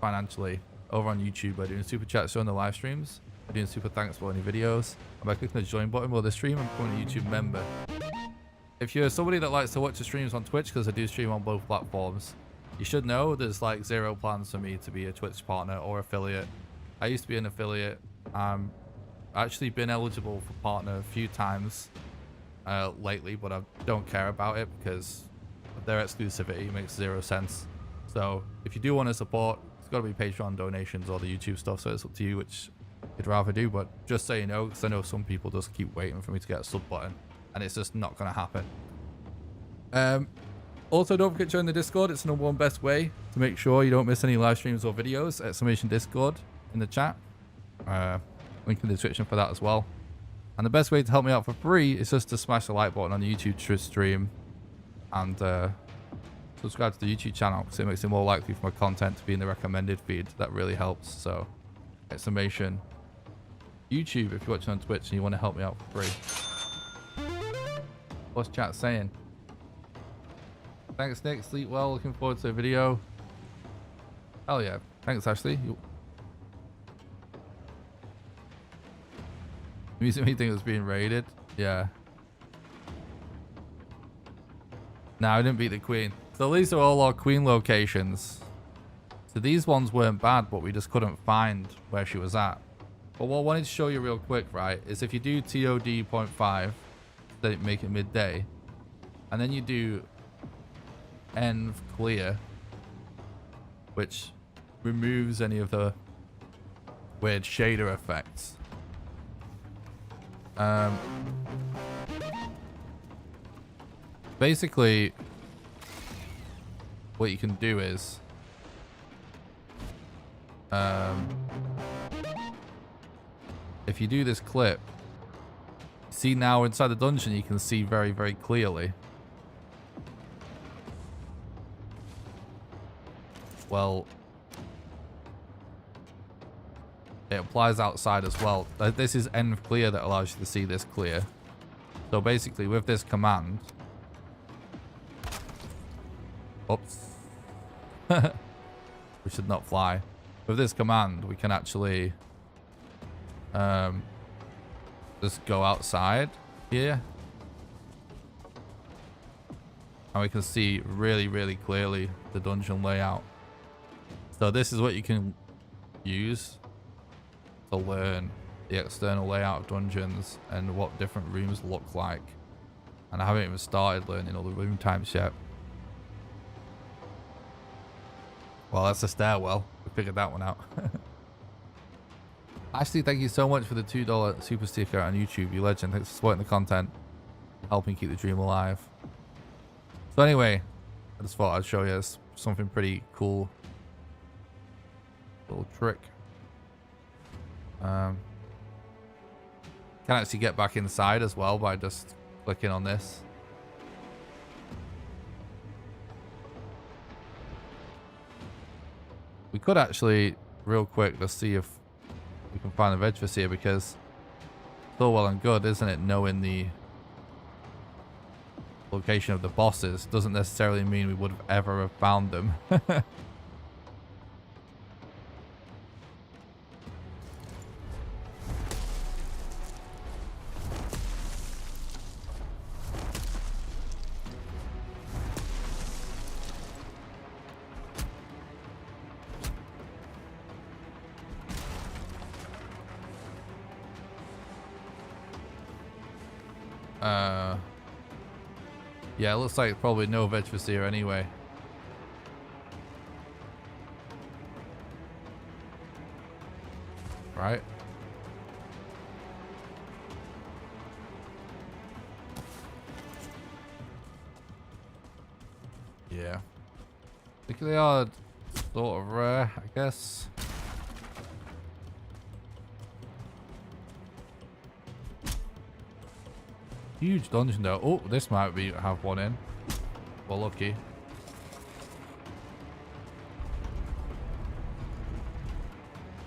financially over on YouTube by doing super chats during the live streams, by doing super thanks for any videos, and by clicking the join button while the stream and becoming a YouTube member. If you're somebody that likes to watch the streams on Twitch, because I do stream on both platforms, you should know there's like 0 plans for me to be a Twitch partner or affiliate. I used to be an affiliate. I've actually been eligible for partner a few times lately, but I don't care about it because their exclusivity makes 0 sense. So if you do want to support, it's got to be Patreon donations or the YouTube stuff, so it's up to you which you'd rather do. But just so you know, because I know some people just keep waiting for me to get a sub button, and it's just not going to happen. Also, don't forget to join the Discord. It's the #1 best way to make sure you don't miss any live streams or videos. Exclamation Discord in the chat. Link in the description for that as well. And the best way to help me out for free is just to smash the like button on the YouTube stream and subscribe to the YouTube channel, because it makes it more likely for my content to be in the recommended feed. That really helps. So exclamation YouTube if you're watching on Twitch and you want to help me out for free. What's chat saying? Thanks Nick, sleep well, looking forward to the video. Hell yeah. Thanks Ashley. Music meeting was being raided. Yeah. No, I didn't beat the queen. So these are all our queen locations. So these ones weren't bad, but we just couldn't find where she was at. But what I wanted to show you real quick, right, is if you do TOD 0.5, then make it midday, and then you do env clear, which removes any of the weird shader effects. Basically, what you can do is if you do this clip, see now inside the dungeon you can see very, very clearly. Well, it applies outside as well. This is env clear that allows you to see this clear. So basically with this command, oops, we should not fly. With this command we can actually just go outside here, and we can see really, really clearly the dungeon layout. So this is what you can use to learn the external layout of dungeons and what different rooms look like. And I haven't even started learning all the room types yet. Well, that's a stairwell. We figured that one out. Ashley, thank you so much for the $2 super sticker on YouTube. You legend. Thanks for supporting the content, helping keep the dream alive. So anyway, I just thought I'd show you something pretty cool. Little trick. Can actually get back inside as well by just clicking on this. We could actually, real quick, let's see if we can find the veg here, because it's all well and good, isn't it, knowing the location of the bosses doesn't necessarily mean we would have ever have found them. Yeah, it looks like probably no veg here anyway. Right? Yeah. I think they are sort of rare, I guess. Huge dungeon though. Oh, this might have one in. We're lucky.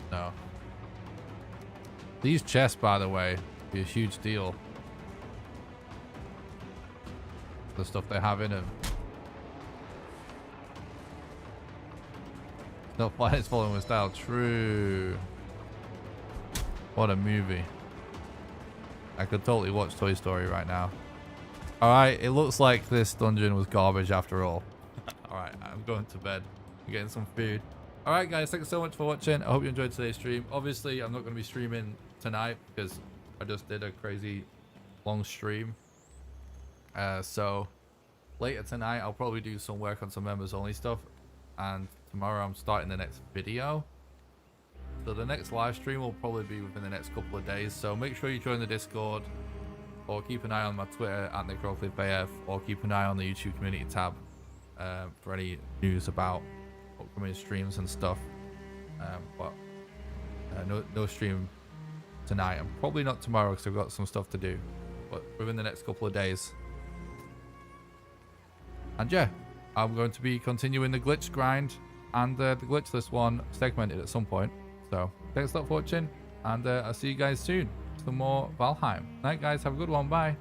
No. These chests, by the way, be a huge deal. The stuff they have in them. No planets following with style. True. What a movie. I could totally watch Toy Story right now. Alright, it looks like this dungeon was garbage after all. Alright, I'm going to bed. I'm getting some food. Alright guys, thanks so much for watching. I hope you enjoyed today's stream. Obviously, I'm not going to be streaming tonight because I just did a crazy long stream. So later tonight, I'll probably do some work on some members only stuff. And tomorrow I'm starting the next video. So the next live stream will probably be within the next couple of days. So make sure you join the Discord, or keep an eye on my Twitter at NecroCliffAF, or keep an eye on the YouTube community tab for any news about upcoming streams and stuff. No stream tonight, and probably not tomorrow because I've got some stuff to do. But within the next couple of days. And yeah, I'm going to be continuing the glitch grind and the glitchless one segmented at some point. So thanks a lot for watching, and I'll see you guys soon for some more Valheim. Night guys, have a good one. Bye.